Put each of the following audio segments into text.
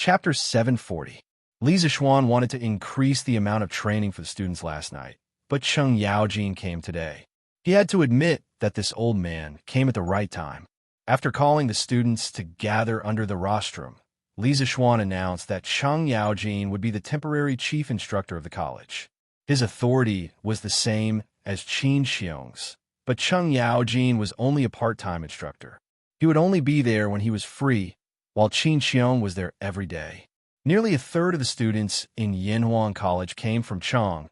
Chapter 740. Li Zixuan wanted to increase the amount of training for the students last night, but Cheng Yaojin came today. He had to admit that this old man came at the right time. After calling the students to gather under the rostrum, Li Zixuan announced that Cheng Yaojin would be the temporary chief instructor of the college. His authority was the same as Qin Xiong's, but Cheng Yaojin was only a part-time instructor. He would only be there when he was free, while Qin Xiong was there every day. Nearly a third of the students in Yanhuang College came from Chang,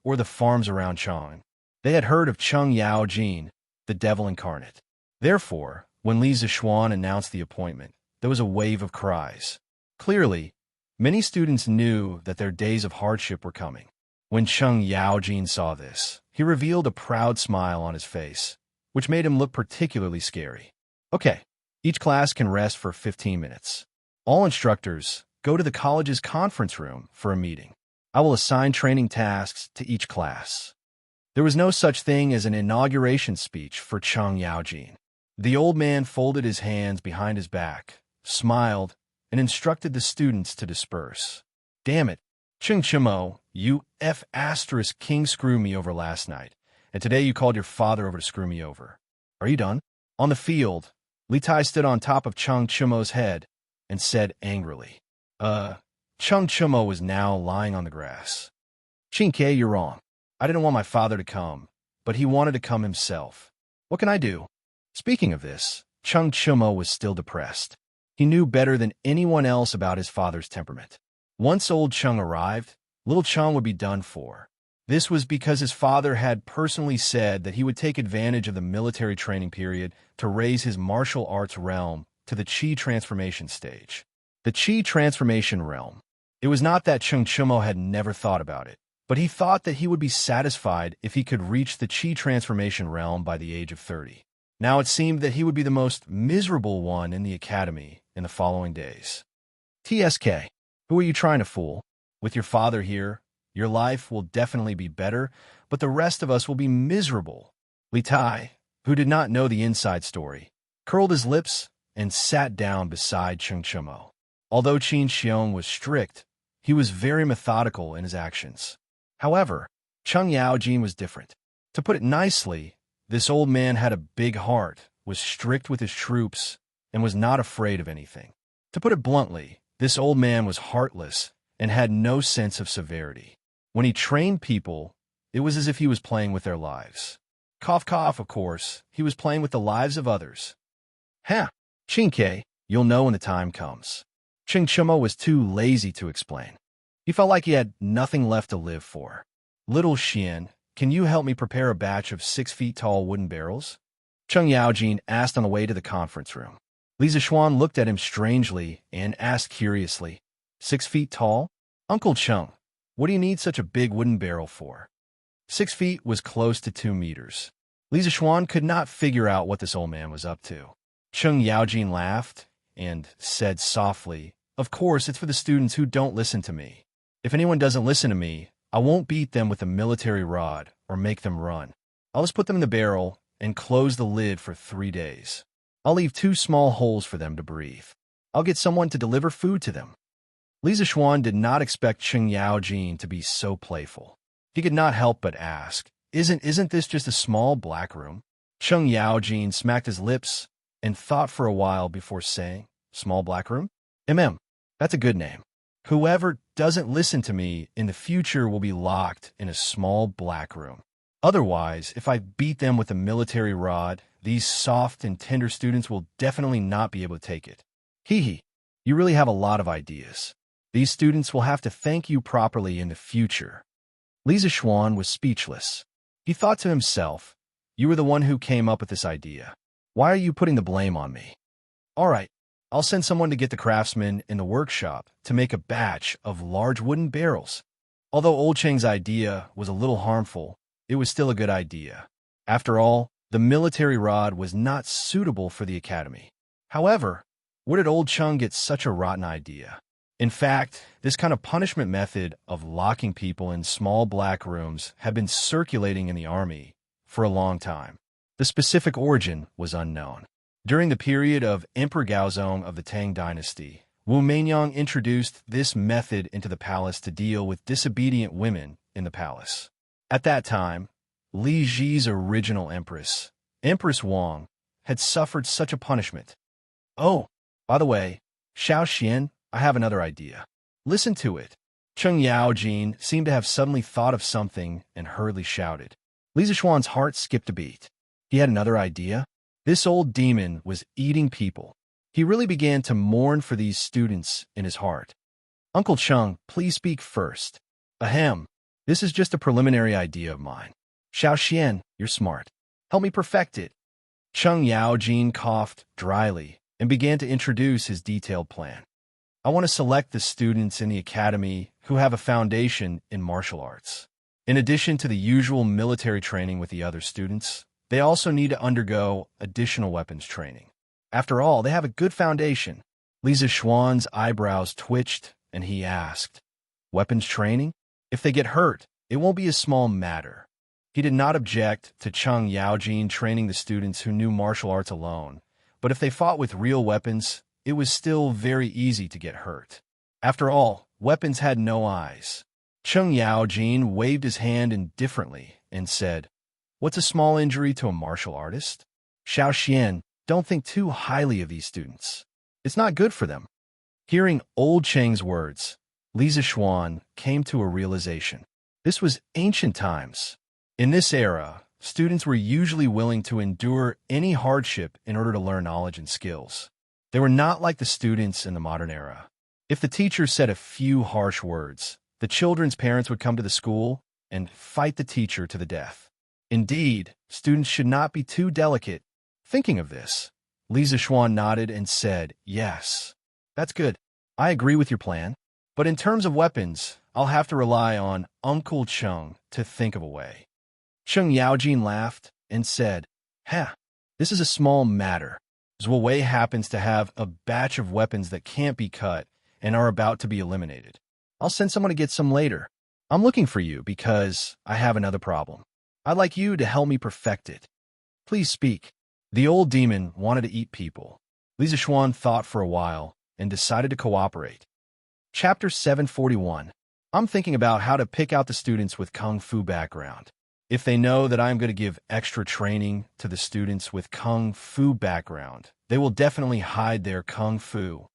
or the farms around Chang. They had heard of Cheng Yaojin, the devil incarnate. Therefore, when Li Zixuan announced the appointment, there was a wave of cries. Clearly, many students knew that their days of hardship were coming. When Cheng Yaojin saw this, he revealed a proud smile on his face, which made him look particularly scary. Okay, each class can rest for 15 minutes. All instructors, go to the college's conference room for a meeting. I will assign training tasks to each class. There was no such thing as an inauguration speech for Cheng Yaojin. The old man folded his hands behind his back, smiled, and instructed the students to disperse. Damn it, Cheng Chimo, you king screwed me over last night, and today you called your father over to screw me over. Are you done? On the field, Li Tai stood on top of Cheng Chimo's head and said angrily. Cheng Chimo was now lying on the grass. Qin-Ke, you're wrong. I didn't want my father to come, but he wanted to come himself. What can I do? Speaking of this, Cheng Chimo was still depressed. He knew better than anyone else about his father's temperament. Once old Cheng arrived, little Cheng would be done for. This was because his father had personally said that he would take advantage of the military training period to raise his martial arts realm to the Qi transformation stage. The Qi transformation realm. It was not that Cheng Chimo had never thought about it, but he thought that he would be satisfied if he could reach the Qi transformation realm by the age of 30. Now it seemed that he would be the most miserable one in the academy in the following days. TSK, who are you trying to fool? With your father here, your life will definitely be better, but the rest of us will be miserable. Li Tai, who did not know the inside story, curled his lips and sat down beside Cheng Chimo. Although Qin Xiong was strict, he was very methodical in his actions. However, Cheng Yaojin was different. To put it nicely, this old man had a big heart, was strict with his troops, and was not afraid of anything. To put it bluntly, this old man was heartless and had no sense of severity. When he trained people, it was as if he was playing with their lives. Cough, cough, of course, he was playing with the lives of others. Qin-Ke, you'll know when the time comes. Cheng Chimo was too lazy to explain. He felt like he had nothing left to live for. Little Xian, can you help me prepare a batch of 6-feet-tall wooden barrels? Cheng Yaojin asked on the way to the conference room. Li Zixuan looked at him strangely and asked curiously, 6 feet tall? Uncle Cheng, what do you need such a big wooden barrel for? 6 feet was close to 2 meters. Li Zixuan could not figure out what this old man was up to. Cheng Yaojin laughed and said softly, of course, it's for the students who don't listen to me. If anyone doesn't listen to me, I won't beat them with a military rod or make them run. I'll just put them in the barrel and close the lid for 3 days. I'll leave 2 small holes for them to breathe. I'll get someone to deliver food to them. Li Zixuan did not expect Cheng Yaojin to be so playful. He could not help but ask, Isn't this just a small black room? Cheng Yaojin smacked his lips and thought for a while before saying, small black room? That's a good name. Whoever doesn't listen to me in the future will be locked in a small black room. Otherwise, if I beat them with a military rod, these soft and tender students will definitely not be able to take it. Hee, you really have a lot of ideas. These students will have to thank you properly in the future. Li Zixuan was speechless. He thought to himself, you were the one who came up with this idea. Why are you putting the blame on me? All right, I'll send someone to get the craftsmen in the workshop to make a batch of large wooden barrels. Although old Cheng's idea was a little harmful, it was still a good idea. After all, the military rod was not suitable for the academy. However, where did old Cheng get such a rotten idea? In fact, this kind of punishment method of locking people in small black rooms had been circulating in the army for a long time. The specific origin was unknown. During the period of Emperor Gaozong of the Tang Dynasty, Wu Meinyang introduced this method into the palace to deal with disobedient women in the palace. At that time, Li Ji's original empress, Empress Wang, had suffered such a punishment. Oh, by the way, Xiao Xian, I have another idea. Listen to it. Cheng Yaojin seemed to have suddenly thought of something and hurriedly shouted. Li Zixuan's heart skipped a beat. He had another idea? This old demon was eating people. He really began to mourn for these students in his heart. Uncle Cheng, please speak first. Ahem. This is just a preliminary idea of mine. Xiao Xian, you're smart. Help me perfect it. Cheng Yaojin coughed dryly and began to introduce his detailed plan. I want to select the students in the academy who have a foundation in martial arts. In addition to the usual military training with the other students, they also need to undergo additional weapons training. After all, they have a good foundation. Li Zixuan's eyebrows twitched, and he asked, weapons training? If they get hurt, it won't be a small matter. He did not object to Cheng Yaojin training the students who knew martial arts alone, but if they fought with real weapons, it was still very easy to get hurt. After all, weapons had no eyes. Cheng Yaojin waved his hand indifferently and said, what's a small injury to a martial artist? Xiao Xian, don't think too highly of these students. It's not good for them. Hearing old Cheng's words, Li Zixuan came to a realization. This was ancient times. In this era, students were usually willing to endure any hardship in order to learn knowledge and skills. They were not like the students in the modern era. If the teacher said a few harsh words, the children's parents would come to the school and fight the teacher to the death. Indeed, students should not be too delicate. Thinking of this, Li Zixuan nodded and said, yes, that's good. I agree with your plan. But in terms of weapons, I'll have to rely on Uncle Cheng to think of a way. Cheng Yaojin laughed and said, this is a small matter. Zhuo Wei happens to have a batch of weapons that can't be cut and are about to be eliminated. I'll send someone to get some later. I'm looking for you because I have another problem. I'd like you to help me perfect it. Please speak. The old demon wanted to eat people. Li Zixuan thought for a while and decided to cooperate. Chapter 741. I'm thinking about how to pick out the students with Kung Fu background. If they know that I'm going to give extra training to the students with Kung Fu background, they will definitely hide their Kung Fu.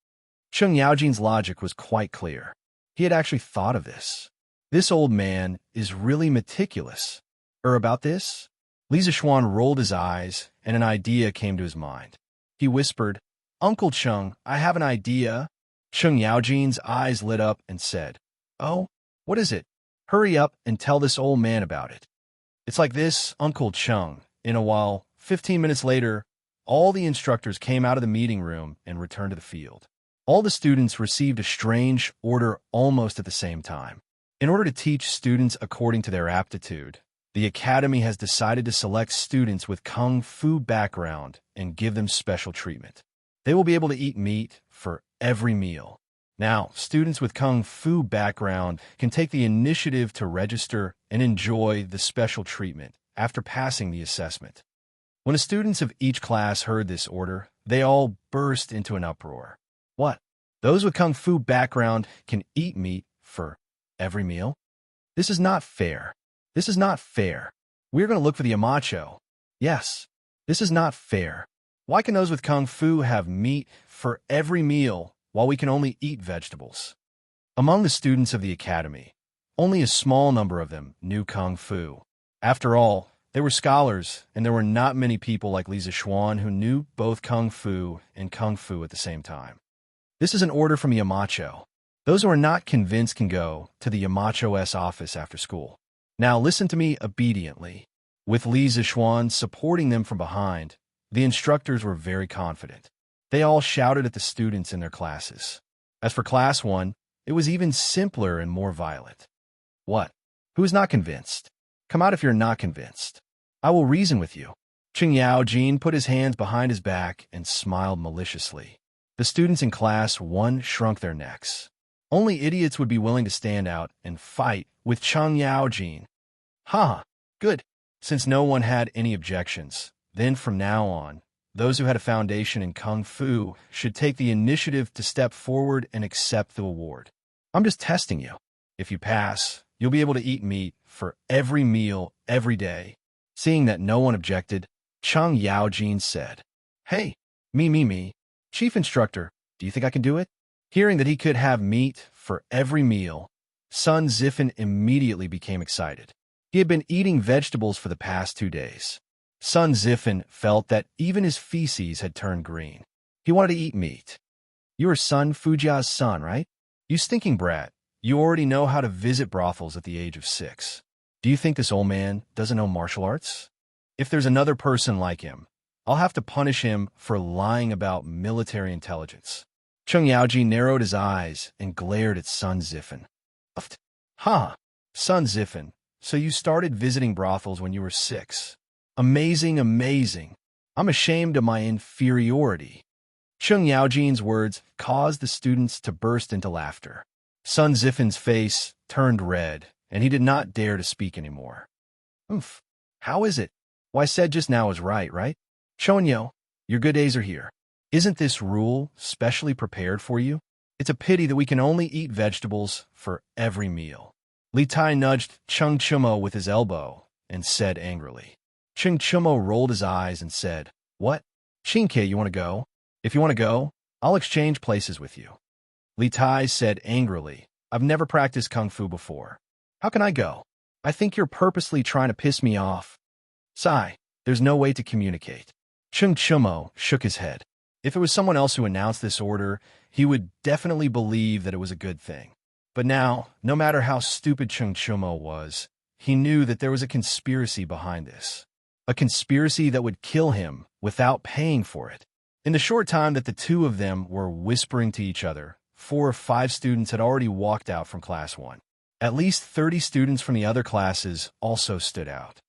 Cheng Yaojin's logic was quite clear. He had actually thought of this. This old man is really meticulous. About this? Li Zixuan rolled his eyes, and an idea came to his mind. He whispered, Uncle Cheng, I have an idea. Cheng Yaojin's eyes lit up and said, oh, what is it? Hurry up and tell this old man about it. It's like this, Uncle Cheng. In a while, 15 minutes later, all the instructors came out of the meeting room and returned to the field. All the students received a strange order almost at the same time. In order to teach students according to their aptitude, the academy has decided to select students with Kung Fu background and give them special treatment. They will be able to eat meat for every meal. Now, students with Kung Fu background can take the initiative to register and enjoy the special treatment after passing the assessment. When the students of each class heard this order, they all burst into an uproar. What? Those with Kung Fu background can eat meat for every meal? This is not fair. This is not fair. We're going to look for the Amacho. Yes, this is not fair. Why can those with Kung Fu have meat for every meal while we can only eat vegetables? Among the students of the academy, only a small number of them knew Kung Fu. After all, they were scholars, and there were not many people like Li Zixuan who knew both Kung Fu and Kung Fu at the same time. This is an order from Yamacho. Those who are not convinced can go to the Yamacho's office after school. Now listen to me obediently. With Li Zixuan supporting them from behind, the instructors were very confident. They all shouted at the students in their classes. As for Class 1, it was even simpler and more violent. What? Who is not convinced? Come out if you're not convinced. I will reason with you. Cheng Yaojin put his hands behind his back and smiled maliciously. The students in Class 1 shrunk their necks. Only idiots would be willing to stand out and fight with Cheng Yaojin. Ha! Good. Since no one had any objections, then from now on, Those who had a foundation in Kung Fu should take the initiative to step forward and accept the award. I'm just testing you. If you pass, you'll be able to eat meat for every meal every day. Seeing that no one objected, Cheng Yaojin said, "Hey, me. Chief Instructor, do you think I can do it?" Hearing that he could have meat for every meal, Sun Zifen immediately became excited. He had been eating vegetables for the past 2 days. Sun Zifen felt that even his feces had turned green. He wanted to eat meat. "You are Sun Fujia's son, right? You stinking brat. You already know how to visit brothels at the age of 6. Do you think this old man doesn't know martial arts? If there's another person like him, I'll have to punish him for lying about military intelligence." Cheng Yaoji narrowed his eyes and glared at Sun Zifen. "Huh, Sun Zifen, so you started visiting brothels when you were 6. Amazing. I'm ashamed of my inferiority." Cheng Yaojin's words caused the students to burst into laughter. Sun Zifen's face turned red, and he did not dare to speak anymore. How is it? What I said just now is right? Chonyo, your good days are here. Isn't this rule specially prepared for you? It's a pity that we can only eat vegetables for every meal. Li Tai nudged Cheng Chumo with his elbow and said angrily. Cheng Chumo rolled his eyes and said, "What? Shinke, you want to go? If you want to go, I'll exchange places with you." Li Tai said angrily, "I've never practiced Kung Fu before. How can I go? I think you're purposely trying to piss me off." "Sigh, there's no way to communicate." Cheng Chumo shook his head. If it was someone else who announced this order, he would definitely believe that it was a good thing. But now, no matter how stupid Cheng Chumo was, he knew that there was a conspiracy behind this. A conspiracy that would kill him without paying for it. In the short time that the two of them were whispering to each other, 4 or 5 students had already walked out from Class 1. At least 30 students from the other classes also stood out.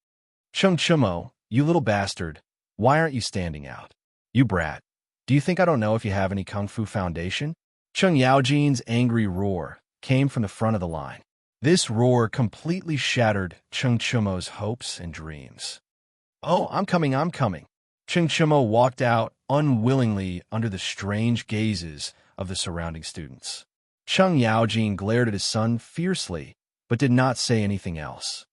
"Cheng Chumo, you little bastard, why aren't you standing out? You brat. Do you think I don't know if you have any Kung Fu foundation?" Cheng Yaojin's angry roar came from the front of the line. This roar completely shattered Cheng Chumo's hopes and dreams. "Oh, I'm coming. Cheng Chumo walked out unwillingly under the strange gazes of the surrounding students. Cheng Yaojin glared at his son fiercely, but did not say anything else.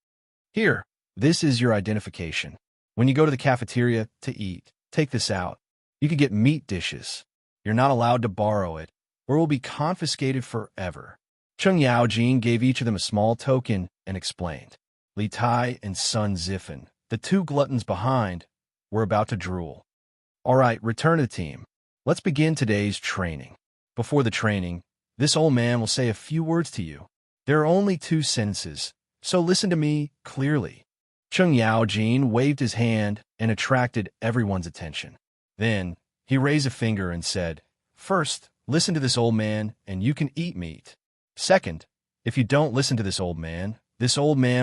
"Here, this is your identification. When you go to the cafeteria to eat, take this out. You could get meat dishes. You're not allowed to borrow it, or it will be confiscated forever." Cheng Yaojin gave each of them a small token and explained. Li Tai and Sun Zifen, the 2 gluttons behind, were about to drool. "All right, return to the team. Let's begin today's training. Before the training, this old man will say a few words to you. There are only 2 sentences, so listen to me clearly." Cheng Yaojin waved his hand and attracted everyone's attention. Then, he raised a finger and said, "First, listen to this old man, and you can eat meat. Second, if you don't listen to this old man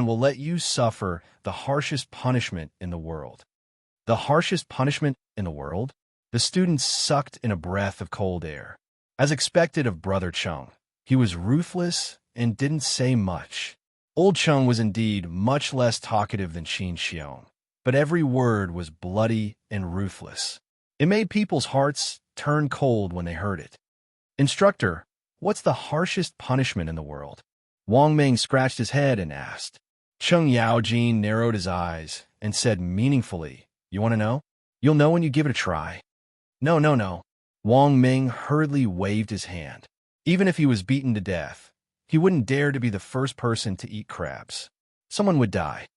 will let you suffer the harshest punishment in the world." The harshest punishment in the world? The students sucked in a breath of cold air. As expected of Brother Cheng, he was ruthless and didn't say much. Old Cheng was indeed much less talkative than Xin Xiong, but every word was bloody and ruthless. It made people's hearts turn cold when they heard it. "Instructor, what's the harshest punishment in the world?" Wang Ming scratched his head and asked. Cheng Yaojin narrowed his eyes and said meaningfully, "You want to know? You'll know when you give it a try." No. Wang Ming hurriedly waved his hand. Even if he was beaten to death, he wouldn't dare to be the first person to eat crabs. Someone would die.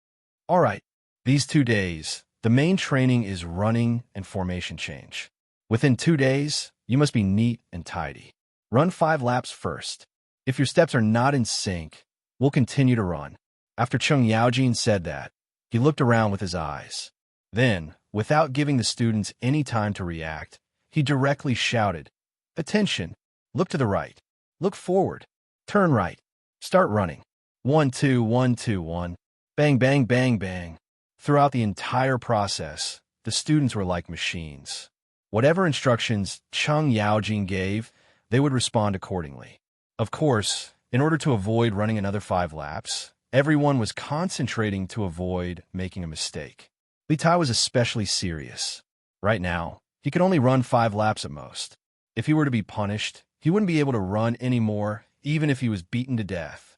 "All right, these 2 days, the main training is running and formation change. Within 2 days, you must be neat and tidy. Run 5 laps first. If your steps are not in sync, we'll continue to run." After Cheng Yaojin said that, he looked around with his eyes. Then, without giving the students any time to react, he directly shouted, "Attention! Look to the right. Look forward. Turn right. Start running. 1, 2, 1, 2, 1. Bang, bang, bang, bang." Throughout the entire process, the students were like machines. Whatever instructions Cheng Yaojin gave, they would respond accordingly. Of course, in order to avoid running another 5 laps, everyone was concentrating to avoid making a mistake. Li Tai was especially serious. Right now, he could only run 5 laps at most. If he were to be punished, he wouldn't be able to run anymore, even if he was beaten to death.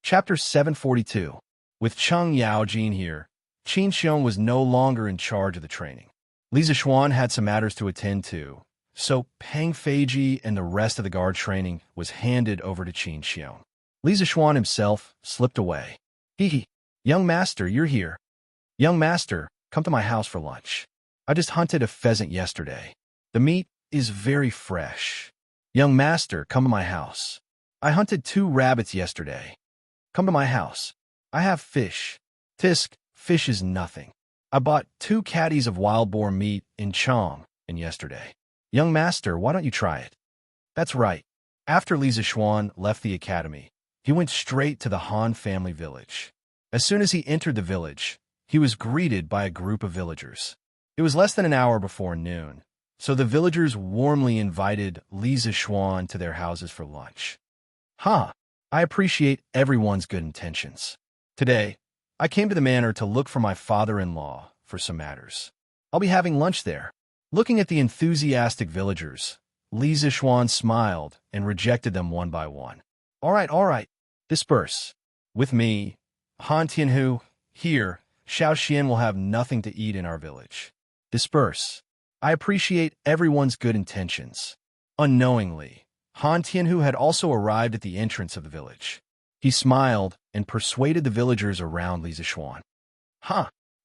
Chapter 742. With Cheng Yaojin here, Qin Xiong was no longer in charge of the training. Li Zixuan had some matters to attend to, so Peng Feiji and the rest of the guard training was handed over to Qin Xiong. Li Zixuan himself slipped away. Hee. Young master, you're here. Young master, come to my house for lunch. I just hunted a pheasant yesterday. The meat is very fresh. Young master, come to my house. I hunted 2 rabbits yesterday. Come to my house. I have fish. Tisk, fish is nothing. I bought 2 caddies of wild boar meat in Chong and yesterday. Young master, why don't you try it? That's right. After Li Zixuan left the academy, he went straight to the Han family village. As soon as he entered the village, he was greeted by a group of villagers. It was less than an hour before noon, so the villagers warmly invited Li Zixuan to their houses for lunch. I appreciate everyone's good intentions. Today, I came to the manor to look for my father-in-law for some matters. I'll be having lunch there. Looking at the enthusiastic villagers, Li Zixuan smiled and rejected them one by one. All right. Disperse. With me, Han Tianhu, here, Xiao Xian will have nothing to eat in our village. Disperse. I appreciate everyone's good intentions. Unknowingly, Han Tianhu had also arrived at the entrance of the village. He smiled and persuaded the villagers around Li Zixuan.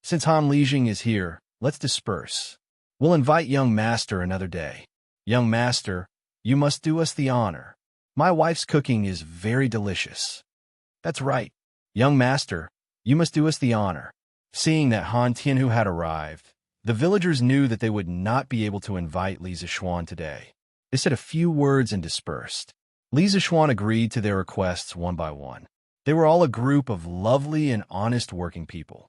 Since Han Lijing is here, let's disperse. We'll invite young master another day. Young master, you must do us the honor. My wife's cooking is very delicious. That's right. Young master, you must do us the honor. Seeing that Han Tianhu had arrived, the villagers knew that they would not be able to invite Li Zixuan today. They said a few words and dispersed. Li Zixuan agreed to their requests one by one. They were all a group of lovely and honest working people.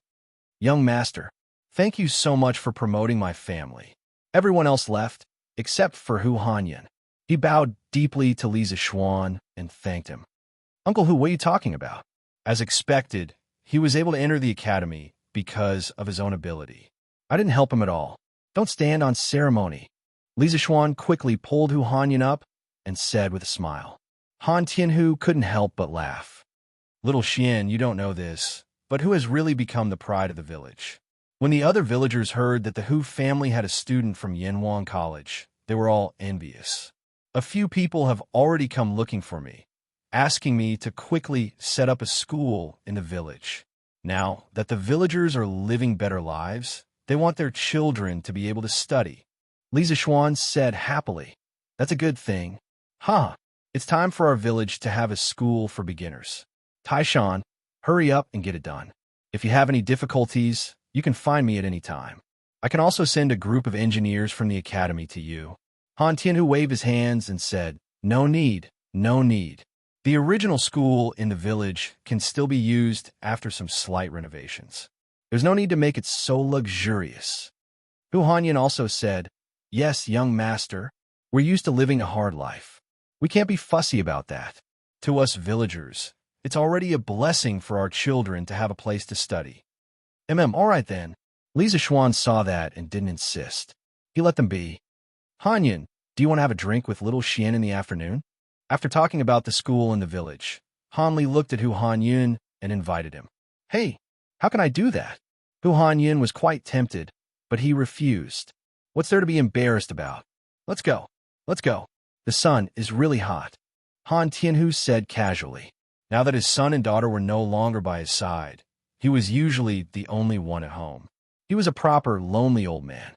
Young master, thank you so much for promoting my family. Everyone else left, except for Hu Hanyan. He bowed deeply to Li Zixuan and thanked him. Uncle Hu, what are you talking about? As expected, he was able to enter the academy because of his own ability. I didn't help him at all. Don't stand on ceremony. Li Zixuan quickly pulled Hu Hanyan up and said with a smile. Han Tianhu couldn't help but laugh. Little Xian, you don't know this, but Hu has really become the pride of the village. When the other villagers heard that the Hu family had a student from Yanwang College, they were all envious. A few people have already come looking for me, asking me to quickly set up a school in the village. Now that the villagers are living better lives, they want their children to be able to study. Li Zixuan said happily, That's a good thing. It's time for our village to have a school for beginners. Taishan, hurry up and get it done. If you have any difficulties, you can find me at any time. I can also send a group of engineers from the academy to you. Han Tianhu waved his hands and said, No need. The original school in the village can still be used after some slight renovations. There's no need to make it so luxurious. Hu Hanyan also said, Yes, young master, we're used to living a hard life. We can't be fussy about that. To us villagers, it's already a blessing for our children to have a place to study. All right then. Li Zixuan saw that and didn't insist. He let them be. Hanyan, do you want to have a drink with little Xian in the afternoon? After talking about the school in the village, Han Li looked at Hu Hanyan and invited him. Hey, how can I do that? Hu Hanyan was quite tempted, but he refused. What's there to be embarrassed about? Let's go. The sun is really hot. Han Tianhu said casually. Now that his son and daughter were no longer by his side, he was usually the only one at home. He was a proper lonely old man.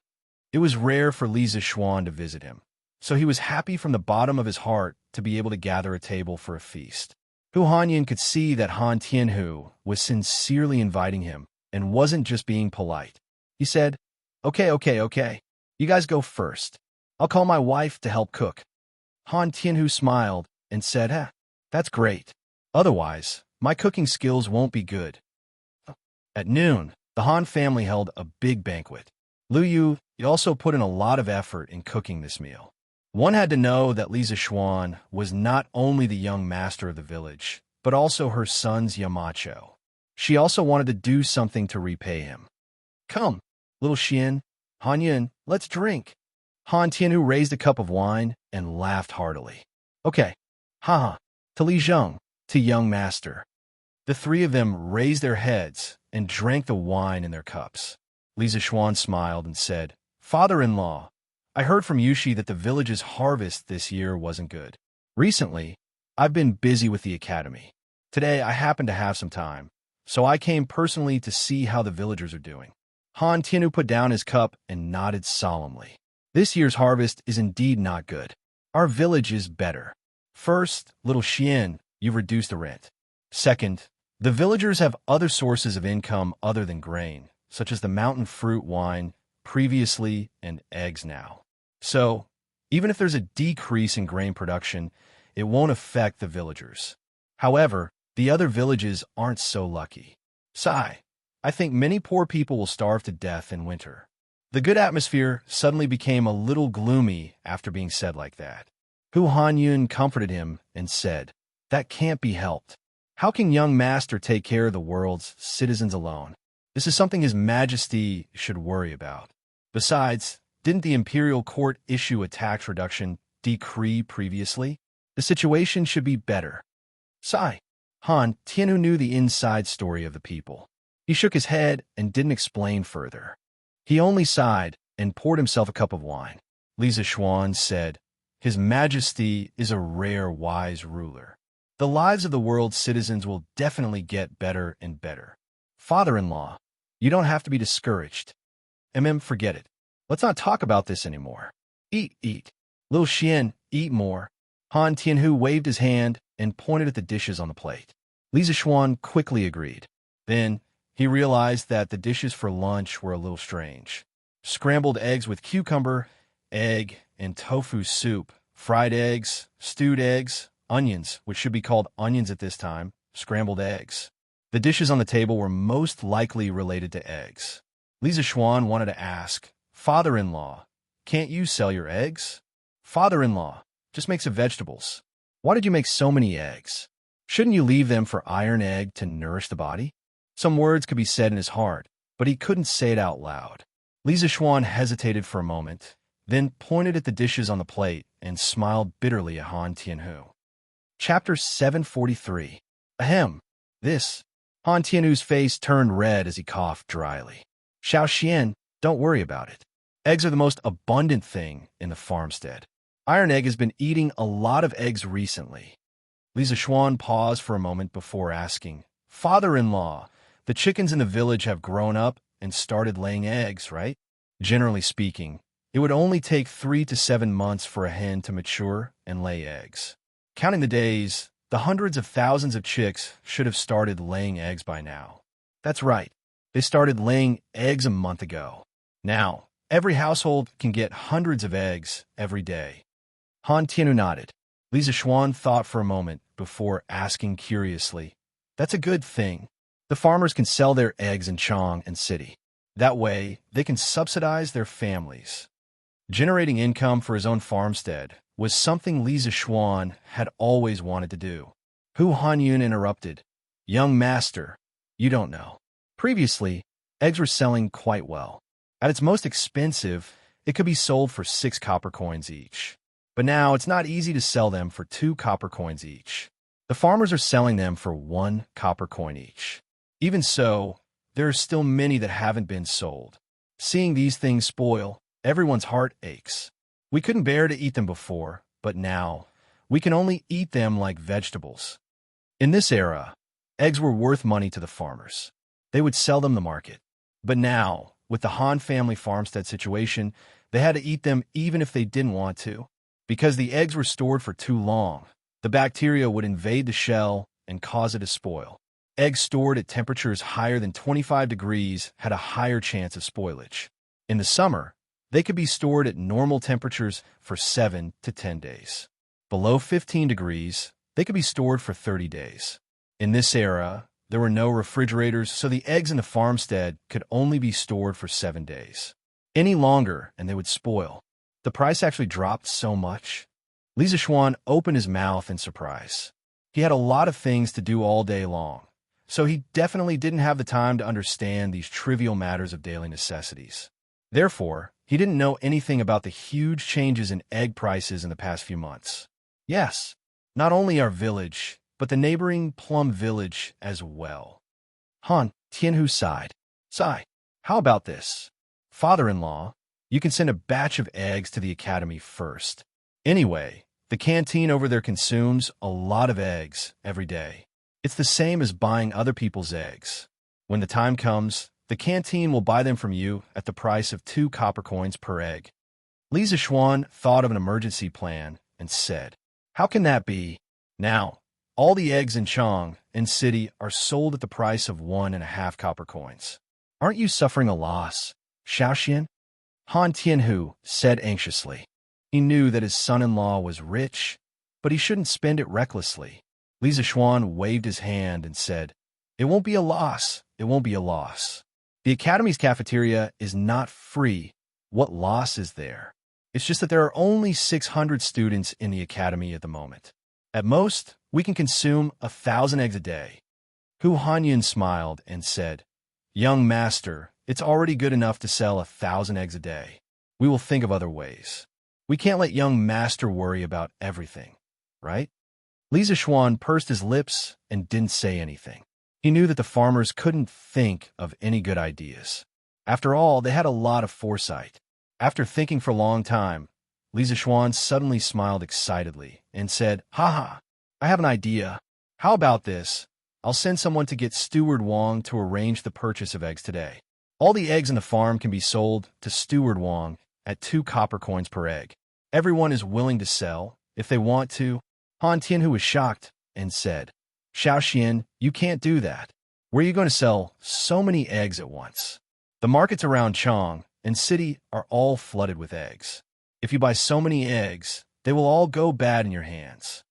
It was rare for Li Zixuan to visit him, so he was happy from the bottom of his heart to be able to gather a table for a feast. Hu Hanyan could see that Han Tianhu was sincerely inviting him and wasn't just being polite. He said, Okay. You guys go first. I'll call my wife to help cook. Han Tianhu smiled and said, That's great. Otherwise, my cooking skills won't be good. At noon, the Han family held a big banquet. Lu Yu also put in a lot of effort in cooking this meal. One had to know that Li Zixuan was not only the young master of the village, but also her son's Yamacho. She also wanted to do something to repay him. Come, little Xian, Han Yun, let's drink. Han Tianhu raised a cup of wine and laughed heartily. Okay, haha, to Li Zheng, to young master. The three of them raised their heads and drank the wine in their cups. Li Zishuan smiled and said, Father-in-law, I heard from Yushi that the village's harvest this year wasn't good. Recently, I've been busy with the academy. Today, I happen to have some time, so I came personally to see how the villagers are doing. Han Tianhu put down his cup and nodded solemnly. This year's harvest is indeed not good. Our village is better. First, little Xian, you've reduced the rent. Second, the villagers have other sources of income other than grain, such as the mountain fruit wine previously and eggs now. So, even if there's a decrease in grain production, it won't affect the villagers. However, the other villages aren't so lucky. Sigh, I think many poor people will starve to death in winter. The good atmosphere suddenly became a little gloomy after being said like that. Hu Hanyun comforted him and said, That can't be helped. How can young master take care of the world's citizens alone? This is something His Majesty should worry about. Besides, didn't the imperial court issue a tax reduction decree previously? The situation should be better. Sigh. Han Tianhu knew the inside story of the people. He shook his head and didn't explain further. He only sighed and poured himself a cup of wine. Li Zishuan said, His Majesty is a rare wise ruler. The lives of the world's citizens will definitely get better and better. Father-in-law, you don't have to be discouraged. Forget it. Let's not talk about this anymore. Eat. Little Xian, eat more. Han Tianhu waved his hand and pointed at the dishes on the plate. Li Zishuan quickly agreed. Then, he realized that the dishes for lunch were a little strange. Scrambled eggs with cucumber, egg, and tofu soup, fried eggs, stewed eggs, onions, which should be called onions at this time, scrambled eggs. The dishes on the table were most likely related to eggs. Li Zishuan wanted to ask, Father-in-law, can't you sell your eggs? Father-in-law just makes of vegetables. Why did you make so many eggs? Shouldn't you leave them for iron egg to nourish the body? Some words could be said in his heart, but he couldn't say it out loud. Li Zishuan hesitated for a moment, then pointed at the dishes on the plate and smiled bitterly at Han Tianhu. Chapter 743. Ahem. This. Han Tianhu's face turned red as he coughed dryly. Xiao Xian, don't worry about it. Eggs are the most abundant thing in the farmstead. Iron Egg has been eating a lot of eggs recently. Li Zishuan paused for a moment before asking, Father-in-law, the chickens in the village have grown up and started laying eggs, right? Generally speaking, it would only take 3 to 7 months for a hen to mature and lay eggs. Counting the days, the hundreds of thousands of chicks should have started laying eggs by now. That's right. They started laying eggs a month ago. Now, every household can get hundreds of eggs every day. Han Tianhu nodded. Li Zishuan thought for a moment before asking curiously, That's a good thing. The farmers can sell their eggs in Chang and city. That way, they can subsidize their families. Generating income for his own farmstead was something Li Zishuan had always wanted to do. Hu Hanyun interrupted. Young master, you don't know. Previously, eggs were selling quite well. At its most expensive, it could be sold for 6 copper coins each. But now it's not easy to sell them for 2 copper coins each. The farmers are selling them for 1 copper coin each. Even so, there are still many that haven't been sold. Seeing these things spoil, everyone's heart aches. We couldn't bear to eat them before, but now, we can only eat them like vegetables. In this era, eggs were worth money to the farmers. They would sell them the market. But now, with the Han family farmstead situation, they had to eat them even if they didn't want to. Because the eggs were stored for too long, the bacteria would invade the shell and cause it to spoil. Eggs stored at temperatures higher than 25 degrees had a higher chance of spoilage. In the summer, they could be stored at normal temperatures for 7 to 10 days. Below 15 degrees, they could be stored for 30 days. In this era, there were no refrigerators, so the eggs in the farmstead could only be stored for 7 days. Any longer, and they would spoil. The price actually dropped so much. Li Zishuan opened his mouth in surprise. He had a lot of things to do all day long, so he definitely didn't have the time to understand these trivial matters of daily necessities. Therefore, He didn't know anything about the huge changes in egg prices in the past few months. Yes, not only our village, but the neighboring Plum Village as well. Han Tianhu sighed. Sigh, how about this? Father-in-law, you can send a batch of eggs to the academy first. Anyway, the canteen over there consumes a lot of eggs every day. It's the same as buying other people's eggs. When the time comes, the canteen will buy them from you at the price of 2 copper coins per egg. Li Zixuan thought of an emergency plan and said, how can that be? Now, all the eggs in Chang and City are sold at the price of 1.5 copper coins. Aren't you suffering a loss, Xiaoxian? Han Tianhu said anxiously. He knew that his son-in-law was rich, but he shouldn't spend it recklessly. Li Zixuan waved his hand and said, it won't be a loss. It won't be a loss. The Academy's cafeteria is not free. What loss is there? It's just that there are only 600 students in the Academy at the moment. At most, we can consume 1,000 eggs a day. Hu Hanyun smiled and said, young master, it's already good enough to sell 1,000 eggs a day. We will think of other ways. We can't let young master worry about everything, right? Li Zixuan pursed his lips and didn't say anything. He knew that the farmers couldn't think of any good ideas. After all, they had a lot of foresight. After thinking for a long time, Li Zixuan suddenly smiled excitedly and said, ha, I have an idea. How about this? I'll send someone to get Steward Wang to arrange the purchase of eggs today. All the eggs in the farm can be sold to Steward Wang at 2 copper coins per egg. Everyone is willing to sell if they want to. Han Tianhu was shocked and said, Xiaoxian, you can't do that. Where are you going to sell so many eggs at once? The markets around Chang and City are all flooded with eggs. If you buy so many eggs, they will all go bad in your hands.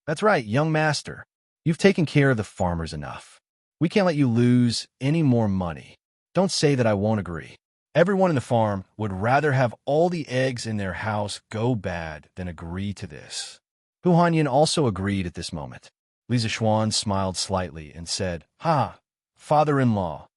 That's right, young master. You've taken care of the farmers enough. We can't let you lose any more money. Don't say that I won't agree. Everyone in the farm would rather have all the eggs in their house go bad than agree to this. Hu Hanyin also agreed at this moment. Li Zixuan smiled slightly and said, ha, father-in-law.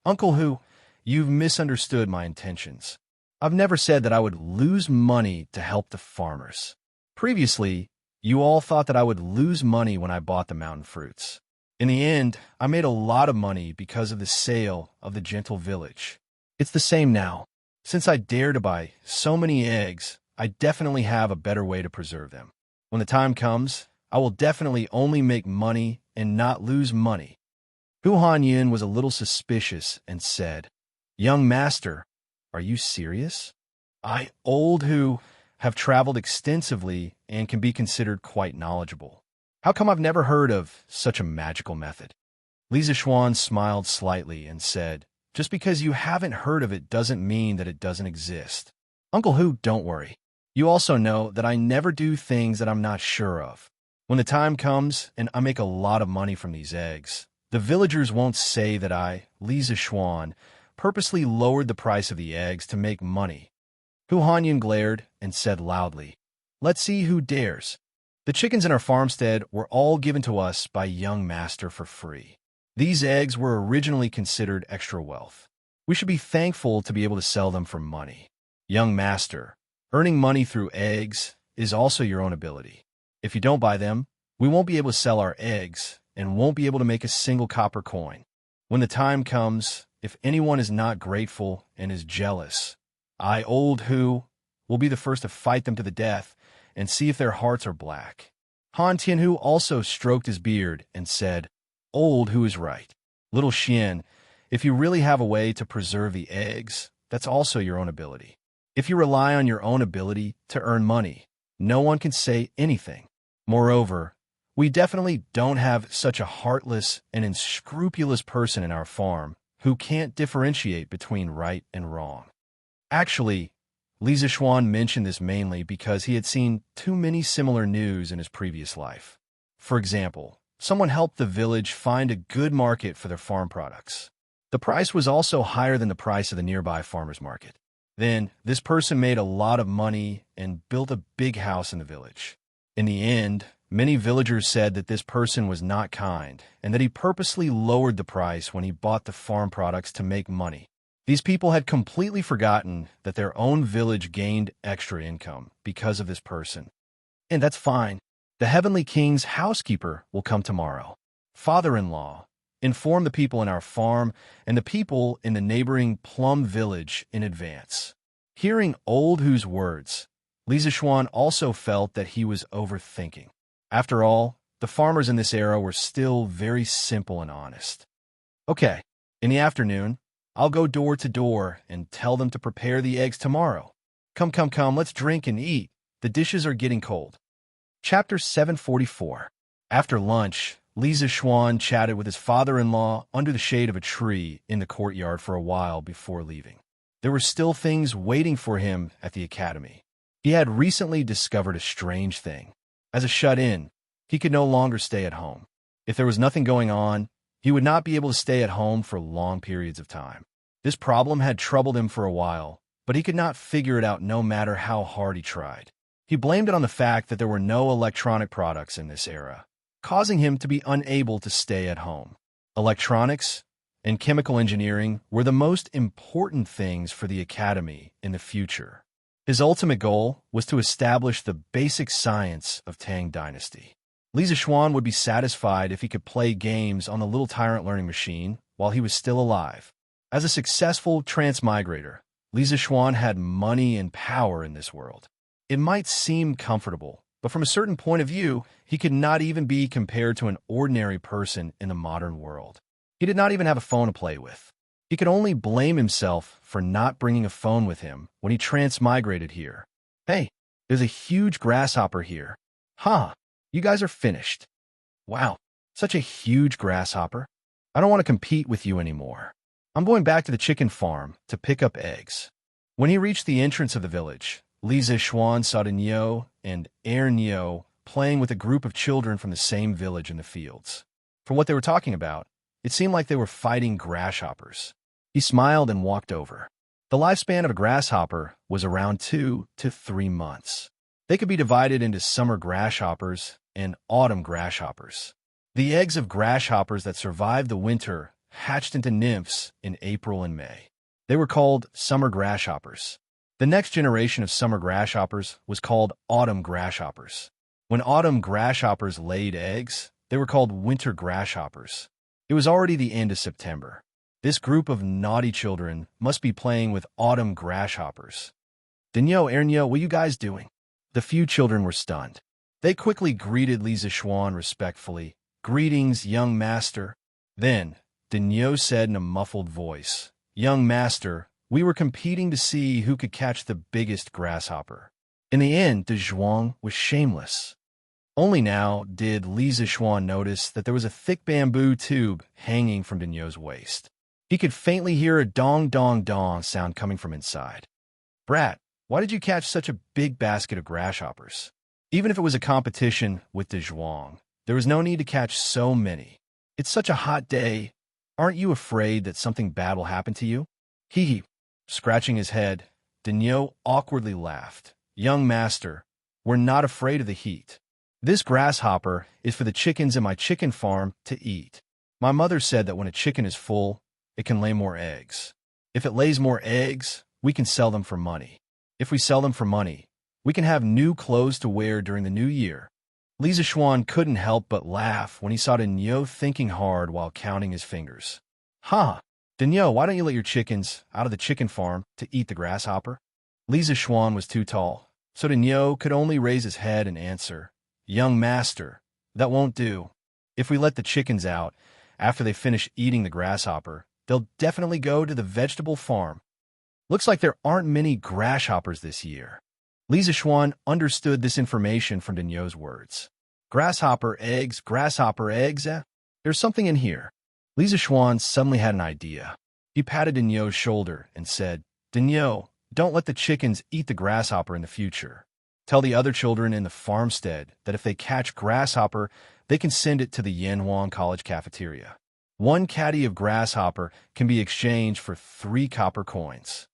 Uncle Hu, you've misunderstood my intentions. I've never said that I would lose money to help the farmers. Previously, you all thought that I would lose money when I bought the mountain fruits. In the end, I made a lot of money because of the sale of the gentle village. It's the same now. Since I dare to buy so many eggs, I definitely have a better way to preserve them. When the time comes, I will definitely only make money and not lose money. Hu Hanyin was a little suspicious and said, young master, are you serious? I, old Hu, have traveled extensively and can be considered quite knowledgeable. How come I've never heard of such a magical method? Li Zixuan smiled slightly and said, just because you haven't heard of it doesn't mean that it doesn't exist. Uncle Hu, don't worry. You also know that I never do things that I'm not sure of. When the time comes and I make a lot of money from these eggs, the villagers won't say that I, Li Zixuan, purposely lowered the price of the eggs to make money. Hu Hanyin glared and said loudly, let's see who dares. The chickens in our farmstead were all given to us by young master for free. These eggs were originally considered extra wealth. We should be thankful to be able to sell them for money. Young master, earning money through eggs is also your own ability. If you don't buy them, we won't be able to sell our eggs and won't be able to make a single copper coin. When the time comes, if anyone is not grateful and is jealous, I, old Hu, will be the first to fight them to the death and see if their hearts are black. Han Tianhu also stroked his beard and said, old Hu is right. Little Xian, if you really have a way to preserve the eggs, that's also your own ability. If you rely on your own ability to earn money, no one can say anything. Moreover, we definitely don't have such a heartless and unscrupulous person in our farm who can't differentiate between right and wrong. Actually, Li Zixuan mentioned this mainly because he had seen too many similar news in his previous life. For example, someone helped the village find a good market for their farm products. The price was also higher than the price of the nearby farmer's market. Then, this person made a lot of money and built a big house in the village. In the end, many villagers said that this person was not kind and that he purposely lowered the price when he bought the farm products to make money. These people had completely forgotten that their own village gained extra income because of this person. And that's fine. The Heavenly King's housekeeper will come tomorrow. Father-in-law, inform the people in our farm and the people in the neighboring Plum Village in advance. Hearing Old Hu's words, Li Zixuan also felt that he was overthinking. After all, the farmers in this era were still very simple and honest. Okay, in the afternoon, I'll go door to door and tell them to prepare the eggs tomorrow. Come, come, come, let's drink and eat. The dishes are getting cold. Chapter 744. After lunch, Li Zixuan chatted with his father-in-law under the shade of a tree in the courtyard for a while before leaving. There were still things waiting for him at the academy. He had recently discovered a strange thing. As a shut-in, he could no longer stay at home. If there was nothing going on, he would not be able to stay at home for long periods of time. This problem had troubled him for a while, but he could not figure it out no matter how hard he tried. He blamed it on the fact that there were no electronic products in this era, causing him to be unable to stay at home. Electronics and chemical engineering were the most important things for the academy in the future. His ultimate goal was to establish the basic science of Tang Dynasty. Li Zixuan would be satisfied if he could play games on the Little Tyrant learning machine while he was still alive. As a successful transmigrator, Li Zixuan had money and power in this world. It might seem comfortable, but from a certain point of view, he could not even be compared to an ordinary person in the modern world. He did not even have a phone to play with. He could only blame himself for not bringing a phone with him when he transmigrated here. Hey, there's a huge grasshopper here. Huh, you guys are finished. Wow, such a huge grasshopper. I don't want to compete with you anymore. I'm going back to the chicken farm to pick up eggs. When he reached the entrance of the village, Li Zixuan saw Dinyo and Ernyo playing with a group of children from the same village in the fields. From what they were talking about, it seemed like they were fighting grasshoppers. He smiled and walked over. The lifespan of a grasshopper was around 2 to 3 months. They could be divided into summer grasshoppers and autumn grasshoppers. The eggs of grasshoppers that survived the winter hatched into nymphs in April and May. They were called summer grasshoppers. The next generation of summer grasshoppers was called autumn grasshoppers. When autumn grasshoppers laid eggs, they were called winter grasshoppers. It was already the end of September. This group of naughty children must be playing with autumn grasshoppers. Dinyo, Ernyo, what are you guys doing? The few children were stunned. They quickly greeted Li Zixuan respectfully. Greetings, young master. Then, Dinyo said in a muffled voice, Young master, we were competing to see who could catch the biggest grasshopper. In the end, De Zhuang was shameless. Only now did Li Zixuan notice that there was a thick bamboo tube hanging from Dinyo's waist. He could faintly hear a dong-dong-dong sound coming from inside. Brat, why did you catch such a big basket of grasshoppers? Even if it was a competition with De Zhuang, there was no need to catch so many. It's such a hot day. Aren't you afraid that something bad will happen to you? Hee. Scratching his head, Dinyo awkwardly laughed. Young master, we're not afraid of the heat. This grasshopper is for the chickens in my chicken farm to eat. My mother said that when a chicken is full, it can lay more eggs. If it lays more eggs, we can sell them for money. If we sell them for money, we can have new clothes to wear during the new year. Li Zixuan couldn't help but laugh when he saw Dinyo thinking hard while counting his fingers. Huh, Dinyo, why don't you let your chickens out of the chicken farm to eat the grasshopper? Li Zixuan was too tall, so Dinyo could only raise his head and answer, Young master, that won't do. If we let the chickens out, after they finish eating the grasshopper, they'll definitely go to the vegetable farm. Looks like there aren't many grasshoppers this year. Li Zixuan understood this information from Dinyo's words. Grasshopper eggs, there's something in here. Li Zixuan suddenly had an idea. He patted Dinyo's shoulder and said, Dinyo, don't let the chickens eat the grasshopper in the future. Tell the other children in the farmstead that if they catch grasshopper, they can send it to the Yanhuang College cafeteria. 1 caddy of grasshopper can be exchanged for 3 copper coins.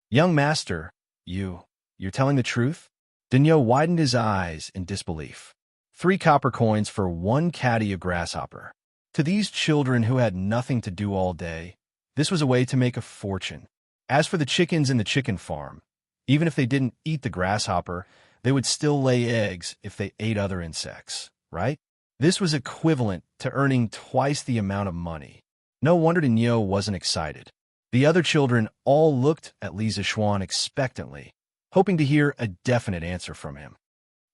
Young master, you're telling the truth? Dinyo widened his eyes in disbelief. 3 copper coins for 1 caddy of grasshopper. To these children who had nothing to do all day, This was a way to make a fortune. As for the chickens in the chicken farm, even if they didn't eat the grasshopper, they would still lay eggs if they ate other insects, right? This was equivalent to earning twice the amount of money. No wonder Daniel wasn't excited. The other children all looked at Li Zishuan expectantly, hoping to hear a definite answer from him.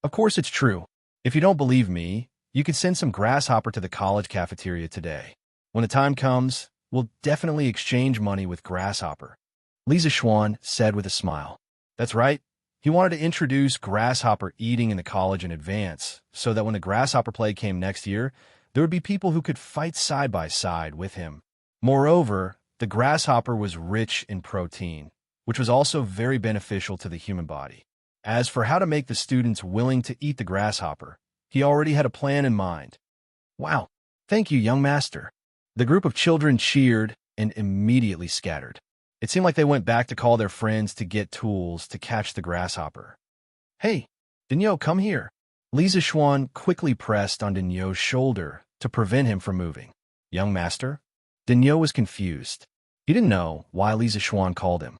Of course it's true. If you don't believe me, you can send some grasshopper to the college cafeteria today. When the time comes, we'll definitely exchange money with grasshopper, Li Zishuan said with a smile. That's right. He wanted to introduce grasshopper eating in the college in advance, so that when the grasshopper plague came next year, there would be people who could fight side by side with him. Moreover, the grasshopper was rich in protein, which was also very beneficial to the human body. As for how to make the students willing to eat the grasshopper, he already had a plan in mind. Wow, thank you, young master. The group of children cheered and immediately scattered. It seemed like they went back to call their friends to get tools to catch the grasshopper. Hey, Daniel, come here. Li Zishuan quickly pressed on Daniel's shoulder to prevent him from moving. Young master? Daniel was confused. He didn't know why Li Zishuan called him.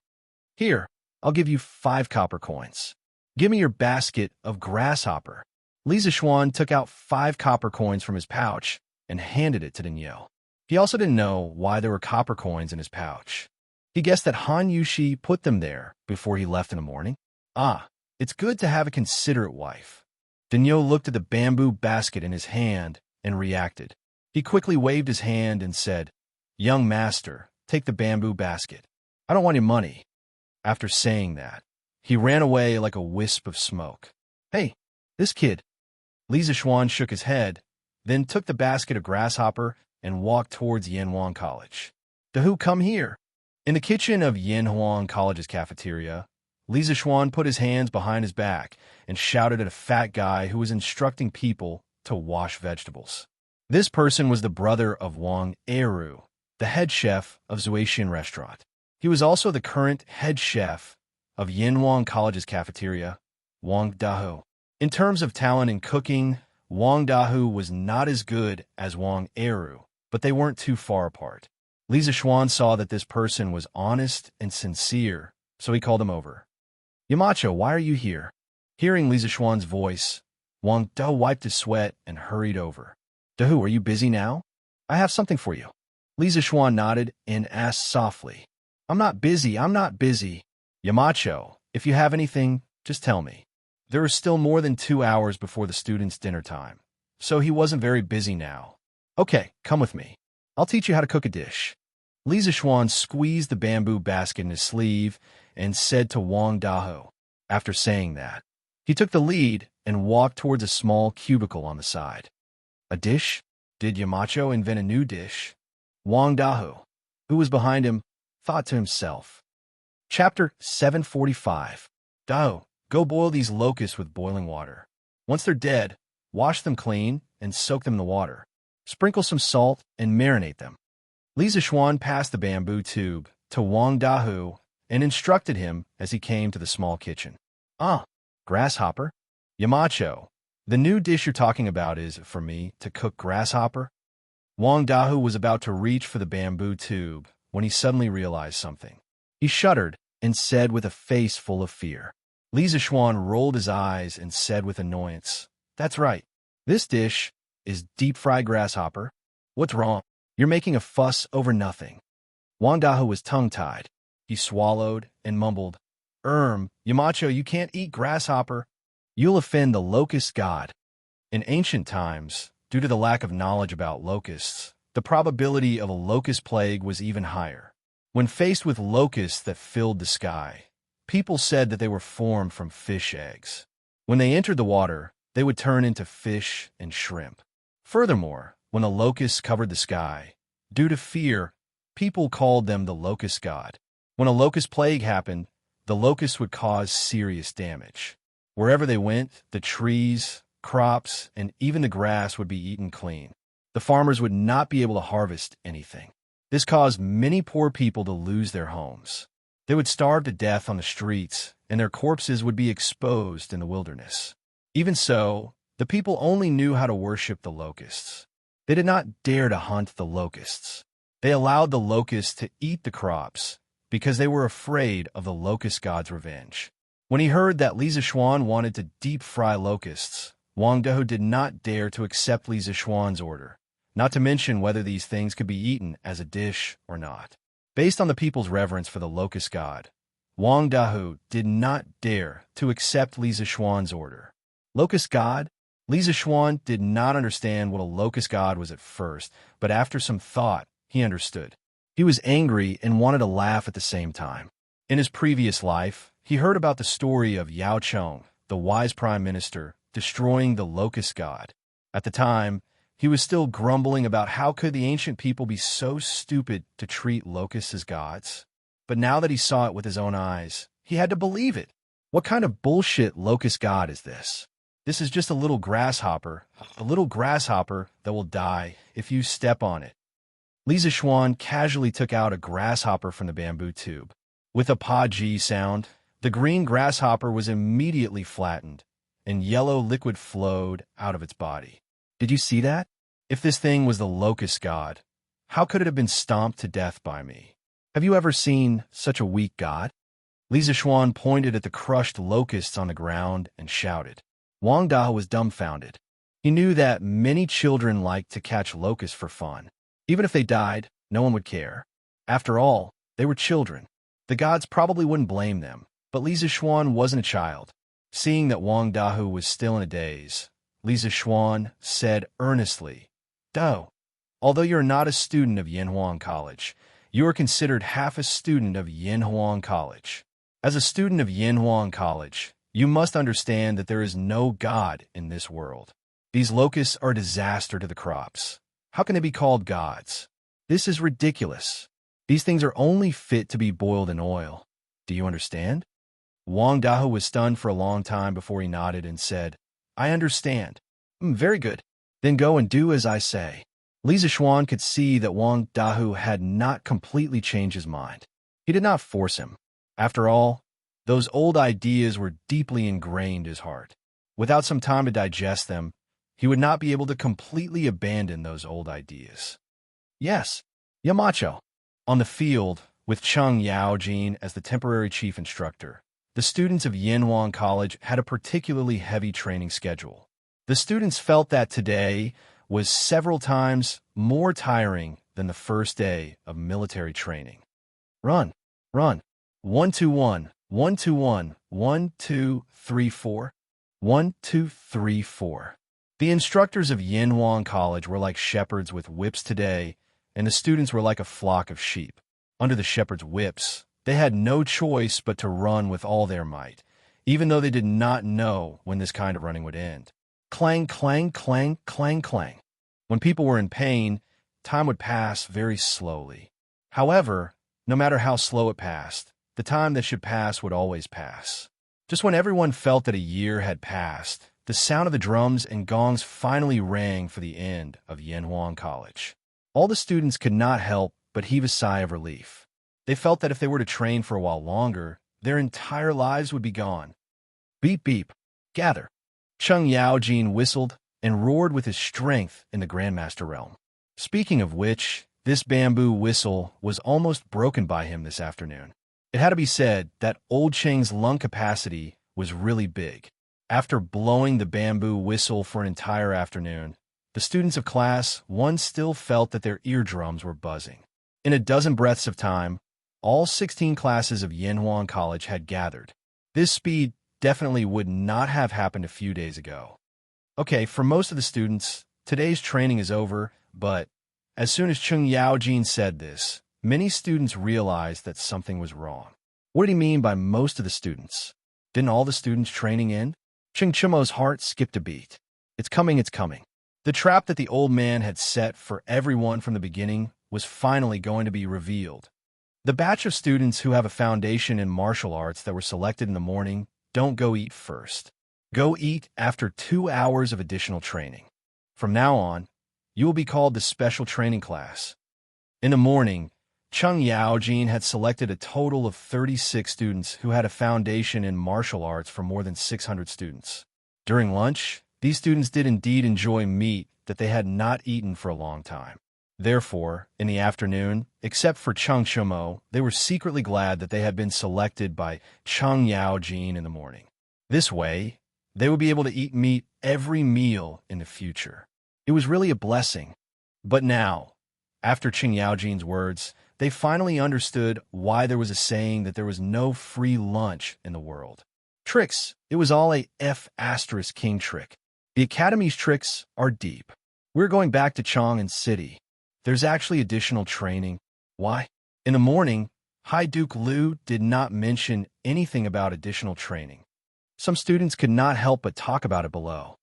Here, I'll give you 5 copper coins. Give me your basket of grasshopper. Li Zishuan took out 5 copper coins from his pouch and handed it to Daniel. He also didn't know why there were copper coins in his pouch. He guessed that Han Yushi put them there before he left in the morning. Ah, it's good to have a considerate wife. Daniel looked at the bamboo basket in his hand and reacted. He quickly waved his hand and said, Young master, take the bamboo basket. I don't want your money. After saying that, he ran away like a wisp of smoke. Hey, this kid. Li Zishuan shook his head, then took the basket of grasshopper and walked towards Yanhuang College. Dahu, come here. In the kitchen of Yanhuang College's cafeteria, Li Zishuan put his hands behind his back and shouted at a fat guy who was instructing people to wash vegetables. This person was the brother of Wang Eru, the head chef of Zuaxian Restaurant. He was also the current head chef of Yanhuang College's cafeteria, Wang Dahu. In terms of talent in cooking, Wang Dahu was not as good as Wang Eru, but they weren't too far apart. Li Zishuan saw that this person was honest and sincere, so he called him over. Yamacho, why are you here? Hearing Li Zishuan's voice, Wang Dahu wiped his sweat and hurried over. Dahu, are you busy now? I have something for you. Li Zishuan nodded and asked softly. I'm not busy. Yamacho, if you have anything, just tell me. There was still more than 2 hours before the students' dinner time, so he wasn't very busy now. Okay, come with me. I'll teach you how to cook a dish. Li Zishuan squeezed the bamboo basket in his sleeve and said to Wang Dahu. After saying that, he took the lead and walked towards a small cubicle on the side. A dish? Did Yamacho invent a new dish? Wang Dahu, who was behind him, thought to himself. Chapter 745. Dahu, go boil these locusts with boiling water. Once they're dead, wash them clean and soak them in the water. Sprinkle some salt and marinate them. Li Zishuan passed the bamboo tube to Wang Dahu and instructed him as he came to the small kitchen. Ah, grasshopper? Yamacho, the new dish you're talking about is, for me, to cook grasshopper? Wang Dahu was about to reach for the bamboo tube when he suddenly realized something. He shuddered and said with a face full of fear. Li Zishuan rolled his eyes and said with annoyance, That's right. This dish is deep-fried grasshopper. What's wrong? You're making a fuss over nothing. Wang Dahu was tongue-tied. He swallowed and mumbled, Yamacho, you can't eat grasshopper. You'll offend the locust god. In ancient times, due to the lack of knowledge about locusts, the probability of a locust plague was even higher. When faced with locusts that filled the sky, people said that they were formed from fish eggs. When they entered the water, they would turn into fish and shrimp. Furthermore, when the locusts covered the sky, due to fear, people called them the locust god. When a locust plague happened, the locusts would cause serious damage. Wherever they went, the trees, crops, and even the grass would be eaten clean. The farmers would not be able to harvest anything. This caused many poor people to lose their homes. They would starve to death on the streets, and their corpses would be exposed in the wilderness. Even so, the people only knew how to worship the locusts. They did not dare to hunt the locusts. They allowed the locusts to eat the crops because they were afraid of the locust god's revenge. When he heard that Li Zishuan wanted to deep-fry locusts, Wang Dehu did not dare to accept Li Zishuan's order, not to mention whether these things could be eaten as a dish or not. Based on the people's reverence for the locust god, Wang Dehu did not dare to accept Li Zishuan's order. Locust god? Li Zishuan did not understand what a locust god was at first, but after some thought, he understood. He was angry and wanted to laugh at the same time. In his previous life, he heard about the story of Yao Chong, the wise prime minister, destroying the locust god. At the time, he was still grumbling about how could the ancient people be so stupid to treat locusts as gods. But now that he saw it with his own eyes, he had to believe it. What kind of bullshit locust god is this? This is just a little grasshopper that will die if you step on it. Li Zishuan casually took out a grasshopper from the bamboo tube. With a pa-ji sound, the green grasshopper was immediately flattened, and yellow liquid flowed out of its body. Did you see that? If this thing was the locust god, how could it have been stomped to death by me? Have you ever seen such a weak god? Li Zishuan pointed at the crushed locusts on the ground and shouted. Wang Dehu was dumbfounded. He knew that many children liked to catch locusts for fun. Even if they died, no one would care. After all, they were children. The gods probably wouldn't blame them, but Li Zishuan wasn't a child. Seeing that Wang Dehu was still in a daze, Li Zishuan said earnestly, "Dehu, although you're not a student of Yanhuang College, you are considered half a student of Yanhuang College. As a student of Yanhuang College, you must understand that there is no god in this world. These locusts are a disaster to the crops. How can they be called gods? This is ridiculous. These things are only fit to be boiled in oil. Do you understand?" Wang Dehu was stunned for a long time before he nodded and said, "I understand. Very good. Then go and do as I say." Li Zishuan could see that Wang Dehu had not completely changed his mind. He did not force him. After all, those old ideas were deeply ingrained in his heart. Without some time to digest them, he would not be able to completely abandon those old ideas. Yes, Yamacho. On the field, with Cheng Yaojin as the temporary chief instructor, the students of Yanhuang College had a particularly heavy training schedule. The students felt that today was several times more tiring than the first day of military training. Run, run. 1-2-1, 1-2-1, 1-2-3-4, 1-2-3-4. The instructors of Yanhuang College were like shepherds with whips today, and the students were like a flock of sheep. Under the shepherd's whips, they had no choice but to run with all their might, even though they did not know when this kind of running would end. Clang, clang, clang, clang, clang. When people were in pain, time would pass very slowly. However, no matter how slow it passed, the time that should pass would always pass. Just when everyone felt that a year had passed, the sound of the drums and gongs finally rang for the end of Yanhuang College. All the students could not help but heave a sigh of relief. They felt that if they were to train for a while longer, their entire lives would be gone. Beep beep, gather. Cheng Yaojin whistled and roared with his strength in the Grandmaster realm. Speaking of which, this bamboo whistle was almost broken by him this afternoon. It had to be said that old Cheng's lung capacity was really big. After blowing the bamboo whistle for an entire afternoon, the students of Class 1 still felt that their eardrums were buzzing. In a dozen breaths of time, all 16 classes of Yanhuang College had gathered. This speed definitely would not have happened a few days ago. Okay, for most of the students, today's training is over, but as soon as Cheng Yaojin said this, many students realized that something was wrong. What did he mean by most of the students? Didn't all the students training end? Cheng Chumo's heart skipped a beat. It's coming, it's coming. The trap that the old man had set for everyone from the beginning was finally going to be revealed. The batch of students who have a foundation in martial arts that were selected in the morning don't go eat first. Go eat after 2 hours of additional training. From now on, you will be called the special training class. In the morning, Cheng Yaojin had selected a total of 36 students who had a foundation in martial arts for more than 600 students. During lunch, these students did indeed enjoy meat that they had not eaten for a long time. Therefore, in the afternoon, except for Cheng Chumo, they were secretly glad that they had been selected by Cheng Yaojin in the morning. This way, they would be able to eat meat every meal in the future. It was really a blessing. But now, after Cheng Yaojin's words, they finally understood why there was a saying that there was no free lunch in the world. Tricks. It was all a F*** trick. The Academy's tricks are deep. We're going back to Chang'an City. There's actually additional training. Why? In the morning, High Duke Liu did not mention anything about additional training. Some students could not help but talk about it below.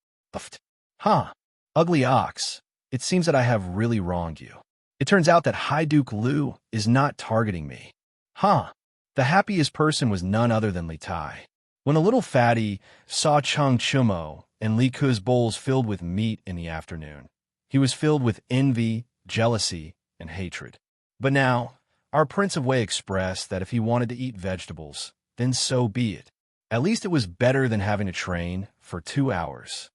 Huh. Ugly ox. It seems that I have really wronged you. It turns out that High Duke Liu is not targeting me. Huh. The happiest person was none other than Li Tai. When the little fatty saw Cheng Chumo and Li Ku's bowls filled with meat in the afternoon, he was filled with envy, jealousy, and hatred. But now, our Prince of Wei expressed that if he wanted to eat vegetables, then so be it. At least it was better than having to train for 2 hours.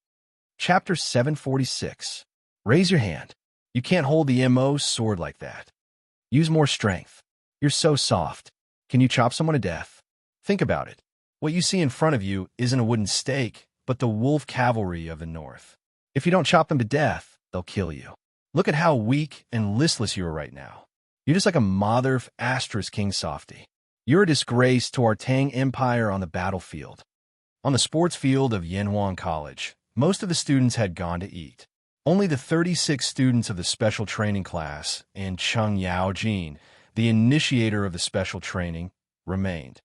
Chapter 746. Raise your hand. You can't hold the MO sword like that. Use more strength. You're so soft. Can you chop someone to death? Think about it. What you see in front of you isn't a wooden stake, but the wolf cavalry of the north. If you don't chop them to death, they'll kill you. Look at how weak and listless you are right now. You're just like a mother * king softy. You're a disgrace to our Tang Empire on the battlefield. On the sports field of Yanhuan College, most of the students had gone to eat. Only the 36 students of the special training class and Cheng Yaojin, the initiator of the special training, remained.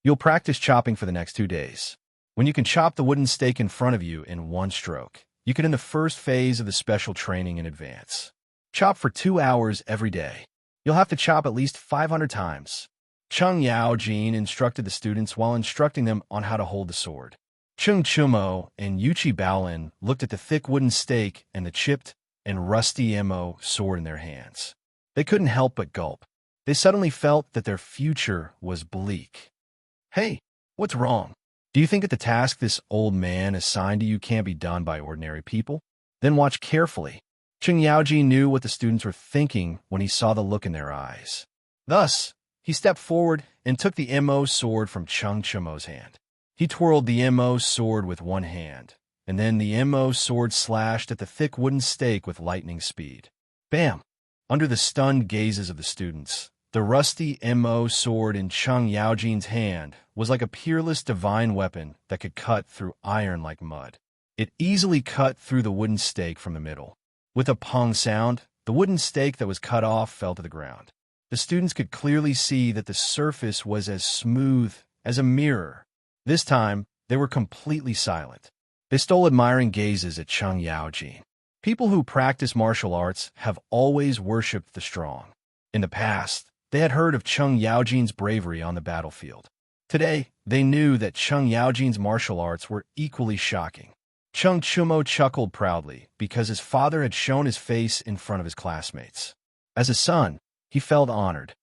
You'll practice chopping for the next 2 days. When you can chop the wooden stake in front of you in one stroke, you can end the first phase of the special training in advance. Chop for 2 hours every day. You'll have to chop at least 500 times. Cheng Yaojin instructed the students while instructing them on how to hold the sword. Cheng Chumo and Yuchi Baolin looked at the thick wooden stake and the chipped and rusty MO sword in their hands. They couldn't help but gulp. They suddenly felt that their future was bleak. Hey, what's wrong? Do you think that the task this old man assigned to you can't be done by ordinary people? Then watch carefully. Cheng Yaojin knew what the students were thinking when he saw the look in their eyes. Thus, he stepped forward and took the MO sword from Cheng Chumo's hand. He twirled the MO sword with one hand, and then the MO sword slashed at the thick wooden stake with lightning speed. Bam! Under the stunned gazes of the students, the rusty MO sword in Cheng Yaojin's hand was like a peerless divine weapon that could cut through iron like mud. It easily cut through the wooden stake from the middle. With a pong sound, the wooden stake that was cut off fell to the ground. The students could clearly see that the surface was as smooth as a mirror. This time, they were completely silent. They stole admiring gazes at Cheng Yaojin. People who practice martial arts have always worshipped the strong. In the past, they had heard of Cheng Yaojin's bravery on the battlefield. Today, they knew that Cheng Yaojin's martial arts were equally shocking. Cheng Chumo chuckled proudly because his father had shown his face in front of his classmates. As a son, he felt honored.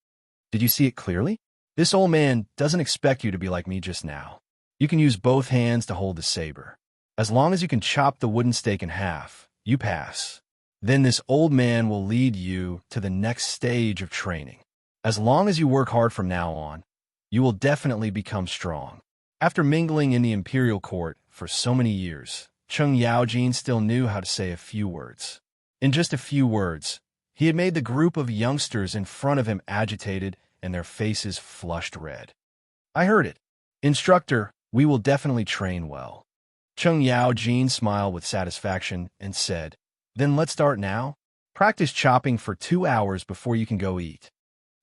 Did you see it clearly? This old man doesn't expect you to be like me just now. You can use both hands to hold the saber. As long as you can chop the wooden stake in half, you pass. Then this old man will lead you to the next stage of training. As long as you work hard from now on, you will definitely become strong. After mingling in the imperial court for so many years, Cheng Yaojin still knew how to say a few words. In just a few words, he had made the group of youngsters in front of him agitated and their faces flushed red. I heard it. Instructor, we will definitely train well. Cheng Yaojin smiled with satisfaction and said, Then let's start now. Practice chopping for 2 hours before you can go eat.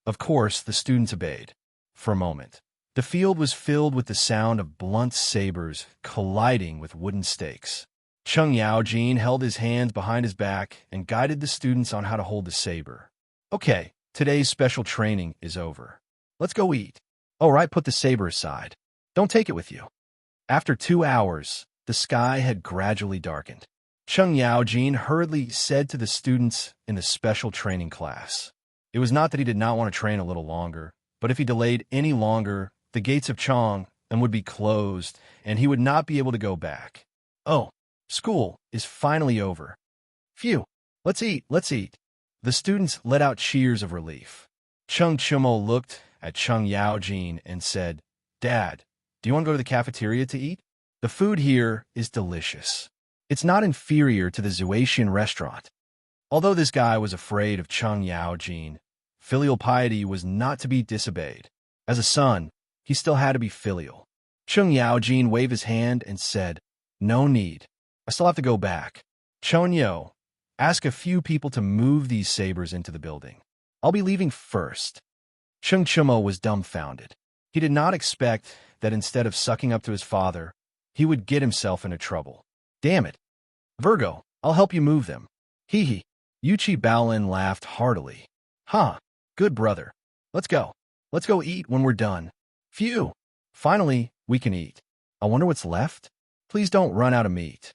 Of course, the students obeyed. For a moment, the field was filled with the sound of blunt sabers colliding with wooden stakes. Cheng Yaojin held his hands behind his back and guided the students on how to hold the saber. Okay, today's special training is over. Let's go eat. All right, put the saber aside. Don't take it with you. After 2 hours, the sky had gradually darkened. Cheng Yaojin hurriedly said to the students in the special training class. It was not that he did not want to train a little longer, but if he delayed any longer, the gates of Chang'an would be closed, and he would not be able to go back. Oh, school is finally over. Phew, let's eat, let's eat. The students let out cheers of relief. Cheng Chumo looked at Cheng Yaojin and said, "Dad, do you want to go to the cafeteria to eat? The food here is delicious. It's not inferior to the Zuatian restaurant." Although this guy was afraid of Cheng Yaojin, filial piety was not to be disobeyed. As a son, he still had to be filial. Cheng Yaojin waved his hand and said, "No need. I still have to go back. Chonyo, ask a few people to move these sabers into the building. I'll be leaving first." Cheng Chumo was dumbfounded. He did not expect that instead of sucking up to his father, he would get himself into trouble. "Damn it. Virgo, I'll help you move them." Hee hee. Yuchi Baolin laughed heartily. "Huh, good brother. Let's go. Let's go eat when we're done. Phew. Finally, we can eat. I wonder what's left? Please don't run out of meat."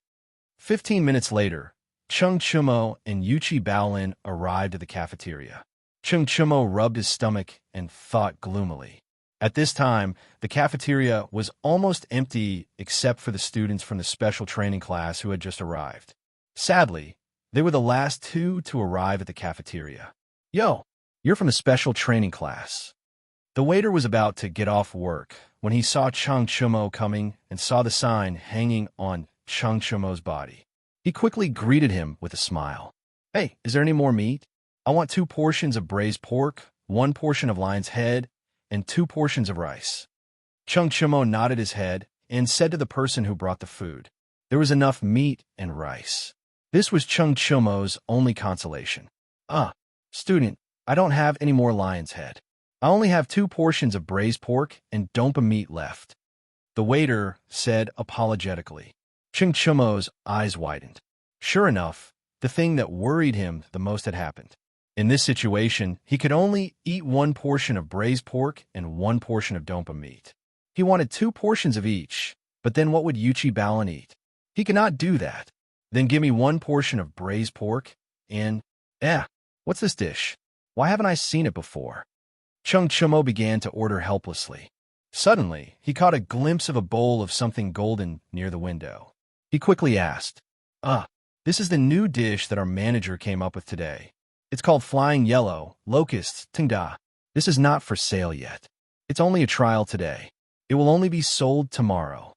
15 minutes later, Cheng Chumo and Yuchi Baolin arrived at the cafeteria. Cheng Chumo rubbed his stomach and thought gloomily. At this time, the cafeteria was almost empty except for the students from the special training class who had just arrived. Sadly, they were the last two to arrive at the cafeteria. "Yo, you're from the special training class." The waiter was about to get off work when he saw Cheng Chumo coming and saw the sign hanging on Cheng Chumo's body. He quickly greeted him with a smile. "Hey, is there any more meat? I want 2 portions of braised pork, 1 portion of lion's head, and 2 portions of rice." Cheng Chumo nodded his head and said to the person who brought the food, there was enough meat and rice. This was Cheng Chumo's only consolation. Student, I don't have any more lion's head. I only have 2 portions of braised pork and dompa meat left." The waiter said apologetically. Cheng Chumo's eyes widened. Sure enough, the thing that worried him the most had happened. In this situation, he could only eat 1 portion of braised pork and 1 portion of dompa meat. He wanted 2 portions of each, but then what would Yuchi Baolin eat? He could not do that. "Then give me 1 portion of braised pork and... what's this dish? Why haven't I seen it before?" Cheng Chumo began to order helplessly. Suddenly, he caught a glimpse of a bowl of something golden near the window. He quickly asked, "This is the new dish that our manager came up with today. It's called Flying Yellow, Locusts, Tingda. This is not for sale yet. It's only a trial today. It will only be sold tomorrow."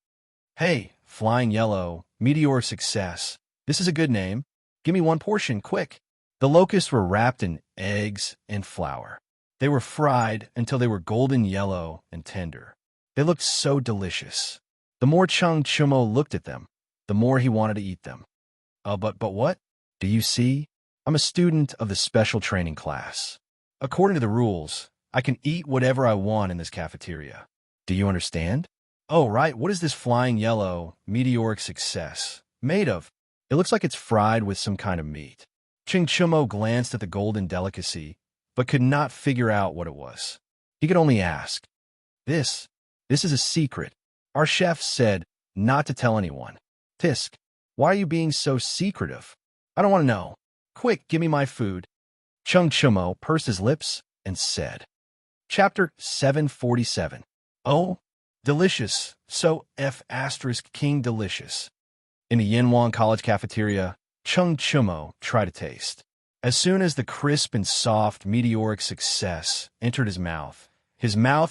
"Hey, Flying Yellow, Meteor Success. This is a good name. Give me 1 portion, quick." The locusts were wrapped in eggs and flour. They were fried until they were golden yellow and tender. They looked so delicious. The more Cheng Chumo looked at them, the more he wanted to eat them. But what? Do you see? I'm a student of the special training class. According to the rules, I can eat whatever I want in this cafeteria. Do you understand? Oh, right, what is this Flying Yellow, Meteoric Success made of? It looks like it's fried with some kind of meat. Cheng Chumo glanced at the golden delicacy, but could not figure out what it was. He could only ask, This is a secret. Our chef said not to tell anyone." "Tisk, why are you being so secretive?" "I don't want to know. Quick, give me my food." Cheng Chumo pursed his lips and said. Chapter 747. Oh, delicious. So King delicious. In the Yinhuang College cafeteria, Cheng Chumo tried to taste. As soon as the crisp and soft meteoric success entered his mouth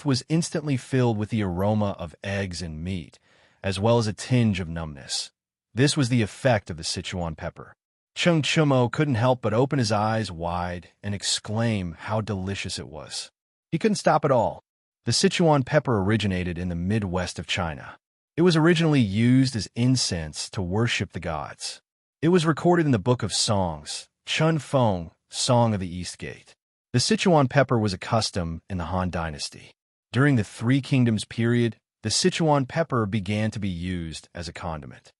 was instantly filled with the aroma of eggs and meat, as well as a tinge of numbness. This was the effect of the Sichuan pepper. Cheng Chumo couldn't help but open his eyes wide and exclaim how delicious it was. He couldn't stop at all. The Sichuan pepper originated in the Midwest of China. It was originally used as incense to worship the gods. It was recorded in the Book of Songs, Chun Feng, Song of the East Gate. The Sichuan pepper was a custom in the Han Dynasty. During the Three Kingdoms period, the Sichuan pepper began to be used as a condiment.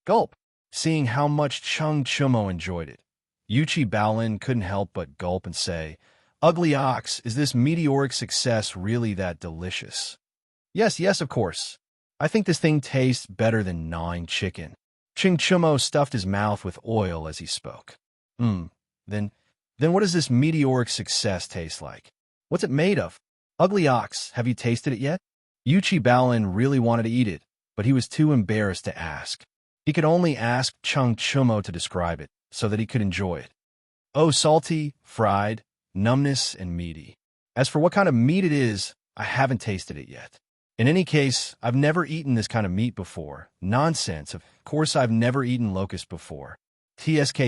Gulp! Seeing how much Cheng Chumo enjoyed it, Yuchi Baolin couldn't help but gulp and say, "Ugly ox, is this meteoric success really that delicious?" Yes, of course. I think this thing tastes better than gnawing chicken." Cheng Chumo stuffed his mouth with oil as he spoke. Then what does this meteoric success taste like? What's it made of? Ugly ox, have you tasted it yet? Yuchi Baolin really wanted to eat it, but he was too embarrassed to ask. He could only ask Cheng Chumo to describe it, so that he could enjoy it. Oh, salty, fried, numbness, and meaty. As for what kind of meat it is, I haven't tasted it yet. In any case, I've never eaten this kind of meat before. Nonsense. Of course, I've never eaten locust before. TSK.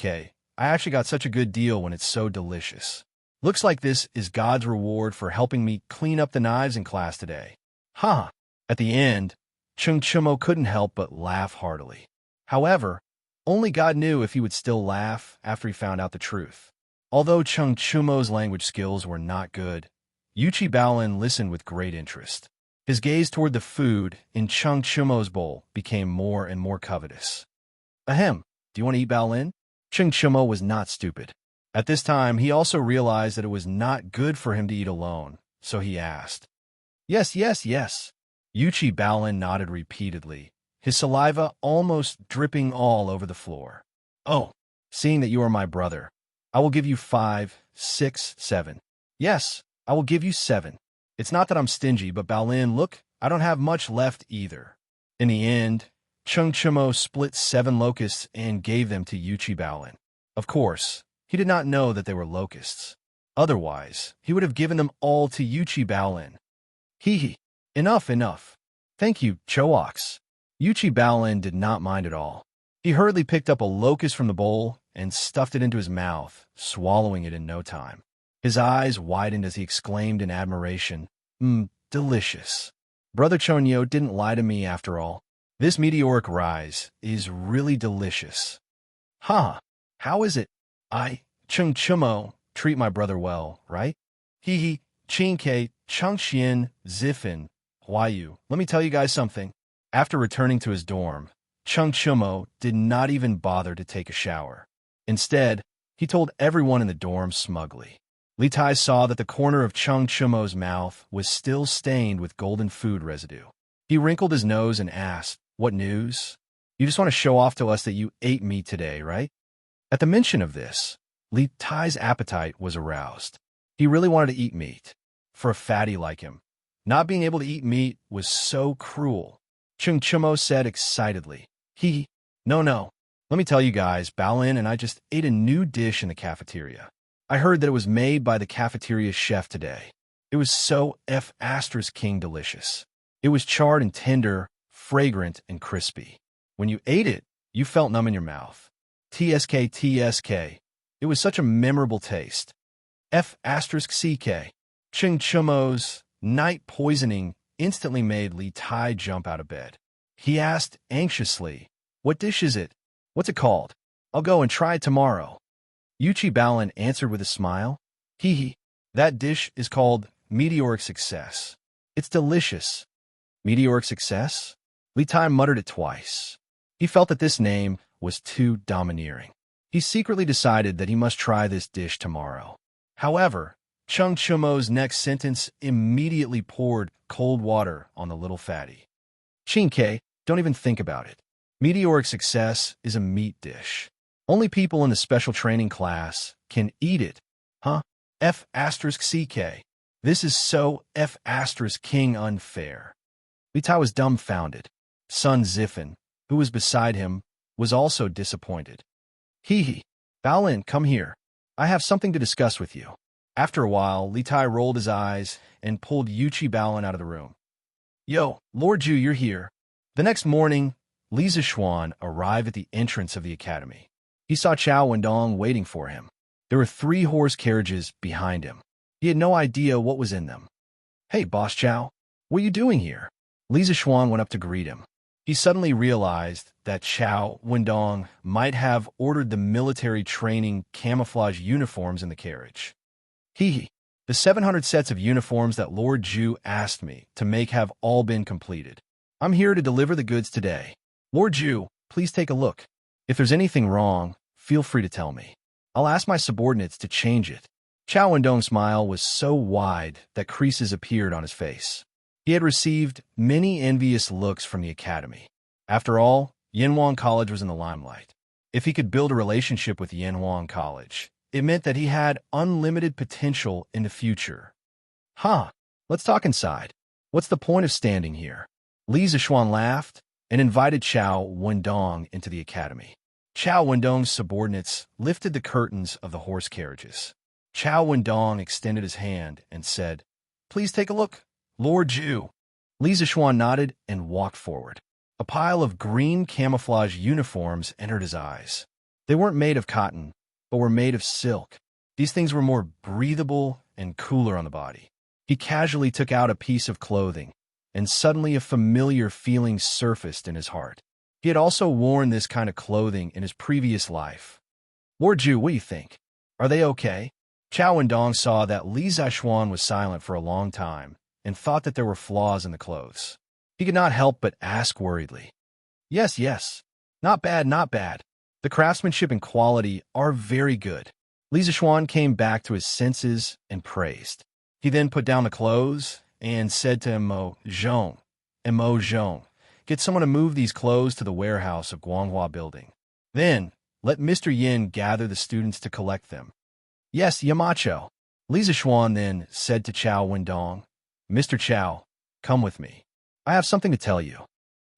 I actually got such a good deal when it's so delicious. Looks like this is God's reward for helping me clean up the knives in class today. Huh. At the end, Chung Chumo couldn't help but laugh heartily. However, only God knew if he would still laugh after he found out the truth. Although Chung Chumo's language skills were not good, Yuchi Baolin listened with great interest. His gaze toward the food in Chung Chumo's bowl became more and more covetous. Ahem, do you want to eat Baolin? Chung Chumo was not stupid. At this time, he also realized that it was not good for him to eat alone, so he asked. Yes. Yuchi Baolin nodded repeatedly, his saliva almost dripping all over the floor. Oh, seeing that you are my brother, I will give you 5, 6, 7. Yes, I will give you 7. It's not that I'm stingy, but Baolin, look, I don't have much left either. In the end, Chung Chumo split 7 locusts and gave them to Yuchi Baolin. Of course, he did not know that they were locusts. Otherwise, he would have given them all to Yuchi Baolin. Hee. Enough. Thank you, Choax. Yuchi Baolin did not mind at all. He hurriedly picked up a locust from the bowl and stuffed it into his mouth, swallowing it in no time. His eyes widened as he exclaimed in admiration, delicious. Brother Chonyo didn't lie to me after all. This meteoric rise is really delicious. Huh, how is it? Chung Chumo, treat my brother well, right? Chinke, Changxian, Zifin, Huayu. Let me tell you guys something. After returning to his dorm, Chung Chumo did not even bother to take a shower. Instead, he told everyone in the dorm smugly. Li Tai saw that the corner of Chung Chumo's mouth was still stained with golden food residue. He wrinkled his nose and asked, "What news? You just want to show off to us that you ate meat today, right?" At the mention of this, Li Tai's appetite was aroused. He really wanted to eat meat. For a fatty like him, not being able to eat meat was so cruel. Chung Chumo said excitedly, No. Let me tell you guys, Baolin and I just ate a new dish in the cafeteria. I heard that it was made by the cafeteria chef today. It was so King delicious. It was charred and tender, fragrant and crispy. When you ate it, you felt numb in your mouth. TSK. It was such a memorable taste. CK. Chung Chumo's night poisoning instantly made Li Tai jump out of bed. He asked anxiously, "What dish is it? What's it called? I'll go and try it tomorrow." Yuchi Baolin answered with a smile. That dish is called Meteoric Success. It's delicious. Meteoric Success? Li Tai muttered it twice. He felt that this name was too domineering. He secretly decided that he must try this dish tomorrow. However, Chung Chumo's next sentence immediately poured cold water on the little fatty. Chinke, don't even think about it. Meteoric Success is a meat dish. Only people in the special training class can eat it. Huh? CK. This is so King unfair. Li Tai was dumbfounded. Sun Zifin, who was beside him, was also disappointed. Baolin, come here. I have something to discuss with you. After a while, Li Tai rolled his eyes and pulled Yuchi Baolin out of the room. Yo, Lord Ju, you're here. The next morning, Li Zishuan arrived at the entrance of the academy. He saw Chao Wendong waiting for him. There were 3 horse carriages behind him. He had no idea what was in them. Hey, Boss Chao, what are you doing here? Li Zishuan went up to greet him. He suddenly realized that Chao Wendong might have ordered the military training camouflage uniforms in the carriage. The 700 sets of uniforms that Lord Ju asked me to make have all been completed. I'm here to deliver the goods today. Lord Ju, please take a look. If there's anything wrong, feel free to tell me. I'll ask my subordinates to change it. Chao Wendong's smile was so wide that creases appeared on his face. He had received many envious looks from the academy. After all, Yanhuang College was in the limelight. If he could build a relationship with Yanhuang College, it meant that he had unlimited potential in the future. Let's talk inside. What's the point of standing here? Li Zishuan laughed and invited Chao Wendong into the academy. Chao Wendong's subordinates lifted the curtains of the horse carriages. Chao Wendong extended his hand and said, "Please take a look, Lord Zhu." Li Zixuan nodded and walked forward. A pile of green camouflage uniforms entered his eyes. They weren't made of cotton, but were made of silk. These things were more breathable and cooler on the body. He casually took out a piece of clothing, and suddenly a familiar feeling surfaced in his heart. He had also worn this kind of clothing in his previous life. "Lord Zhu, what do you think? Are they okay?" Chao Wendong saw that Li Zixuan was silent for a long time and thought that there were flaws in the clothes. He could not help but ask worriedly. Yes, yes. Not bad, not bad. The craftsmanship and quality are very good." Li Zixuan came back to his senses and praised. He then put down the clothes and said to Mo Zhong, "Get someone to move these clothes to the warehouse of Guanghua Building. Then, let Mr. Yin gather the students to collect them." "Yes, Yamacho." Li Zixuan then said to Chao Wendong, "Mr. Chao, come with me. I have something to tell you."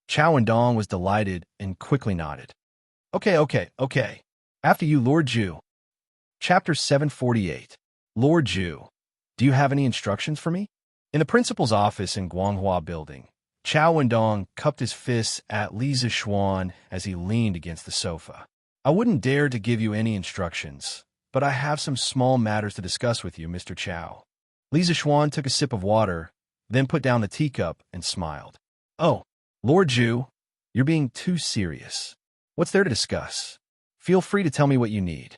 Chao Wendong was delighted and quickly nodded. Okay. After you, Lord Zhu." Chapter 748. Lord Zhu, do you have any instructions for me? In the principal's office in Guanghua Building, Chao Wendong cupped his fists at Li Zixuan as he leaned against the sofa. "I wouldn't dare to give you any instructions, but I have some small matters to discuss with you, Mr. Chao." Li Zixuan took a sip of water, then put down the teacup and smiled. "Oh, Lord Zhu, you're being too serious. What's there to discuss? Feel free to tell me what you need."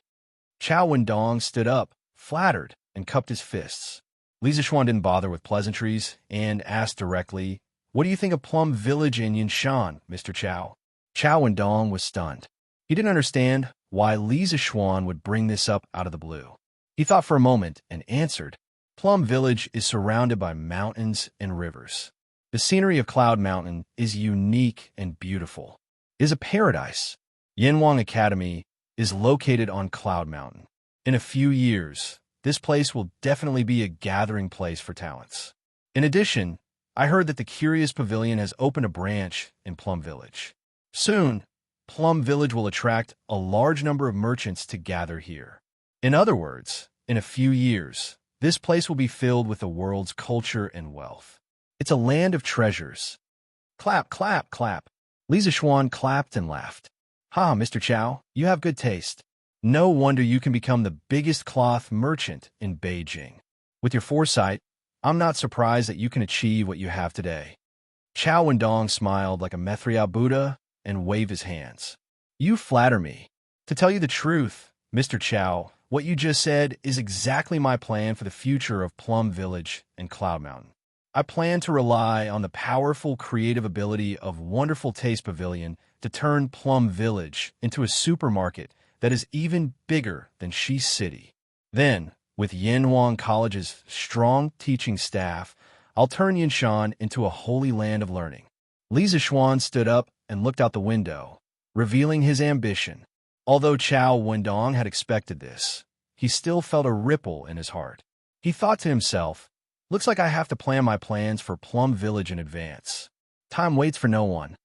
Chao Wendong stood up, flattered, and cupped his fists. Li Zixuan didn't bother with pleasantries and asked directly, "What do you think of Plum Village in Yinshan, Mr. Chao?" Chao Wendong was stunned. He didn't understand why Li Zixuan would bring this up out of the blue. He thought for a moment and answered, "Plum Village is surrounded by mountains and rivers. The scenery of Cloud Mountain is unique and beautiful. It is a paradise. Yanwang Academy is located on Cloud Mountain. In a few years, this place will definitely be a gathering place for talents. In addition, I heard that the Curious Pavilion has opened a branch in Plum Village. Soon, Plum Village will attract a large number of merchants to gather here. In other words, in a few years, this place will be filled with the world's culture and wealth. It's a land of treasures." Clap, clap, clap. Li Zixuan clapped and laughed. "Ha, Mr. Chao, you have good taste. No wonder you can become the biggest cloth merchant in Beijing. With your foresight, I'm not surprised that you can achieve what you have today." Chao Wendong smiled like a Mithra Buddha and waved his hands. "You flatter me. To tell you the truth, Mr. Chao, what you just said is exactly my plan for the future of Plum Village and Cloud Mountain. I plan to rely on the powerful creative ability of Wonderful Taste Pavilion to turn Plum Village into a supermarket that is even bigger than Shi City. Then, with Yanwang College's strong teaching staff, I'll turn Yinshan into a holy land of learning." Li Zixuan stood up and looked out the window, revealing his ambition. Although Chao Wendong had expected this, he still felt a ripple in his heart. He thought to himself, "Looks like I have to plan my plans for Plum Village in advance. Time waits for no one."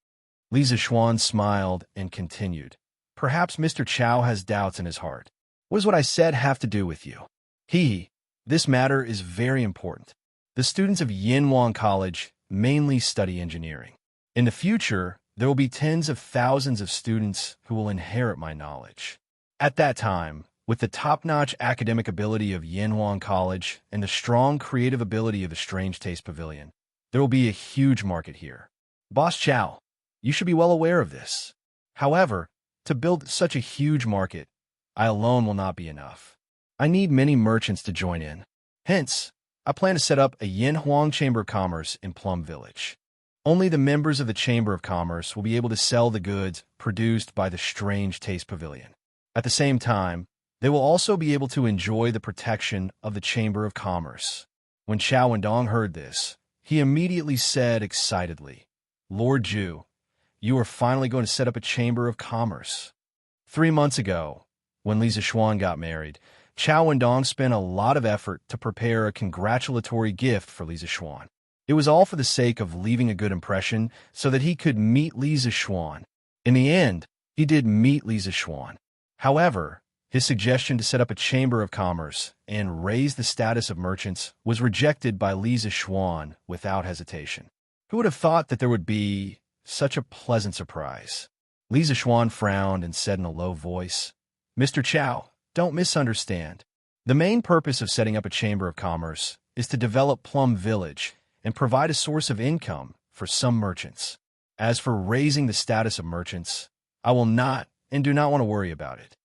Li Zixuan smiled and continued, "Perhaps Mr. Chao has doubts in his heart. What does what I said have to do with you? This matter is very important. The students of Yanwang College mainly study engineering. In the future, there will be tens of thousands of students who will inherit my knowledge. At that time, with the top-notch academic ability of Yanwang College and the strong creative ability of the Strange Taste Pavilion, there will be a huge market here. Boss Chao, you should be well aware of this. However, to build such a huge market, I alone will not be enough. I need many merchants to join in. Hence, I plan to set up a Yanhuang Chamber of Commerce in Plum Village. Only the members of the Chamber of Commerce will be able to sell the goods produced by the Strange Taste Pavilion. At the same time, they will also be able to enjoy the protection of the Chamber of Commerce." When Chao Wendong heard this, he immediately said excitedly, "Lord Zhu, you are finally going to set up a Chamber of Commerce." 3 months ago, when Li Zixuan got married, Chao Wendong spent a lot of effort to prepare a congratulatory gift for Li Zixuan. It was all for the sake of leaving a good impression so that he could meet Li Zixuan. In the end, He did meet Li Zixuan. However, his suggestion to set up a chamber of commerce and raise the status of merchants was rejected by Li Zixuan without hesitation. Who would have thought that there would be such a pleasant surprise? Li Zixuan frowned and said in a low voice, "Mr. Chow, don't misunderstand. The main purpose of setting up a chamber of commerce is to develop Plum Village and provide a source of income for some merchants. As for raising the status of merchants, I will not and do not want to worry about it."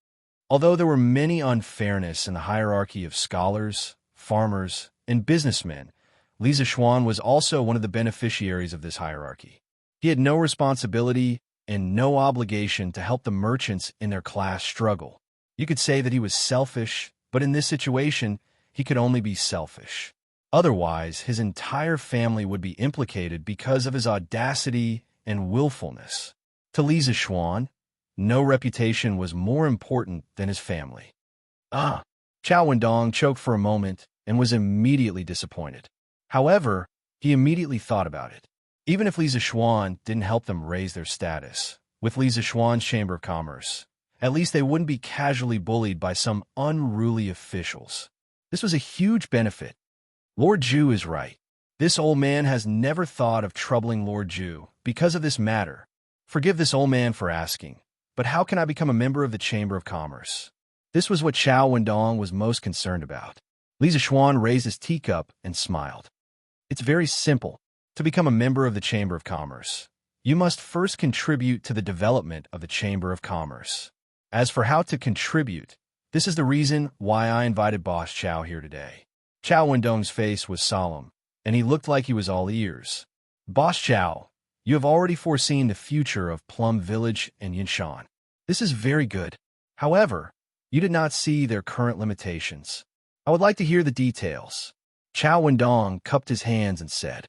Although there were many unfairness in the hierarchy of scholars, farmers, and businessmen, Li Zixuan was also one of the beneficiaries of this hierarchy. He had no responsibility and no obligation to help the merchants in their class struggle. You could say that he was selfish, but in this situation, he could only be selfish. Otherwise, his entire family would be implicated because of his audacity and willfulness. To Li Zixuan, no reputation was more important than his family. Chow Wendong choked for a moment and was immediately disappointed. However, he immediately thought about it. Even if Li Zixuan didn't help them raise their status, with Li Zixuan's Chamber of Commerce, at least they wouldn't be casually bullied by some unruly officials. This was a huge benefit. Lord Ju is right. This old man has never thought of troubling Lord Ju because of this matter. Forgive this old man for asking, but how can I become a member of the Chamber of Commerce? This was what Chow Wendong was most concerned about. Li Zixuan raised his teacup and smiled. It's very simple. To become a member of the Chamber of Commerce, you must first contribute to the development of the Chamber of Commerce. As for how to contribute, this is the reason why I invited Boss Chow here today. Chow Wendong's face was solemn, and he looked like he was all ears. Boss Chow, you have already foreseen the future of Plum Village and Yinshan. This is very good. However, you did not see their current limitations. I would like to hear the details. Chow Wendong cupped his hands and said,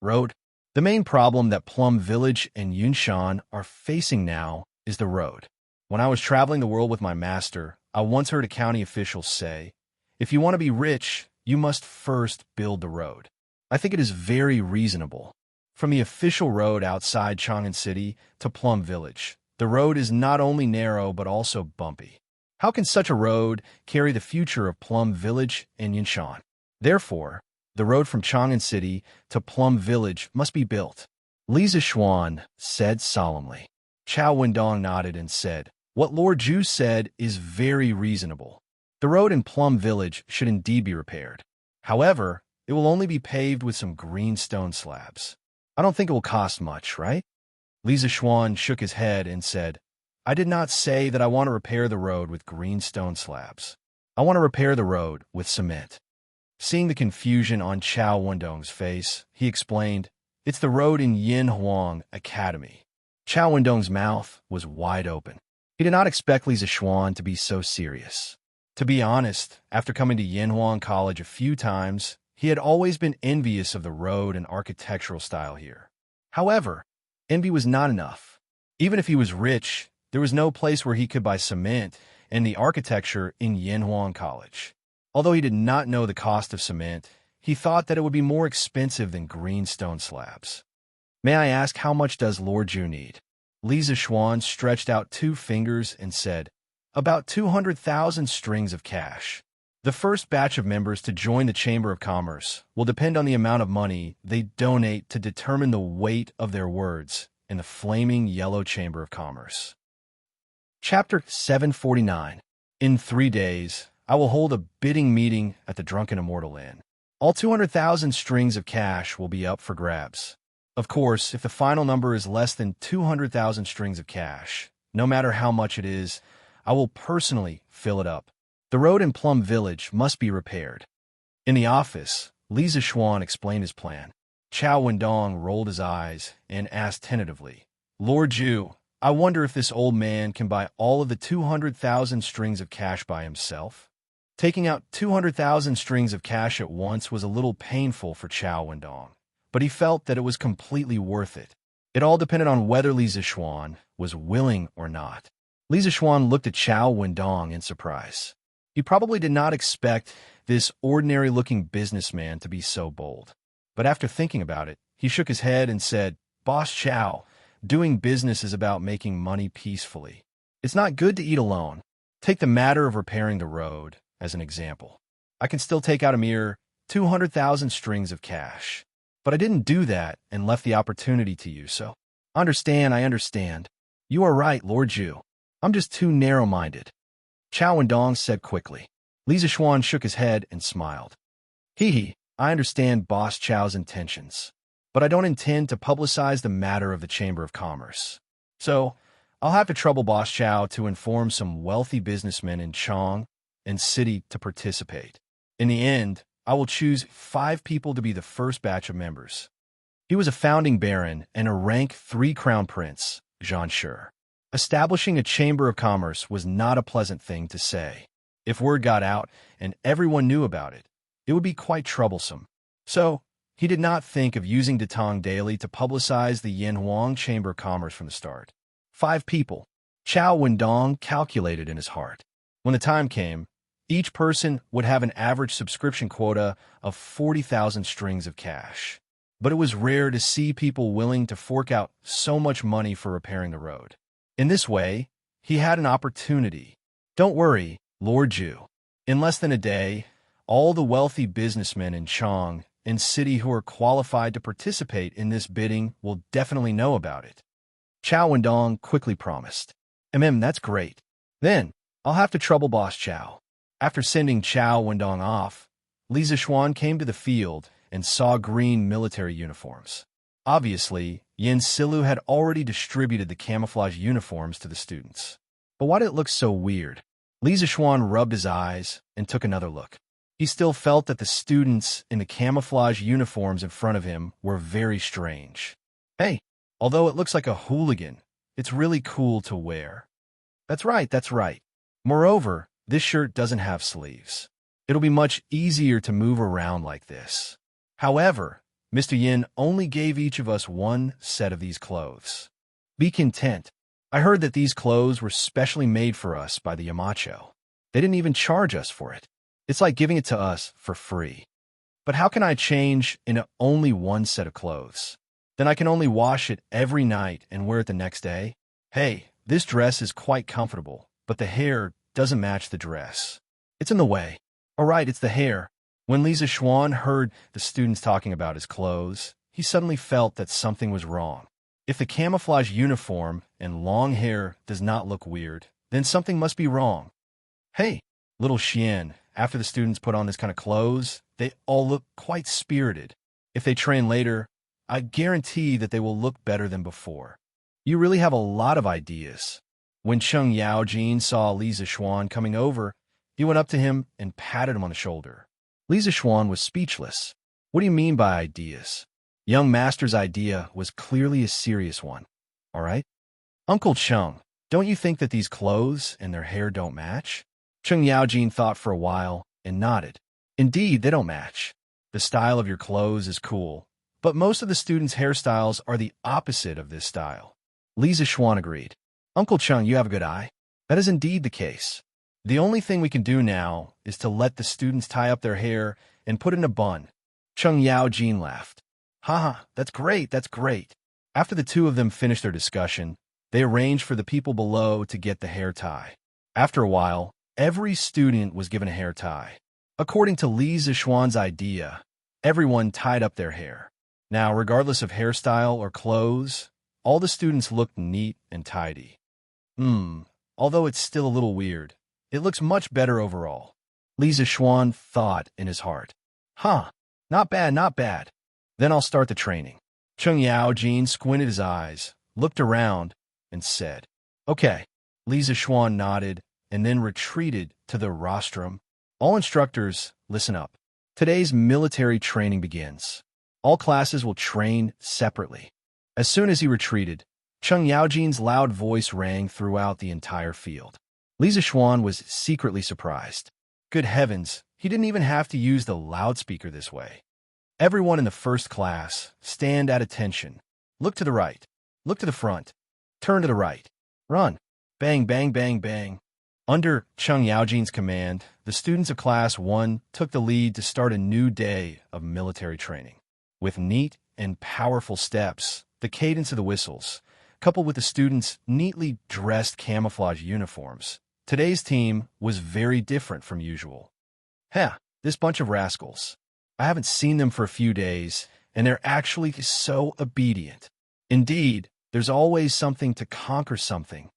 "Road. The main problem that Plum Village and Yinshan are facing now is the road. When I was traveling the world with my master, I once heard a county official say, if you want to be rich, you must first build the road. I think it is very reasonable. From the official road outside Chang'an City to Plum Village, the road is not only narrow but also bumpy. How can such a road carry the future of Plum Village and Yinshan? Therefore, the road from Chang'an City to Plum Village must be built." Li Zixuan said solemnly. Chow Wendong nodded and said, "What Lord Ju said is very reasonable. The road in Plum Village should indeed be repaired. However, it will only be paved with some green stone slabs. I don't think it will cost much, right?" Li Zixuan shook his head and said, "I did not say that I want to repair the road with green stone slabs. I want to repair the road with cement." Seeing the confusion on Chow Wendong's face, he explained, "It's the road in Yin Huang Academy." Chow Wendong's mouth was wide open. He did not expect Li Zixuan to be so serious. To be honest, after coming to Yin Huang College a few times, he had always been envious of the road and architectural style here. However, envy was not enough. Even if he was rich, there was no place where he could buy cement and the architecture in Yin Huang College. Although he did not know the cost of cement, he thought that it would be more expensive than green stone slabs. "May I ask how much does Lord Ju need?" Li Zixuan stretched out 2 fingers and said, "About 200,000 strings of cash. The first batch of members to join the Chamber of Commerce will depend on the amount of money they donate to determine the weight of their words in the flaming yellow Chamber of Commerce." Chapter 749. In 3 days, I will hold a bidding meeting at the Drunken Immortal Inn. All 200,000 strings of cash will be up for grabs. Of course, if the final number is less than 200,000 strings of cash, no matter how much it is, I will personally fill it up. The road in Plum Village must be repaired. In the office, Li Zixuan explained his plan. Chow Wendong rolled his eyes and asked tentatively, "Lord Ju, I wonder if this old man can buy all of the 200,000 strings of cash by himself?" Taking out 200,000 strings of cash at once was a little painful for Chow Wendong, but he felt that it was completely worth it. It all depended on whether Li Zixuan was willing or not. Li Zixuan looked at Chow Wendong in surprise. He probably did not expect this ordinary-looking businessman to be so bold. But after thinking about it, he shook his head and said, "Boss Chow, doing business is about making money peacefully. It's not good to eat alone. Take the matter of repairing the road as an example. I can still take out a mere 200,000 strings of cash. But I didn't do that and left the opportunity to you, so I understand. You are right, Lord Ju. I'm just too narrow-minded. Chao Wendong said quickly. Li Zixuan shook his head and smiled. Hee, I understand Boss Chao's intentions, but I don't intend to publicize the matter of the Chamber of Commerce. So, I'll have to trouble Boss Chao to inform some wealthy businessmen in Chong and City to participate. In the end, I will choose 5 people to be the first batch of members. He was a founding baron and a rank 3 crown prince, Zhan Shi. Establishing a chamber of commerce was not a pleasant thing to say. If word got out and everyone knew about it, it would be quite troublesome. So, he did not think of using Datong Daily to publicize the Yanhuang Chamber of Commerce from the start. 5 people. Chao Wendong calculated in his heart. When the time came, each person would have an average subscription quota of 40,000 strings of cash. But it was rare to see people willing to fork out so much money for repairing the road. In this way, he had an opportunity. Don't worry, Lord Ju. In less than a day, all the wealthy businessmen in Chong and City who are qualified to participate in this bidding will definitely know about it. Chao Wendong quickly promised. That's great. Then, I'll have to trouble Boss Chao. After sending Chao Wendong off, Li Zixuan came to the field and saw green military uniforms. Obviously, Yin Silu had already distributed the camouflage uniforms to the students. But why did it look so weird? Li Zixuan rubbed his eyes and took another look. He still felt that the students in the camouflage uniforms in front of him were very strange. Hey, although it looks like a hooligan, it's really cool to wear. That's right. Moreover, this shirt doesn't have sleeves. It'll be much easier to move around like this. However, Mr. Yin only gave each of us 1 set of these clothes. Be content. I heard that these clothes were specially made for us by the Yamacho. They didn't even charge us for it. It's like giving it to us for free. But how can I change into only 1 set of clothes? Then I can only wash it every night and wear it the next day? Hey, this dress is quite comfortable, but the hair doesn't match the dress. It's in the way. All right, it's the hair. When Li Zixuan heard the students talking about his clothes, he suddenly felt that something was wrong. If the camouflage uniform and long hair does not look weird, then something must be wrong. Hey, little Xian, after the students put on this kind of clothes, they all look quite spirited. If they train later, I guarantee that they will look better than before. You really have a lot of ideas. When Cheng Yaojin saw Li Zixuan coming over, he went up to him and patted him on the shoulder. Li Zixuan was speechless. What do you mean by ideas? Young master's idea was clearly a serious one. All right? Uncle Cheng, don't you think that these clothes and their hair don't match? Cheng Yaojin thought for a while and nodded. Indeed, they don't match. The style of your clothes is cool, but most of the students' hairstyles are the opposite of this style. Li Zixuan agreed. Uncle Cheng, you have a good eye. That is indeed the case. The only thing we can do now is to let the students tie up their hair and put it in a bun. Cheng Yaojin laughed. Haha, that's great. After the 2 of them finished their discussion, they arranged for the people below to get the hair tie. After a while, every student was given a hair tie. According to Li Zixuan's idea, everyone tied up their hair. Now, regardless of hairstyle or clothes, all the students looked neat and tidy. Although it's still a little weird, it looks much better overall. Li Zixuan thought in his heart. Not bad. Then I'll start the training. Cheng Yaojin squinted his eyes, looked around, and said, Okay. Li Zixuan nodded and then retreated to the rostrum. All instructors, listen up. Today's military training begins. All classes will train separately. As soon as he retreated, Cheng Yaojin's loud voice rang throughout the entire field. Li Zixuan was secretly surprised. Good heavens, he didn't even have to use the loudspeaker this way. Everyone in the first class, stand at attention. Look to the right. Look to the front. Turn to the right. Run. Bang, bang, bang, bang. Under Cheng Yaojin's command, the students of Class 1 took the lead to start a new day of military training. With neat and powerful steps, the cadence of the whistles, coupled with the students' neatly dressed camouflage uniforms, today's team was very different from usual. This bunch of rascals. I haven't seen them for a few days, and they're actually so obedient. Indeed, there's always something to conquer something.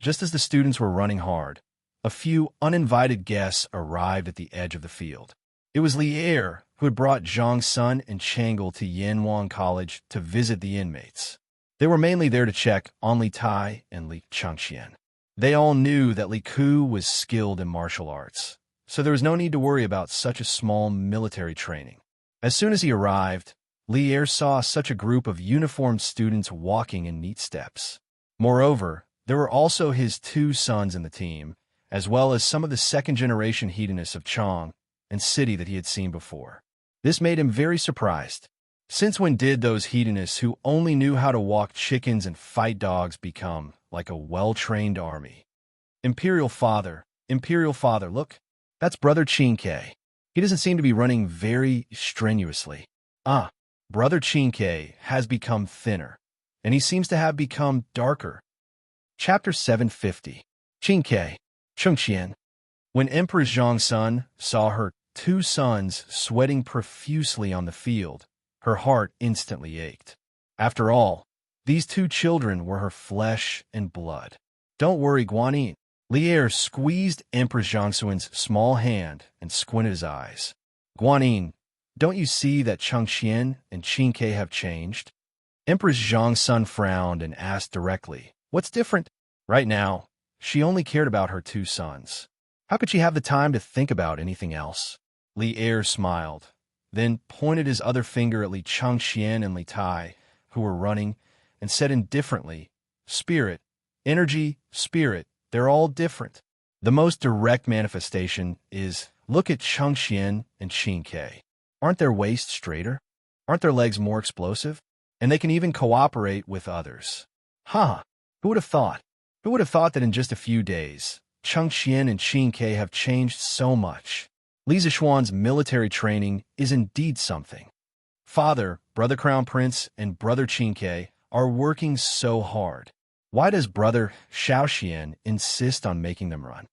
Just as the students were running hard, a few uninvited guests arrived at the edge of the field. It was Li Er, who had brought Zhang Sun and Chang'e to Yanwang College to visit the inmates. They were mainly there to check on Li Tai and Li Changxian. They all knew that Li Ku was skilled in martial arts, so there was no need to worry about such a small military training. As soon as he arrived, Li Er saw such a group of uniformed students walking in neat steps. Moreover, there were also his 2 sons in the team, as well as some of the second-generation hedonists of Chang and city that he had seen before. This made him very surprised. Since when did those hedonists who only knew how to walk chickens and fight dogs become like a well-trained army? Imperial Father, look, that's Brother Qingke. He doesn't seem to be running very strenuously. Brother Qingke has become thinner, and he seems to have become darker. Chapter 750. Qingke, Chengqian. When Empress Zhangsun saw her 2 sons sweating profusely on the field, her heart instantly ached. After all, these 2 children were her flesh and blood. Don't worry, Guanyin. Li Er squeezed Empress Zhangsun's small hand and squinted his eyes. Guanyin, don't you see that Chengqian and Qingke have changed? Empress Zhangsun frowned and asked directly, what's different? Right now, she only cared about her 2 sons. How could she have the time to think about anything else? Li Er smiled, then pointed his other finger at Li Changxian and Li Tai, who were running, and said indifferently, Spirit, energy, spirit, they're all different. The most direct manifestation is, look at Chengqian and Qingke. Aren't their waists straighter? Aren't their legs more explosive? And they can even cooperate with others. Who would have thought? Who would have thought that in just a few days, Chengqian and Qingke have changed so much? Li Zishuan's military training is indeed something. Father, Brother Crown Prince, and Brother Qingke are working so hard. Why does Brother Shaoxian insist on making them run?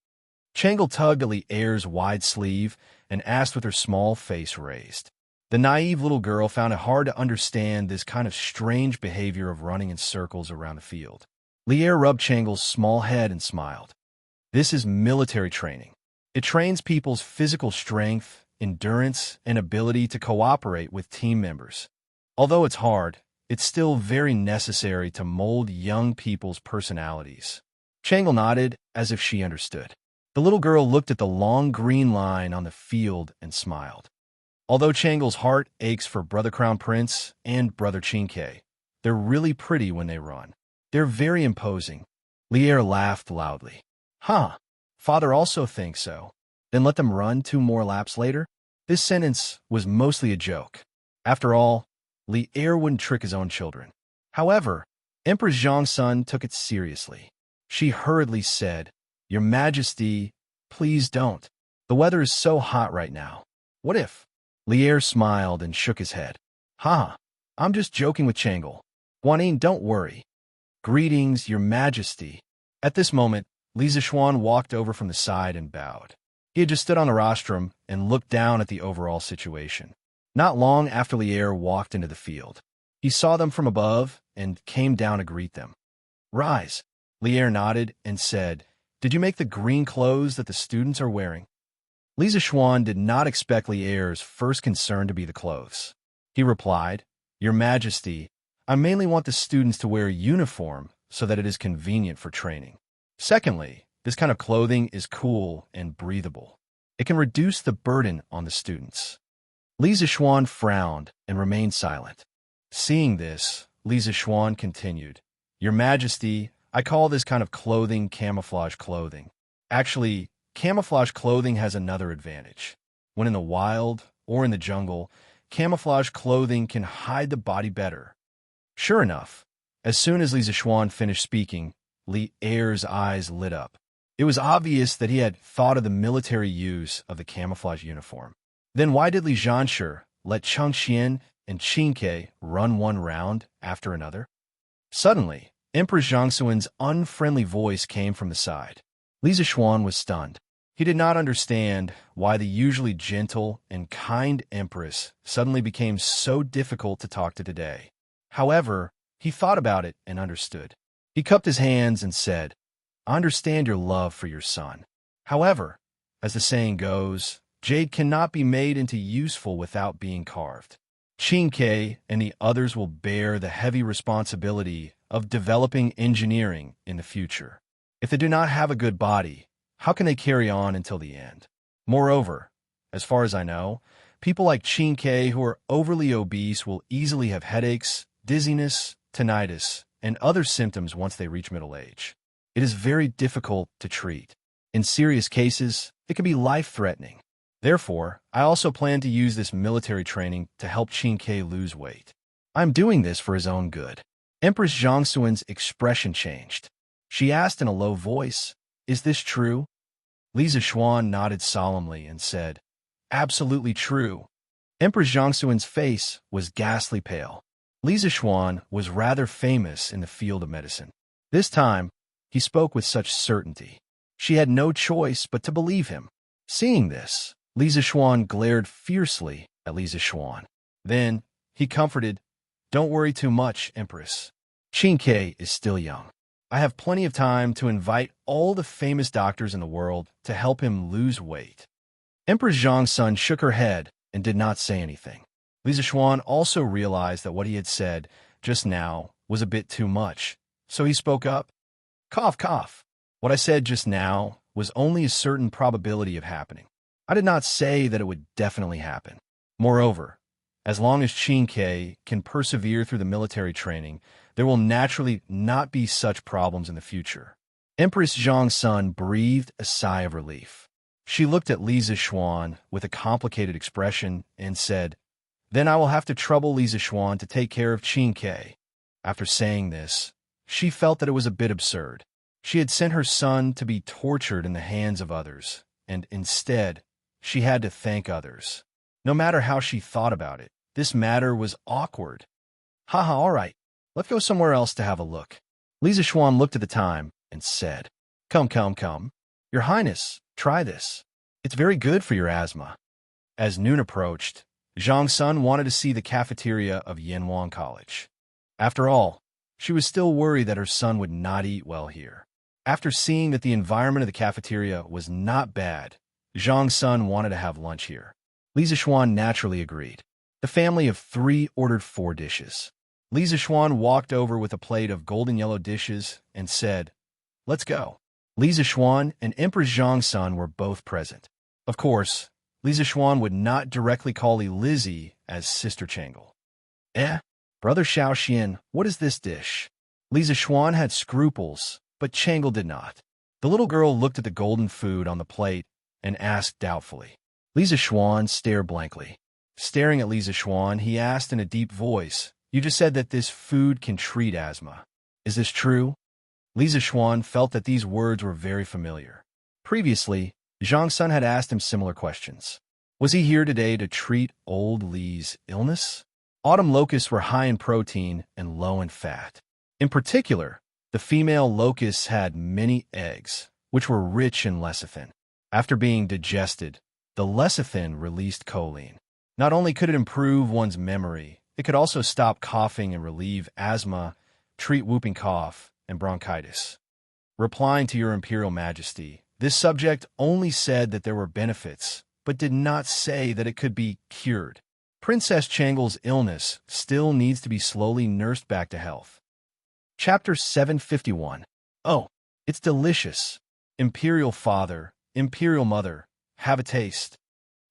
Chang'e tugged at Li Er's wide sleeve and asked with her small face raised. The naive little girl found it hard to understand this kind of strange behavior of running in circles around the field. Li Er rubbed Chang'e's small head and smiled. This is military training. It trains people's physical strength, endurance, and ability to cooperate with team members. Although it's hard, it's still very necessary to mold young people's personalities. Chang'e nodded as if she understood. The little girl looked at the long green line on the field and smiled. Although Chang'e's heart aches for Brother Crown Prince and Brother Qingke, they're really pretty when they run. They're very imposing. Li Er laughed loudly. Father also thinks so. Then let them run 2 more laps later? This sentence was mostly a joke. After all, Li Er wouldn't trick his own children. However, Empress Zhangsun took it seriously. She hurriedly said, Your Majesty, please don't. The weather is so hot right now. What if? Li Er smiled and shook his head. I'm just joking with Chang'e. Guanyin, don't worry. Greetings, Your Majesty. At this moment, Li Zishuan walked over from the side and bowed. He had just stood on the rostrum and looked down at the overall situation. Not long after Li Er walked into the field, he saw them from above and came down to greet them. Rise. Li Er nodded and said, Did you make the green clothes that the students are wearing? Li Zishuan did not expect Li Er's first concern to be the clothes. He replied, Your Majesty, I mainly want the students to wear a uniform so that it is convenient for training. Secondly, this kind of clothing is cool and breathable. It can reduce the burden on the students. Li Zishuan frowned and remained silent. Seeing this, Li Zishuan continued, Your Majesty, I call this kind of clothing camouflage clothing. Actually, camouflage clothing has another advantage. When in the wild or in the jungle, camouflage clothing can hide the body better. Sure enough, as soon as Li Zishuan finished speaking, Li Er's eyes lit up. It was obvious that he had thought of the military use of the camouflage uniform. Then why did Li Zhanshi let Chengqian and Qingke run one round after another? Suddenly, Empress Zhangsuan's unfriendly voice came from the side. Li Zixuan was stunned. He did not understand why the usually gentle and kind Empress suddenly became so difficult to talk to today. However, he thought about it and understood. He cupped his hands and said, "I understand your love for your son. However, as the saying goes, jade cannot be made into useful without being carved. Qingke and the others will bear the heavy responsibility of developing engineering in the future. If they do not have a good body, how can they carry on until the end? Moreover, as far as I know, people like Qingke who are overly obese will easily have headaches, dizziness, tinnitus, and other symptoms once they reach middle age. It is very difficult to treat. In serious cases, it can be life-threatening. Therefore, I also plan to use this military training to help Qingke lose weight. I'm doing this for his own good." Empress Zhangsuan's expression changed. She asked in a low voice, "Is this true?" Li Zixuan nodded solemnly and said, "Absolutely true." Empress Zhangsuan's face was ghastly pale. Li Zixuan was rather famous in the field of medicine. This time, he spoke with such certainty. She had no choice but to believe him. Seeing this, Li Zixuan glared fiercely at Li Zixuan. Then, he comforted, "Don't worry too much, Empress. Qingke is still young. I have plenty of time to invite all the famous doctors in the world to help him lose weight." Empress Zhangsun shook her head and did not say anything. Li Zixuan also realized that what he had said just now was a bit too much, so he spoke up. "Cough, cough. What I said just now was only a certain probability of happening. I did not say that it would definitely happen. Moreover, as long as Qingke can persevere through the military training, there will naturally not be such problems in the future." Empress Zhangsun breathed a sigh of relief. She looked at Li Zixuan with a complicated expression and said, "Then I will have to trouble Li Zixuan to take care of Qingke." After saying this, she felt that it was a bit absurd. She had sent her son to be tortured in the hands of others, and instead, she had to thank others. No matter how she thought about it, this matter was awkward. "Haha, all right. Let's go somewhere else to have a look." Li Zixuan looked at the time and said, Come, come, come. Your Highness, try this. It's very good for your asthma." As noon approached, Zhang Sun wanted to see the cafeteria of Yanwang College. After all, she was still worried that her son would not eat well here. After seeing that the environment of the cafeteria was not bad, Zhang Sun wanted to have lunch here. Li Zixuan naturally agreed. The family of 3 ordered 4 dishes. Li Zixuan walked over with a plate of golden yellow dishes and said, "Let's go." Li Zixuan and Empress Zhangsun were both present. Of course, Li Zixuan would not directly call Li Lizzie as Sister Changle. Brother Xiaoxian, what is this dish?" Li Zixuan had scruples, but Changle did not. The little girl looked at the golden food on the plate and asked doubtfully. Li Zixuan stared blankly. Staring at Li Zixuan, he asked in a deep voice, "You just said that this food can treat asthma. Is this true?" Li Zixuan felt that these words were very familiar. Previously, Zhang Sun had asked him similar questions. Was he here today to treat old Li's illness? Autumn locusts were high in protein and low in fat. In particular, the female locusts had many eggs, which were rich in lecithin. After being digested, the lecithin released choline. Not only could it improve one's memory, it could also stop coughing and relieve asthma, treat whooping cough, and bronchitis. Replying to your Imperial Majesty, this subject only said that there were benefits, but did not say that it could be cured. Princess Changle's illness still needs to be slowly nursed back to health. Chapter 751. Oh, it's delicious. Imperial Father, Imperial Mother, have a taste.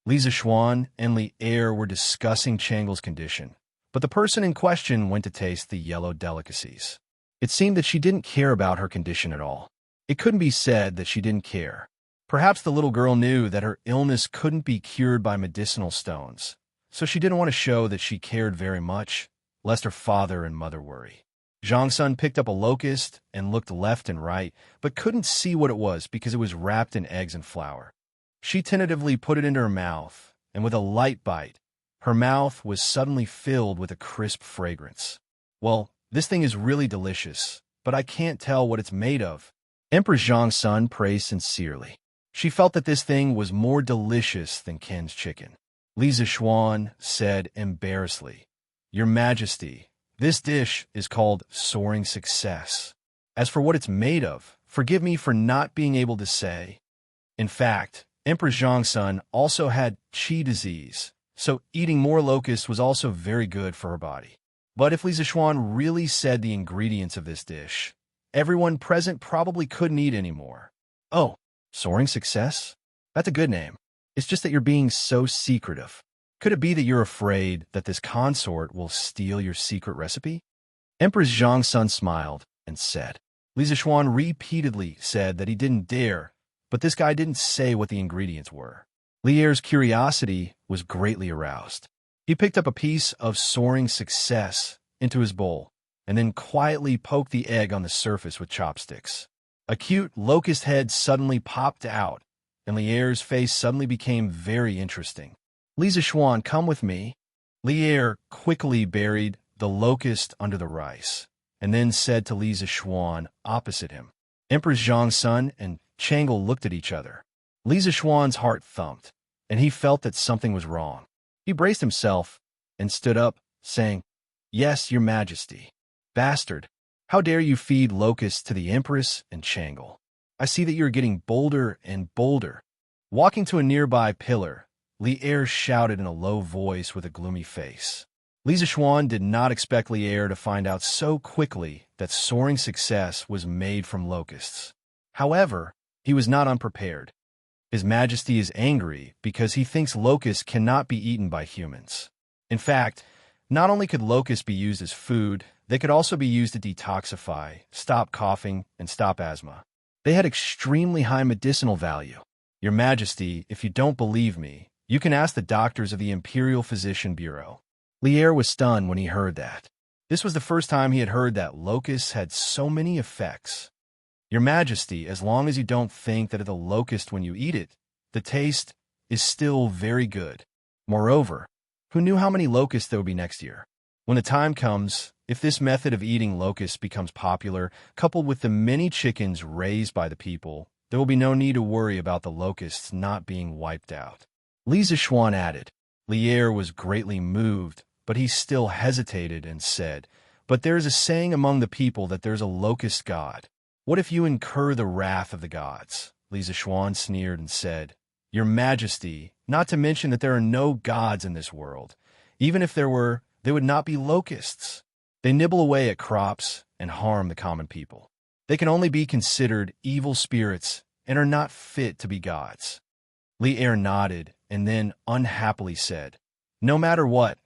Li Zixuan and Li Er were discussing Changle's condition, but the person in question went to taste the yellow delicacies. It seemed that she didn't care about her condition at all. It couldn't be said that she didn't care. Perhaps the little girl knew that her illness couldn't be cured by medicinal stones, so she didn't want to show that she cared very much, lest her father and mother worry. Zhang Sun picked up a locust and looked left and right, but couldn't see what it was because it was wrapped in eggs and flour. She tentatively put it into her mouth, and with a light bite, her mouth was suddenly filled with a crisp fragrance. Well, this thing is really delicious, but I can't tell what it's made of. Empress Zhang's son praised sincerely. She felt that this thing was more delicious than Ken's chicken. Li Zishuan said embarrassedly, "Your Majesty, this dish is called Soaring Success. As for what it's made of, forgive me for not being able to say." In fact, Empress Zhang's son also had qi disease, so eating more locusts was also very good for her body. But if Li Zishuan really said the ingredients of this dish, everyone present probably couldn't eat anymore. Oh, Soaring Success? That's a good name. It's just that you're being so secretive. Could it be that you're afraid that this consort will steal your secret recipe? Empress Zhang's son smiled and said. Li Zishuan repeatedly said that he didn't dare, but this guy didn't say what the ingredients were. Li Er's curiosity was greatly aroused. He picked up a piece of Soaring Success into his bowl and then quietly poked the egg on the surface with chopsticks. A cute locust head suddenly popped out, and Li Er's face suddenly became very interesting. Li Zishuan, come with me. Li Er quickly buried the locust under the rice, and then said to Li Zishuan opposite him. Empress Zhang's son and Changle looked at each other. Li Zishuan's heart thumped, and he felt that something was wrong. He braced himself and stood up, saying, "Yes, your Majesty." "Bastard, how dare you feed locusts to the Empress and Changle? I see that you're getting bolder and bolder." Walking to a nearby pillar, Li Er shouted in a low voice with a gloomy face. Li Zishuan did not expect Li Er to find out so quickly that Soaring Success was made from locusts. However, he was not unprepared. His Majesty is angry because he thinks locusts cannot be eaten by humans. In fact, not only could locusts be used as food, they could also be used to detoxify, stop coughing, and stop asthma. They had extremely high medicinal value. Your Majesty, if you don't believe me, you can ask the doctors of the Imperial Physician Bureau. Li Er was stunned when he heard that. This was the first time he had heard that locusts had so many effects. Your Majesty, as long as you don't think that of the locust when you eat it, the taste is still very good. Moreover, who knew how many locusts there would be next year? When the time comes, if this method of eating locusts becomes popular, coupled with the many chickens raised by the people, there will be no need to worry about the locusts not being wiped out. Li Zishuan added. Li Er was greatly moved, but he still hesitated and said, "But there is a saying among the people that there's a locust god. What if you incur the wrath of the gods?" Li Zishuan sneered and said, "Your Majesty, not to mention that there are no gods in this world. Even if there were, they would not be locusts. They nibble away at crops and harm the common people. They can only be considered evil spirits and are not fit to be gods." Li Er nodded and then unhappily said, "No matter what,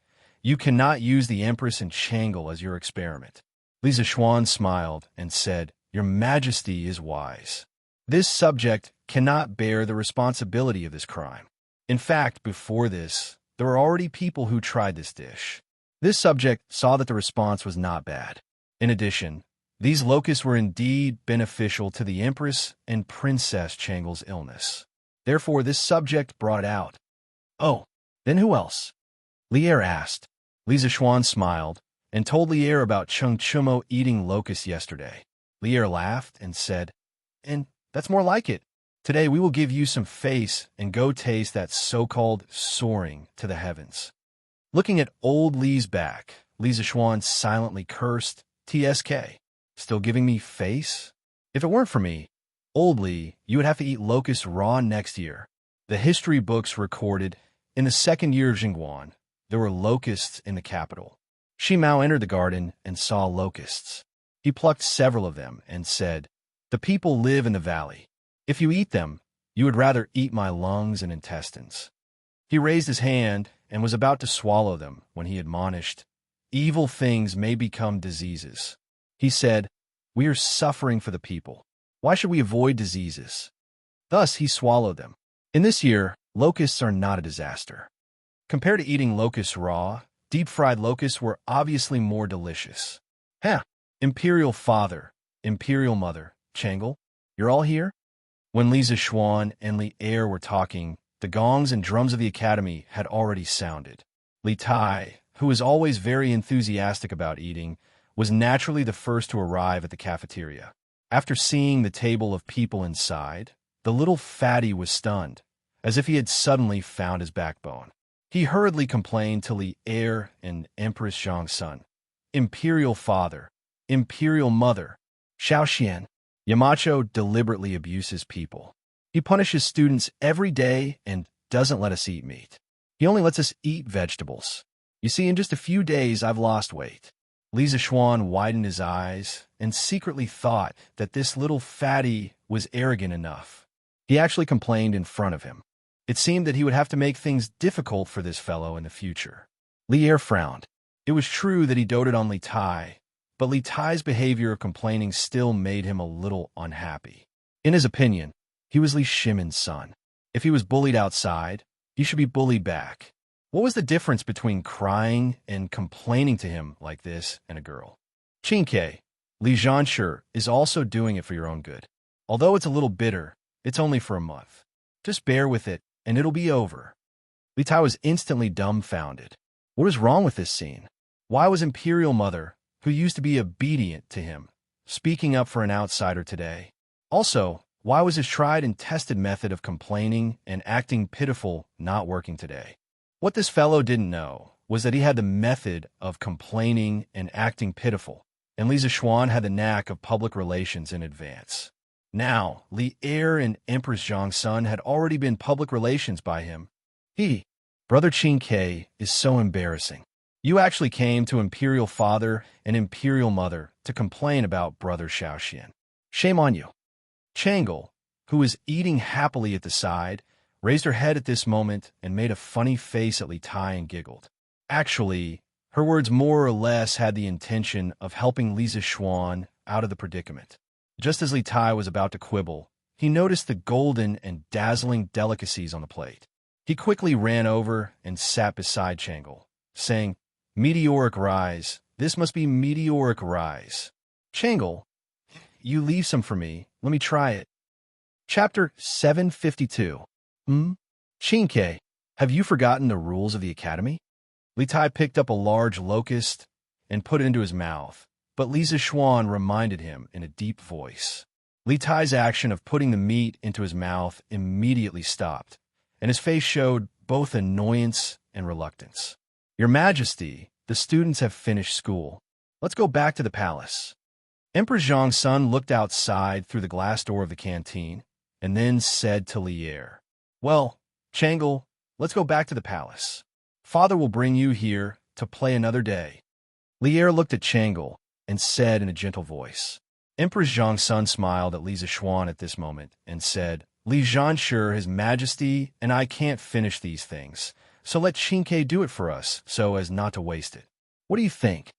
you cannot use the Empress and Changle as your experiment." Li Zishuan smiled and said, "Your Majesty is wise. This subject cannot bear the responsibility of this crime. In fact, before this, there were already people who tried this dish. This subject saw that the response was not bad. In addition, these locusts were indeed beneficial to the Empress and Princess Changle's illness. Therefore, this subject brought it out." "Oh, then who else?" Li Er asked. Li Zishuan smiled and told Li Er about Cheng Chumo eating locusts yesterday. Li Er laughed and said, "And that's more like it. Today we will give you some face and go taste that so-called soaring to the heavens." Looking at old Li's back, Li Zishuan silently cursed, "TSK, still giving me face? If it weren't for me, old Li, you would have to eat locusts raw next year." The history books recorded, in the second year of Jingguan, there were locusts in the capital. Shi Mao entered the garden and saw locusts. He plucked several of them and said, "The people live in the valley. If you eat them, you would rather eat my lungs and intestines." He raised his hand and was about to swallow them when he admonished, "Evil things may become diseases." He said, "We are suffering for the people. Why should we avoid diseases?" Thus he swallowed them. In this year, locusts are not a disaster. Compared to eating locusts raw, deep-fried locusts were obviously more delicious. Imperial Father, Imperial Mother, Changle, you're all here? When Li Zishuan and Li Er were talking, the gongs and drums of the academy had already sounded. Li Tai, who was always very enthusiastic about eating, was naturally the first to arrive at the cafeteria. After seeing the table of people inside, the little fatty was stunned, as if he had suddenly found his backbone. He hurriedly complained to Li Er and Empress Zhang's son. Imperial father, imperial mother, Xiaoxian. Yamacho deliberately abuses people. He punishes students every day and doesn't let us eat meat. He only lets us eat vegetables. You see, in just a few days, I've lost weight. Li Zishuan widened his eyes and secretly thought that this little fatty was arrogant enough. He actually complained in front of him. It seemed that he would have to make things difficult for this fellow in the future. Li Er frowned. It was true that he doted on Li Tai, but Li Tai's behavior of complaining still made him a little unhappy. In his opinion, he was Li Shimon's son. If he was bullied outside, he should be bullied back. What was the difference between crying and complaining to him like this and a girl? Qingke, Li Zhanshu is also doing it for your own good. Although it's a little bitter, it's only for a month. Just bear with it, and it'll be over. Li Tai was instantly dumbfounded. What was wrong with this scene? Why was Imperial Mother, who used to be obedient to him, speaking up for an outsider today? Also, why was his tried and tested method of complaining and acting pitiful not working today? What this fellow didn't know was that he had the method of complaining and acting pitiful, and Li Zishuan had the knack of public relations in advance. Now, Li Er and Empress Zhang's son had already been public relations by him. Brother Qingke is so embarrassing. You actually came to Imperial Father and Imperial Mother to complain about Brother Xiaoxian. Shame on you. Changle, who was eating happily at the side, raised her head at this moment and made a funny face at Li Tai and giggled. Actually, her words more or less had the intention of helping Li Zishuan out of the predicament. Just as Li Tai was about to quibble, he noticed the golden and dazzling delicacies on the plate. He quickly ran over and sat beside Changle, saying, "Meteoric rise. This must be meteoric rise. Changle, you leave some for me. Let me try it." Chapter 752. Qingke, have you forgotten the rules of the academy? Li Tai picked up a large locust and put it into his mouth, but Li Zishuan reminded him in a deep voice. Li Tai's action of putting the meat into his mouth immediately stopped, and his face showed both annoyance and reluctance. Your Majesty, the students have finished school. Let's go back to the palace. Emperor Zhang's son looked outside through the glass door of the canteen and then said to Li Er, "Well, Changle, let's go back to the palace. Father will bring you here to play another day." Li Er looked at Changle and said in a gentle voice. Emperor Zhang's son smiled at Li Zishuan at this moment and said, "Li Zhanshu, His Majesty, and I can't finish these things, so let Qingke do it for us so as not to waste it. What do you think?"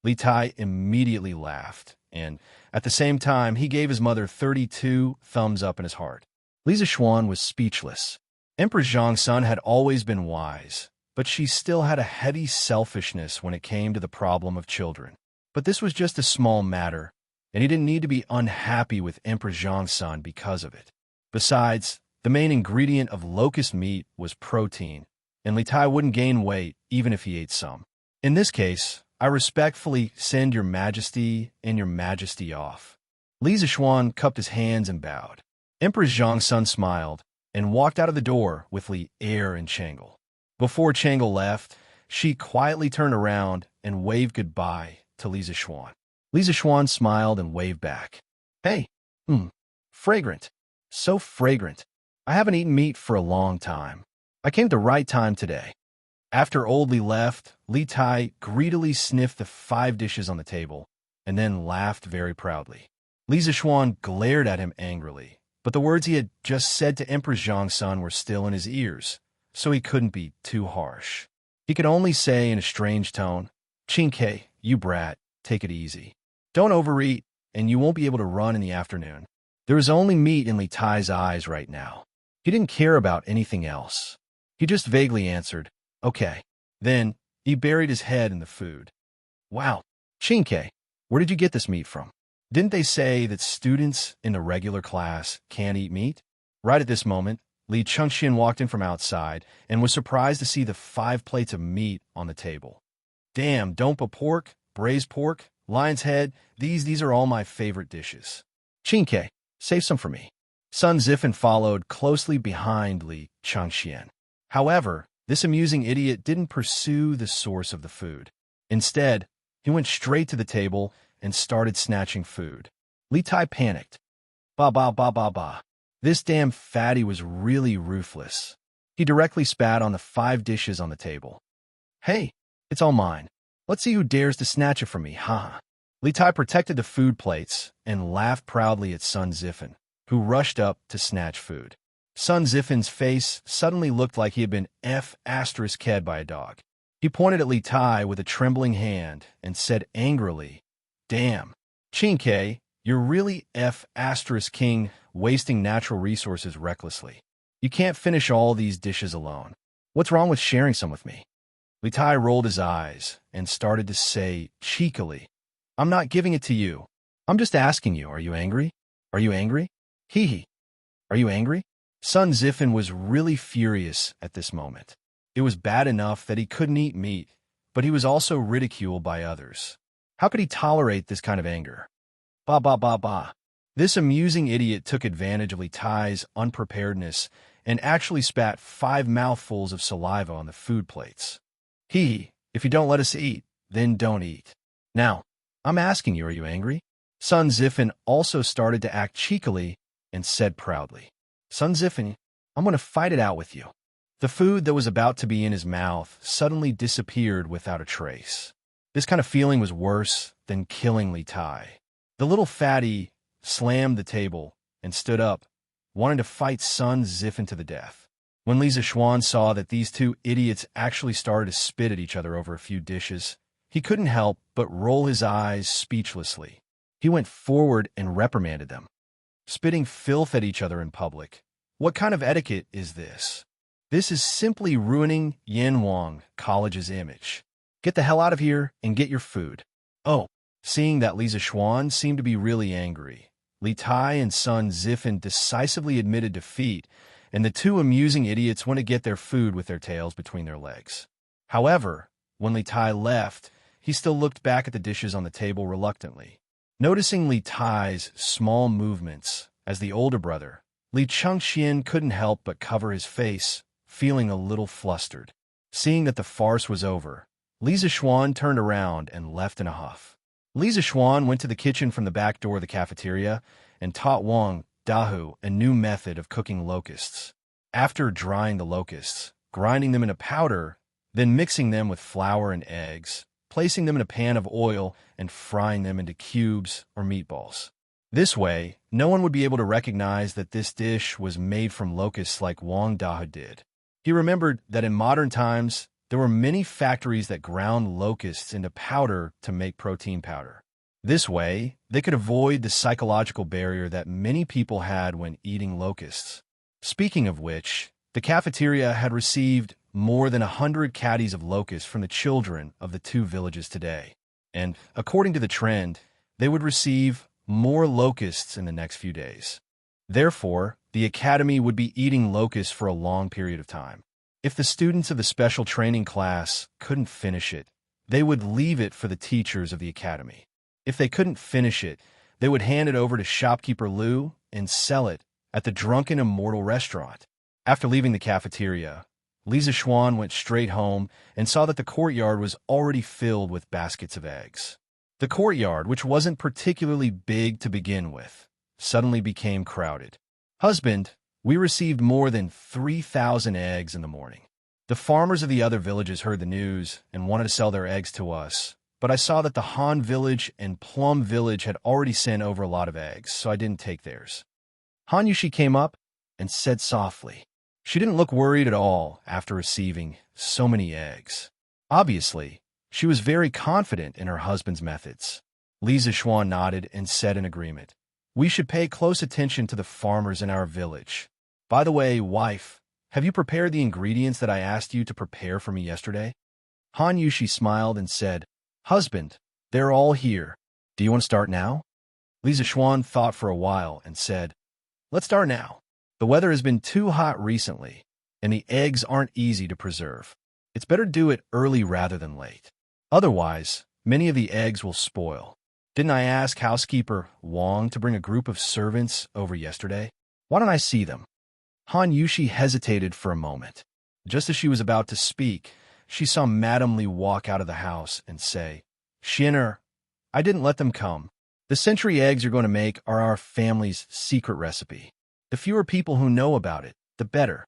Li Tai immediately laughed, and at the same time, he gave his mother 32 thumbs up in his heart. Li Zishuan was speechless. Emperor Zhang's son had always been wise, but she still had a heavy selfishness when it came to the problem of children. But this was just a small matter, and he didn't need to be unhappy with Emperor Zhang's son because of it. Besides, the main ingredient of locust meat was protein, and Li Tai wouldn't gain weight even if he ate some. In this case, I respectfully send your Majesty and your Majesty off. Li Zishuan cupped his hands and bowed. Emperor Zhang's son smiled and walked out of the door with Li Er and Changle. Before Changle left, she quietly turned around and waved goodbye to Li Zishuan. Li Zishuan smiled and waved back. "Hey, fragrant. So fragrant. I haven't eaten meat for a long time. I came at the right time today." After Old Li left, Li Tai greedily sniffed the 5 dishes on the table and then laughed very proudly. Li Zishuan glared at him angrily, but the words he had just said to Emperor Zhang's son were still in his ears, so he couldn't be too harsh. He could only say in a strange tone, "Qingke, you brat, take it easy. Don't overeat, and you won't be able to run in the afternoon." There was only meat in Li Tai's eyes right now. He didn't care about anything else. He just vaguely answered, "Okay." Then he buried his head in the food. "Wow, Qingke, where did you get this meat from? Didn't they say that students in the regular class can't eat meat?" Right at this moment, Li Chengxian walked in from outside and was surprised to see the 5 plates of meat on the table. "Damn, don't put pork, braised pork, Lion's head, these are all my favorite dishes. Qingke, save some for me. Sun Zifen followed closely behind Li Changxian. However, this amusing idiot didn't pursue the source of the food. Instead, he went straight to the table and started snatching food. Li Tai panicked. Ba ba ba ba ba. This damn fatty was really ruthless. He directly spat on the 5 dishes on the table. Hey, it's all mine. Let's see who dares to snatch it from me, haha. Li Tai protected the food plates and laughed proudly at Sun Zifen, who rushed up to snatch food. Sun Zifen's face suddenly looked like he had been F***ed by a dog. He pointed at Li Tai with a trembling hand and said angrily, Damn, Qingke, you're really F***ing wasting natural resources recklessly. You can't finish all these dishes alone. What's wrong with sharing some with me? Li Tai rolled his eyes and started to say cheekily, I'm not giving it to you. I'm just asking you, are you angry? Are you angry? Hee hee. Are you angry? Sun Zifen was really furious at this moment. It was bad enough that he couldn't eat meat, but he was also ridiculed by others. How could he tolerate this kind of anger? Ba ba ba ba. This amusing idiot took advantage of Li Tai's unpreparedness and actually spat 5 mouthfuls of saliva on the food plates. Hee, if you don't let us eat, then don't eat. Now, I'm asking you, are you angry? Sun Zifen also started to act cheekily and said proudly, Sun Zifen, I'm going to fight it out with you. The food that was about to be in his mouth suddenly disappeared without a trace. This kind of feeling was worse than killing Li Tai. The little fatty slammed the table and stood up, wanting to fight Sun Zifen to the death. When Li Zishuan saw that these 2 idiots actually started to spit at each other over a few dishes, he couldn't help but roll his eyes speechlessly. He went forward and reprimanded them. Spitting filth at each other in public. What kind of etiquette is this? This is simply ruining Yanwang College's image. Get the hell out of here and get your food. Oh, seeing that Li Zishuan seemed to be really angry, Li Tai and Sun Zifen decisively admitted defeat, and the 2 amusing idiots went to get their food with their tails between their legs. However, when Li Tai left, he still looked back at the dishes on the table reluctantly. Noticing Li Tai's small movements as the older brother, Li Changxian couldn't help but cover his face, feeling a little flustered. Seeing that the farce was over, Li Zishuan turned around and left in a huff. Li Zishuan went to the kitchen from the back door of the cafeteria and taught Wang Dahu a new method of cooking locusts. After drying the locusts, grinding them into powder, then mixing them with flour and eggs, placing them in a pan of oil and frying them into cubes or meatballs. This way, no one would be able to recognize that this dish was made from locusts like Wang Dahu did. He remembered that in modern times, there were many factories that ground locusts into powder to make protein powder. This way, they could avoid the psychological barrier that many people had when eating locusts. Speaking of which, the cafeteria had received more than 100 caddies of locusts from the children of the 2 villages today. And, according to the trend, they would receive more locusts in the next few days. Therefore, the academy would be eating locusts for a long period of time. If the students of the special training class couldn't finish it, they would leave it for the teachers of the academy. If they couldn't finish it, they would hand it over to shopkeeper Liu and sell it at the Drunken Immortal restaurant. After leaving the cafeteria, Li Zishuan went straight home and saw that the courtyard was already filled with baskets of eggs. The courtyard, which wasn't particularly big to begin with, suddenly became crowded. Husband, we received more than 3,000 eggs in the morning. The farmers of the other villages heard the news and wanted to sell their eggs to us, but I saw that the Han village and Plum village had already sent over a lot of eggs, so I didn't take theirs. Han Yushi came up and said softly. She didn't look worried at all after receiving so many eggs. Obviously, she was very confident in her husband's methods. Li Zishuan nodded and said in agreement, We should pay close attention to the farmers in our village. By the way, wife, have you prepared the ingredients that I asked you to prepare for me yesterday? Han Yushi smiled and said, Husband, they're all here. Do you want to start now? Li Zishuan thought for a while and said, Let's start now. The weather has been too hot recently, and the eggs aren't easy to preserve. It's better to do it early rather than late. Otherwise, many of the eggs will spoil. Didn't I ask housekeeper Wang to bring a group of servants over yesterday? Why don't I see them? Han Yushi hesitated for a moment. Just as she was about to speak, she saw Madame Li walk out of the house and say, "Xian'er, I didn't let them come. The century eggs you're going to make are our family's secret recipe. The fewer people who know about it, the better."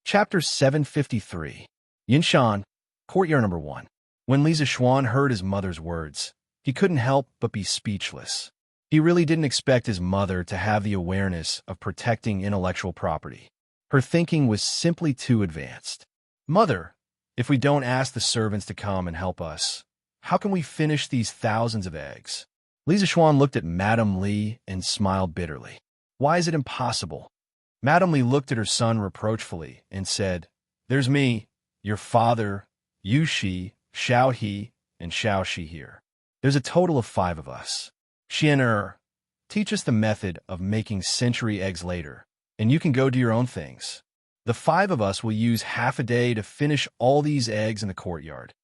Chapter 753. Yinshan, Courtyard Number 1. When Li Zishuan heard his mother's words, he couldn't help but be speechless. He really didn't expect his mother to have the awareness of protecting intellectual property. Her thinking was simply too advanced. "Mother, if we don't ask the servants to come and help us, how can we finish these thousands of eggs?" Li Zishuan looked at Madame Li and smiled bitterly. "Why is it impossible?" Madame Li looked at her son reproachfully and said, "There's me, your father, Yu Shi, Xiao He, and Xiao Shi here. There's a total of 5 of us. Xian'er, teach us the method of making century eggs later, and you can go do your own things. The 5 of us will use half a day to finish all these eggs in the courtyard."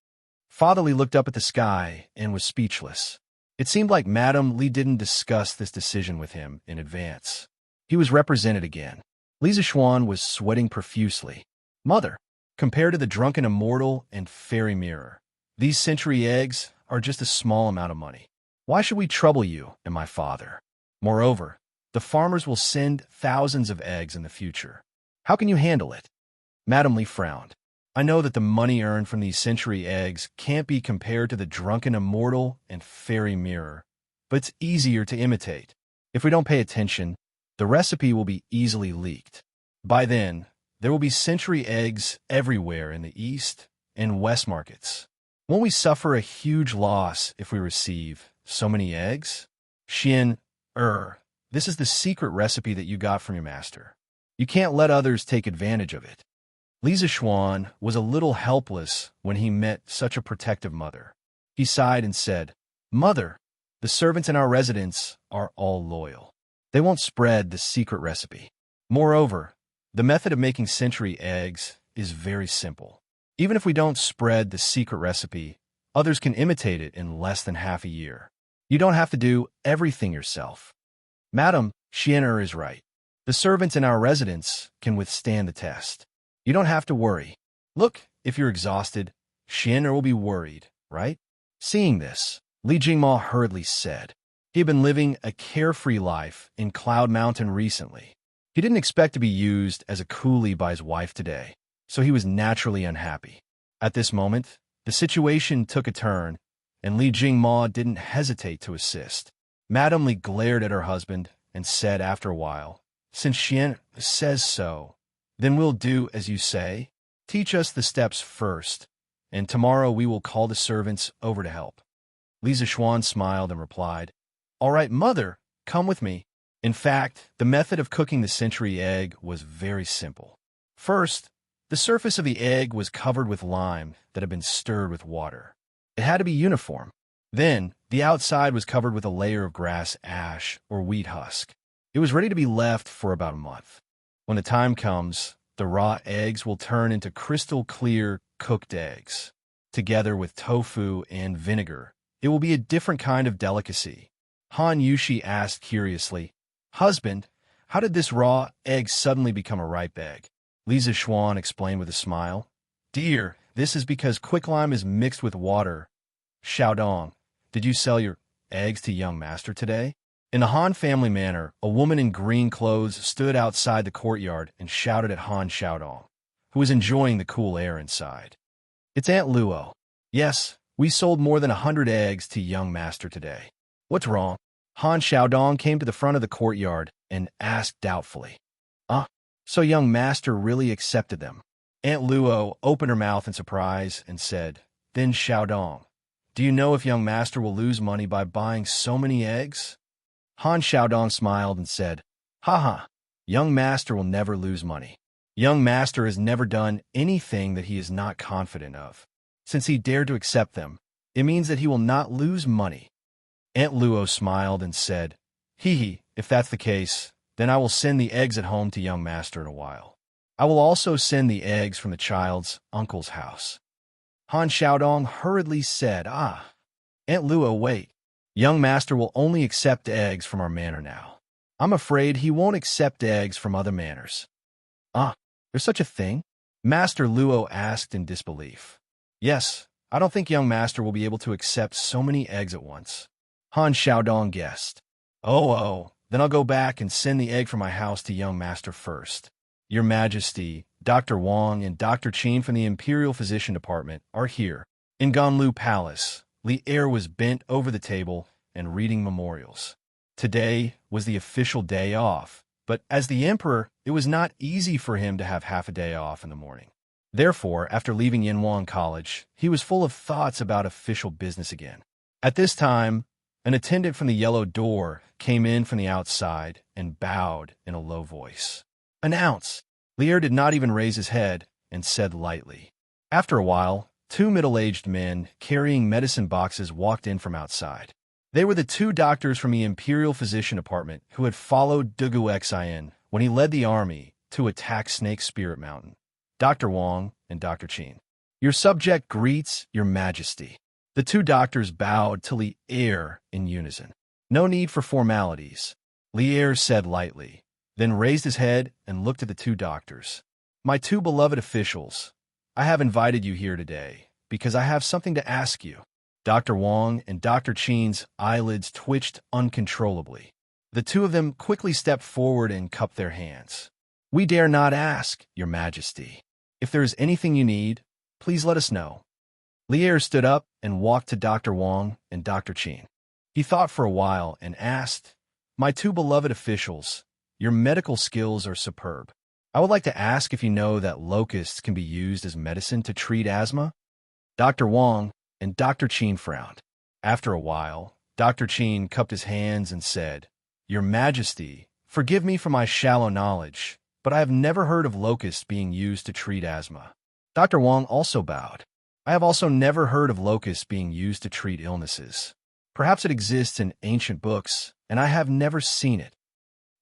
Father Li looked up at the sky and was speechless. It seemed like Madame Li didn't discuss this decision with him in advance. He was represented again. Li Zishuan was sweating profusely. "Mother, compared to the drunken immortal and fairy mirror, these century eggs are just a small amount of money. Why should we trouble you and my father? Moreover, the farmers will send thousands of eggs in the future. How can you handle it?" Madame Li frowned. "I know that the money earned from these century eggs can't be compared to the drunken immortal and fairy mirror, but it's easier to imitate. If we don't pay attention, the recipe will be easily leaked. By then, there will be century eggs everywhere in the East and West markets. Won't we suffer a huge loss if we receive so many eggs? Xian'er, this is the secret recipe that you got from your master. You can't let others take advantage of it." Li Zishuan was a little helpless when he met such a protective mother. He sighed and said, "Mother, the servants in our residence are all loyal. They won't spread the secret recipe. Moreover, the method of making century eggs is very simple. Even if we don't spread the secret recipe, others can imitate it in less than half a year. You don't have to do everything yourself." "Madam, Xian'er is right. The servants in our residence can withstand the test. You don't have to worry. Look, if you're exhausted, Xian'er will be worried, right?" Seeing this, Li Jingma hurriedly said. He had been living a carefree life in Cloud Mountain recently. He didn't expect to be used as a coolie by his wife today, so he was naturally unhappy. At this moment, the situation took a turn, and Li Jingma didn't hesitate to assist. Madame Li glared at her husband and said after a while, "Since Xian says so, then we'll do as you say. Teach us the steps first, and tomorrow we will call the servants over to help." Li Zishuan smiled and replied, "All right, mother, come with me." In fact, the method of cooking the century egg was very simple. First, the surface of the egg was covered with lime that had been stirred with water. It had to be uniform. Then, the outside was covered with a layer of grass ash or wheat husk. It was ready to be left for about a month. When the time comes, the raw eggs will turn into crystal clear cooked eggs. Together with tofu and vinegar, it will be a different kind of delicacy. Han Yushi asked curiously, "Husband, how did this raw egg suddenly become a ripe egg?" Li Zishuan explained with a smile, "Dear, this is because quicklime is mixed with water. Xiaodong, did you sell your eggs to young master today?" In the Han family manor, a woman in green clothes stood outside the courtyard and shouted at Han Xiaodong, who was enjoying the cool air inside. "It's Aunt Luo. Yes, we sold more than 100 eggs to young master today. What's wrong?" Han Xiaodong came to the front of the courtyard and asked doubtfully, So young master really accepted them?" Aunt Luo opened her mouth in surprise and said, "Then Xiaodong, do you know if young master will lose money by buying so many eggs?" Han Xiaodong smiled and said, "Haha, young master will never lose money. Young master has never done anything that he is not confident of. Since he dared to accept them, it means that he will not lose money." Aunt Luo smiled and said, "Hee, if that's the case, then I will send the eggs at home to young master in a while. I will also send the eggs from the child's uncle's house." Han Xiaodong hurriedly said, Aunt Luo, wait. Young master will only accept eggs from our manor now. I'm afraid he won't accept eggs from other manors. Ah, there's such a thing? Master Luo asked in disbelief. Yes, I don't think young master will be able to accept so many eggs at once. Han Xiaodong guessed. Oh, then I'll go back and send the egg from my house to young master first. Your Majesty, Dr. Wang and Dr. Qin from the Imperial Physician Department are here. In Ganlu Palace, Li Er was bent over the table and reading memorials. Today was the official day off, but as the emperor, it was not easy for him to have half a day off in the morning. Therefore, after leaving Yinhuang College, he was full of thoughts about official business again. At this time, an attendant from the yellow door came in from the outside and bowed in a low voice. Announce! Li Er did not even raise his head and said lightly. After a while, two middle-aged men carrying medicine boxes walked in from outside. They were the two doctors from the Imperial Physician Department who had followed Dugu Xian when he led the army to attack Snake Spirit Mountain. Dr. Wang and Dr. Qin. Your subject greets your majesty. The two doctors bowed to Li Er in unison. No need for formalities, Li Er said lightly, then raised his head and looked at the two doctors. My two beloved officials, I have invited you here today because I have something to ask you. Dr. Wang and Dr. Qin's eyelids twitched uncontrollably. The two of them quickly stepped forward and cupped their hands. We dare not ask, your majesty. If there is anything you need, please let us know. Li Er stood up and walked to Dr. Wang and Dr. Qin. He thought for a while and asked, My two beloved officials, your medical skills are superb. I would like to ask if you know that locusts can be used as medicine to treat asthma? Dr. Wang and Dr. Qin frowned. After a while, Dr. Qin cupped his hands and said, Your Majesty, forgive me for my shallow knowledge, but I have never heard of locusts being used to treat asthma. Dr. Wang also bowed. I have also never heard of locusts being used to treat illnesses. Perhaps it exists in ancient books, and I have never seen it.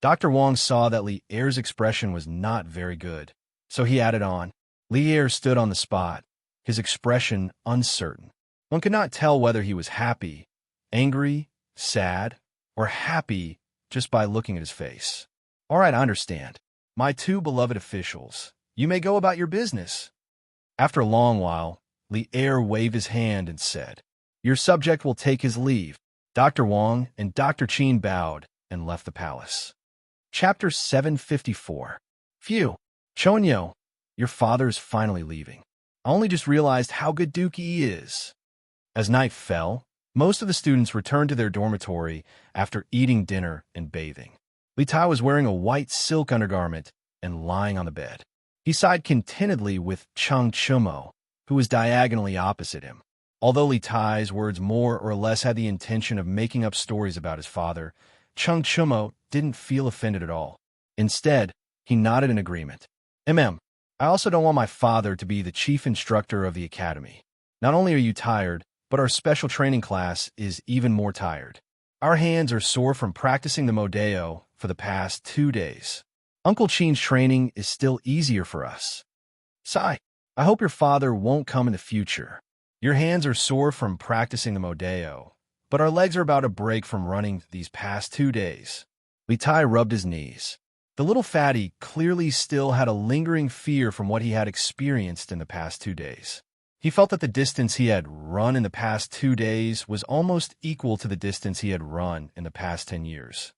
Dr. Wang saw that Li Er's expression was not very good, so he added on. Li Er stood on the spot, his expression uncertain. One could not tell whether he was happy, angry, sad, or happy just by looking at his face. All right, I understand. My two beloved officials, you may go about your business. After a long while, Li Er waved his hand and said, Your subject will take his leave. Dr. Wang and Dr. Qin bowed and left the palace. Chapter 754. Phew, Chonyo, your father's finally leaving. I only just realized how good Duke he is. As night fell, most of the students returned to their dormitory after eating dinner and bathing. Li Tai was wearing a white silk undergarment and lying on the bed. He sighed contentedly with Cheng Chumo, who was diagonally opposite him. Although Li Tai's words more or less had the intention of making up stories about his father, Cheng Chumo didn't feel offended at all. Instead, he nodded in agreement. I also don't want my father to be the chief instructor of the academy. Not only are you tired, but our special training class is even more tired. Our hands are sore from practicing the Modeo for the past 2 days. Uncle Qin's training is still easier for us. Sigh, I hope your father won't come in the future. Your hands are sore from practicing the Modeo, but our legs are about to break from running these past 2 days. Li Tai rubbed his knees. The little fatty clearly still had a lingering fear from what he had experienced in the past 2 days. He felt that the distance he had run in the past 2 days was almost equal to the distance he had run in the past 10 years.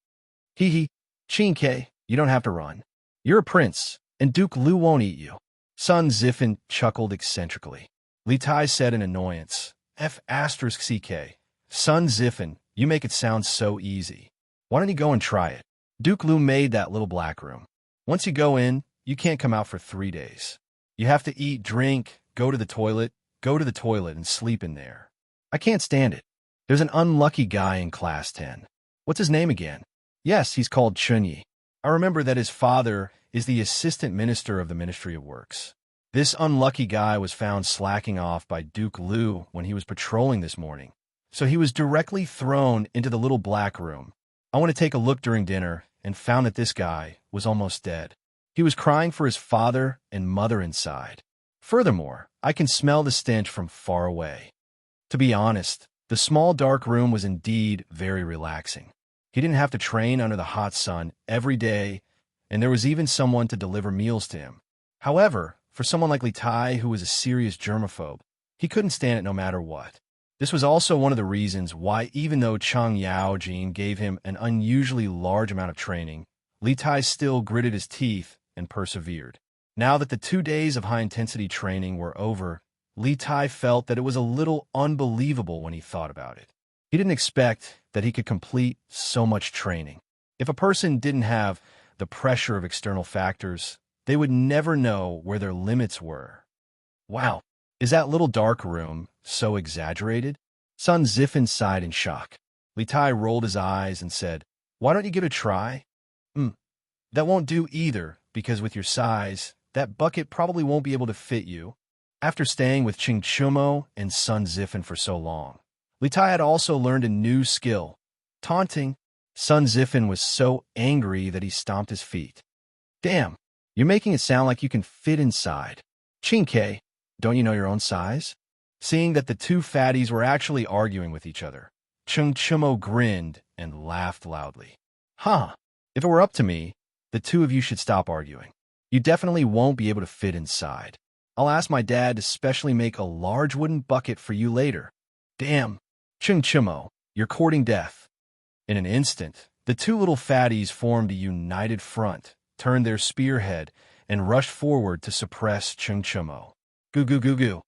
Hee, Qin-ke, you don't have to run. You're a prince, and Duke Lu won't eat you. Sun Zifen chuckled eccentrically. Li Tai said in annoyance, F***ck. Sun Zifen, you make it sound so easy. Why don't you go and try it? Duke Lu made that little black room. Once you go in, you can't come out for 3 days. You have to eat, drink, go to the toilet, and sleep in there. I can't stand it. There's an unlucky guy in class 10. What's his name again? Yes, he's called Chunyi. I remember that his father is the assistant minister of the Ministry of Works. This unlucky guy was found slacking off by Duke Lu when he was patrolling this morning, so he was directly thrown into the little black room. I went to take a look during dinner and found that this guy was almost dead. He was crying for his father and mother inside. Furthermore, I can smell the stench from far away. To be honest, The small dark room was indeed very relaxing. He didn't have to train under the hot sun every day, and there was even someone to deliver meals to him. However, for someone like Li Tai, who was a serious germaphobe, he couldn't stand it no matter what. This was also one of the reasons why, even though Chang Yaojin gave him an unusually large amount of training, Li Tai still gritted his teeth and persevered. Now that the 2 days of high-intensity training were over, Li Tai felt that it was a little unbelievable when he thought about it. He didn't expect that he could complete so much training. If a person didn't have the pressure of external factors, they would never know where their limits were. Wow, is that little dark room so exaggerated? Sun Zifen sighed in shock. Li Tai rolled his eyes and said, "Why don't you give it a try?" That won't do either, because with your size, that bucket probably won't be able to fit you." After staying with Ching Chumo and Sun Zifen for so long, Li Tai had also learned a new skill, taunting. Sun Zifen was so angry that he stomped his feet. "Damn, you're making it sound like you can fit inside. Ching Ke, don't you know your own size?" Seeing that the two fatties were actually arguing with each other, Ching Chumo grinned and laughed loudly. "Huh, if it were up to me, the two of you should stop arguing. You definitely won't be able to fit inside. I'll ask my dad to specially make a large wooden bucket for you later." "Damn, Ching Chumo, you're courting death." In an instant, the two little fatties formed a united front, turned their spearhead, and rushed forward to suppress Ching Chumo. Goo goo goo goo.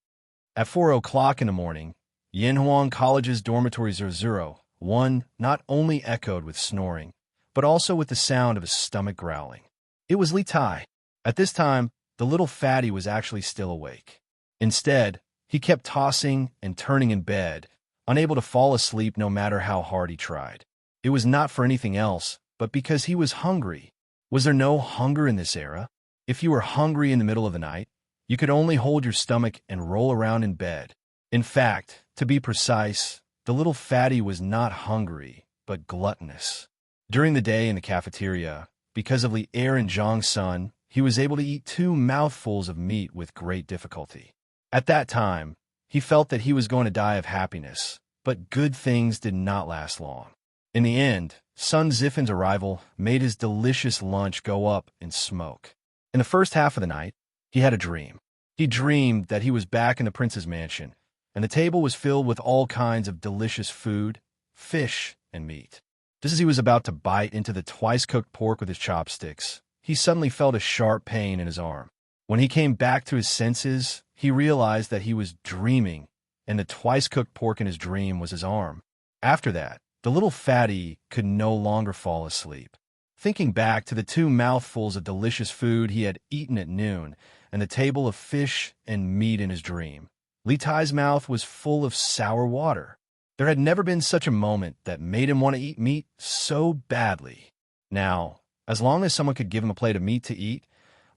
At 4 o'clock in the morning, Yinhuang College's dormitory 001 not only echoed with snoring, but also with the sound of his stomach growling. It was Li Tai. At this time, the little fatty was actually still awake. Instead, he kept tossing and turning in bed, unable to fall asleep no matter how hard he tried. It was not for anything else, but because he was hungry. Was there no hunger in this era? If you were hungry in the middle of the night, you could only hold your stomach and roll around in bed. In fact, to be precise, the little fatty was not hungry, but gluttonous. During the day in the cafeteria, because of Li Er and Zhang Sun, he was able to eat 2 mouthfuls of meat with great difficulty. At that time, he felt that he was going to die of happiness, but good things did not last long. In the end, Sun Zifen's arrival made his delicious lunch go up in smoke. In the first half of the night, he had a dream. He dreamed that he was back in the prince's mansion, and the table was filled with all kinds of delicious food, fish, and meat. Just as he was about to bite into the twice-cooked pork with his chopsticks, he suddenly felt a sharp pain in his arm. When he came back to his senses, he realized that he was dreaming, and the twice-cooked pork in his dream was his arm. After that, the little fatty could no longer fall asleep. Thinking back to the 2 mouthfuls of delicious food he had eaten at noon, and the table of fish and meat in his dream, Li Tai's mouth was full of sour water. There had never been such a moment that made him want to eat meat so badly. Now, as long as someone could give him a plate of meat to eat,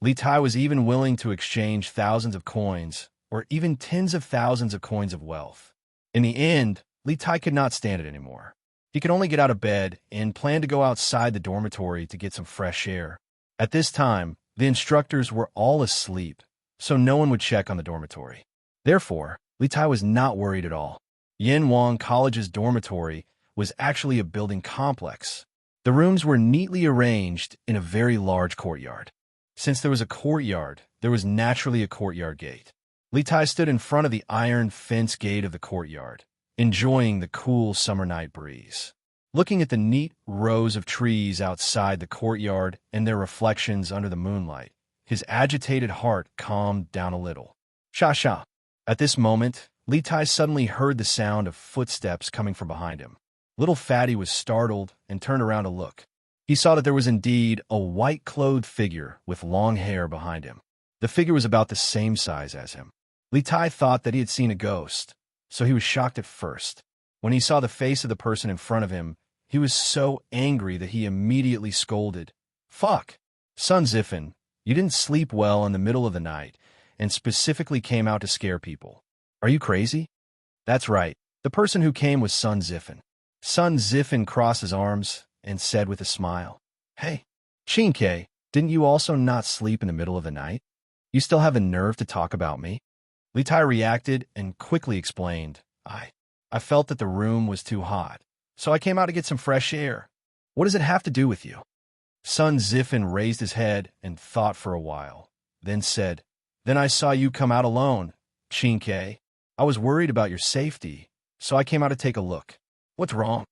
Li Tai was even willing to exchange thousands of coins, or even tens of thousands of coins of wealth. In the end, Li Tai could not stand it anymore. He could only get out of bed and planned to go outside the dormitory to get some fresh air. At this time, the instructors were all asleep, so no one would check on the dormitory. Therefore, Li Tai was not worried at all. Yinhuang College's dormitory was actually a building complex. The rooms were neatly arranged in a very large courtyard. Since there was a courtyard, there was naturally a courtyard gate. Li Tai stood in front of the iron fence gate of the courtyard, enjoying the cool summer night breeze. Looking at the neat rows of trees outside the courtyard and their reflections under the moonlight, his agitated heart calmed down a little. Sha sha. At this moment, Li Tai suddenly heard the sound of footsteps coming from behind him. Little Fatty was startled and turned around to look. He saw that there was indeed a white-clothed figure with long hair behind him. The figure was about the same size as him. Li Tai thought that he had seen a ghost, so he was shocked at first. When he saw the face of the person in front of him, he was so angry that he immediately scolded. "Fuck! Sun Zifen, you didn't sleep well in the middle of the night, and specifically came out to scare people. Are you crazy?" That's right, the person who came was Sun Zifen. Sun Zifen crossed his arms and said with a smile, "Hey, Shinke, didn't you also not sleep in the middle of the night? You still have the nerve to talk about me?" Li Tai reacted and quickly explained, I felt that the room was too hot, so I came out to get some fresh air. What does it have to do with you? Sun Zifen raised his head and thought for a while, then said, Then I saw you come out alone, Chinke. I was worried about your safety, so I came out to take a look. What's wrong?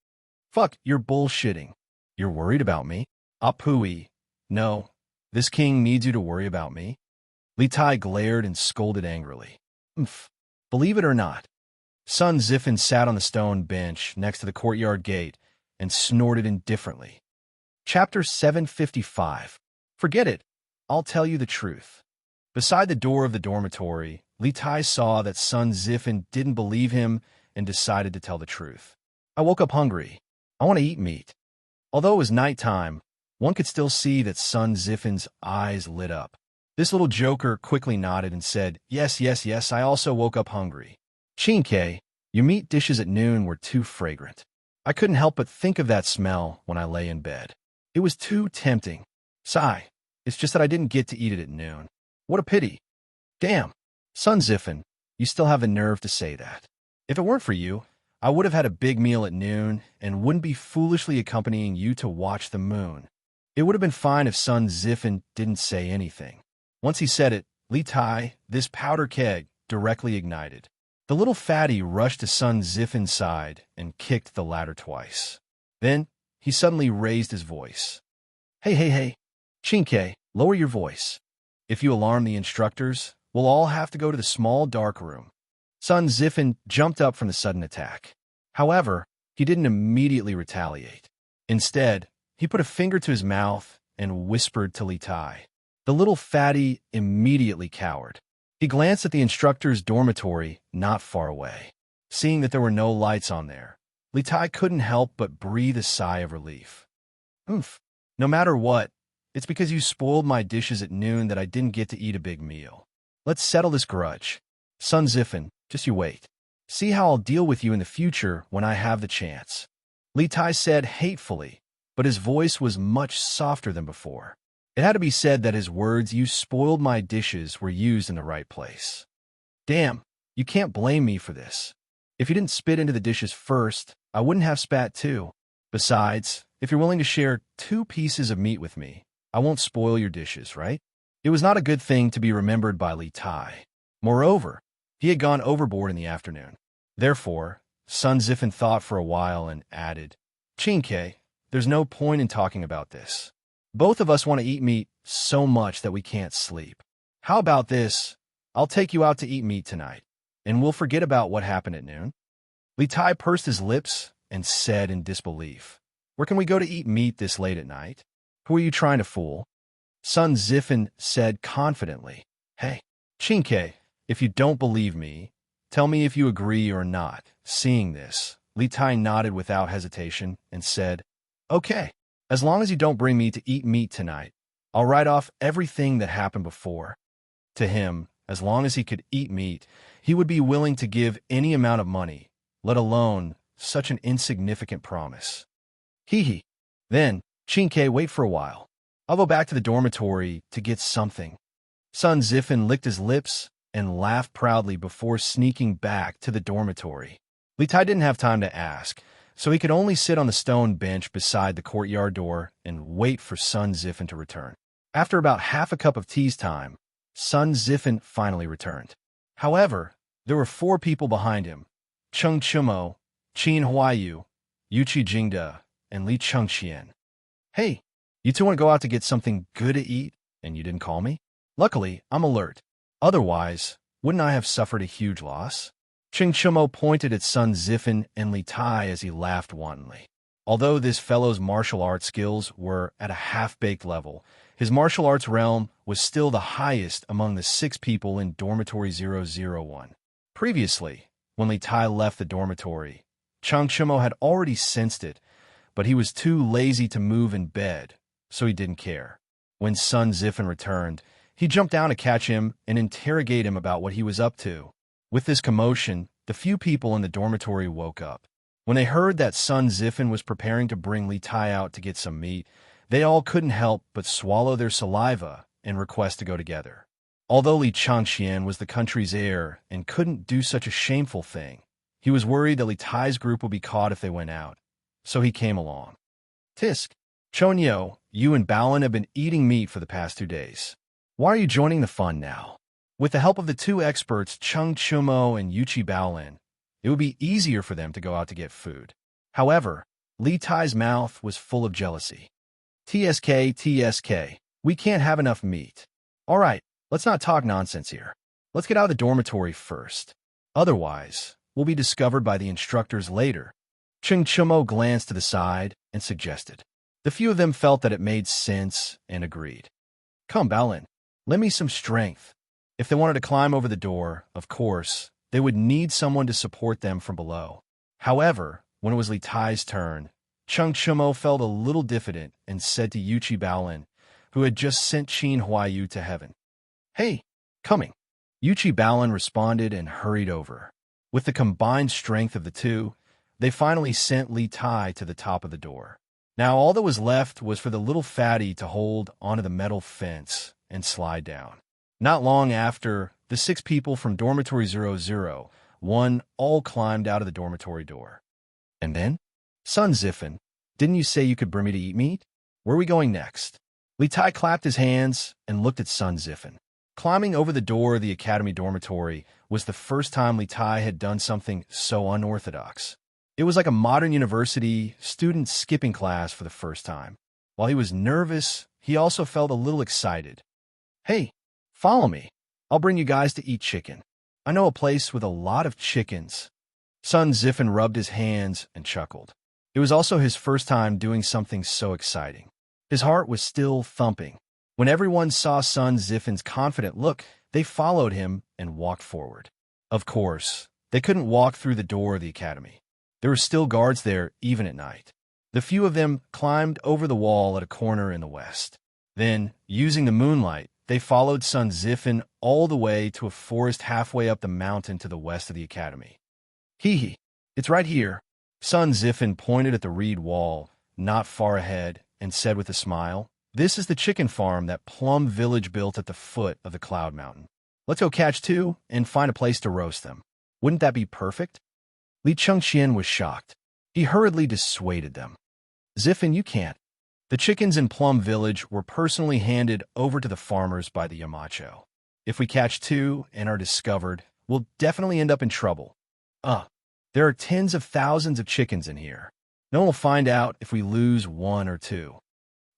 Fuck, you're bullshitting. You're worried about me? Apui. No, this king needs you to worry about me. Li Tai glared and scolded angrily. Umph. Believe it or not. Sun Zifen sat on the stone bench next to the courtyard gate and snorted indifferently. Chapter 755. Forget it. I'll tell you the truth. Beside the door of the dormitory, Li Tai saw that Sun Zifen didn't believe him and decided to tell the truth. I woke up hungry. I want to eat meat. Although it was nighttime, one could still see that Sun Zifen's eyes lit up. This little joker quickly nodded and said, Yes, yes, yes, I also woke up hungry. Chinke, your meat dishes at noon were too fragrant. I couldn't help but think of that smell when I lay in bed. It was too tempting. Sigh, it's just that I didn't get to eat it at noon. What a pity. Damn, Sun Zifen, you still have the nerve to say that. If it weren't for you, I would have had a big meal at noon and wouldn't be foolishly accompanying you to watch the moon. It would have been fine if Sun Zifen didn't say anything. Once he said it, Li Tai, this powder keg, directly ignited. The little fatty rushed to Sun Zifen's side and kicked the ladder twice. Then, he suddenly raised his voice. Hey, Chinke, lower your voice. If you alarm the instructors, we'll all have to go to the small dark room. Sun Zifen jumped up from the sudden attack. However, he didn't immediately retaliate. Instead, he put a finger to his mouth and whispered to Li Tai. The little fatty immediately cowered. He glanced at the instructor's dormitory not far away. Seeing that there were no lights on there, Li Tai couldn't help but breathe a sigh of relief. Oomph. No matter what, it's because you spoiled my dishes at noon that I didn't get to eat a big meal. Let's settle this grudge. Sun Zifen, just you wait. See how I'll deal with you in the future when I have the chance. Li Tai said hatefully, but his voice was much softer than before. It had to be said that his words, you spoiled my dishes, were used in the right place. Damn, you can't blame me for this. If you didn't spit into the dishes first, I wouldn't have spat too. Besides, if you're willing to share 2 pieces of meat with me, I won't spoil your dishes, right? It was not a good thing to be remembered by Li Tai. Moreover, he had gone overboard in the afternoon. Therefore, Sun Zifen thought for a while and added, Chinke, there's no point in talking about this. Both of us want to eat meat so much that we can't sleep. How about this? I'll take you out to eat meat tonight, and we'll forget about what happened at noon. Li Tai pursed his lips and said in disbelief, Where can we go to eat meat this late at night? Who are you trying to fool? Sun Zifen said confidently, Hey, Chinke, if you don't believe me, tell me if you agree or not. Seeing this, Li Tai nodded without hesitation and said, Okay. As long as you don't bring me to eat meat tonight, I'll write off everything that happened before. To him, as long as he could eat meat, he would be willing to give any amount of money, let alone such an insignificant promise. Hee. Then, Chinke, wait for a while. I'll go back to the dormitory to get something. Sun Zifen licked his lips and laughed proudly before sneaking back to the dormitory. Li Tai didn't have time to ask, so he could only sit on the stone bench beside the courtyard door and wait for Sun Zifen to return. After about half a cup of tea's time, Sun Zifen finally returned. However, there were 4 people behind him, Cheng Chumo, Qin Huayu, Yuchi Jingde, and Li Chengqian. Hey, you 2 want to go out to get something good to eat, and you didn't call me? Luckily, I'm alert. Otherwise, wouldn't I have suffered a huge loss? Cheng Chumo pointed at Sun Zifen and Li Tai as he laughed wantonly. Although this fellow's martial arts skills were at a half-baked level, his martial arts realm was still the highest among the 6 people in Dormitory 001. Previously, when Li Tai left the dormitory, Cheng Chumo had already sensed it, but he was too lazy to move in bed, so he didn't care. When Sun Zifen returned, he jumped down to catch him and interrogate him about what he was up to. With this commotion, the few people in the dormitory woke up. When they heard that Sun Zifen was preparing to bring Li Tai out to get some meat, they all couldn't help but swallow their saliva and request to go together. Although Li Chengqian was the country's heir and couldn't do such a shameful thing, He was worried that Li Tai's group would be caught if they went out, so he came along. Tisk, Chonyo, you and Balan have been eating meat for the past 2 days. Why are you joining the fun now? With the help of the 2 experts, Chung Chumo and Yuchi Baolin, it would be easier for them to go out to get food. However, Li Tai's mouth was full of jealousy. TSK, we can't have enough meat. All right, let's not talk nonsense here. Let's get out of the dormitory first. Otherwise, we'll be discovered by the instructors later. Chung Chumo glanced to the side and suggested. The few of them felt that it made sense and agreed. Come, Baolin, lend me some strength. If they wanted to climb over the door, of course, they would need someone to support them from below. However, when it was Li Tai's turn, Chung Chumo felt a little diffident and said to Yuchi Baolin, who had just sent Qin Huayu to heaven, Hey, coming. Yuchi Baolin responded and hurried over. With the combined strength of the two, they finally sent Li Tai to the top of the door. Now all that was left was for the little fatty to hold onto the metal fence and slide down. Not long after, the 6 people from Dormitory 001 all climbed out of the dormitory door. And then? Sun Zifen, didn't you say you could bring me to eat meat? Where are we going next? Li Tai clapped his hands and looked at Sun Zifen. Climbing over the door of the academy dormitory was the first time Li Tai had done something so unorthodox. It was like a modern university student skipping class for the first time. While he was nervous, he also felt a little excited. Hey, follow me. I'll bring you guys to eat chicken. I know a place with a lot of chickens. Sun Zifen rubbed his hands and chuckled. It was also his first time doing something so exciting. His heart was still thumping. When everyone saw Sun Zifen's confident look, they followed him and walked forward. Of course, they couldn't walk through the door of the academy. There were still guards there even at night. The few of them climbed over the wall at a corner in the west. Then, using the moonlight, they followed Sun Zifen all the way to a forest halfway up the mountain to the west of the academy. Hee, it's right here. Sun Zifen pointed at the reed wall, not far ahead, and said with a smile, This is the chicken farm that Plum Village built at the foot of the Cloud Mountain. Let's go catch 2 and find a place to roast them. Wouldn't that be perfect? Li Chengqian was shocked. He hurriedly dissuaded them. Zifen, you can't. The chickens in Plum Village were personally handed over to the farmers by the Yamacho. If we catch 2 and are discovered, we'll definitely end up in trouble. There are tens of thousands of chickens in here. No one will find out if we lose 1 or 2.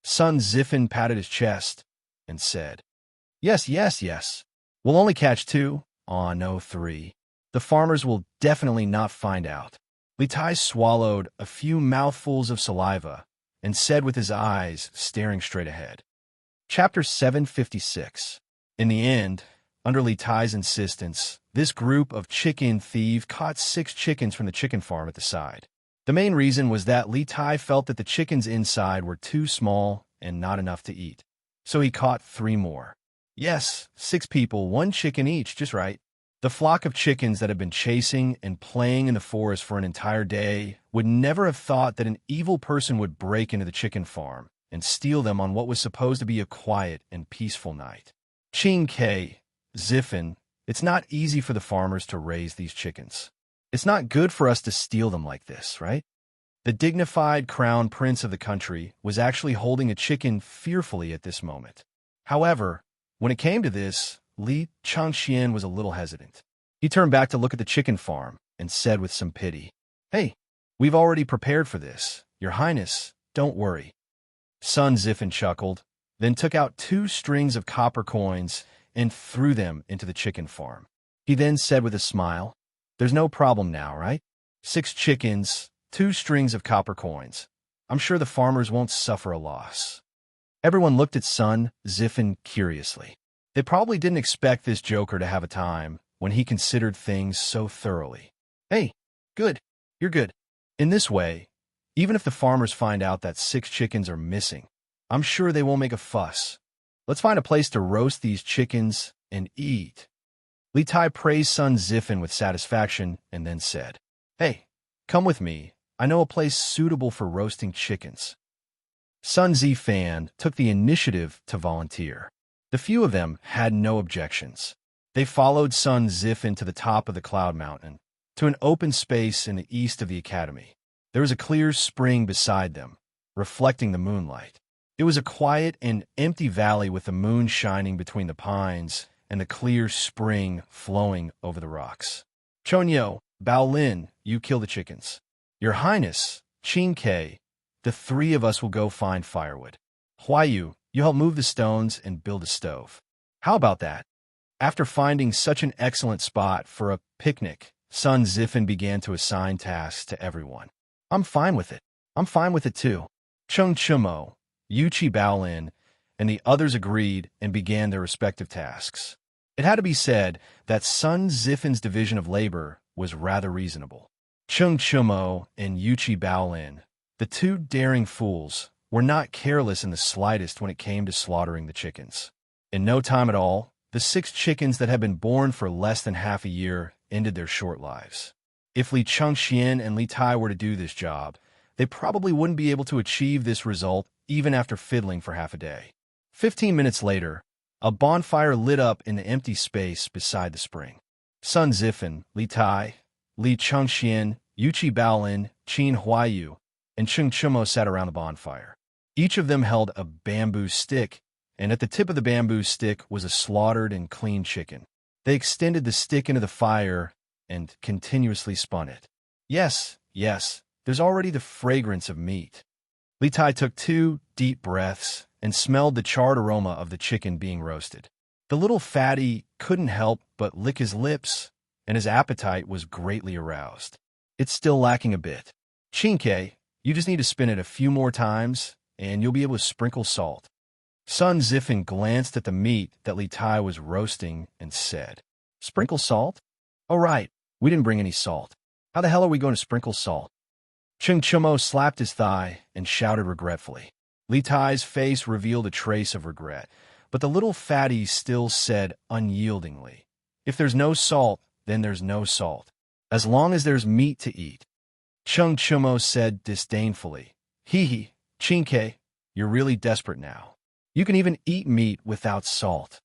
Sun Zifen patted his chest and said, Yes. We'll only catch 2. No, 3. The farmers will definitely not find out. Li Tai swallowed a few mouthfuls of saliva and said with his eyes staring straight ahead. Chapter 756. In the end, under Li Tai's insistence, this group of chicken thieves caught 6 chickens from the chicken farm at the side. The main reason was that Li Tai felt that the chickens inside were too small and not enough to eat. So he caught 3 more. Yes, 6 people, 1 chicken each, just right. The flock of chickens that had been chasing and playing in the forest for an entire day would never have thought that an evil person would break into the chicken farm and steal them on what was supposed to be a quiet and peaceful night. Qin Ke, Zifen, it's not easy for the farmers to raise these chickens. It's not good for us to steal them like this, right? The dignified crown prince of the country was actually holding a chicken fearfully at this moment. However, when it came to this, Li Chengqian was a little hesitant. He turned back to look at the chicken farm and said with some pity, Hey, we've already prepared for this. Your Highness, don't worry. Sun Zifen chuckled, then took out 2 strings of copper coins and threw them into the chicken farm. He then said with a smile, There's no problem now, right? 6 chickens, 2 strings of copper coins. I'm sure the farmers won't suffer a loss. Everyone looked at Sun Zifen curiously. They probably didn't expect this joker to have a time when he considered things so thoroughly. Hey, good, you're good. In this way, even if the farmers find out that 6 chickens are missing, I'm sure they won't make a fuss. Let's find a place to roast these chickens and eat. Li Tai praised Sun Zifen with satisfaction and then said, Hey, come with me. I know a place suitable for roasting chickens. Sun Zifan took the initiative to volunteer. The few of them had no objections. They followed Sun Zifen to the top of the Cloud Mountain, to an open space in the east of the academy. There was a clear spring beside them, reflecting the moonlight. It was a quiet and empty valley with the moon shining between the pines and the clear spring flowing over the rocks. Chonyo, Bao Lin, you kill the chickens. Your Highness, Qin Ke, the three of us will go find firewood. Huayu, you help move the stones and build a stove. How about that? After finding such an excellent spot for a picnic, Sun Zifen began to assign tasks to everyone. I'm fine with it. I'm fine with it too. Chung Chumo, Yuchi Baolin, and the others agreed and began their respective tasks. It had to be said that Sun Zifen's division of labor was rather reasonable. Chung Chumo and Yuchi Baolin, the two daring fools, were not careless in the slightest when it came to slaughtering the chickens. In no time at all, the 6 chickens that had been born for less than half a year ended their short lives. If Li Chengxian and Li Tai were to do this job, they probably wouldn't be able to achieve this result even after fiddling for half a day. 15 minutes later, a bonfire lit up in the empty space beside the spring. Sun Zifen, Li Tai, Li Chengxian, Yuchi Baolin, Qin Huayu, and Chung Chumo sat around the bonfire. Each of them held a bamboo stick, and at the tip of the bamboo stick was a slaughtered and cleaned chicken. They extended the stick into the fire and continuously spun it. Yes, there's already the fragrance of meat. Li Tai took 2 deep breaths and smelled the charred aroma of the chicken being roasted. The little fatty couldn't help but lick his lips, and his appetite was greatly aroused. It's still lacking a bit. Qinke, you just need to spin it a few more times, and you'll be able to sprinkle salt. Sun Zifen glanced at the meat that Li Tai was roasting and said, Sprinkle salt? Oh right, we didn't bring any salt. How the hell are we going to sprinkle salt? Chung Chumo slapped his thigh and shouted regretfully. Li Tai's face revealed a trace of regret, but the little fatty still said unyieldingly, If there's no salt, then there's no salt. As long as there's meat to eat. Chung Chumo said disdainfully, Hee, Qinke, you're really desperate now. You can even eat meat without salt.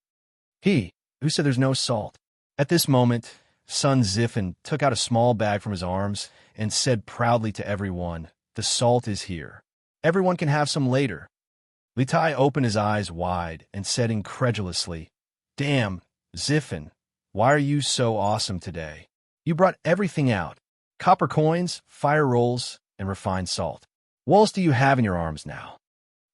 Who said there's no salt? At this moment, Sun Zifen took out a small bag from his arms and said proudly to everyone, The salt is here. Everyone can have some later. Li Tai opened his eyes wide and said incredulously, Damn, Zifen, why are you so awesome today? You brought everything out. Copper coins, fire rolls, and refined salt. What else do you have in your arms now?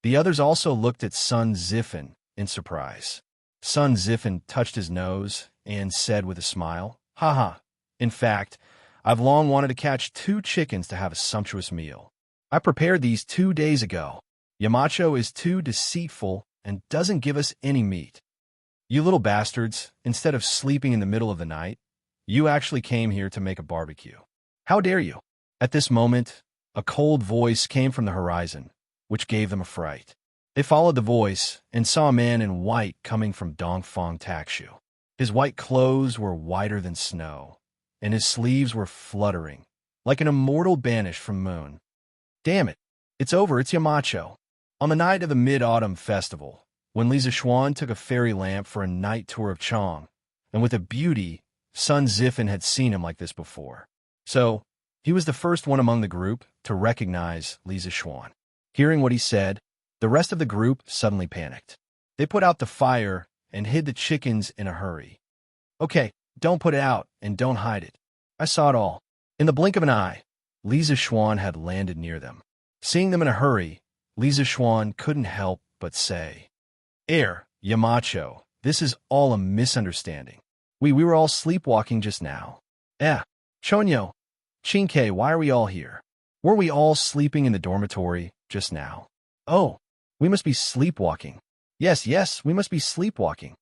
The others also looked at Sun Zifen in surprise. Sun Zifen touched his nose and said with a smile, Haha, in fact, I've long wanted to catch 2 chickens to have a sumptuous meal. I prepared these 2 days ago. Yamacho is too deceitful and doesn't give us any meat. You little bastards, instead of sleeping in the middle of the night, you actually came here to make a barbecue. How dare you? At this moment, a cold voice came from the horizon, which gave them a fright. They followed the voice and saw a man in white coming from Dongfang Takshu. His white clothes were whiter than snow, and his sleeves were fluttering, like an immortal banished from moon. Damn it, it's over, it's Yamacho. On the night of the Mid-Autumn Festival, when Li Zishuan took a fairy lamp for a night tour of Chong, and with a beauty, Sun Zifen had seen him like this before. So, he was the first one among the group to recognize Li Zishuan. Hearing what he said, the rest of the group suddenly panicked. They put out the fire and hid the chickens in a hurry. Okay, don't put it out and don't hide it. I saw it all. In the blink of an eye, Li Zishuan had landed near them. Seeing them in a hurry, Li Zishuan couldn't help but say, Yamacho, this is all a misunderstanding. We were all sleepwalking just now. Chonyo, Qinke, why are we all here? Were we all sleeping in the dormitory just now? Oh, we must be sleepwalking. Yes, we must be sleepwalking.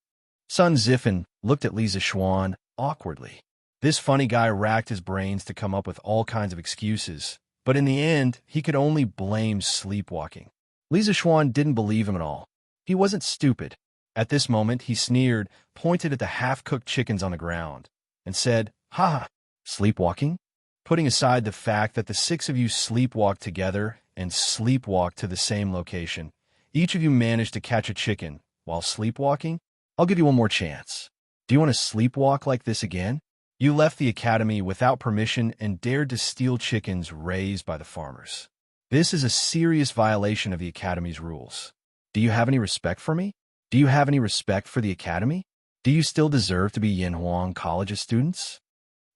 Sun Zifen looked at Li Zishuan awkwardly. This funny guy racked his brains to come up with all kinds of excuses, but in the end, he could only blame sleepwalking. Li Zishuan didn't believe him at all. He wasn't stupid. At this moment, he sneered, pointed at the half-cooked chickens on the ground, and said, Ha! Sleepwalking? Putting aside the fact that the 6 of you sleepwalked together and sleepwalked to the same location, each of you managed to catch a chicken while sleepwalking? I'll give you one more chance. Do you want to sleepwalk like this again? You left the academy without permission and dared to steal chickens raised by the farmers. This is a serious violation of the academy's rules. Do you have any respect for me? Do you have any respect for the academy? Do you still deserve to be Yanhuang College's students?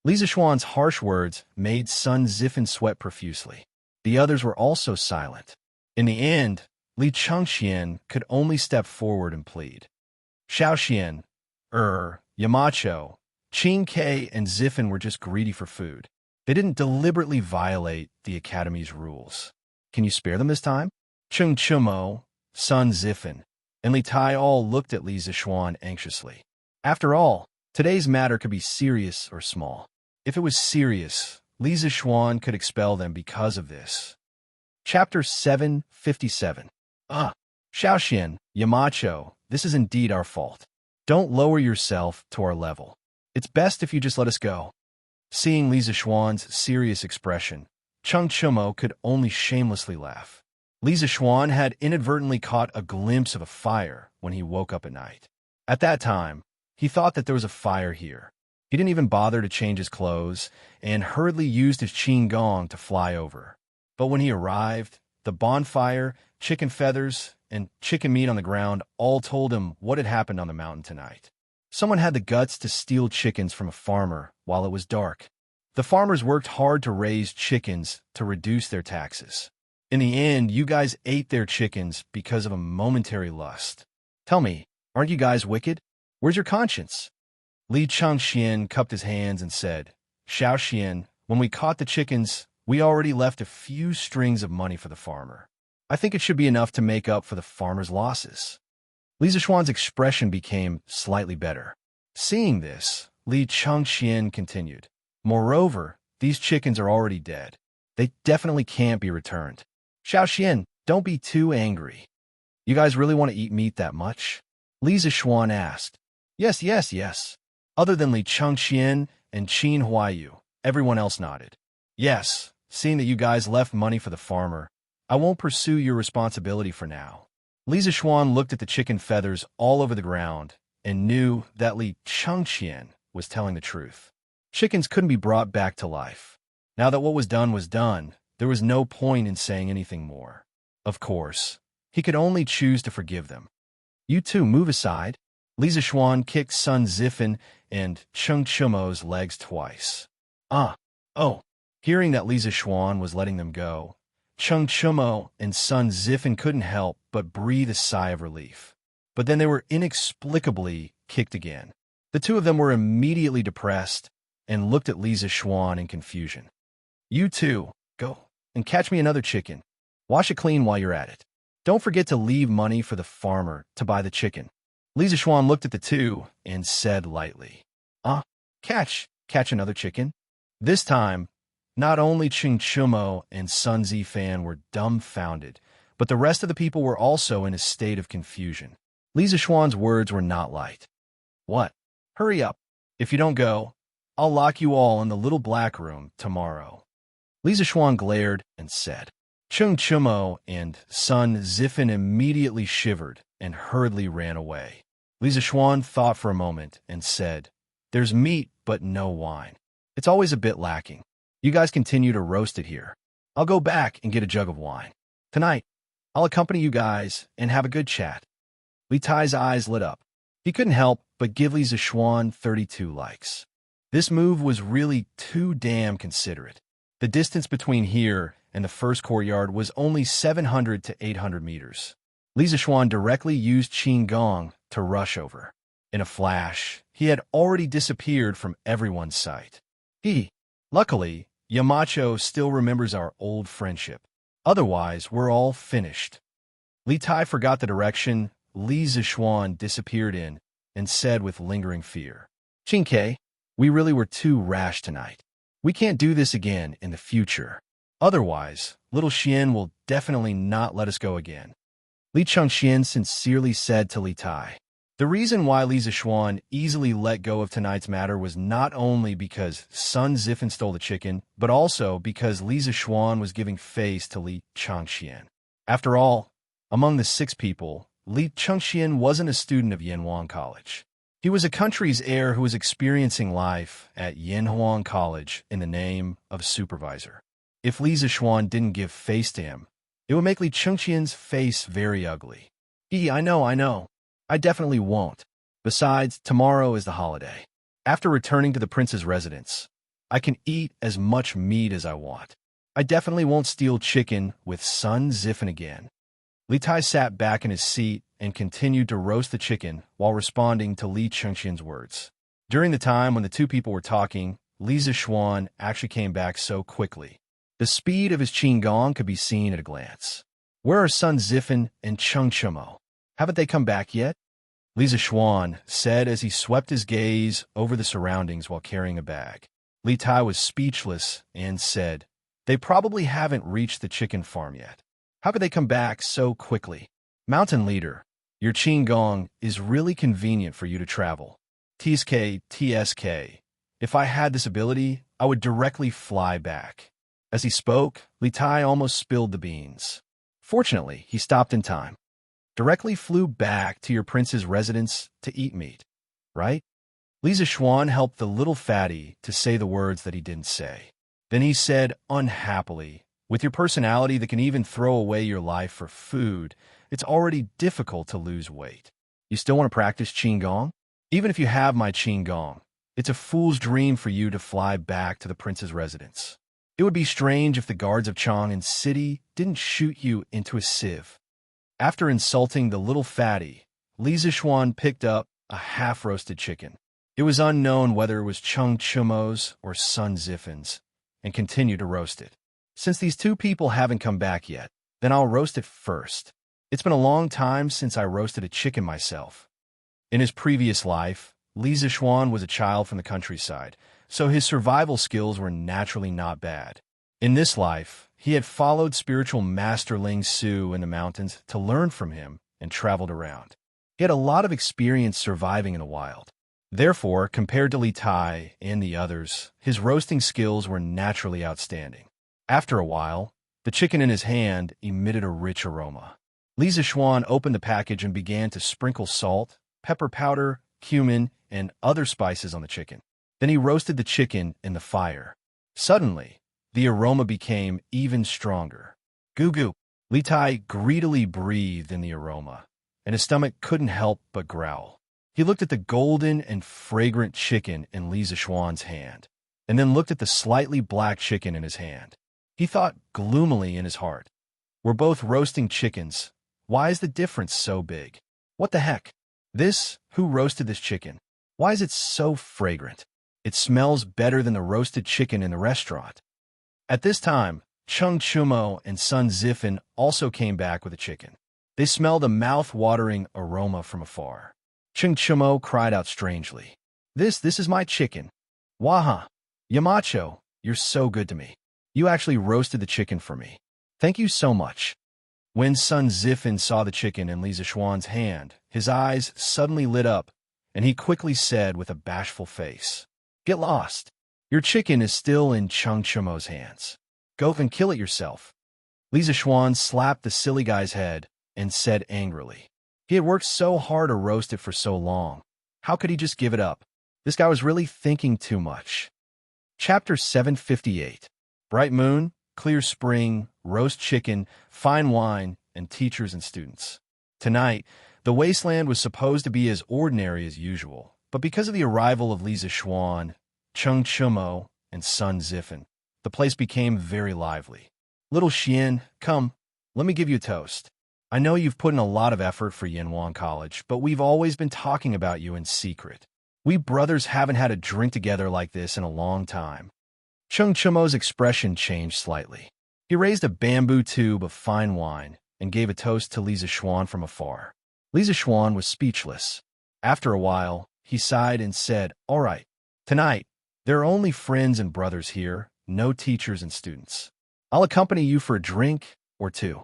Li Zixuan's harsh words made Sun Zifen sweat profusely. The others were also silent. In the end, Li Chengxian could only step forward and plead. Xiaoxian, Yamacho, Qing Ke, and Zifen were just greedy for food. They didn't deliberately violate the academy's rules. Can you spare them this time? Cheng Chumo, Sun Zifen, and Li Tai all looked at Li Zixuan anxiously. After all, today's matter could be serious or small. If it was serious, Li Zixuan could expel them because of this. Chapter 757. Xiaoxian, Yamacho, this is indeed our fault. Don't lower yourself to our level. It's best if you just let us go. Seeing Li Zixuan's serious expression, Cheng Chumo could only shamelessly laugh. Li Zixuan had inadvertently caught a glimpse of a fire when he woke up at night. At that time, he thought that there was a fire here. He didn't even bother to change his clothes and hurriedly used his qin gong to fly over. But when he arrived, the bonfire, chicken feathers, and chicken meat on the ground all told him what had happened on the mountain tonight. Someone had the guts to steal chickens from a farmer while it was dark. The farmers worked hard to raise chickens to reduce their taxes. In the end, you guys ate their chickens because of a momentary lust. Tell me, aren't you guys wicked? Where's your conscience? Li Chengxian cupped his hands and said, Xiaoxian, when we caught the chickens, we already left a few strings of money for the farmer. I think it should be enough to make up for the farmer's losses. Li Zixuan's expression became slightly better. Seeing this, Li Chengxian continued, Moreover, these chickens are already dead. They definitely can't be returned. Xiaoxian, don't be too angry. You guys really want to eat meat that much? Li Zixuan asked. Yes. Other than Li Chengxian and Qin Huayu, everyone else nodded. Yes, seeing that you guys left money for the farmer, I won't pursue your responsibility for now. Li Zixuan looked at the chicken feathers all over the ground and knew that Li Chengxian was telling the truth. Chickens couldn't be brought back to life. Now that what was done, there was no point in saying anything more. Of course, he could only choose to forgive them. You two move aside. Li Zixuan kicked Sun Zifen and Cheng Chumo's legs twice. Hearing that Li Zixuan was letting them go, Cheng Chumo and Sun Zifen couldn't help but breathe a sigh of relief. But then they were inexplicably kicked again. The two of them were immediately depressed and looked at Li Zixuan in confusion. You two, go and catch me another chicken. Wash it clean while you're at it. Don't forget to leave money for the farmer to buy the chicken. Li Zixuan looked at the two and said lightly, catch another chicken. This time, not only Cheng Chumo and Sun Zifan were dumbfounded, but the rest of the people were also in a state of confusion. Li Zixuan's words were not light. What? Hurry up. If you don't go, I'll lock you all in the little black room tomorrow. Li Zixuan glared and said. Cheng Chumo and Sun Zifen immediately shivered and hurriedly ran away. Li Zixuan thought for a moment and said, There's meat, but no wine. It's always a bit lacking. You guys continue to roast it here. I'll go back and get a jug of wine. Tonight, I'll accompany you guys and have a good chat. Li Tai's eyes lit up. He couldn't help but give Li Zixuan 32 likes. This move was really too damn considerate. The distance between here and the first courtyard was only 700 to 800 meters. Li Zixuan directly used Qin Gong to rush over. In a flash, he had already disappeared from everyone's sight. Luckily, Yamacho still remembers our old friendship. Otherwise, we're all finished. Li Tai forgot the direction Li Zixuan disappeared in and said with lingering fear, Qin Ke, we really were too rash tonight. We can't do this again in the future. Otherwise, little Xian will definitely not let us go again. Li Chengxian sincerely said to Li Tai. The reason why Li Zixuan easily let go of tonight's matter was not only because Sun Zifen stole the chicken, but also because Li Zixuan was giving face to Li Chengxian. After all, among the 6 people, Li Chengxian wasn't a student of Yanhuang College. He was a country's heir who was experiencing life at Yanhuang College in the name of supervisor. If Li Zixuan didn't give face to him, it would make Li Chengqian's face very ugly. I know. I definitely won't. Besides, tomorrow is the holiday. After returning to the prince's residence, I can eat as much meat as I want. I definitely won't steal chicken with Sun Zifen again. Li Tai sat back in his seat and continued to roast the chicken while responding to Li Chengqian's words. During the time when the two people were talking, Li Zixuan actually came back so quickly. The speed of his qigong could be seen at a glance. Where are Sun Zifen and Cheng Chimo? Haven't they come back yet? Li Zixuan said as he swept his gaze over the surroundings while carrying a bag. Li Tai was speechless and said, "They probably haven't reached the chicken farm yet. How could they come back so quickly? Mountain leader, your qigong is really convenient for you to travel. TSK. If I had this ability, I would directly fly back." As he spoke, Li Tai almost spilled the beans. Fortunately, he stopped in time. Directly flew back to your prince's residence to eat meat, right? Li Zixuan helped the little fatty to say the words that he didn't say. Then he said unhappily, "With your personality that can even throw away your life for food, it's already difficult to lose weight. You still want to practice qigong? Even if you have my qigong, it's a fool's dream for you to fly back to the prince's residence. It would be strange if the guards of Chang'an City didn't shoot you into a sieve." After insulting the little fatty, Li Zixuan picked up a half-roasted chicken. It was unknown whether it was Cheng Chimo's or Sun Zifen's, and continued to roast it. "Since these two people haven't come back yet, then I'll roast it first. It's been a long time since I roasted a chicken myself." In his previous life, Li Zixuan was a child from the countryside, so his survival skills were naturally not bad. In this life, he had followed spiritual master Ling Su in the mountains to learn from him and traveled around. He had a lot of experience surviving in the wild. Therefore, compared to Li Tai and the others, his roasting skills were naturally outstanding. After a while, the chicken in his hand emitted a rich aroma. Li Zixuan opened the package and began to sprinkle salt, pepper powder, cumin, and other spices on the chicken. Then he roasted the chicken in the fire. Suddenly, the aroma became even stronger. Goo goo. Li Tai greedily breathed in the aroma, and his stomach couldn't help but growl. He looked at the golden and fragrant chicken in Li Zixuan's hand, and then looked at the slightly black chicken in his hand. He thought gloomily in his heart, "We're both roasting chickens. Why is the difference so big? What the heck? Who roasted this chicken? Why is it so fragrant? It smells better than the roasted chicken in the restaurant." At this time, Cheng Chumo and Sun Zifen also came back with a chicken. They smelled a mouth-watering aroma from afar. Cheng Chumo cried out strangely, This is my chicken. Waha! Yamacho, you're so good to me. You actually roasted the chicken for me. Thank you so much." When Sun Zifen saw the chicken in Li Zixuan's hand, his eyes suddenly lit up, and he quickly said with a bashful face, "Get lost. Your chicken is still in Cheng Chumo's hands. Go and kill it yourself." Li Zixuan slapped the silly guy's head and said angrily, he had worked so hard to roast it for so long. How could he just give it up? This guy was really thinking too much. Chapter 758. Bright moon, clear spring, roast chicken, fine wine, and teachers and students. Tonight, the wasteland was supposed to be as ordinary as usual, but because of the arrival of Li Zixuan, Cheng Chumo, and Sun Zifen, the place became very lively. "Little Xian, come, let me give you a toast. I know you've put in a lot of effort for Yanhuang College, but we've always been talking about you in secret. We brothers haven't had a drink together like this in a long time." Cheng Chumo's expression changed slightly. He raised a bamboo tube of fine wine and gave a toast to Li Zixuan from afar. Li Zixuan was speechless. After a while, he sighed and said, "All right, tonight, there are only friends and brothers here, no teachers and students. I'll accompany you for a drink or two."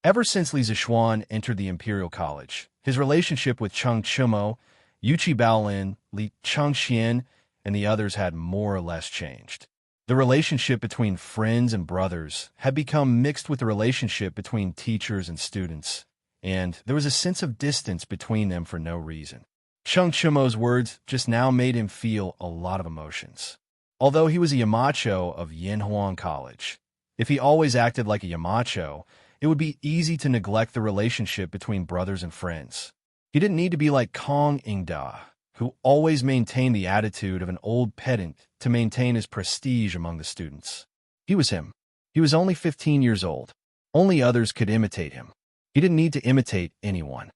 Ever since Li Zixuan entered the Imperial College, his relationship with Cheng Chumo, Yuchi Baolin, Li Chengxian, and the others had more or less changed. The relationship between friends and brothers had become mixed with the relationship between teachers and students, and there was a sense of distance between them for no reason. Chung Chumo's words just now made him feel a lot of emotions. Although he was a Yamacho of Yinhuang College, if he always acted like a Yamacho, it would be easy to neglect the relationship between brothers and friends. He didn't need to be like Kong Ingda, who always maintained the attitude of an old pedant to maintain his prestige among the students. He was him. He was only 15 years old. Only others could imitate him. He didn't need to imitate anyone.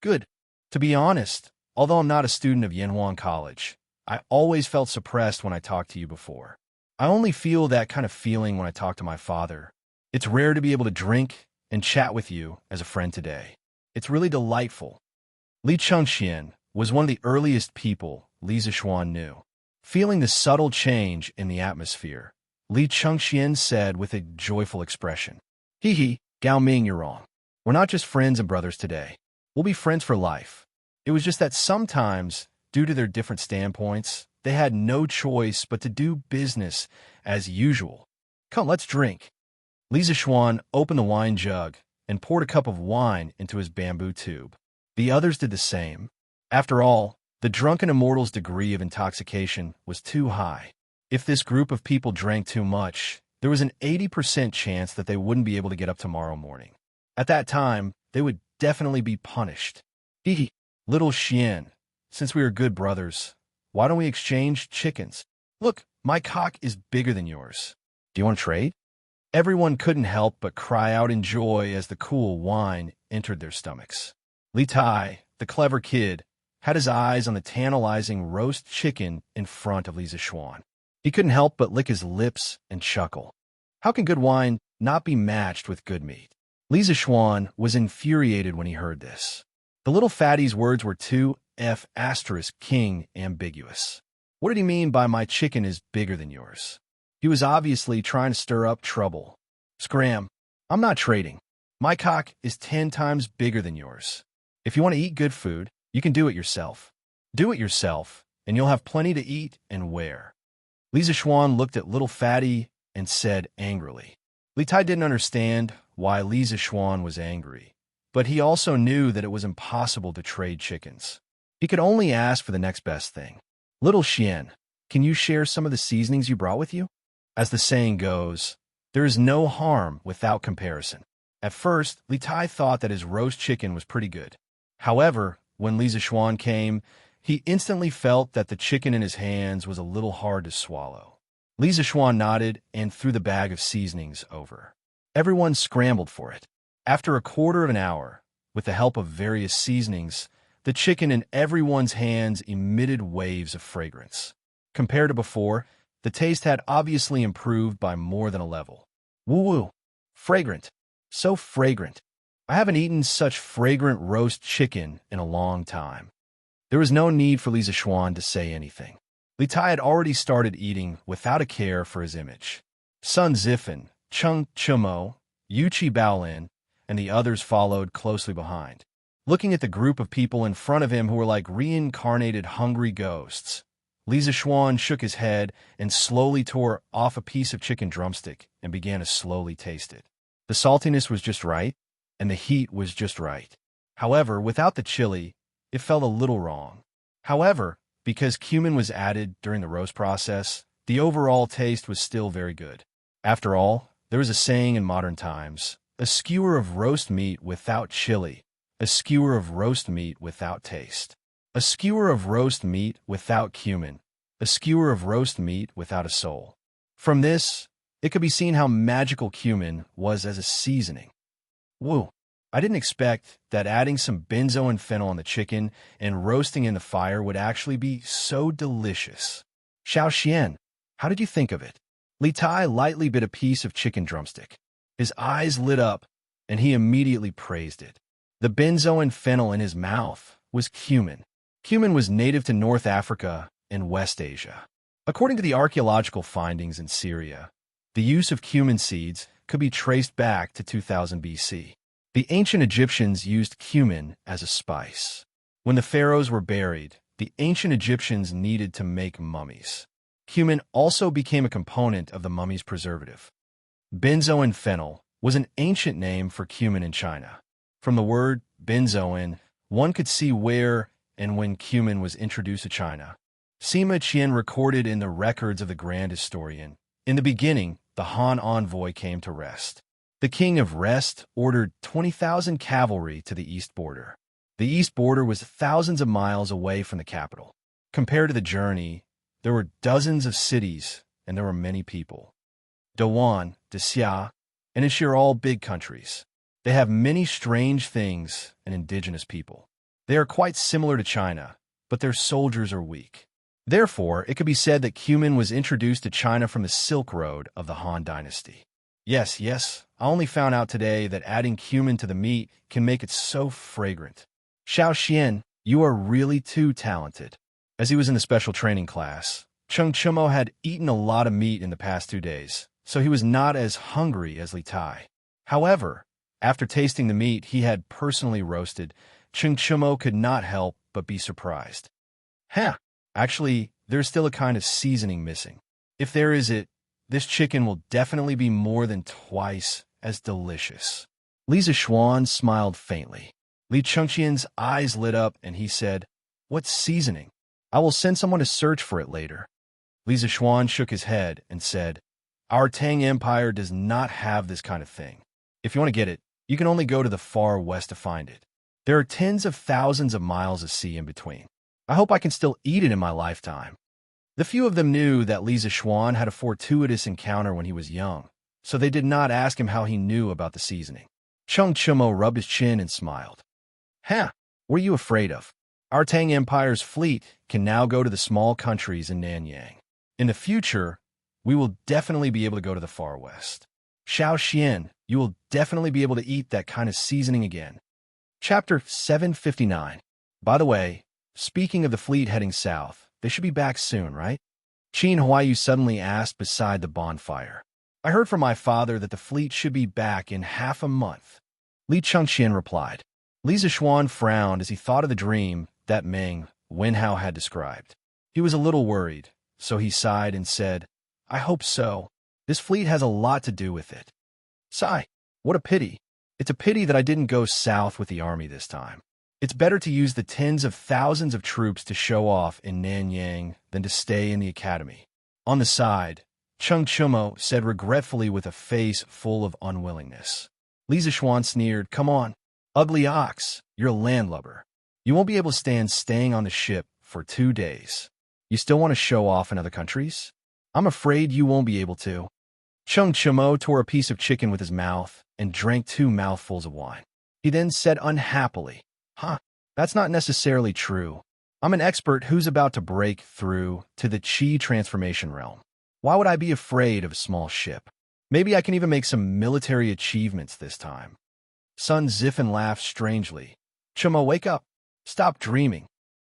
Good. To be honest, although I'm not a student of Yinhuang College, I always felt suppressed when I talked to you before. I only feel that kind of feeling when I talk to my father. It's rare to be able to drink and chat with you as a friend today. It's really delightful. Li Chengxian was one of the earliest people Li Zixuan knew. Feeling the subtle change in the atmosphere, Li Chengxian said with a joyful expression, "Hee, Gao Ming, you're wrong. We're not just friends and brothers today. We'll be friends for life." It was just that sometimes, due to their different standpoints, they had no choice but to do business as usual. Come, let's drink. Li Zixuan opened the wine jug and poured a cup of wine into his bamboo tube. The others did the same. After all, the drunken immortal's degree of intoxication was too high. If this group of people drank too much, there was an 80% chance that they wouldn't be able to get up tomorrow morning. At that time, they would definitely be punished. Hee, little Xian, since we are good brothers, why don't we exchange chickens? Look, my cock is bigger than yours. Do you want to trade? Everyone couldn't help but cry out in joy as the cool wine entered their stomachs. Li Tai, the clever kid, had his eyes on the tantalizing roast chicken in front of Li Zixuan. He couldn't help but lick his lips and chuckle. How can good wine not be matched with good meat? Li Zixuan was infuriated when he heard this. The little fatty's words were too king ambiguous. What did he mean by my chicken is bigger than yours? He was obviously trying to stir up trouble. Scram, I'm not trading. My cock is 10 times bigger than yours. If you want to eat good food, you can do it yourself. Do it yourself, and you'll have plenty to eat and wear. Li Zixuan looked at little fatty and said angrily. Li Tai didn't understand why Li Zixuan was angry, but he also knew that it was impossible to trade chickens. He could only ask for the next best thing. Little Xian, can you share some of the seasonings you brought with you? As the saying goes, there is no harm without comparison. At first, Li Tai thought that his roast chicken was pretty good. However, when Li Zixuan came, he instantly felt that the chicken in his hands was a little hard to swallow. Li Zixuan nodded and threw the bag of seasonings over. Everyone scrambled for it. After a quarter of an hour, with the help of various seasonings, the chicken in everyone's hands emitted waves of fragrance. Compared to before, the taste had obviously improved by more than a level. Woo-woo! Fragrant. So fragrant. I haven't eaten such fragrant roast chicken in a long time. There was no need for Li Zixuan to say anything. Li Tai had already started eating without a care for his image. Sun Zifan, Chung Chumo, Yuchi Baolin, and the others followed closely behind. Looking at the group of people in front of him who were like reincarnated hungry ghosts, Li Zixuan shook his head and slowly tore off a piece of chicken drumstick and began to slowly taste it. The saltiness was just right, and the heat was just right. However, without the chili, it felt a little wrong. However, because cumin was added during the roast process, the overall taste was still very good. After all, there was a saying in modern times, a skewer of roast meat without chili, a skewer of roast meat without taste. A skewer of roast meat without cumin, a skewer of roast meat without a soul. From this, it could be seen how magical cumin was as a seasoning. Woo! I didn't expect that adding some benzoin fennel on the chicken and roasting in the fire would actually be so delicious. Xiao Xian, how did you think of it? Li Tai lightly bit a piece of chicken drumstick. His eyes lit up, and he immediately praised it. The benzoin fennel in his mouth was cumin. Cumin was native to North Africa and West Asia. According to the archaeological findings in Syria, the use of cumin seeds could be traced back to 2000 BC. The ancient Egyptians used cumin as a spice. When the pharaohs were buried, the ancient Egyptians needed to make mummies. Cumin also became a component of the mummy's preservative. Benzoin fennel was an ancient name for cumin in China. From the word benzoin, one could see where and when cumin was introduced to China. Sima Qian recorded in the records of the Grand Historian, in the beginning, the Han envoy came to Rest. The king of Rest ordered 20,000 cavalry to the east border. The east border was thousands of miles away from the capital. Compared to the journey, there were dozens of cities and there were many people. Dawan, Xia, and Ishi are all big countries. They have many strange things and indigenous people. They are quite similar to China, but their soldiers are weak. Therefore, it could be said that cumin was introduced to China from the Silk Road of the Han Dynasty. Yes, I only found out today that adding cumin to the meat can make it so fragrant. Xiao Xian, you are really too talented. As he was in the special training class, Cheng Chumo had eaten a lot of meat in the past 2 days, so he was not as hungry as Li Tai. However, after tasting the meat he had personally roasted, Cheng Chumo could not help but be surprised. Actually, there's still a kind of seasoning missing. If there is this chicken will definitely be more than twice as delicious. Li Zishuan smiled faintly. Li Chengqian's eyes lit up and he said, "What seasoning? I will send someone to search for it later." Li Zishuan shook his head and said, "Our Tang Empire does not have this kind of thing. If you want to get it, you can only go to the far west to find it. There are tens of thousands of miles of sea in between. I hope I can still eat it in my lifetime." The few of them knew that Li Zishuan had a fortuitous encounter when he was young, so they did not ask him how he knew about the seasoning. Cheng Chumo rubbed his chin and smiled. What are you afraid of? Our Tang Empire's fleet can now go to the small countries in Nanyang. In the future, we will definitely be able to go to the far west. Xiao Xian, you will definitely be able to eat that kind of seasoning again. Chapter 759. By the way, speaking of the fleet heading south, they should be back soon, right? Qin Huayu suddenly asked beside the bonfire. I heard from my father that the fleet should be back in half a month. Li Chengqian replied. Li Zishuan frowned as he thought of the dream that Meng Wenhao had described. He was a little worried, so he sighed and said, I hope so. This fleet has a lot to do with it. Sigh, what a pity. It's a pity that I didn't go south with the army this time. It's better to use the tens of thousands of troops to show off in Nanyang than to stay in the academy. On the side, Cheng Chumo said regretfully with a face full of unwillingness. Li Zishuan sneered, Come on, ugly ox, you're a landlubber. You won't be able to stand staying on the ship for 2 days. You still want to show off in other countries? I'm afraid you won't be able to. Cheng Chumo tore a piece of chicken with his mouth and drank 2 mouthfuls of wine. He then said unhappily, That's not necessarily true. I'm an expert who's about to break through to the Qi transformation realm. Why would I be afraid of a small ship? Maybe I can even make some military achievements this time. Sun Zifen laughed strangely. Chumo, wake up. Stop dreaming.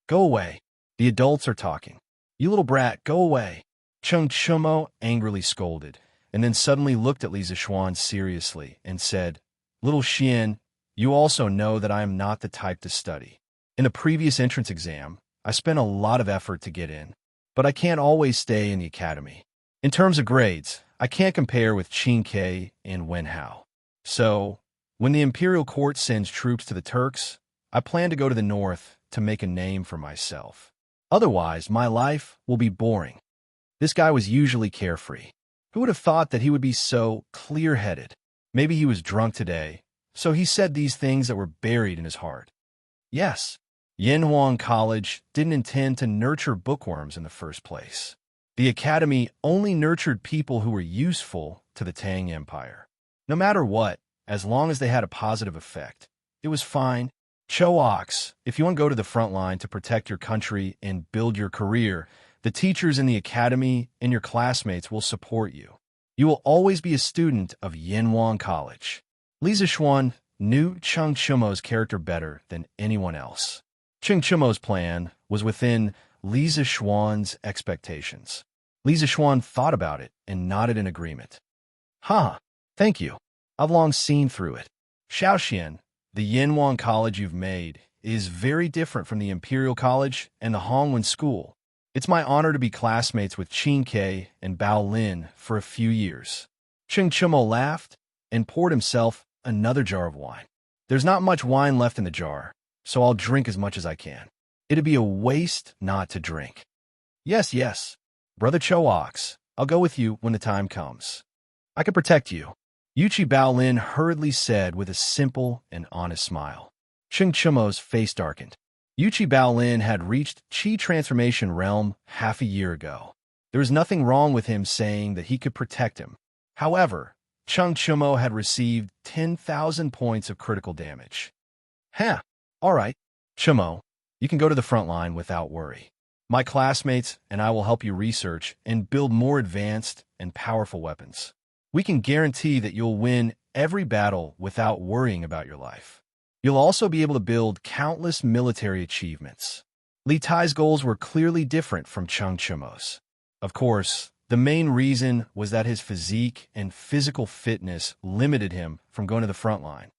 Go away. The adults are talking. You little brat, go away. Cheng Chumo angrily scolded, and then suddenly looked at Li Zishuan seriously and said, Little Xian, you also know that I am not the type to study. In the previous entrance exam, I spent a lot of effort to get in, but I can't always stay in the academy. In terms of grades, I can't compare with Qin Ke and Wen Hao. So, when the imperial court sends troops to the Turks, I plan to go to the north to make a name for myself. Otherwise, my life will be boring. This guy was usually carefree. Who would have thought that he would be so clear-headed? Maybe he was drunk today, so he said these things that were buried in his heart. Yes, Yanhuang College didn't intend to nurture bookworms in the first place. The academy only nurtured people who were useful to the Tang Empire. No matter what, as long as they had a positive effect, it was fine. Cho Ox, if you want to go to the front line to protect your country and build your career, the teachers in the academy and your classmates will support you. You will always be a student of Yanhuang College. Li Zishuan knew Cheng Chumo's character better than anyone else. Cheng Chumo's plan was within Li Zishuan's expectations. Li Zishuan thought about it and nodded in agreement. Thank you. I've long seen through it. Shaoxian, the Yanhuang College you've made is very different from the Imperial College and the Hongwen School. It's my honor to be classmates with Qin Ke and Bao Lin for a few years. Cheng Chumo laughed and poured himself another jar of wine. There's not much wine left in the jar, so I'll drink as much as I can. It'd be a waste not to drink. Yes, yes. Brother Cho-Ox, I'll go with you when the time comes. I can protect you. Yuchi Baolin hurriedly said with a simple and honest smile. Cheng Chumo's face darkened. Yuchi Baolin had reached Qi Transformation Realm half a year ago. There was nothing wrong with him saying that he could protect him. However, Cheng Chumo had received 10,000 points of critical damage. Huh, all right. Chumo, you can go to the front line without worry. My classmates and I will help you research and build more advanced and powerful weapons. We can guarantee that you'll win every battle without worrying about your life. You'll also be able to build countless military achievements. Li Tai's goals were clearly different from Cheng Chumo's. Of course, the main reason was that his physique and physical fitness limited him from going to the front line.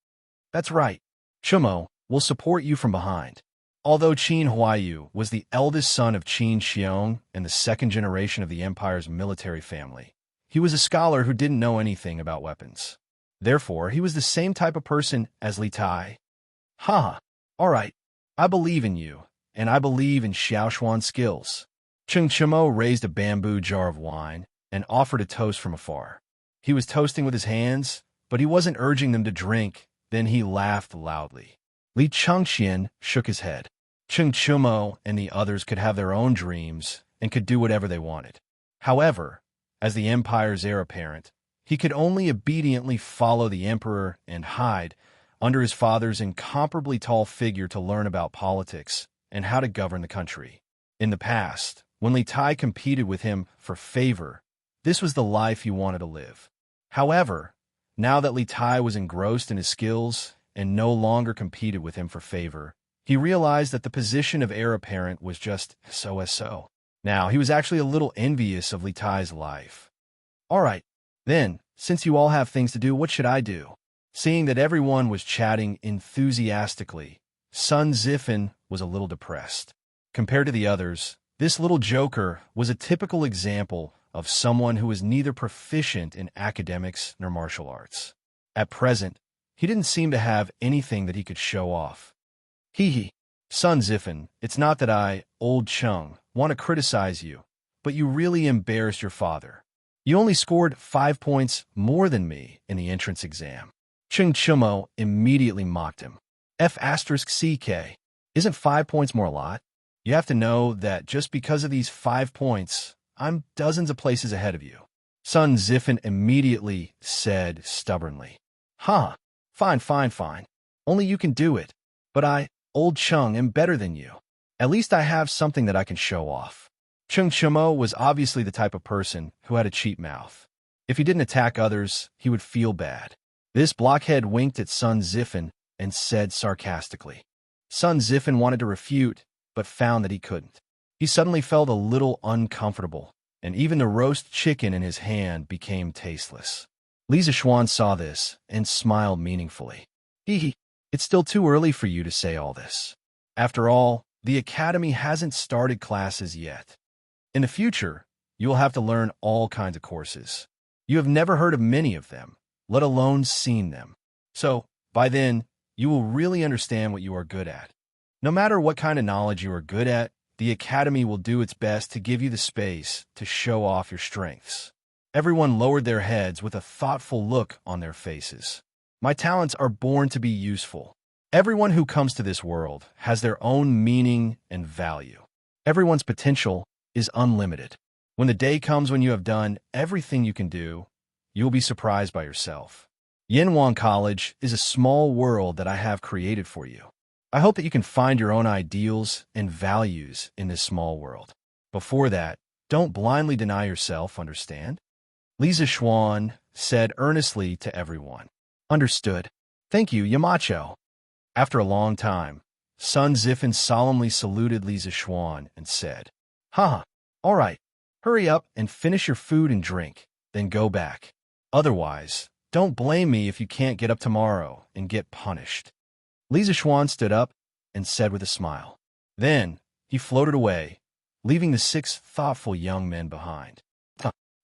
That's right. Chumo will support you from behind. Although Qin Huaiyu was the eldest son of Qin Xiong and the second generation of the empire's military family, he was a scholar who didn't know anything about weapons. Therefore, he was the same type of person as Li Tai. Ha! All right. I believe in you, and I believe in Xiaoshuan's skills. Cheng Chumo raised a bamboo jar of wine and offered a toast from afar. He was toasting with his hands, but he wasn't urging them to drink. Then he laughed loudly. Li Chengxian shook his head. Cheng Chumo and the others could have their own dreams and could do whatever they wanted. However, as the empire's heir apparent, he could only obediently follow the emperor and hide under his father's incomparably tall figure to learn about politics and how to govern the country. In the past, when Li Tai competed with him for favor, this was the life he wanted to live. However, now that Li Tai was engrossed in his skills and no longer competed with him for favor, he realized that the position of heir apparent was just so. Now, he was actually a little envious of Li Tai's life. All right, then, since you all have things to do, what should I do? Seeing that everyone was chatting enthusiastically, Sun Zifen was a little depressed. Compared to the others, this little joker was a typical example of someone who was neither proficient in academics nor martial arts. At present, he didn't seem to have anything that he could show off. Hee. Sun Zifen, it's not that I, old Chung, want to criticize you, but you really embarrassed your father. You only scored 5 points more than me in the entrance exam. Cheng Chumo immediately mocked him. F***CK. Isn't 5 points more a lot? You have to know that just because of these 5 points, I'm dozens of places ahead of you. Sun Zifen immediately said stubbornly. Huh, fine. Only you can do it. But I, old Chung, am better than you. At least I have something that I can show off. Cheng Chumo was obviously the type of person who had a cheap mouth. If he didn't attack others, he would feel bad. This blockhead winked at Sun Zifen and said sarcastically. Sun Zifen wanted to refute, but found that he couldn't. He suddenly felt a little uncomfortable, and even the roast chicken in his hand became tasteless. Li Zishuan saw this and smiled meaningfully. It's still too early for you to say all this. After all, the academy hasn't started classes yet. In the future, you will have to learn all kinds of courses. You have never heard of many of them, let alone seen them. So, by then, you will really understand what you are good at. No matter what kind of knowledge you are good at, the academy will do its best to give you the space to show off your strengths. Everyone lowered their heads with a thoughtful look on their faces. My talents are born to be useful. Everyone who comes to this world has their own meaning and value. Everyone's potential is unlimited. When the day comes when you have done everything you can do, you will be surprised by yourself. Yanwang College is a small world that I have created for you. I hope that you can find your own ideals and values in this small world. Before that, don't blindly deny yourself, understand? Li Zishuan said earnestly to everyone. Understood. Thank you, Yamacho. After a long time, Sun Zifen solemnly saluted Li Zishuan and said, Haha, all right, hurry up and finish your food and drink, then go back. Otherwise, don't blame me if you can't get up tomorrow and get punished. Li Zishuan stood up and said with a smile. Then, he floated away, leaving the 6 thoughtful young men behind.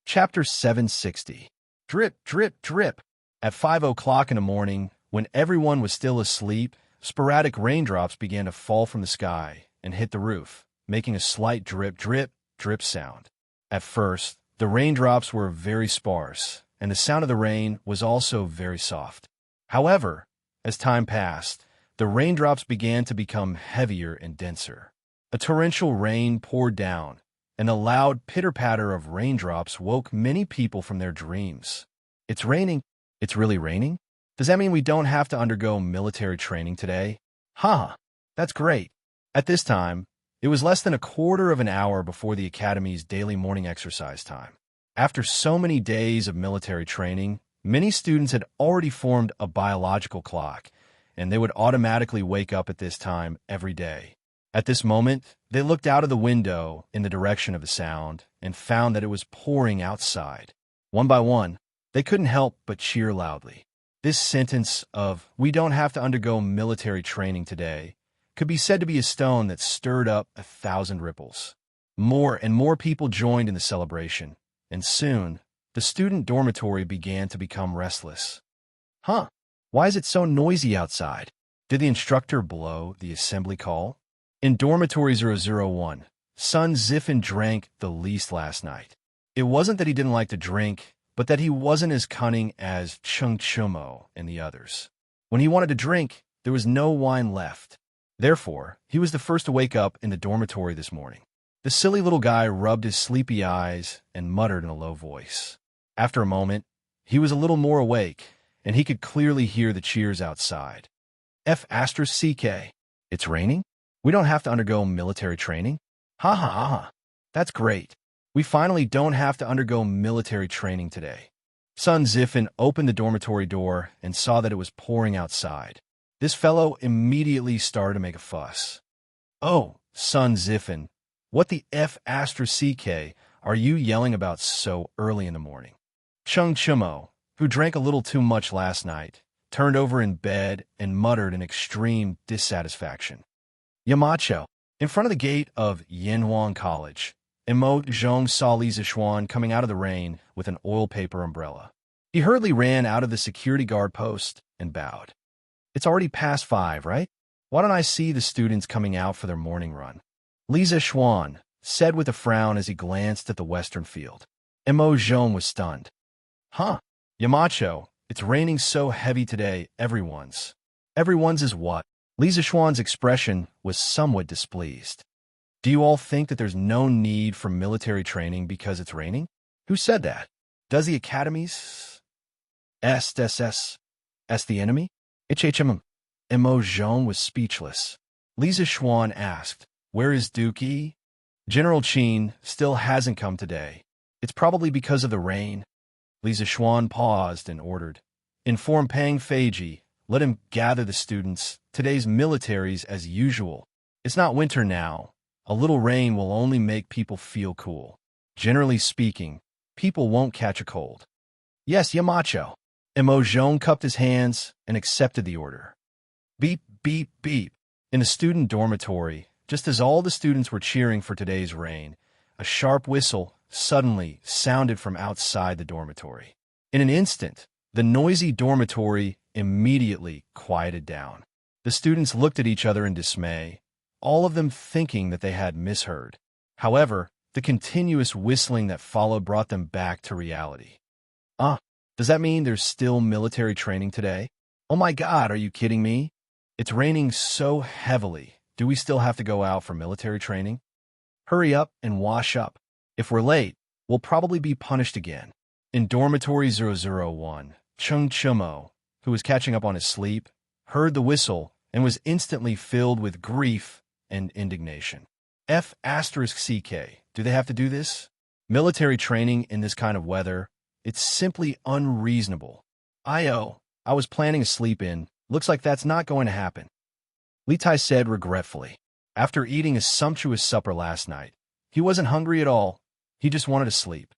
Chapter 760. Drip, drip, drip. At 5 o'clock in the morning, when everyone was still asleep, sporadic raindrops began to fall from the sky and hit the roof, making a slight drip, drip, drip sound. At first, the raindrops were very sparse, and the sound of the rain was also very soft. However, as time passed, the raindrops began to become heavier and denser. A torrential rain poured down, and a loud pitter-patter of raindrops woke many people from their dreams. It's raining. It's really raining? Does that mean we don't have to undergo military training today? Haha, that's great. At this time, it was less than a quarter of an hour before the Academy's daily morning exercise time. After so many days of military training, many students had already formed a biological clock, and they would automatically wake up at this time every day. At this moment, they looked out of the window in the direction of the sound and found that it was pouring outside. One by one, they couldn't help but cheer loudly. This sentence of, "We don't have to undergo military training today," could be said to be a stone that stirred up 1,000 ripples. More and more people joined in the celebration, and soon, the student dormitory began to become restless. Huh, why is it so noisy outside? Did the instructor blow the assembly call? In dormitory 001, Sun Ziffin drank the least last night. It wasn't that he didn't like to drink, but that he wasn't as cunning as Chung Chumo and the others. When he wanted to drink, there was no wine left. Therefore, he was the first to wake up in the dormitory this morning. The silly little guy rubbed his sleepy eyes and muttered in a low voice. After a moment, he was a little more awake, and he could clearly hear the cheers outside. F***CK. It's raining? We don't have to undergo military training? Ha ha ha ha. That's great. We finally don't have to undergo military training today. Sun Ziffin opened the dormitory door and saw that it was pouring outside. This fellow immediately started to make a fuss. Oh, Sun Ziffin, what the F***CK are you yelling about so early in the morning? Chung Chumo, who drank a little too much last night, turned over in bed and muttered in extreme dissatisfaction. Yamacho, in front of the gate of Yanhuang College, Imo Zhong saw Li Zixuan coming out of the rain with an oil paper umbrella. He hurriedly ran out of the security guard post and bowed. It's already past 5, right? Why don't I see the students coming out for their morning run? Li Zixuan said with a frown as he glanced at the western field. Imo Zhong was stunned. Huh, Yamacho, it's raining so heavy today, everyone's. Everyone's is what? Li Zixuan's expression was somewhat displeased. Do you all think that there's no need for military training because it's raining? Who said that? Does the Academy's SSS the enemy? HHM. Imo Zhong was speechless. Li Zixuan asked, "Where is Dookie?" General Qin still hasn't come today. It's probably because of the rain. Li Zixuan paused and ordered, "Inform Pang Feiji, let him gather the students. Today's militaries as usual. It's not winter now. A little rain will only make people feel cool. Generally speaking, people won't catch a cold." Yes, Yamacho. Imo Zhong cupped his hands and accepted the order. Beep, beep, beep. In the student dormitory, just as all the students were cheering for today's rain, a sharp whistle suddenly sounded from outside the dormitory. In an instant, the noisy dormitory immediately quieted down. The students looked at each other in dismay, all of them thinking that they had misheard. However, the continuous whistling that followed brought them back to reality. Does that mean there's still military training today? Oh my God, are you kidding me? It's raining so heavily. Do we still have to go out for military training? Hurry up and wash up. If we're late, we'll probably be punished again. In dormitory 001, Chung Chumo, who was catching up on his sleep, heard the whistle and was instantly filled with grief and indignation. F***CK, do they have to do this? Military training in this kind of weather? It's simply unreasonable. I was planning a sleep-in. Looks like that's not going to happen. Li Tai said regretfully. After eating a sumptuous supper last night, he wasn't hungry at all. He just wanted to sleep.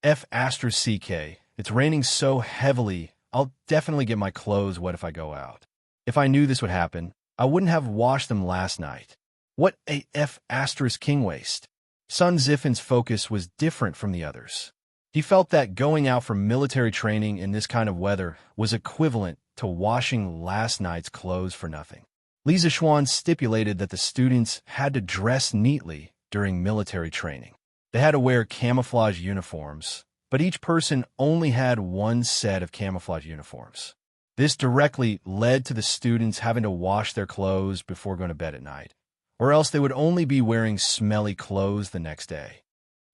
F***CK, it's raining so heavily, I'll definitely get my clothes wet if I go out. If I knew this would happen, I wouldn't have washed them last night. What a F***king waste. Sun Ziffin's focus was different from the others. He felt that going out for military training in this kind of weather was equivalent to washing last night's clothes for nothing. Li Zixuan stipulated that the students had to dress neatly during military training. They had to wear camouflage uniforms, but each person only had one set of camouflage uniforms. This directly led to the students having to wash their clothes before going to bed at night, or else they would only be wearing smelly clothes the next day.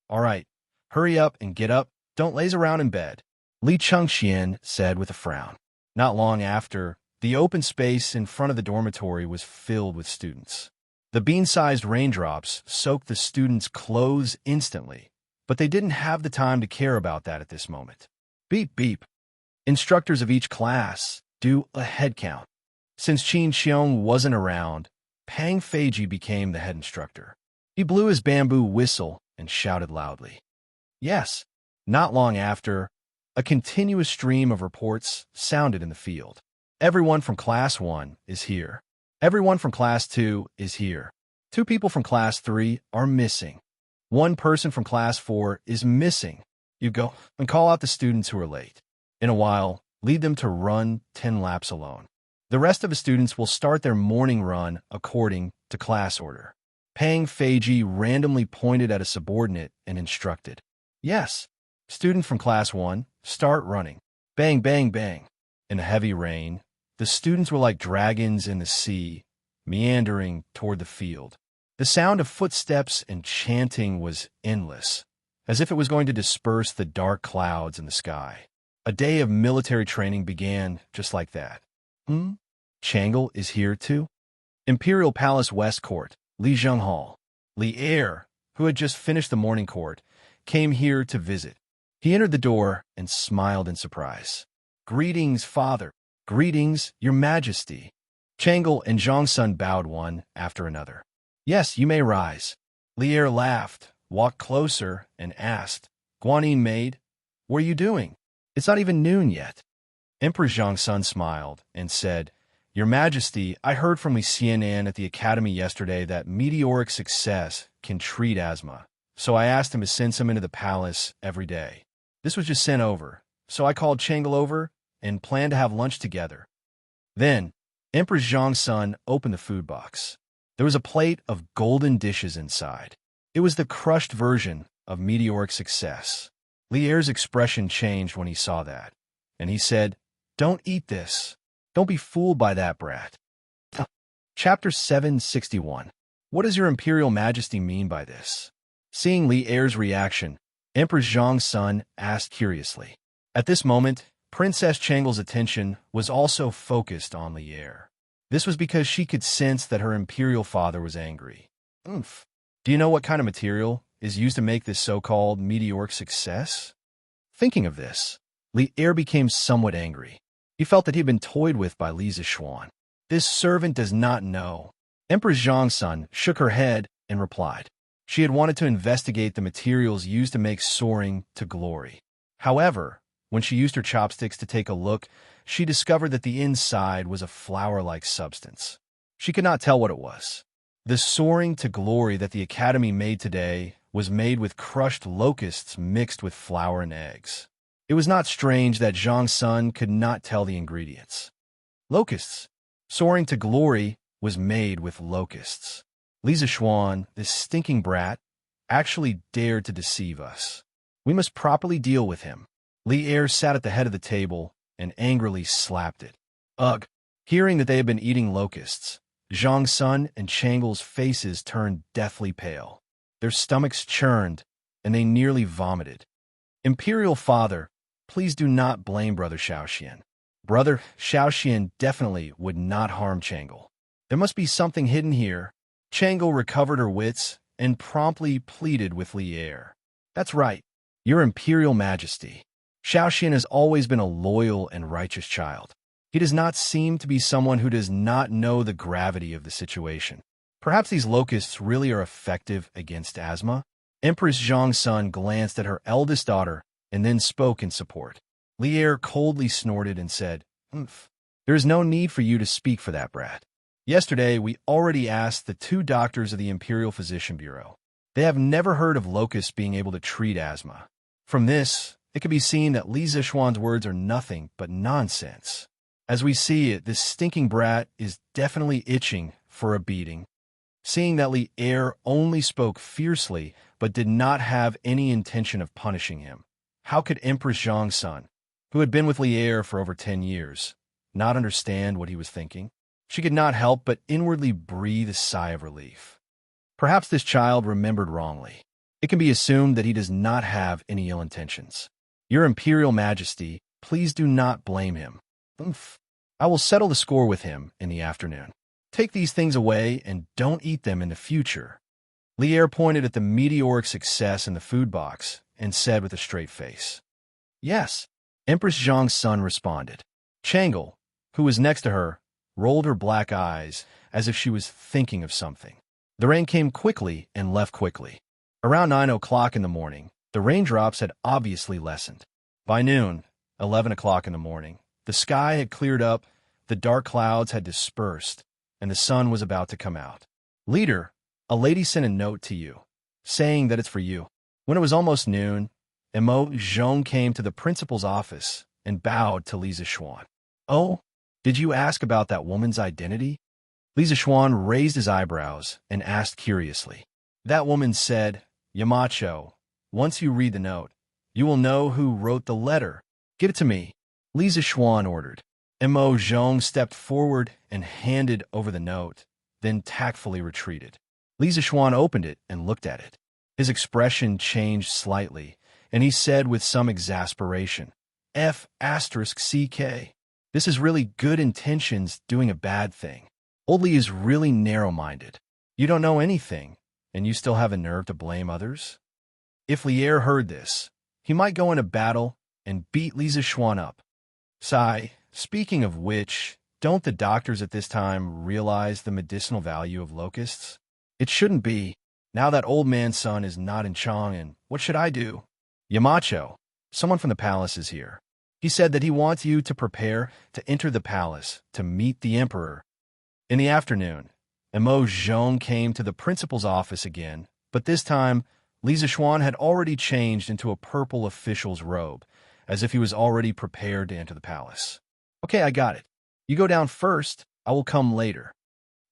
All right, hurry up and get up. Don't laze around in bed, Li Chengxian said with a frown. Not long after, the open space in front of the dormitory was filled with students. The bean-sized raindrops soaked the students' clothes instantly, but they didn't have the time to care about that at this moment. Beep, beep. Instructors of each class do a head count. Since Qin Xiong wasn't around, Pang Feiji became the head instructor. He blew his bamboo whistle and shouted loudly. Yes, not long after, a continuous stream of reports sounded in the field. Everyone from Class 1 is here. Everyone from Class 2 is here. 2 people from Class 3 are missing. 1 person from Class 4 is missing. You go and call out the students who are late. In a while, lead them to run 10 laps alone. The rest of the students will start their morning run according to class order. Pang Feiji randomly pointed at a subordinate and instructed. Yes, student from Class 1, start running. Bang, bang, bang. In a heavy rain, the students were like dragons in the sea, meandering toward the field. The sound of footsteps and chanting was endless, as if it was going to disperse the dark clouds in the sky. A day of military training began just like that. Changle is here too? Imperial Palace West Court, Lijiang Hall. Li Er, who had just finished the morning court, came here to visit. He entered the door and smiled in surprise. Greetings, father. Greetings, your majesty. Changle and Zhongsun bowed one after another. Yes, you may rise. Li Er laughed, walked closer, and asked, Guanyin maid, what are you doing? It's not even noon yet. Emperor Zhongsun smiled and said, Your Majesty, I heard from Li Xianan at the academy yesterday that meteoric success can treat asthma, so I asked him to send some into the palace every day. This was just sent over, so I called Changle over and planned to have lunch together. Then, Empress Zhongsun opened the food box. There was a plate of golden dishes inside. It was the crushed version of meteoric success. Li Er's expression changed when he saw that, and he said, Don't eat this. Don't be fooled by that brat. Chapter 761. What does your Imperial Majesty mean by this? Seeing Li Er's reaction, Empress Zhongsun asked curiously. At this moment, Princess Changle's attention was also focused on Li Er. This was because she could sense that her imperial father was angry. Oomph. Do you know what kind of material is used to make this so-called meteoric success? Thinking of this, Li Er became somewhat angry. He felt that he had been toyed with by Li Zixuan. This servant does not know. Empress Zhongsun shook her head and replied. She had wanted to investigate the materials used to make soaring to glory. However, when she used her chopsticks to take a look, she discovered that the inside was a flour-like substance. She could not tell what it was. The soaring to glory that the Academy made today was made with crushed locusts mixed with flour and eggs. It was not strange that Zhang Sun could not tell the ingredients. Locusts. Soaring to glory was made with locusts. Li Zixuan, this stinking brat, actually dared to deceive us. We must properly deal with him. Li Er sat at the head of the table and angrily slapped it. Ugh! Hearing that they had been eating locusts, Zhang Sun and Changle's faces turned deathly pale. Their stomachs churned, and they nearly vomited. Imperial Father, please do not blame Brother Xiaoxian. Brother Xiaoxian definitely would not harm Changle. There must be something hidden here. Changle recovered her wits and promptly pleaded with Li Er. That's right, Your Imperial Majesty. Xiaoxian has always been a loyal and righteous child. He does not seem to be someone who does not know the gravity of the situation. Perhaps these locusts really are effective against asthma? Empress Zhongsun glanced at her eldest daughter and then spoke in support. Li Er coldly snorted and said, Humph. There is no need for you to speak for that brat. Yesterday, we already asked the 2 doctors of the Imperial Physician Bureau. They have never heard of locusts being able to treat asthma. From this, it can be seen that Li Zixuan's words are nothing but nonsense. As we see it, this stinking brat is definitely itching for a beating. Seeing that Li Er only spoke fiercely but did not have any intention of punishing him, how could Empress Zhang's son, who had been with Li Er for over 10 years, not understand what he was thinking? She could not help but inwardly breathe a sigh of relief. Perhaps this child remembered wrongly. It can be assumed that he does not have any ill intentions. Your Imperial Majesty, please do not blame him. I will settle the score with him in the afternoon. Take these things away and don't eat them in the future. Li Er pointed at the meteoric success in the food box and said with a straight face, "Yes." Empress Zhang's son responded. Changle, who was next to her, rolled her black eyes as if she was thinking of something. The rain came quickly and left quickly. Around 9 o'clock in the morning, the raindrops had obviously lessened. By noon, 11 o'clock in the morning, the sky had cleared up, the dark clouds had dispersed, and the sun was about to come out. "Leader, a lady sent a note to you, saying that it's for you." When it was almost noon, Emo Zhong came to the principal's office and bowed to Li Zishuan. "Oh, did you ask about that woman's identity?" Li Zishuan raised his eyebrows and asked curiously. That woman said, "Yamacho, once you read the note, you will know who wrote the letter. Give it to me." Li Zishuan ordered. Emo Zhong stepped forward and handed over the note, then tactfully retreated. Li Zishuan opened it and looked at it. His expression changed slightly, and he said with some exasperation, F***CK. This is really good intentions doing a bad thing. Old Li is really narrow-minded. You don't know anything, and you still have a nerve to blame others? If Li Er heard this, he might go into battle and beat Li Zishuan up. Sigh, speaking of which, don't the doctors at this time realize the medicinal value of locusts? It shouldn't be. Now that old man's son is not in Chang'an, what should I do? Yamacho, someone from the palace is here. He said that he wants you to prepare to enter the palace to meet the emperor. In the afternoon, Emo Zhong came to the principal's office again, but this time, Li Zishuan had already changed into a purple official's robe, as if he was already prepared to enter the palace. "Okay, I got it. You go down first, I will come later."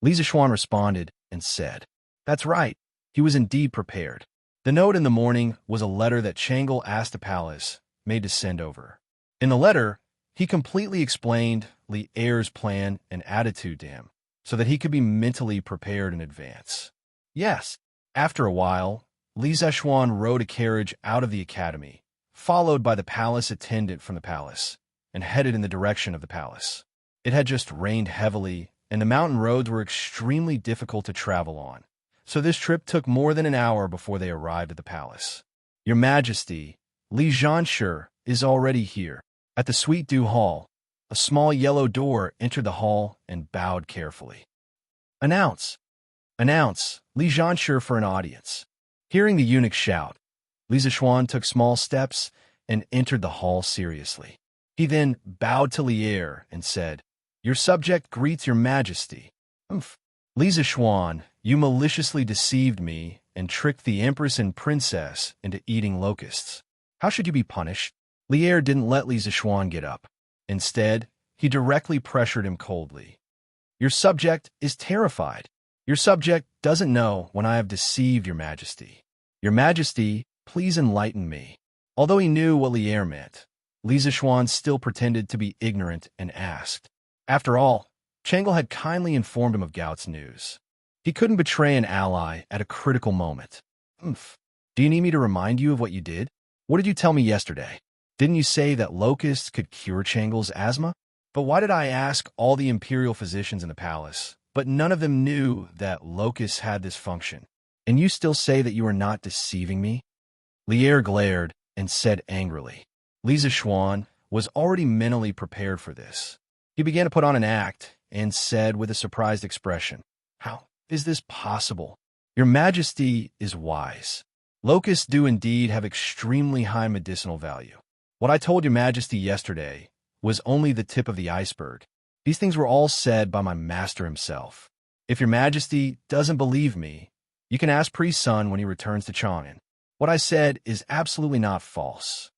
Li Zishuan responded and said, "That's right." He was indeed prepared. The note in the morning was a letter that Changle asked the palace made to send over. In the letter, he completely explained Li Er's plan and attitude to him, so that he could be mentally prepared in advance. Yes, after a while, Li Zishuan rode a carriage out of the academy, followed by the palace attendant from the palace, and headed in the direction of the palace. It had just rained heavily, and the mountain roads were extremely difficult to travel on, so this trip took more than an hour before they arrived at the palace. "Your Majesty, Li Zhanshu is already here." At the Sweet Dew Hall, a small yellow door entered the hall and bowed carefully. Announce Li Zhanshu for an audience." Hearing the eunuch shout, Li Zishuan took small steps and entered the hall seriously. He then bowed to Li Er and said, "Your subject greets your Majesty." Li Zishuan, you maliciously deceived me and tricked the Empress and Princess into eating locusts. How should you be punished? Li Er didn't let Li Zishuan get up. Instead, he directly pressured him coldly. "Your subject is terrified. Your subject doesn't know when I have deceived your Majesty. Your Majesty, please enlighten me." Although he knew what Li Er meant, Li Zishuan still pretended to be ignorant and asked. After all, Changle had kindly informed him of Gaut's news. He couldn't betray an ally at a critical moment. Do you need me to remind you of what you did? What did you tell me yesterday? Didn't you say that locusts could cure Changle's asthma? But why did I ask all the imperial physicians in the palace, but none of them knew that locusts had this function? And you still say that you are not deceiving me? Li Er glared and said angrily. Li Zishuan was already mentally prepared for this. He began to put on an act and said with a surprised expression, "How is this possible? Your Majesty is wise. Locusts do indeed have extremely high medicinal value. What I told your Majesty yesterday was only the tip of the iceberg. These things were all said by my master himself. If your Majesty doesn't believe me, you can ask Priest Sun when he returns to Chang'an. What I said is absolutely not false.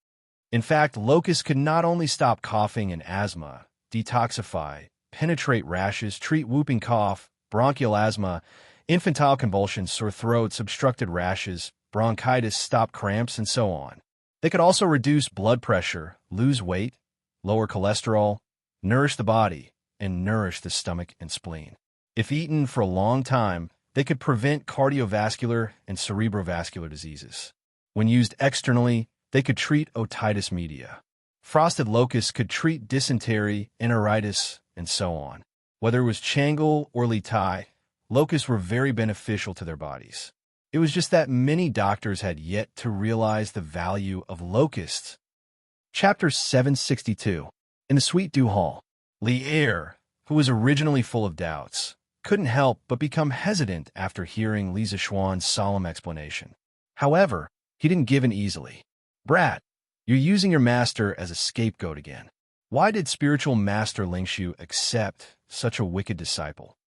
In fact, locusts could not only stop coughing and asthma, detoxify, penetrate rashes, treat whooping cough, bronchial asthma, infantile convulsions, sore throats, obstructed rashes, bronchitis, stop cramps, and so on. They could also reduce blood pressure, lose weight, lower cholesterol, nourish the body, and nourish the stomach and spleen. If eaten for a long time, they could prevent cardiovascular and cerebrovascular diseases. When used externally, they could treat otitis media. Frosted locusts could treat dysentery, enteritis, and so on. Whether it was Changle or Li Tai, locusts were very beneficial to their bodies. It was just that many doctors had yet to realize the value of locusts. Chapter 762. In the Sweet Dew Hall, Li, who was originally full of doubts, couldn't help but become hesitant after hearing Li Zishuan's solemn explanation. However, he didn't give in easily. "Brat, you're using your master as a scapegoat again. Why did spiritual master Lingshu accept such a wicked disciple?"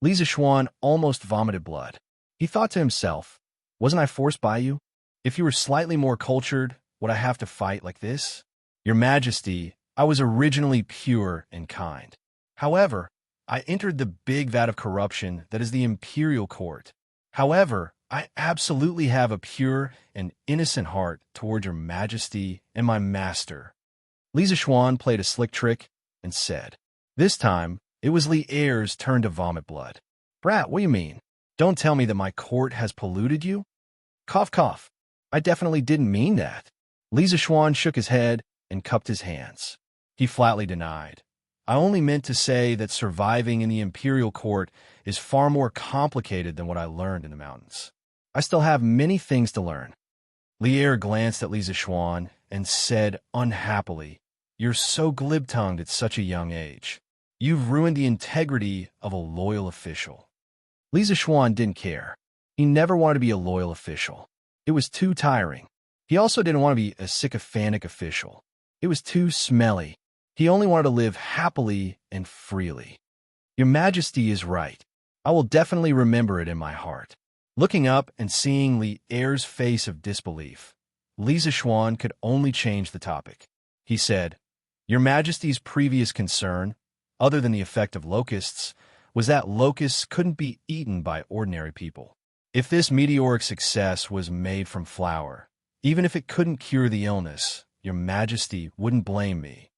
Li Zishuan almost vomited blood. He thought to himself, "Wasn't I forced by you? If you were slightly more cultured, would I have to fight like this? Your Majesty, I was originally pure and kind. However, I entered the big vat of corruption that is the imperial court. However, I absolutely have a pure and innocent heart toward your Majesty and my master." Li Zishuan played a slick trick and said. This time, it was Li's turn to vomit blood. "Brat, what do you mean? Don't tell me that my court has polluted you?" Cough, cough. "I definitely didn't mean that." Li Zishuan shook his head and cupped his hands. He flatly denied. "I only meant to say that surviving in the imperial court is far more complicated than what I learned in the mountains. I still have many things to learn." Li glanced at Li Zishuan and said unhappily, "You're so glib-tongued at such a young age. You've ruined the integrity of a loyal official." Li Zishuan didn't care. He never wanted to be a loyal official. It was too tiring. He also didn't want to be a sycophantic official. It was too smelly. He only wanted to live happily and freely. "Your Majesty is right. I will definitely remember it in my heart." Looking up and seeing Li's face of disbelief, Li Zishuan could only change the topic. He said, "Your Majesty's previous concern, other than the effect of locusts, was that locusts couldn't be eaten by ordinary people. If this meteoric success was made from flour, even if it couldn't cure the illness, your Majesty wouldn't blame me."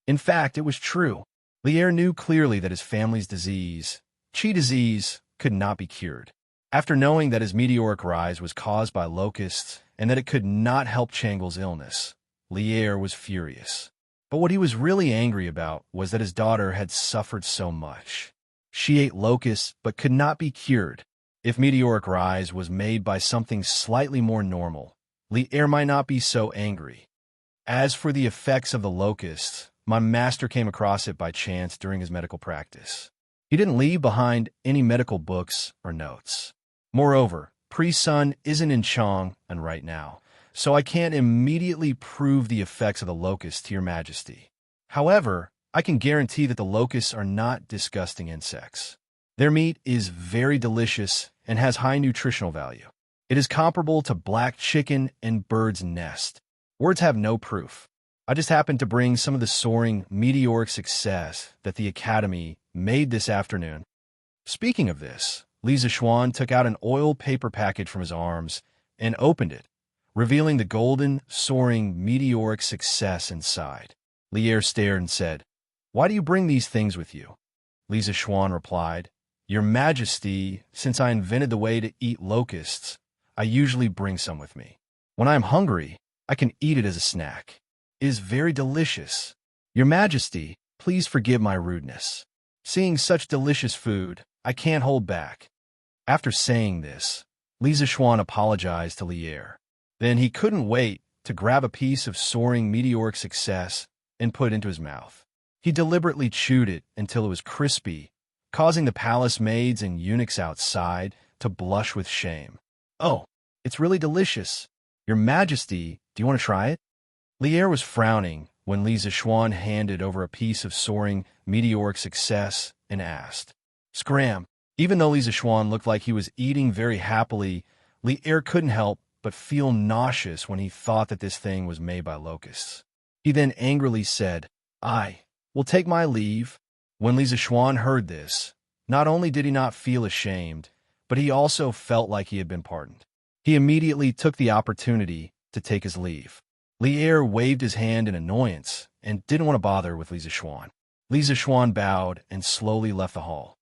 In fact, it was true. Li knew clearly that his family's disease, Qi disease, could not be cured. After knowing that his meteoric rise was caused by locusts and that it could not help Changle's illness, Li was furious. But what he was really angry about was that his daughter had suffered so much. She ate locusts but could not be cured. If meteoric rise was made by something slightly more normal, Li might not be so angry. As for the effects of the locusts, my master came across it by chance during his medical practice. He didn't leave behind any medical books or notes. Moreover, Priest Sun isn't in Chang'an right now, so I can't immediately prove the effects of the locusts to your Majesty. However, I can guarantee that the locusts are not disgusting insects. Their meat is very delicious and has high nutritional value. It is comparable to black chicken and bird's nest. Words have no proof. I just happened to bring some of the soaring meteoric success that the Academy made this afternoon." Speaking of this, Li Zishuan took out an oil paper package from his arms and opened it, revealing the golden, soaring, meteoric success inside. Li stared and said, "Why do you bring these things with you?" Li Zishuan replied, "Your Majesty, since I invented the way to eat locusts, I usually bring some with me. When I am hungry, I can eat it as a snack. It is very delicious. Your Majesty, please forgive my rudeness. Seeing such delicious food, I can't hold back." After saying this, Li Zishuan apologized to Li. Then he couldn't wait to grab a piece of soaring meteoric success and put it into his mouth. He deliberately chewed it until it was crispy, causing the palace maids and eunuchs outside to blush with shame. "Oh, it's really delicious. Your Majesty, do you want to try it?" Li was frowning when Li Zishuan handed over a piece of soaring meteoric success and asked. Scram! Even though Li Zishuan looked like he was eating very happily, Li couldn't help but feel nauseous when he thought that this thing was made by locusts. He then angrily said, will take my leave." When Li Zixuan heard this, not only did he not feel ashamed, but he also felt like he had been pardoned. He immediately took the opportunity to take his leave. Li Er waved his hand in annoyance and didn't want to bother with Li Zixuan. Li Zixuan bowed and slowly left the hall.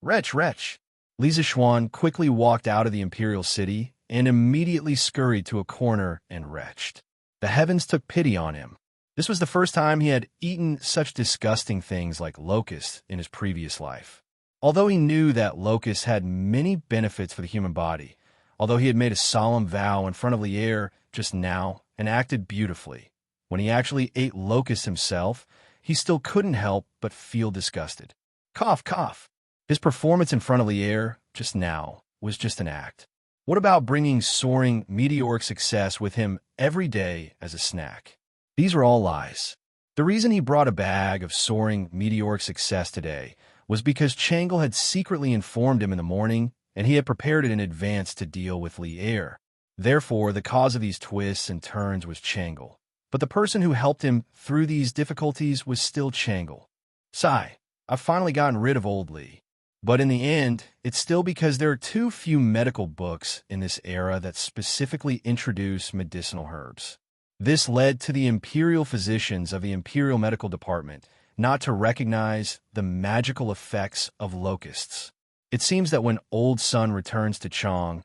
"Wretch, wretch!" Li Zixuan quickly walked out of the imperial city and immediately scurried to a corner and retched. The heavens took pity on him. This was the first time he had eaten such disgusting things like locusts in his previous life. Although he knew that locusts had many benefits for the human body, although he had made a solemn vow in front of Li Er just now and acted beautifully, when he actually ate locusts himself, he still couldn't help but feel disgusted. Cough, cough. His performance in front of Li Er just now was just an act. What about bringing soaring, meteoric success with him every day as a snack? These are all lies. The reason he brought a bag of soaring, meteoric success today was because Changle had secretly informed him in the morning, and he had prepared it in advance to deal with Li Er. Therefore, the cause of these twists and turns was Changle. But the person who helped him through these difficulties was still Changle. Sigh, I've finally gotten rid of old Li. But in the end, it's still because there are too few medical books in this era that specifically introduce medicinal herbs. This led to the imperial physicians of the Imperial Medical Department not to recognize the magical effects of locusts. It seems that when Old Sun returns to Chong,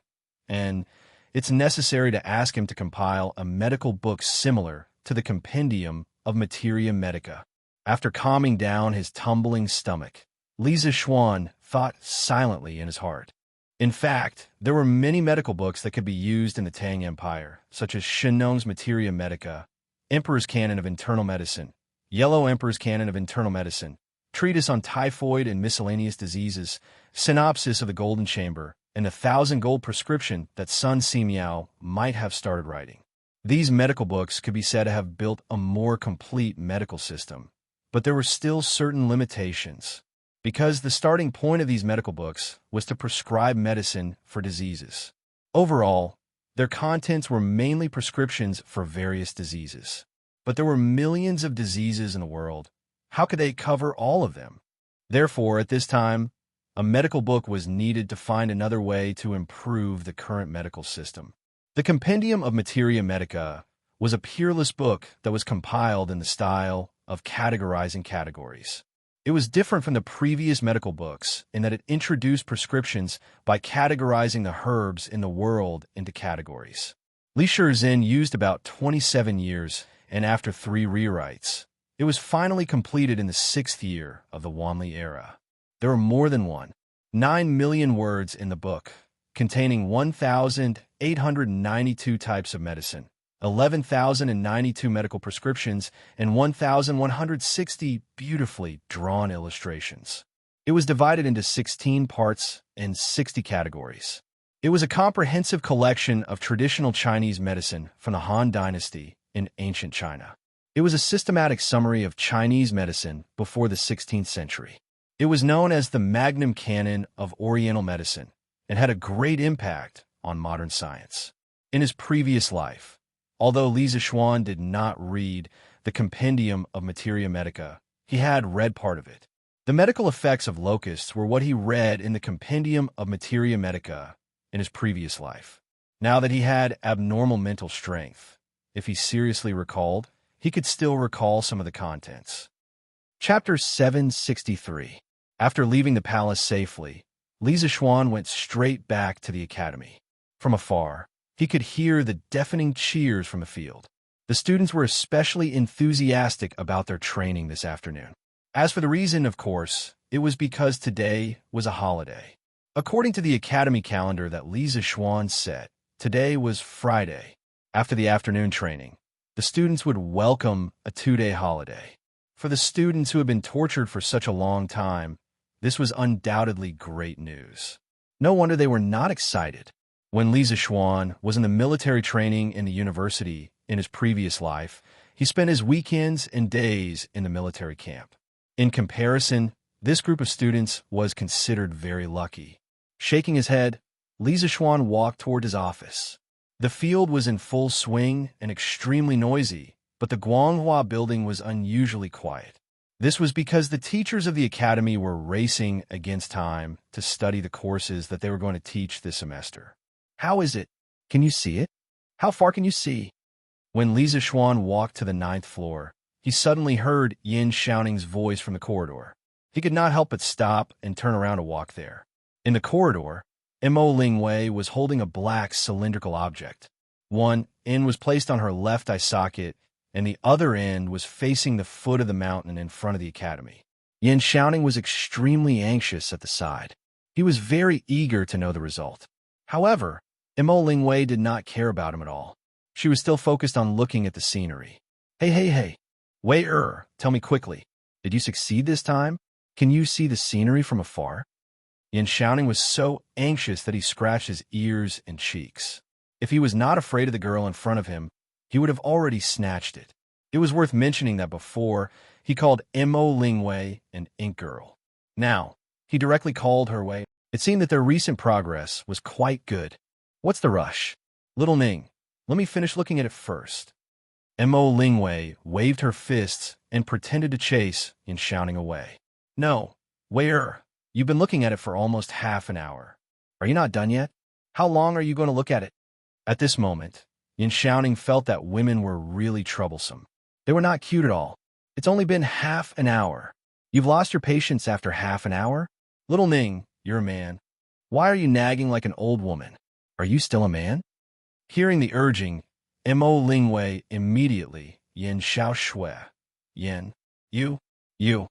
and it's necessary to ask him to compile a medical book similar to the Compendium of Materia Medica. After calming down his tumbling stomach, Li Zixuan thought silently in his heart. In fact, there were many medical books that could be used in the Tang Empire, such as Shenong's Materia Medica, Emperor's Canon of Internal Medicine, Yellow Emperor's Canon of Internal Medicine, Treatise on Typhoid and Miscellaneous Diseases, Synopsis of the Golden Chamber, and 1,000 gold prescription that Sun Simiao might have started writing. These medical books could be said to have built a more complete medical system, but there were still certain limitations, because the starting point of these medical books was to prescribe medicine for diseases. Overall, their contents were mainly prescriptions for various diseases. But there were millions of diseases in the world. How could they cover all of them? Therefore, at this time, a medical book was needed to find another way to improve the current medical system. The Compendium of Materia Medica was a peerless book that was compiled in the style of categorizing categories. It was different from the previous medical books in that it introduced prescriptions by categorizing the herbs in the world into categories. Li Shizhen used about 27 years, and after 3 rewrites, it was finally completed in the 6th year of the Wanli era. There were more than 9 million words in the book, containing 1,892 types of medicine, 11,092 medical prescriptions, and 1,160 beautifully drawn illustrations. It was divided into 16 parts and 60 categories. It was a comprehensive collection of traditional Chinese medicine from the Han Dynasty in ancient China. It was a systematic summary of Chinese medicine before the 16th century. It was known as the Magnum Canon of Oriental Medicine and had a great impact on modern science. In his previous life, although Li Zixuan did not read the Compendium of Materia Medica, he had read part of it. The medical effects of locusts were what he read in the Compendium of Materia Medica in his previous life. Now that he had abnormal mental strength, if he seriously recalled, he could still recall some of the contents. Chapter 763. After leaving the palace safely, Li Zixuan went straight back to the academy. From afar, he could hear the deafening cheers from the field. The students were especially enthusiastic about their training this afternoon. As for the reason, of course, it was because today was a holiday. According to the academy calendar that Li Zixuan set, today was Friday. After the afternoon training, the students would welcome a 2-day holiday. For the students who had been tortured for such a long time, this was undoubtedly great news. No wonder they were not excited. When Li Zixuan was in the military training in the university in his previous life, he spent his weekends and days in the military camp. In comparison, this group of students was considered very lucky. Shaking his head, Li Zixuan walked toward his office. The field was in full swing and extremely noisy, but the Guanghua building was unusually quiet. This was because the teachers of the academy were racing against time to study the courses that they were going to teach this semester. How is it? Can you see it? How far can you see? When Li Zixuan walked to the 9th floor, he suddenly heard Yin Xiaoning's voice from the corridor. He could not help but stop and turn around to walk there. In the corridor, Mo Lingwei was holding a black cylindrical object. One end was placed on her left eye socket, and the other end was facing the foot of the mountain in front of the academy. Yin Xiaoning was extremely anxious at the side. He was very eager to know the result. However, Mo Lingwei did not care about him at all. She was still focused on looking at the scenery. Hey. Wei tell me quickly. Did you succeed this time? Can you see the scenery from afar? Yin Xiaoning was so anxious that he scratched his ears and cheeks. If he was not afraid of the girl in front of him, he would have already snatched it. It was worth mentioning that before, he called Mo Lingwei an ink girl. Now, he directly called her Wei. It seemed that their recent progress was quite good. What's the rush? Little Ning, let me finish looking at it first. Mo Lingwei waved her fists and pretended to chase Yin Xiaoning away. No, Wei you've been looking at it for almost half an hour. Are you not done yet? How long are you going to look at it? At this moment, Yin Xiaoning felt that women were really troublesome. They were not cute at all. It's only been half an hour. You've lost your patience after half an hour? Little Ning, you're a man. Why are you nagging like an old woman? Are you still a man? Hearing the urging, Mo Lingwei immediately, Yin Xiao Shui. Yin, you. Yin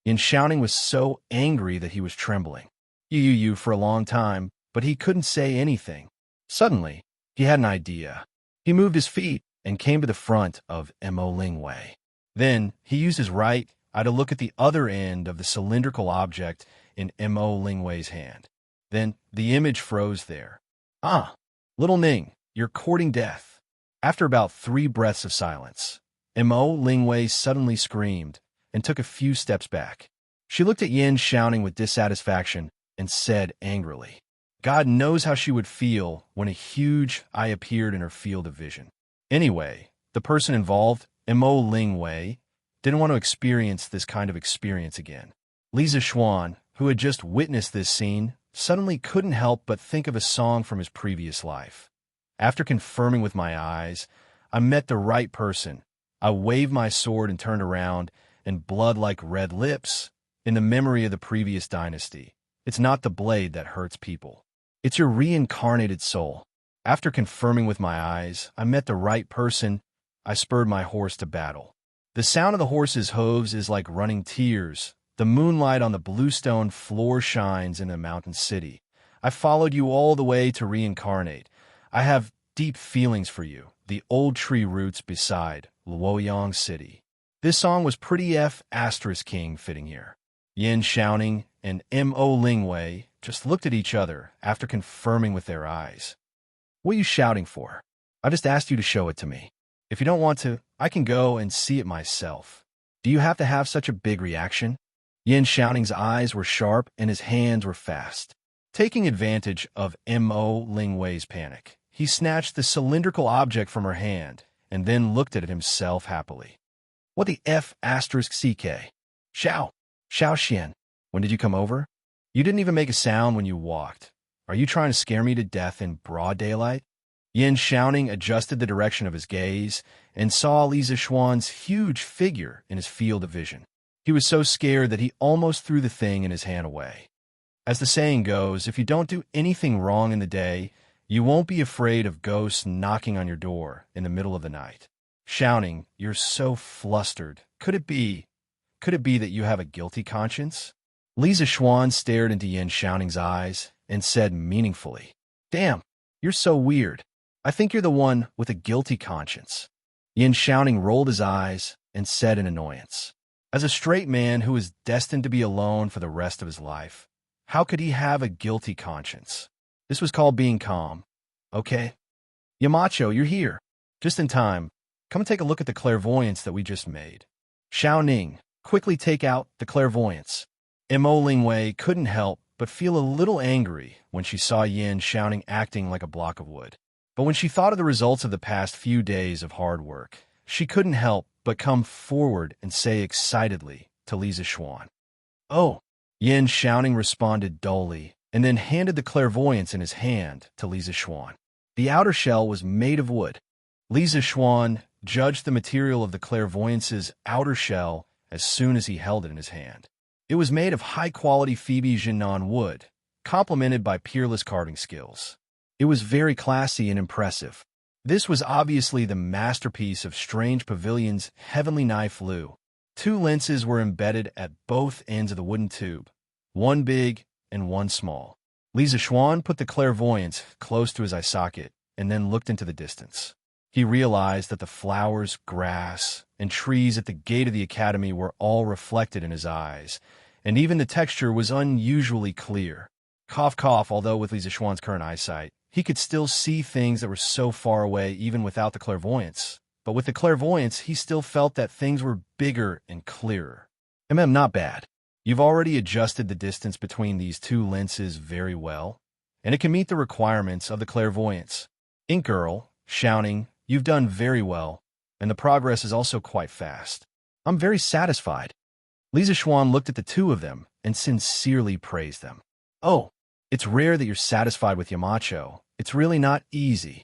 Xiaoning was so angry that he was trembling. You for a long time, but he couldn't say anything. Suddenly, he had an idea. He moved his feet and came to the front of Mo Lingwei. Then, he used his right eye to look at the other end of the cylindrical object in Mo Lingwei's hand. Then, the image froze there. Ah, little Ning, you're courting death. After about 3 breaths of silence, Mo Lingwei suddenly screamed and took a few steps back. She looked at Yin Xiaoning with dissatisfaction and said angrily, God knows how she would feel when a huge eye appeared in her field of vision. Anyway, the person involved, Mo Lingwei, didn't want to experience this kind of experience again. Li Zixuan, who had just witnessed this scene, suddenly couldn't help but think of a song from his previous life. After confirming with my eyes, I met the right person. I waved my sword and turned around, and blood like red lips, in the memory of the previous dynasty. It's not the blade that hurts people. It's your reincarnated soul. After confirming with my eyes, I met the right person. I spurred my horse to battle. The sound of the horse's hooves is like running tears. The moonlight on the bluestone floor shines in a mountain city. I followed you all the way to reincarnate. I have deep feelings for you, the old tree roots beside Luoyang City. This song was pretty King fitting here. Yin Xiaoning and Mo Lingwei just looked at each other after confirming with their eyes. What are you shouting for? I just asked you to show it to me. If you don't want to, I can go and see it myself. Do you have to have such a big reaction? Yin Xiaoning's eyes were sharp and his hands were fast. Taking advantage of Mo Lingwei's panic, he snatched the cylindrical object from her hand and then looked at it himself happily. What the CK? Xiao Xian, when did you come over? You didn't even make a sound when you walked. Are you trying to scare me to death in broad daylight? Yin Xiaoning adjusted the direction of his gaze and saw Li Zixuan's huge figure in his field of vision. He was so scared that he almost threw the thing in his hand away. As the saying goes, if you don't do anything wrong in the day, you won't be afraid of ghosts knocking on your door in the middle of the night. Xiaoning, you're so flustered. Could it be that you have a guilty conscience? Li Zixuan stared into Yin Xiaoning's eyes and said meaningfully, Damn, you're so weird. I think you're the one with a guilty conscience. Yin Xiaoning rolled his eyes and said in annoyance, As a straight man who is destined to be alone for the rest of his life, how could he have a guilty conscience? This was called being calm. Okay. Yamacho, you're here. Just in time. Come and take a look at the clairvoyance that we just made. Xiao Ning, quickly take out the clairvoyance. Mo Lingwei couldn't help but feel a little angry when she saw Yin Xiaoning acting like a block of wood. But when she thought of the results of the past few days of hard work, she couldn't help but come forward and say excitedly to Li Zishuan. "Oh." Yin Xiaoning responded dully, and then handed the clairvoyance in his hand to Li Zishuan. The outer shell was made of wood. Li Zishuan judged the material of the clairvoyance's outer shell as soon as he held it in his hand. It was made of high-quality Phoebe Jinan wood, complemented by peerless carving skills. It was very classy and impressive. This was obviously the masterpiece of Strange Pavilion's Heavenly Knife Lu. 2 lenses were embedded at both ends of the wooden tube, one big and one small. Li Zishuan put the clairvoyance close to his eye socket and then looked into the distance. He realized that the flowers, grass, and trees at the gate of the academy were all reflected in his eyes, and even the texture was unusually clear. Cough, cough, although with Li Zishuan's current eyesight, he could still see things that were so far away even without the clairvoyance. But with the clairvoyance, he still felt that things were bigger and clearer. Not bad. You've already adjusted the distance between these 2 lenses very well, and it can meet the requirements of the clairvoyance. Ink Girl, Xiaoning, you've done very well, and the progress is also quite fast. I'm very satisfied. Li Zishuan looked at the 2 of them and sincerely praised them. "Oh, it's rare that you're satisfied with Yamacho. It's really not easy,"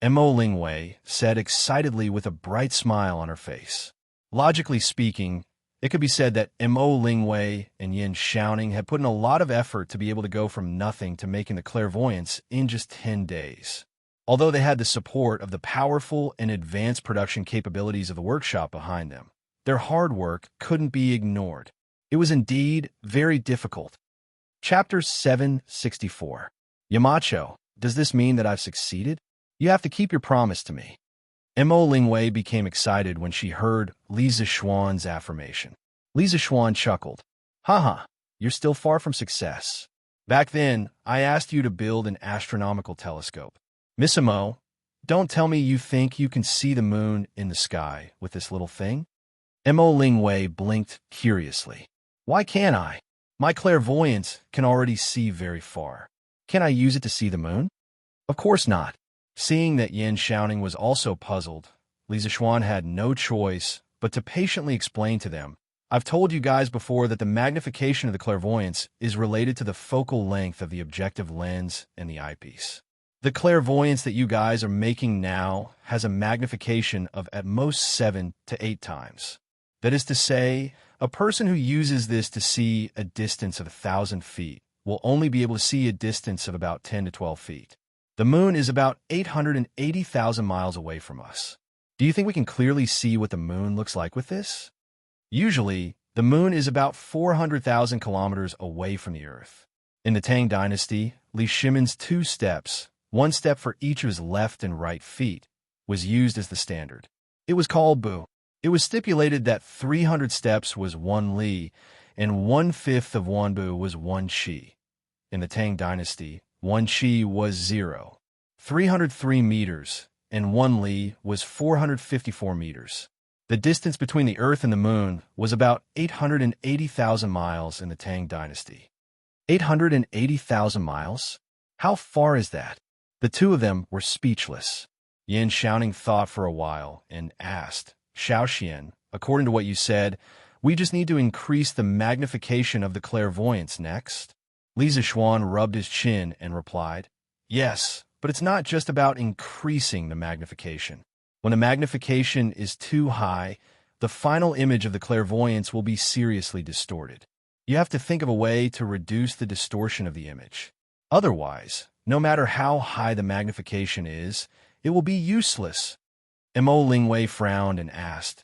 Mo Lingwei said excitedly with a bright smile on her face. Logically speaking, it could be said that Mo Lingwei and Yin Xiaoning had put in a lot of effort to be able to go from nothing to making the clairvoyance in just 10 days. Although they had the support of the powerful and advanced production capabilities of the workshop behind them, their hard work couldn't be ignored. It was indeed very difficult. Chapter 764. Yamacho, does this mean that I've succeeded? You have to keep your promise to me. Mo Lingwei became excited when she heard Li Zishuan's affirmation. Li Zishuan chuckled. Haha, you're still far from success. Back then, I asked you to build an astronomical telescope. Miss Mo, don't tell me you think you can see the moon in the sky with this little thing? Mo Lingwei blinked curiously. Why can't I? My clairvoyance can already see very far. Can I use it to see the moon? Of course not. Seeing that Yin Xiaoning was also puzzled, Li Zishuan had no choice but to patiently explain to them. I've told you guys before that the magnification of the clairvoyance is related to the focal length of the objective lens and the eyepiece. The clairvoyance that you guys are making now has a magnification of at most 7 to 8 times. That is to say, a person who uses this to see a distance of 1,000 feet will only be able to see a distance of about 10 to 12 feet. The moon is about 880,000 miles away from us. Do you think we can clearly see what the moon looks like with this? Usually, the moon is about 400,000 kilometers away from the Earth. In the Tang Dynasty, Li Shimon's 2 steps, 1 step for each of his left and right feet, was used as the standard. It was called Bu. It was stipulated that 300 steps was 1 Li, and 1/5 of 1 Bu was 1 Qi. In the Tang Dynasty, 1 Qi was 0, 303 meters, and 1 Li was 454 meters. The distance between the Earth and the Moon was about 880,000 miles in the Tang Dynasty. 880,000 miles? How far is that? The 2 of them were speechless. Yin Xiaoning thought for a while and asked, Xiaoxian, according to what you said, we just need to increase the magnification of the clairvoyance next? Li Zishuan rubbed his chin and replied, yes, but it's not just about increasing the magnification. When the magnification is too high, the final image of the clairvoyance will be seriously distorted. You have to think of a way to reduce the distortion of the image. Otherwise, no matter how high the magnification is, it will be useless. Mo Lingwei frowned and asked,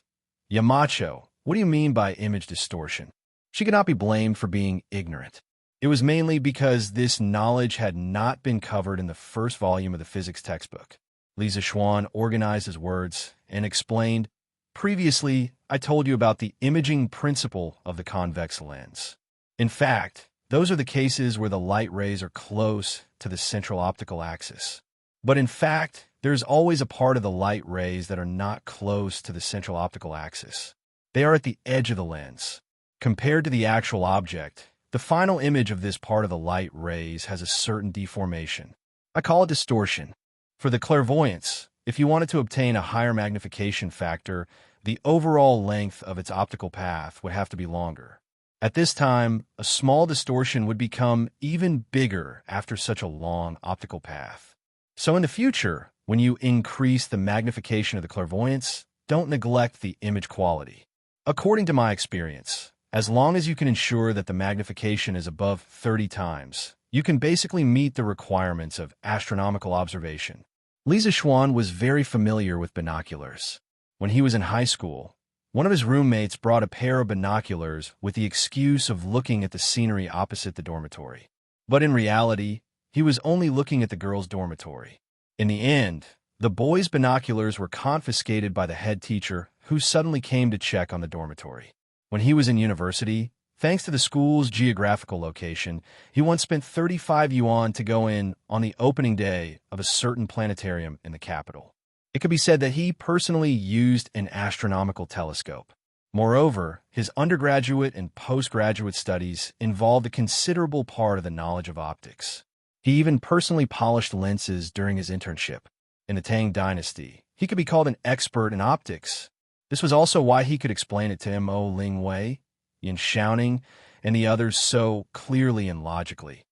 Yamacho, what do you mean by image distortion? She could not be blamed for being ignorant. It was mainly because this knowledge had not been covered in the first volume of the physics textbook. Li Zishuan organized his words and explained, previously, I told you about the imaging principle of the convex lens. In fact, those are the cases where the light rays are close to the central optical axis. But in fact, there's always a part of the light rays that are not close to the central optical axis. They are at the edge of the lens. Compared to the actual object, the final image of this part of the light rays has a certain deformation. I call it distortion. For the clairvoyance, If you wanted to obtain a higher magnification factor, the overall length of its optical path would have to be longer. At this time, a small distortion would become even bigger after such a long optical path. So in the future, when you increase the magnification of the clairvoyance, don't neglect the image quality. According to my experience, as long as you can ensure that the magnification is above 30 times, you can basically meet the requirements of astronomical observation. Li Zixuan was very familiar with binoculars. When he was in high school, one of his roommates brought a pair of binoculars with the excuse of looking at the scenery opposite the dormitory. But in reality, he was only looking at the girls' dormitory. In the end, the boys' binoculars were confiscated by the head teacher, who suddenly came to check on the dormitory. When he was in university, thanks to the school's geographical location, he once spent 35 yuan to go in on the opening day of a certain planetarium in the capital. It could be said that he personally used an astronomical telescope. Moreover, his undergraduate and postgraduate studies involved a considerable part of the knowledge of optics. He even personally polished lenses during his internship. In the Tang Dynasty, he could be called an expert in optics. This was also why he could explain it to Mo Lingwei, Yin Shaoning, and the others so clearly and logically.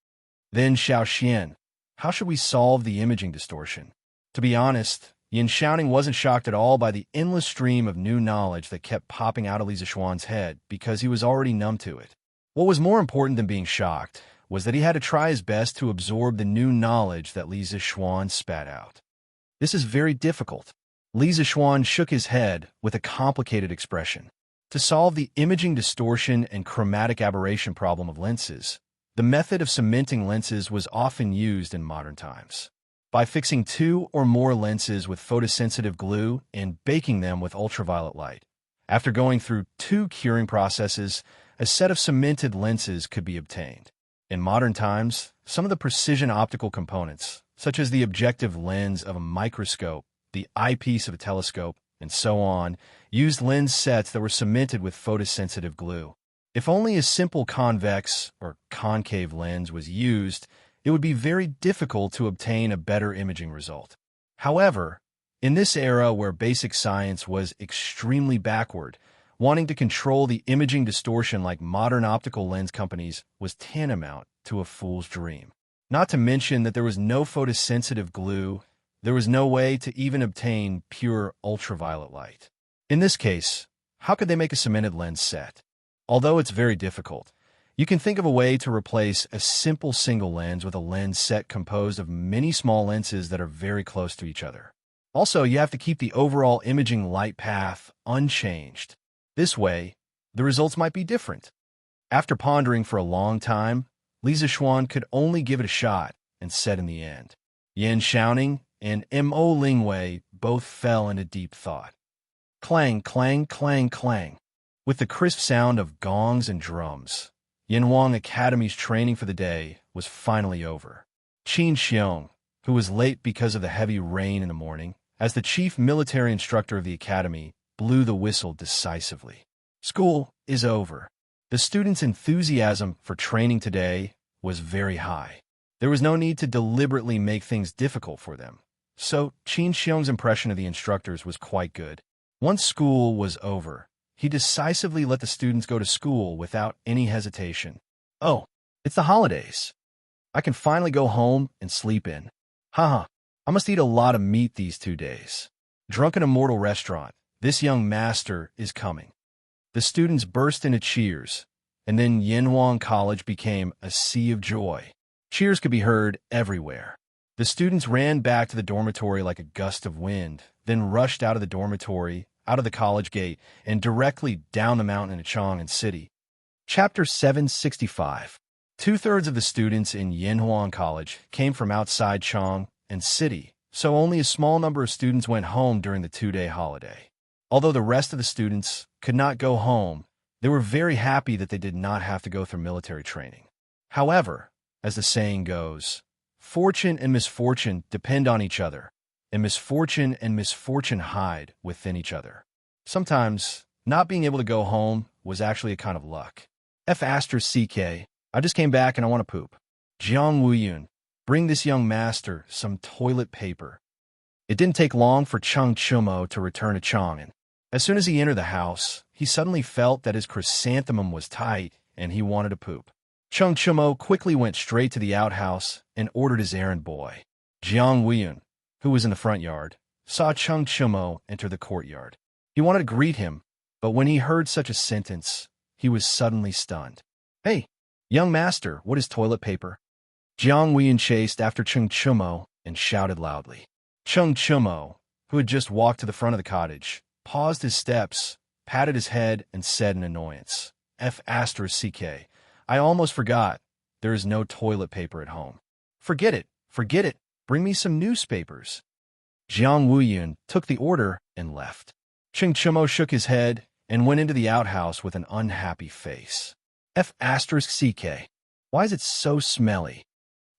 Then Xiao Xian, how should we solve the imaging distortion? To be honest, Yin Shaoning wasn't shocked at all by the endless stream of new knowledge that kept popping out of Li Zixuan's head because he was already numb to it. What was more important than being shocked was that he had to try his best to absorb the new knowledge that Li Zixuan spat out. This is very difficult. Li Zixuan shook his head with a complicated expression. To solve the imaging distortion and chromatic aberration problem of lenses, the method of cementing lenses was often used in modern times. By fixing 2 or more lenses with photosensitive glue and baking them with ultraviolet light. After going through 2 curing processes, a set of cemented lenses could be obtained. In modern times, some of the precision optical components, such as the objective lens of a microscope, the eyepiece of a telescope, and so on, used lens sets that were cemented with photosensitive glue. If only a simple convex or concave lens was used, it would be very difficult to obtain a better imaging result. However, in this era where basic science was extremely backward, wanting to control the imaging distortion like modern optical lens companies was tantamount to a fool's dream. Not to mention that there was no photosensitive glue, there was no way to even obtain pure ultraviolet light. In this case, how could they make a cemented lens set? Although it's very difficult, you can think of a way to replace a simple single lens with a lens set composed of many small lenses that are very close to each other. Also, you have to keep the overall imaging light path unchanged. This way, the results might be different. After pondering for a long time, Li Zixuan could only give it a shot and said in the end. Yin Shaoning and Mo Lingwei both fell into deep thought. Clang, clang, clang, clang. With the crisp sound of gongs and drums, Yinhuang Academy's training for the day was finally over. Qin Xiong, who was late because of the heavy rain in the morning, as the chief military instructor of the academy, blew the whistle decisively. School is over. The students' enthusiasm for training today was very high. There was no need to deliberately make things difficult for them. So Qin Xiong's impression of the instructors was quite good. Once school was over, he decisively let the students go to school without any hesitation. Oh, it's the holidays. I can finally go home and sleep in. Haha, I must eat a lot of meat these 2 days. Drunken Immortal Restaurant, this young master is coming. The students burst into cheers, and then Yinhuang College became a sea of joy. Cheers could be heard everywhere. The students ran back to the dormitory like a gust of wind, then rushed out of the dormitory, out of the college gate, and directly down the mountain into Chang and City. Chapter 765. 2/3 of the students in Yinhuang College came from outside Chang and City, so only a small number of students went home during the 2-day holiday. Although the rest of the students could not go home, they were very happy that they did not have to go through military training. However, as the saying goes, fortune and misfortune depend on each other, and misfortune hide within each other. Sometimes, not being able to go home was actually a kind of luck. F***CK, I just came back and I want to poop. Jiang Wuyun, bring this young master some toilet paper. It didn't take long for Chung Chumo to return to Chang'an. As soon as he entered the house, he suddenly felt that his chrysanthemum was tight and he wanted to poop. Chung Chumo quickly went straight to the outhouse and ordered his errand boy. Jiang Weiyun, who was in the front yard, saw Chung Chumo enter the courtyard. He wanted to greet him, but when he heard such a sentence, he was suddenly stunned. "Hey, young master, what is toilet paper?" Jiang Weiyun chased after Chung Chumo and shouted loudly. Chung Chumo, who had just walked to the front of the cottage, paused his steps, patted his head, and said in annoyance, "F***, I almost forgot. There is no toilet paper at home." Forget it. Bring me some newspapers." Jiang Weiyun took the order and left. Chung Chumo shook his head and went into the outhouse with an unhappy face. F***, why is it so smelly?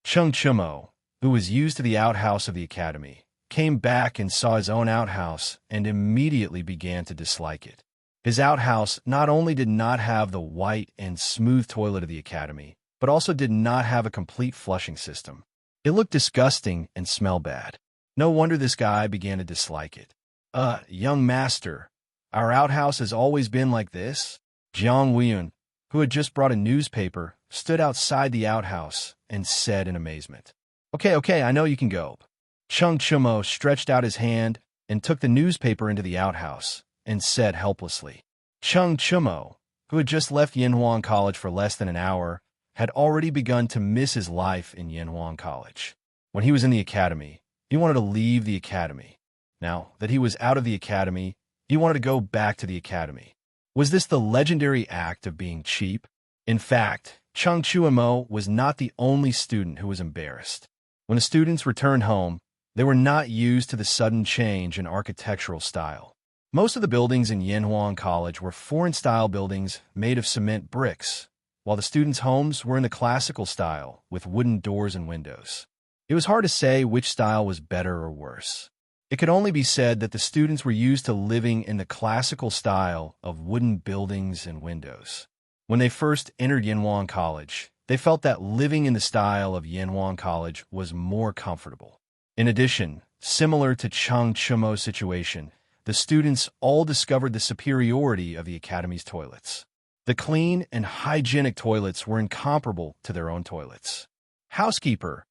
Chung Chumo, who was used to the outhouse of the academy, came back and saw his own outhouse and immediately began to dislike it. His outhouse not only did not have the white and smooth toilet of the academy, but also did not have a complete flushing system. It looked disgusting and smelled bad. No wonder this guy began to dislike it. Young master, our outhouse has always been like this?" Jiang Weiyun, who had just brought a newspaper, stood outside the outhouse and said in amazement. Okay, I know you can go." Chung Chumo stretched out his hand and took the newspaper into the outhouse and said helplessly. Chung Chumo, who had just left Yinhuang College for less than an hour, had already begun to miss his life in Yinhuang College. When he was in the academy, he wanted to leave the academy. Now that he was out of the academy, he wanted to go back to the academy. Was this the legendary act of being cheap? In fact, Chung Chumo was not the only student who was embarrassed. When the students returned home, they were not used to the sudden change in architectural style. Most of the buildings in Yinhuang College were foreign-style buildings made of cement bricks, while the students' homes were in the classical style with wooden doors and windows. It was hard to say which style was better or worse. It could only be said that the students were used to living in the classical style of wooden buildings and windows. When they first entered Yinhuang College, they felt that living in the style of Yinhuang College was more comfortable. In addition, similar to Chung Chumo's situation, the students all discovered the superiority of the academy's toilets. The clean and hygienic toilets were incomparable to their own toilets. Housekeeper,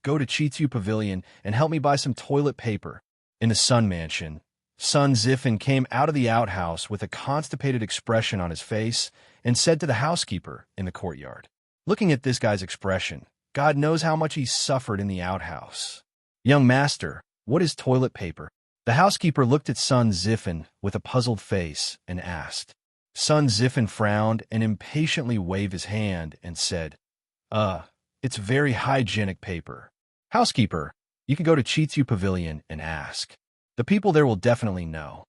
go to Chitsu Pavilion and help me buy some toilet paper." In the Sun Mansion, Sun Zifen came out of the outhouse with a constipated expression on his face and said to the housekeeper in the courtyard, "Looking at this guy's expression, God knows how much he suffered in the outhouse." "Young master, what is toilet paper?" The housekeeper looked at Sun Zifen with a puzzled face and asked. Sun Zifen frowned and impatiently waved his hand and said, It's very hygienic paper. Housekeeper, you can go to Chitsu Pavilion and ask. The people there will definitely know."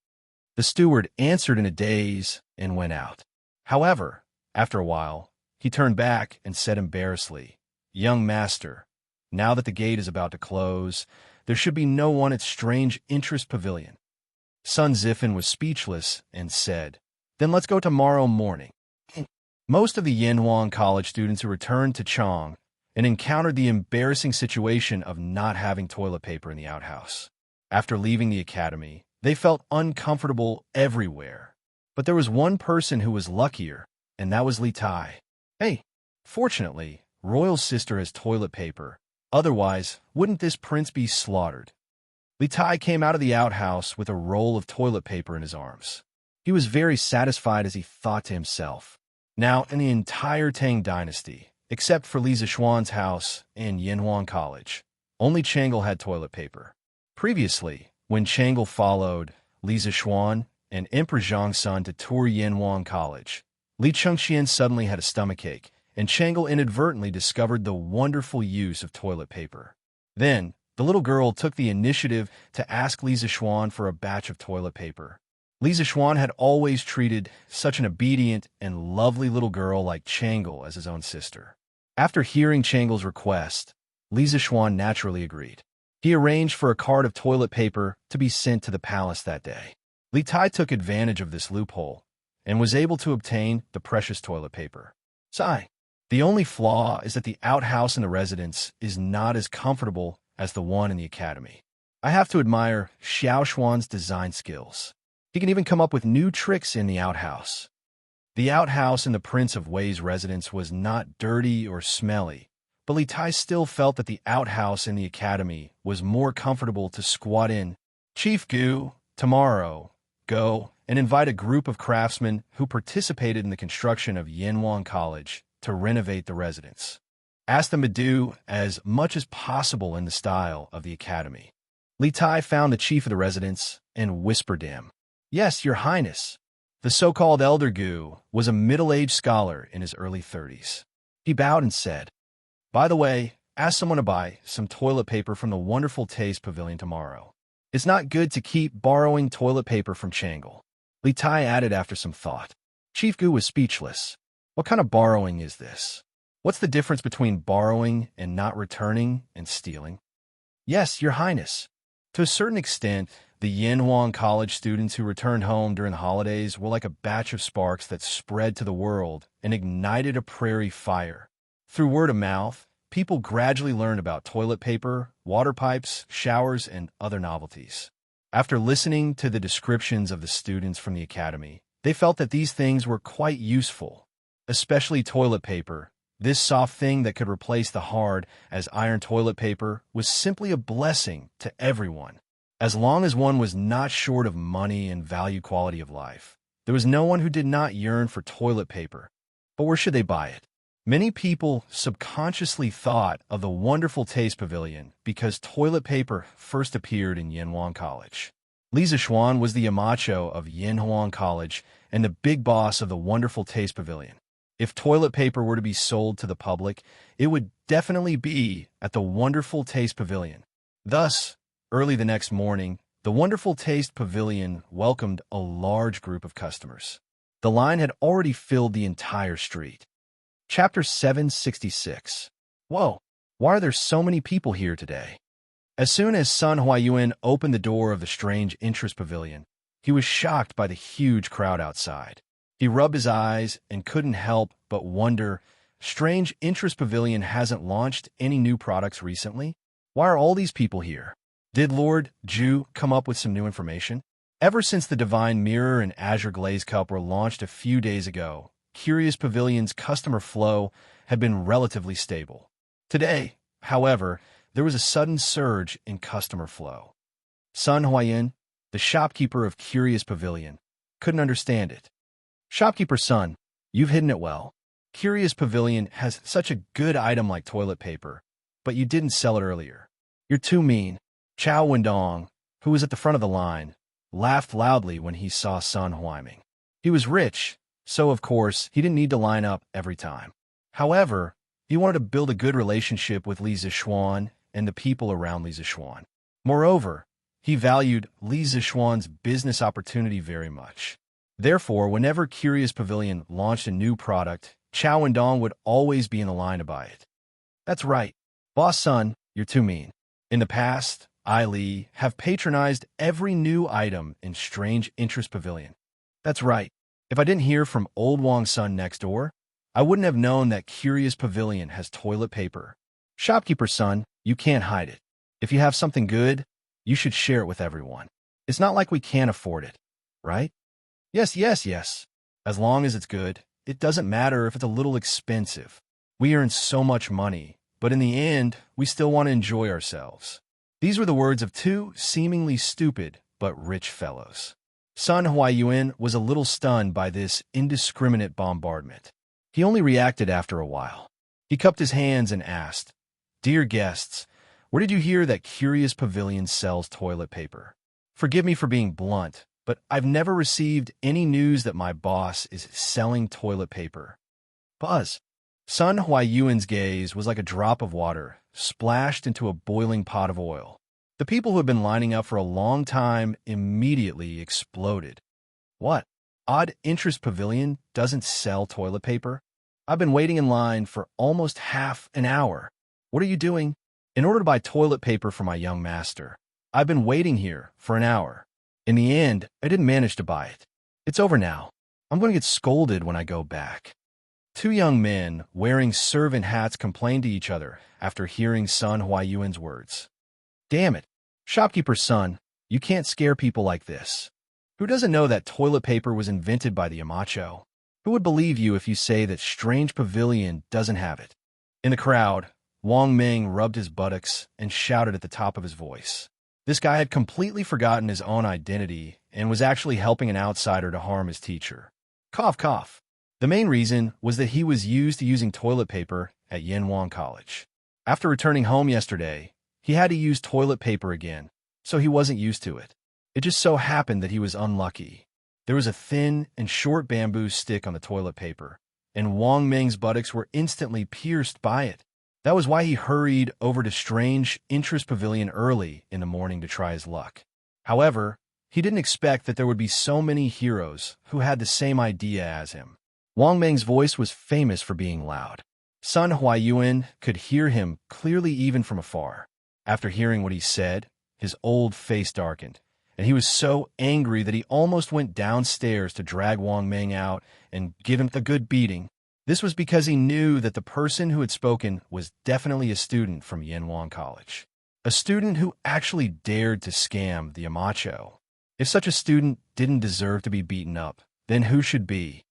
The steward answered in a daze and went out. However, after a while, he turned back and said embarrassedly, "Young master, now that the gate is about to close, there should be no one at Strange Interest Pavilion." Sun Zifen was speechless and said, "Then let's go tomorrow morning." Most of the Yinhuang College students who returned to Chang and encountered the embarrassing situation of not having toilet paper in the outhouse. After leaving the academy, they felt uncomfortable everywhere. But there was one person who was luckier, and that was Li Tai. "Hey, fortunately, Royal's sister has toilet paper. Otherwise, wouldn't this prince be slaughtered?" Li Tai came out of the outhouse with a roll of toilet paper in his arms. He was very satisfied as he thought to himself, now in the entire Tang dynasty, except for Li Zishuan's house and Yinhuang College, only Chang'e had toilet paper. Previously, when Chang'e followed Li Zishuan and Emperor Zhongsun to tour Yinhuang College, Li Chengxian suddenly had a stomachache, and Chang'e inadvertently discovered the wonderful use of toilet paper. Then, the little girl took the initiative to ask Li Zishuan for a batch of toilet paper. Li Zishuan had always treated such an obedient and lovely little girl like Chang'e as his own sister. After hearing Chang'e's request, Li Zishuan naturally agreed. He arranged for a cart of toilet paper to be sent to the palace that day. Li Tai took advantage of this loophole and was able to obtain the precious toilet paper. Sigh. The only flaw is that the outhouse in the residence is not as comfortable as the one in the academy. I have to admire Xiao Xuan's design skills. He can even come up with new tricks in the outhouse. The outhouse in the Prince of Wei's residence was not dirty or smelly, but Li Tai still felt that the outhouse in the academy was more comfortable to squat in. Chief Gu, tomorrow, go and invite a group of craftsmen who participated in the construction of Yanwang College to renovate the residence. Ask them to do as much as possible in the style of the academy. Li Tai found the chief of the residence and whispered to him, "Yes, Your Highness." The so-called Elder Gu was a middle-aged scholar in his early 30s. He bowed and said, "By the way, ask someone to buy some toilet paper from the Wonderful Taste Pavilion tomorrow. It's not good to keep borrowing toilet paper from Changle." Li Tai added after some thought. Chief Gu was speechless. What kind of borrowing is this? What's the difference between borrowing and not returning and stealing? "Yes, Your Highness." To a certain extent, the Yanwang College students who returned home during the holidays were like a batch of sparks that spread to the world and ignited a prairie fire. Through word of mouth, people gradually learned about toilet paper, water pipes, showers, and other novelties. After listening to the descriptions of the students from the academy, they felt that these things were quite useful, especially toilet paper. This soft thing that could replace the hard as iron toilet paper was simply a blessing to everyone. As long as one was not short of money and value quality of life, there was no one who did not yearn for toilet paper. But where should they buy it? Many people subconsciously thought of the Wonderful Taste Pavilion because toilet paper first appeared in Yanwang College. Li Zixuan was the Yamacho of Yanwang College and the big boss of the Wonderful Taste Pavilion. If toilet paper were to be sold to the public, it would definitely be at the Wonderful Taste Pavilion. Thus, early the next morning, the Wonderful Taste Pavilion welcomed a large group of customers. The line had already filled the entire street. Chapter 766. Whoa, why are there so many people here today? As soon as Sun Huayuan opened the door of the Strange Interest Pavilion, he was shocked by the huge crowd outside. He rubbed his eyes and couldn't help but wonder, Strange Interest Pavilion hasn't launched any new products recently? Why are all these people here? Did Lord Zhu come up with some new information? Ever since the Divine Mirror and Azure Glaze Cup were launched a few days ago, Curious Pavilion's customer flow had been relatively stable. Today, however, there was a sudden surge in customer flow. Sun Huayan, the shopkeeper of Curious Pavilion, couldn't understand it. "Shopkeeper Sun, you've hidden it well. Curious Pavilion has such a good item like toilet paper, but you didn't sell it earlier. You're too mean." Chao Wendong, who was at the front of the line, laughed loudly when he saw Sun Huaiming. He was rich, so of course he didn't need to line up every time. However, he wanted to build a good relationship with Li Zixuan and the people around Li Zixuan. Moreover, he valued Li Zixuan's business opportunity very much. Therefore, whenever Curious Pavilion launched a new product, Chao Wendong would always be in the line to buy it. "That's right. Boss Sun, you're too mean. In the past, I, Li, have patronized every new item in Strange Interest Pavilion. That's right. If I didn't hear from Old Wang Sun next door, I wouldn't have known that Curious Pavilion has toilet paper. Shopkeeper Sun, you can't hide it. If you have something good, you should share it with everyone. It's not like we can't afford it, right? Yes. As long as it's good, it doesn't matter if it's a little expensive. We earn so much money, but in the end, we still want to enjoy ourselves." These were the words of two seemingly stupid but rich fellows. Sun Huayuan was a little stunned by this indiscriminate bombardment. He only reacted after a while. He cupped his hands and asked, "Dear guests, where did you hear that Curious Pavilion sells toilet paper? Forgive me for being blunt, but I've never received any news that my boss is selling toilet paper." Buzz. Sun Huayuan's gaze was like a drop of water splashed into a boiling pot of oil. The people who had been lining up for a long time immediately exploded. "What? Odd Interest Pavilion doesn't sell toilet paper? I've been waiting in line for almost half an hour. What are you doing?" "In order to buy toilet paper for my young master, I've been waiting here for an hour. In the end, I didn't manage to buy it. It's over now. I'm going to get scolded when I go back." Two young men wearing servant hats complained to each other after hearing Sun Huayuan's words. "Damn it, Shopkeeper's son, you can't scare people like this. Who doesn't know that toilet paper was invented by the Amacho? Who would believe you if you say that Strange Pavilion doesn't have it? In the crowd, Wang Ming rubbed his buttocks and shouted at the top of his voice. This guy had completely forgotten his own identity and was actually helping an outsider to harm his teacher. Cough, cough. The main reason was that he was used to using toilet paper at Yenhuang College. After returning home yesterday, he had to use toilet paper again, so he wasn't used to it. It just so happened that he was unlucky. There was a thin and short bamboo stick on the toilet paper, and Wang Ming's buttocks were instantly pierced by it. That was why he hurried over to Strange Interest Pavilion early in the morning to try his luck. However, he didn't expect that there would be so many heroes who had the same idea as him. Wang Ming's voice was famous for being loud. Sun Huayuan could hear him clearly even from afar. After hearing what he said, his old face darkened, and he was so angry that he almost went downstairs to drag Wang Ming out and give him the good beating. This was because he knew that the person who had spoken was definitely a student from Yenhuang College. A student who actually dared to scam the Amacho. If such a student didn't deserve to be beaten up, then who should be?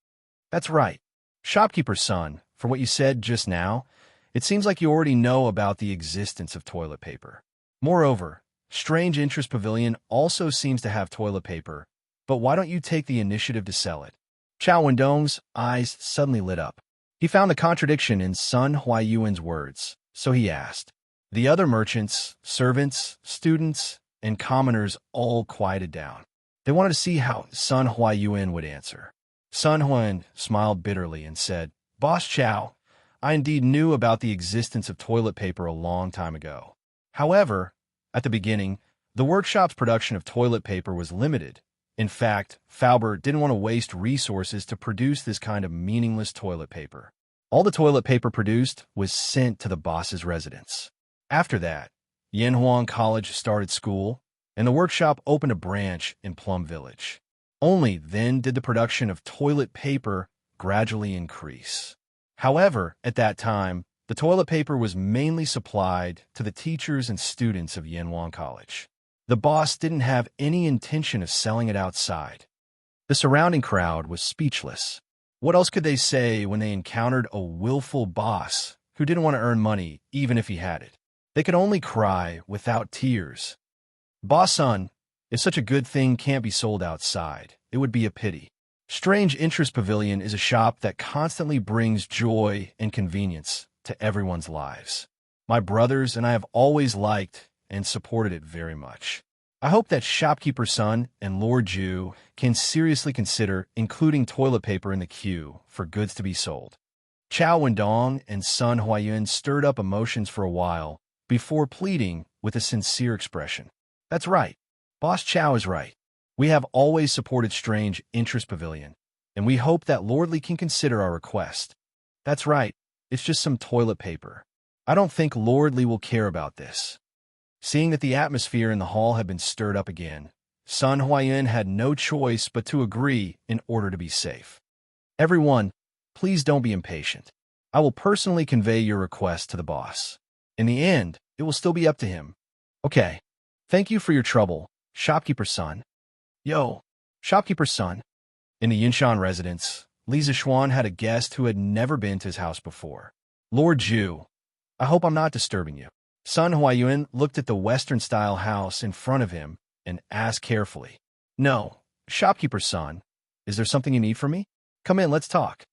That's right. Shopkeeper's son, for what you said just now, it seems like you already know about the existence of toilet paper. Moreover, Strange Interest Pavilion also seems to have toilet paper, but why don't you take the initiative to sell it? Chao Wendong's eyes suddenly lit up. He found the contradiction in Sun Huayuan's words, so he asked. The other merchants, servants, students, and commoners all quieted down. They wanted to see how Sun Huayuan would answer. Sun Huan smiled bitterly and said, Boss Chao, I indeed knew about the existence of toilet paper a long time ago. However, at the beginning, the workshop's production of toilet paper was limited. In fact, Fauber didn't want to waste resources to produce this kind of meaningless toilet paper. All the toilet paper produced was sent to the boss's residence. After that, Yenhuang College started school, and the workshop opened a branch in Plum Village. Only then did the production of toilet paper gradually increase. However, at that time, the toilet paper was mainly supplied to the teachers and students of Yenhuang College. The boss didn't have any intention of selling it outside. The surrounding crowd was speechless. What else could they say when they encountered a willful boss who didn't want to earn money even if he had it? They could only cry without tears. Boss son, if such a good thing can't be sold outside, it would be a pity. Strange Interest Pavilion is a shop that constantly brings joy and convenience to everyone's lives. My brothers and I have always liked and supported it very much. I hope that Shopkeeper's son and Lord Ju can seriously consider including toilet paper in the queue for goods to be sold. Chao Wendong and Sun Huayuan stirred up emotions for a while before pleading with a sincere expression. That's right. Boss Chao is right. We have always supported Strange Interest Pavilion, and we hope that Lordly can consider our request. That's right. It's just some toilet paper. I don't think Lordly will care about this. Seeing that the atmosphere in the hall had been stirred up again, Sun Huayuan had no choice but to agree in order to be safe. Everyone, please don't be impatient. I will personally convey your request to the boss. In the end, it will still be up to him. Okay. Thank you for your trouble, Shopkeeper's son. Yo, Shopkeeper's son. In the Yinshan residence, Li Zixuan had a guest who had never been to his house before. Lord Ju, I hope I'm not disturbing you. Sun Huayuan looked at the Western-style house in front of him and asked carefully. No, Shopkeeper's son. Is there something you need from me? Come in, let's talk.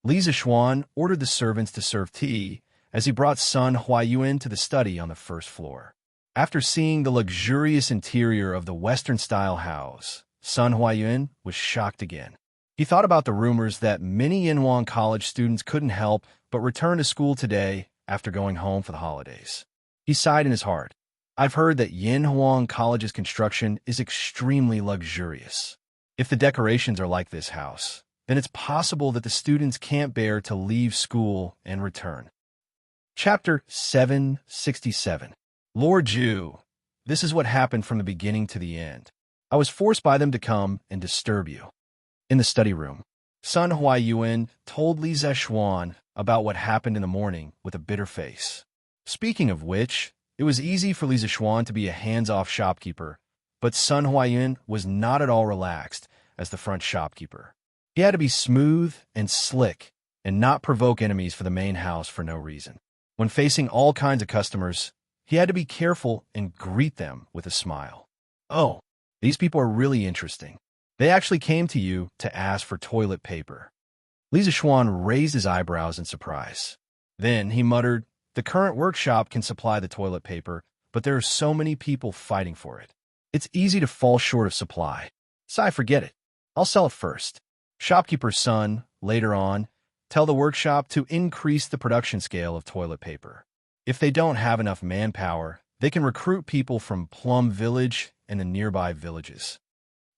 Li Zixuan ordered the servants to serve tea as he brought Sun Huayuan to the study on the first floor. After seeing the luxurious interior of the Western-style house, Sun Huayuan was shocked again. He thought about the rumors that many Yenhuang College students couldn't help but return to school today after going home for the holidays. He sighed in his heart. I've heard that Yenhuang College's construction is extremely luxurious. If the decorations are like this house, then it's possible that the students can't bear to leave school and return. Chapter 767. Lord Ju, this is what happened from the beginning to the end. I was forced by them to come and disturb you. In the study room, Sun Huayuan told Li Zixuan about what happened in the morning with a bitter face. Speaking of which, It was easy for Li Zixuan to be a hands-off shopkeeper, but Sun Huayun was not at all relaxed as the front shopkeeper. He had to be smooth and slick and not provoke enemies for the main house for no reason. When facing all kinds of customers, he had to be careful and greet them with a smile. Oh, these people are really interesting. They actually came to you to ask for toilet paper. Li Zixuan raised his eyebrows in surprise. Then he muttered, "The current workshop can supply the toilet paper, but there are so many people fighting for it. It's easy to fall short of supply. So I forget it. I'll sell it first." Shopkeeper's son, later on, tell the workshop to increase the production scale of toilet paper. If they don't have enough manpower, they can recruit people from Plum Village and the nearby villages.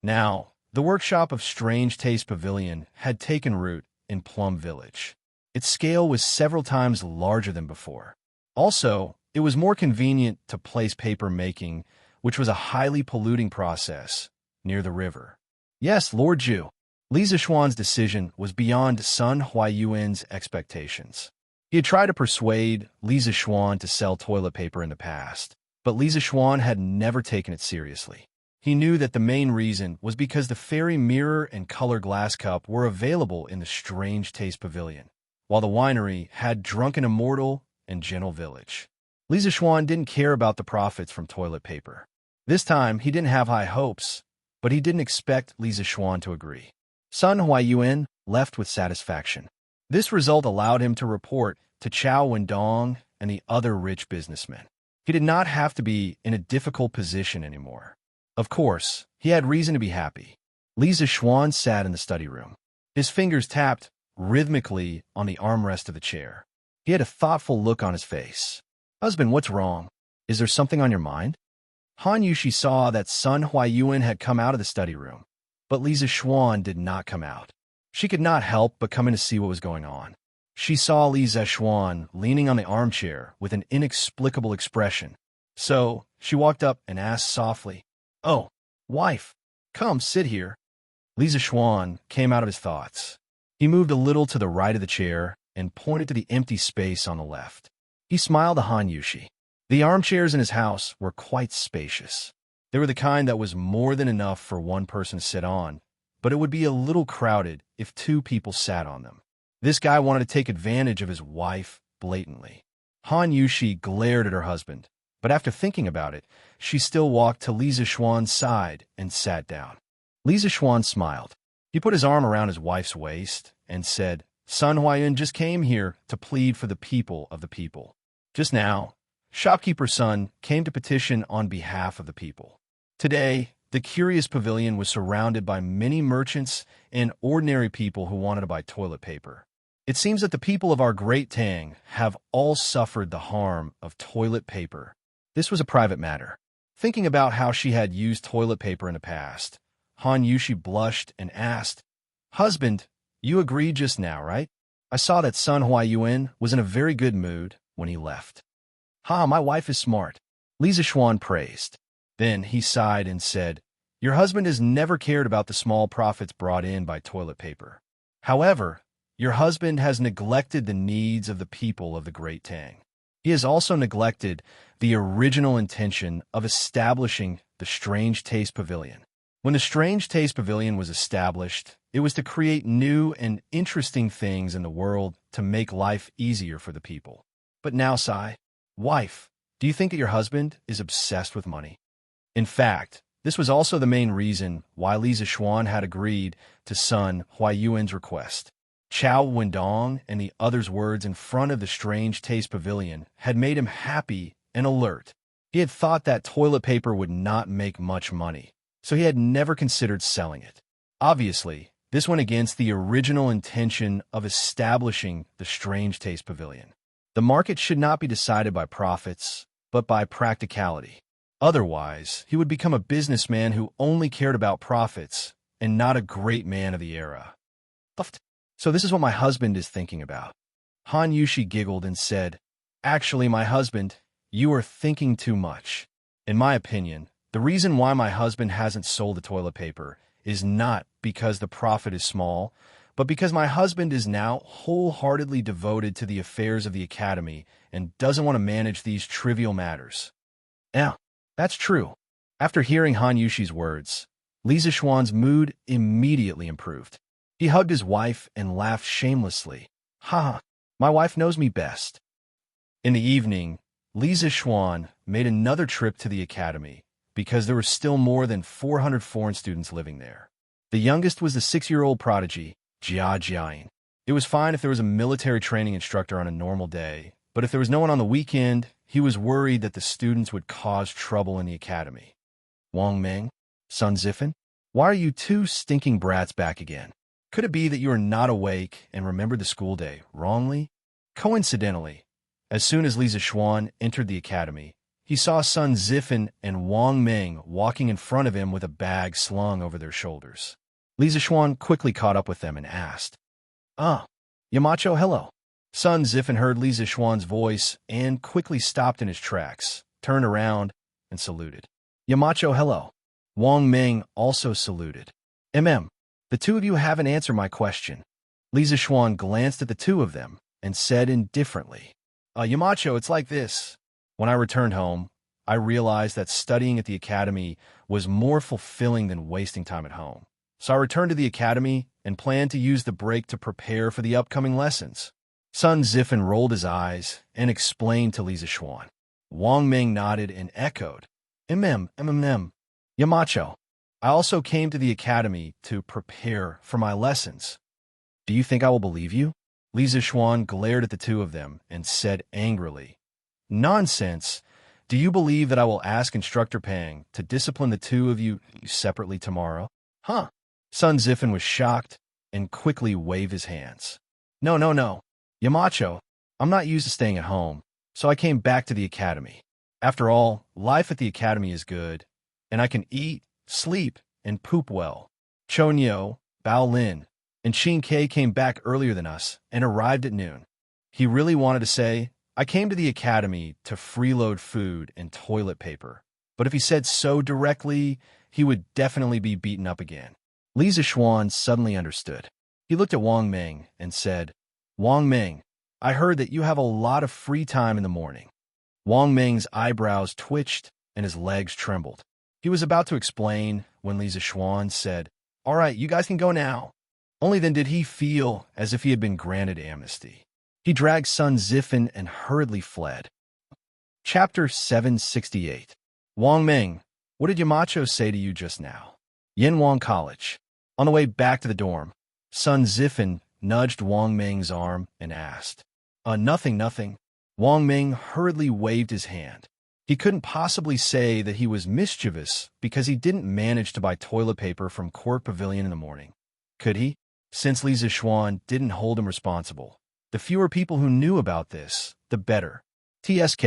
Now, the workshop of Strange Taste Pavilion had taken root in Plum Village. Its scale was several times larger than before. Also, it was more convenient to place paper making, which was a highly polluting process, near the river. Yes, Lord Zhu. Li Zixuan's decision was beyond Sun Huayuan's expectations. He had tried to persuade Li Zixuan to sell toilet paper in the past, but Li Zixuan had never taken it seriously. He knew that the main reason was because the fairy mirror and color glass cup were available in the Strange Taste Pavilion, while the winery had Drunken Immortal and Gentle Village. Li Zixuan didn't care about the profits from toilet paper. This time, he didn't have high hopes, but he didn't expect Li Zixuan to agree. Sun Huayuan left with satisfaction. This result allowed him to report to Chao Wendong and the other rich businessmen. He did not have to be in a difficult position anymore. Of course, he had reason to be happy. Li Zixuan sat in the study room. His fingers tapped rhythmically on the armrest of the chair. He had a thoughtful look on his face. "Husband, what's wrong? Is there something on your mind?" Han Yushi saw that Sun Huayuan had come out of the study room, but Li Zixuan did not come out. She could not help but come in to see what was going on. She saw Li Zixuan leaning on the armchair with an inexplicable expression. So she walked up and asked softly, "Oh, wife, come sit here." Li Zixuan came out of his thoughts. He moved a little to the right of the chair and pointed to the empty space on the left. He smiled at Han Yushi. The armchairs in his house were quite spacious. They were the kind that was more than enough for one person to sit on, but it would be a little crowded if two people sat on them. This guy wanted to take advantage of his wife blatantly. Han Yushi glared at her husband, but after thinking about it, she still walked to Li Zixuan's side and sat down. Li Zixuan smiled. He put his arm around his wife's waist and said, "Sun Huayun just came here to plead for the people of the people. Just now, shopkeeper's son came to petition on behalf of the people." Today, the curious pavilion was surrounded by many merchants and ordinary people who wanted to buy toilet paper. It seems that the people of our great Tang have all suffered the harm of toilet paper. This was a private matter. Thinking about how she had used toilet paper in the past, Han Yushi blushed and asked, "Husband, you agreed just now, right? I saw that Sun Huayuan was in a very good mood when he left." "Ha, my wife is smart," Li Zixuan praised. Then he sighed and said, "Your husband has never cared about the small profits brought in by toilet paper. However, your husband has neglected the needs of the people of the Great Tang. He has also neglected the original intention of establishing the Strange Taste Pavilion. When the Strange Taste Pavilion was established, it was to create new and interesting things in the world to make life easier for the people. But now, Sai, wife, do you think that your husband is obsessed with money?" In fact, this was also the main reason why Li Zixuan had agreed to Sun Huayuan's request. Chao Wendong and the others' words in front of the Strange Taste Pavilion had made him happy and alert. He had thought that toilet paper would not make much money, so he had never considered selling it. Obviously, this went against the original intention of establishing the Strange Taste Pavilion. The market should not be decided by profits, but by practicality. Otherwise, he would become a businessman who only cared about profits and not a great man of the era. "So this is what my husband is thinking about." Han Yushi giggled and said, "Actually, my husband, you are thinking too much. In my opinion, the reason why my husband hasn't sold the toilet paper is not because the profit is small, but because my husband is now wholeheartedly devoted to the affairs of the academy and doesn't want to manage these trivial matters. Yeah, that's true. After hearing Han Yushi's words, Li Zixuan's mood immediately improved. He hugged his wife and laughed shamelessly. Ha! My wife knows me best. In the evening, Li Zixuan made another trip to the academy because there were still more than 400 foreign students living there. The youngest was the 6-year-old prodigy, Jia Jiayin. It was fine if there was a military training instructor on a normal day, but if there was no one on the weekend, he was worried that the students would cause trouble in the academy. Wang Meng, Sun Zifan, why are you two stinking brats back again? Could it be that you are not awake and remembered the school day wrongly? Coincidentally, as soon as Li Zixuan entered the academy, he saw Sun Zifan and Wang Meng walking in front of him with a bag slung over their shoulders. Li Zixuan quickly caught up with them and asked, Yamacho, hello. Sun Zifan heard Li Zixuan's voice and quickly stopped in his tracks, turned around, and saluted. Yamacho, hello. Wang Meng also saluted. The two of you haven't answered my question. Li Zixuan glanced at the two of them and said indifferently, Yamacho, it's like this. When I returned home, I realized that studying at the academy was more fulfilling than wasting time at home. So I returned to the academy and planned to use the break to prepare for the upcoming lessons. Sun Zifan rolled his eyes and explained to Li Zixuan. Wang Meng nodded and echoed, Yamacho, I also came to the academy to prepare for my lessons. Do you think I will believe you? Li Zixuan glared at the two of them and said angrily, Nonsense! Do you believe that I will ask Instructor Pang to discipline the two of you separately tomorrow? Huh? Sun Zifan was shocked and quickly waved his hands. No. Yamacho, I'm not used to staying at home, so I came back to the academy. After all, life at the academy is good, and I can eat, sleep, and poop well. Chonyo, Bao Lin, and Qin Ke came back earlier than us and arrived at noon. He really wanted to say, I came to the academy to freeload food and toilet paper, but if he said so directly, he would definitely be beaten up again. Li Zixuan suddenly understood. He looked at Wang Meng and said, Wang Meng, I heard that you have a lot of free time in the morning. Wang Meng's eyebrows twitched and his legs trembled. He was about to explain when Li Zixuan said, All right, you guys can go now. Only then did he feel as if he had been granted amnesty. He dragged Sun Zifan and hurriedly fled. Chapter 768. Wang Meng, what did Yamacho say to you just now? Yanwang College. On the way back to the dorm, Sun Zifan nudged Wang Meng's arm and asked, Nothing. Wang Meng hurriedly waved his hand. He couldn't possibly say that he was mischievous because he didn't manage to buy toilet paper from Court Pavilion in the morning. Could he? Since Li Zixuan didn't hold him responsible. The fewer people who knew about this, the better. TSK.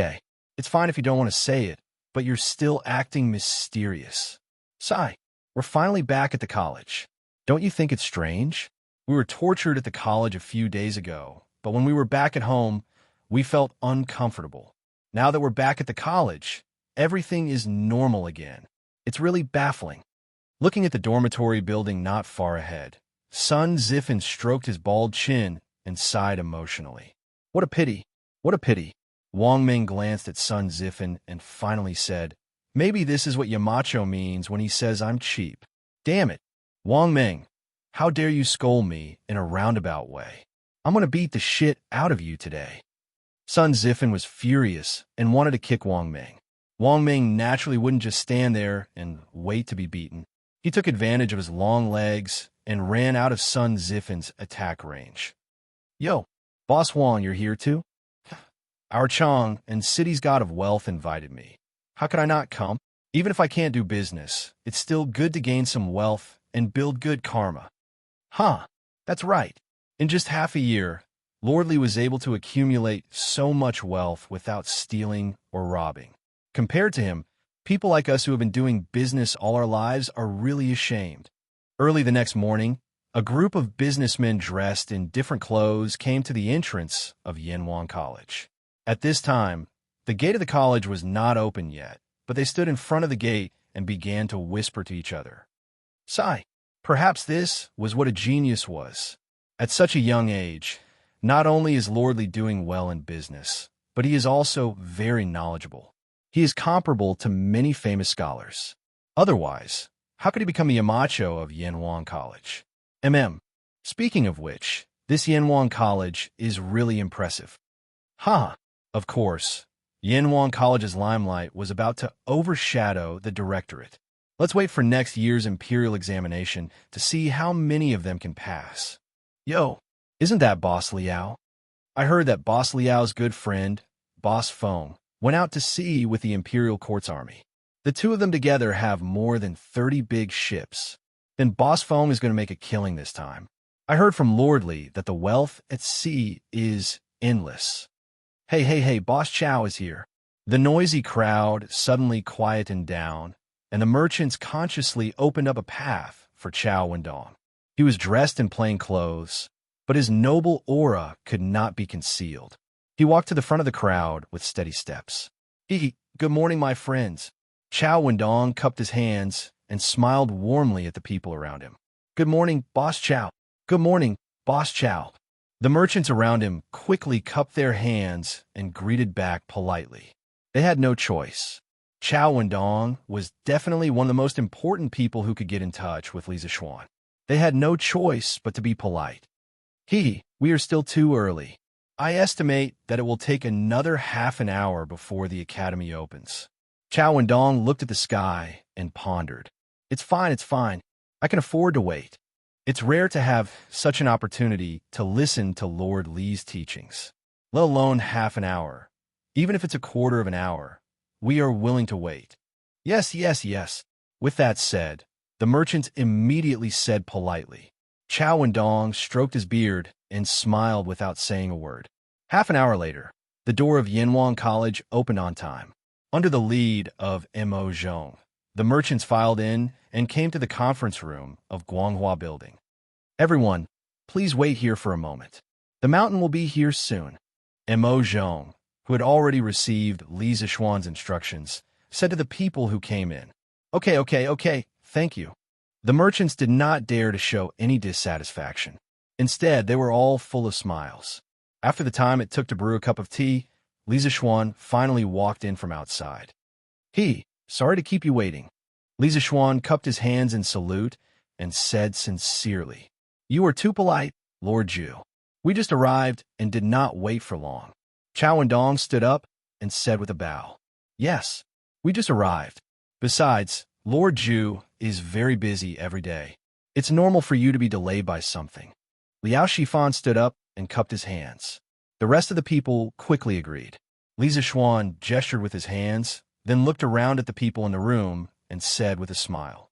It's fine if you don't want to say it, but you're still acting mysterious. Sigh. We're finally back at the college. Don't you think it's strange? We were tortured at the college a few days ago, but when we were back at home, we felt uncomfortable. Now that we're back at the college, everything is normal again. It's really baffling. Looking at the dormitory building not far ahead, Sun Zifan stroked his bald chin and sighed emotionally. What a pity. Wang Meng glanced at Sun Zifan and finally said, Maybe this is what Yamacho means when he says I'm cheap. Damn it. Wang Meng, how dare you scold me in a roundabout way? I'm going to beat the shit out of you today. Sun Zifan was furious and wanted to kick Wang Meng. Wang Meng naturally wouldn't just stand there and wait to be beaten. He took advantage of his long legs and ran out of Sun Zifan's attack range. Yo, Boss Wang, you're here too? Our Chong and city's god of wealth invited me. How could I not come? Even if I can't do business, it's still good to gain some wealth and build good karma. Huh, that's right. In just half a year, Lord Li was able to accumulate so much wealth without stealing or robbing. Compared to him, people like us who have been doing business all our lives are really ashamed. Early the next morning, a group of businessmen dressed in different clothes came to the entrance of Yanwang College. At this time, the gate of the college was not open yet, but they stood in front of the gate and began to whisper to each other. Sigh, perhaps this was what a genius was. At such a young age, not only is Lord Li doing well in business, but he is also very knowledgeable. He is comparable to many famous scholars. Otherwise, how could he become the Yamacho of Yanhuang College? Speaking of which, this Yanhuang College is really impressive. Of course, Yanhuang College's limelight was about to overshadow the directorate. Let's wait for next year's imperial examination to see how many of them can pass. Yo, isn't that Boss Liao? I heard that Boss Liao's good friend, Boss Feng, went out to sea with the imperial court's army. The two of them together have more than 30 big ships. Then Boss Feng is going to make a killing this time. I heard from Lord Li that the wealth at sea is endless. Hey, Boss Chow is here. The noisy crowd suddenly quietened down, and the merchants consciously opened up a path for Chow Wendong. He was dressed in plain clothes, but his noble aura could not be concealed. He walked to the front of the crowd with steady steps. Good morning, my friends. Chow Wendong cupped his hands and smiled warmly at the people around him. Good morning, Boss Chow. Good morning, Boss Chow. The merchants around him quickly cupped their hands and greeted back politely. They had no choice. Chow Wendong was definitely one of the most important people who could get in touch with Li Zishuan. They had no choice but to be polite. We are still too early. I estimate that it will take another half an hour before the academy opens. Chow Wendong looked at the sky and pondered. It's fine. I can afford to wait. It's rare to have such an opportunity to listen to Lord Li's teachings, let alone half an hour. Even if it's a quarter of an hour, we are willing to wait. Yes. With that said, the merchant immediately said politely. Chow Wendong stroked his beard and smiled without saying a word. Half an hour later, the door of Yanhuang College opened on time. Under the lead of Mo Zhong, the merchants filed in and came to the conference room of Guanghua Building. Everyone, please wait here for a moment. The mountain will be here soon. Mo Zhong, who had already received Li Zishuan's instructions, said to the people who came in. Okay, thank you. The merchants did not dare to show any dissatisfaction. Instead, they were all full of smiles. After the time it took to brew a cup of tea, Li Zishuan finally walked in from outside. Sorry to keep you waiting. Li Zishuan cupped his hands in salute and said sincerely, You are too polite, Lord Zhu. We just arrived and did not wait for long. Chow Wendong stood up and said with a bow, Yes, we just arrived. Besides, Lord Zhu is very busy every day. It's normal for you to be delayed by something. Liao Shifan stood up and cupped his hands. The rest of the people quickly agreed. Li Zishuan gestured with his hands, then looked around at the people in the room and said with a smile,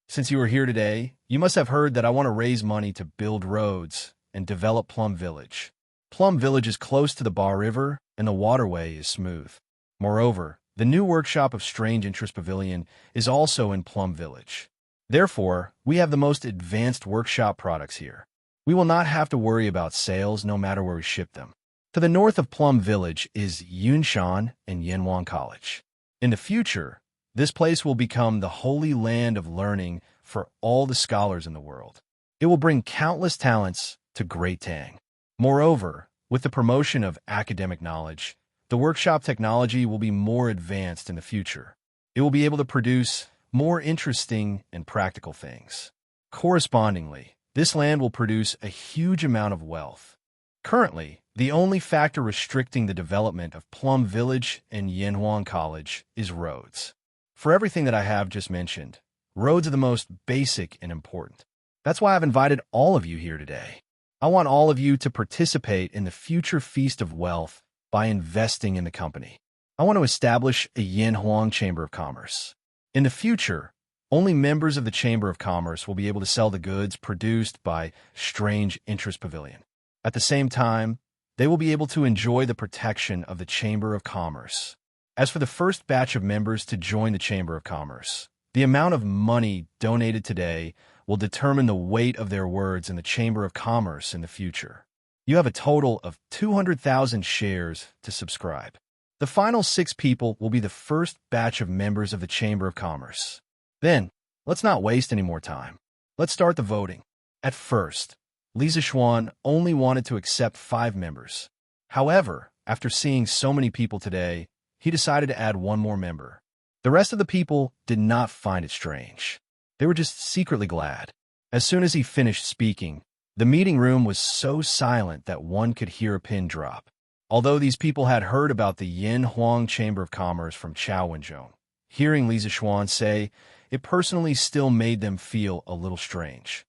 Since you are here today, you must have heard that I want to raise money to build roads and develop Plum Village. Plum Village is close to the Ba River, and the waterway is smooth. Moreover, the new workshop of Strange Interest Pavilion is also in Plum Village. Therefore, we have the most advanced workshop products here. We will not have to worry about sales no matter where we ship them. To the north of Plum Village is Yunshan and Yanhuang College. In the future, this place will become the holy land of learning for all the scholars in the world. It will bring countless talents to Great Tang. Moreover, with the promotion of academic knowledge, the workshop technology will be more advanced in the future. It will be able to produce more interesting and practical things. Correspondingly, this land will produce a huge amount of wealth. Currently, the only factor restricting the development of Plum Village and Yanhuang College is roads. For everything that I have just mentioned, roads are the most basic and important. That's why I've invited all of you here today. I want all of you to participate in the future Feast of Wealth by investing in the company. I want to establish a Yanhuang Chamber of Commerce. In the future, only members of the Chamber of Commerce will be able to sell the goods produced by Strange Interest Pavilion. At the same time, they will be able to enjoy the protection of the Chamber of Commerce. As for the first batch of members to join the Chamber of Commerce, the amount of money donated today will determine the weight of their words in the Chamber of Commerce in the future. You have a total of 200,000 shares to subscribe. The final 6 people will be the first batch of members of the Chamber of Commerce. Then, let's not waste any more time. Let's start the voting. At first, Li Zixuan only wanted to accept 5 members. However, after seeing so many people today, he decided to add one more member. The rest of the people did not find it strange. They were just secretly glad. As soon as he finished speaking, the meeting room was so silent that one could hear a pin drop. Although these people had heard about the Yin Huang Chamber of Commerce from Chao Wenzhong, hearing Li Zixuan say, it personally still made them feel a little strange.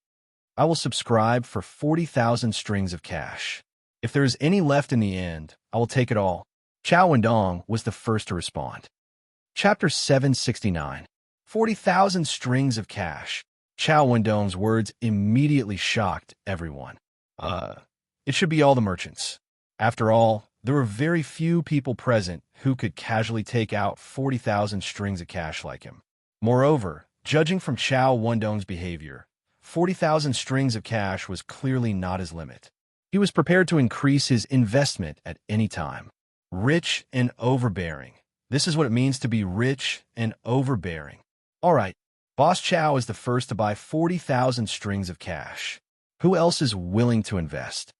I will subscribe for 40,000 strings of cash. If there is any left in the end, I will take it all. Chao Wendong was the first to respond. Chapter 769. 40,000 strings of cash. Chao Wendong's words immediately shocked everyone. It should be all the merchants. After all, there were very few people present who could casually take out 40,000 strings of cash like him. Moreover, judging from Chao Wendong's behavior, 40,000 strings of cash was clearly not his limit. He was prepared to increase his investment at any time. Rich and overbearing. This is what it means to be rich and overbearing. All right, Boss Chao is the first to buy 40,000 strings of cash. Who else is willing to invest?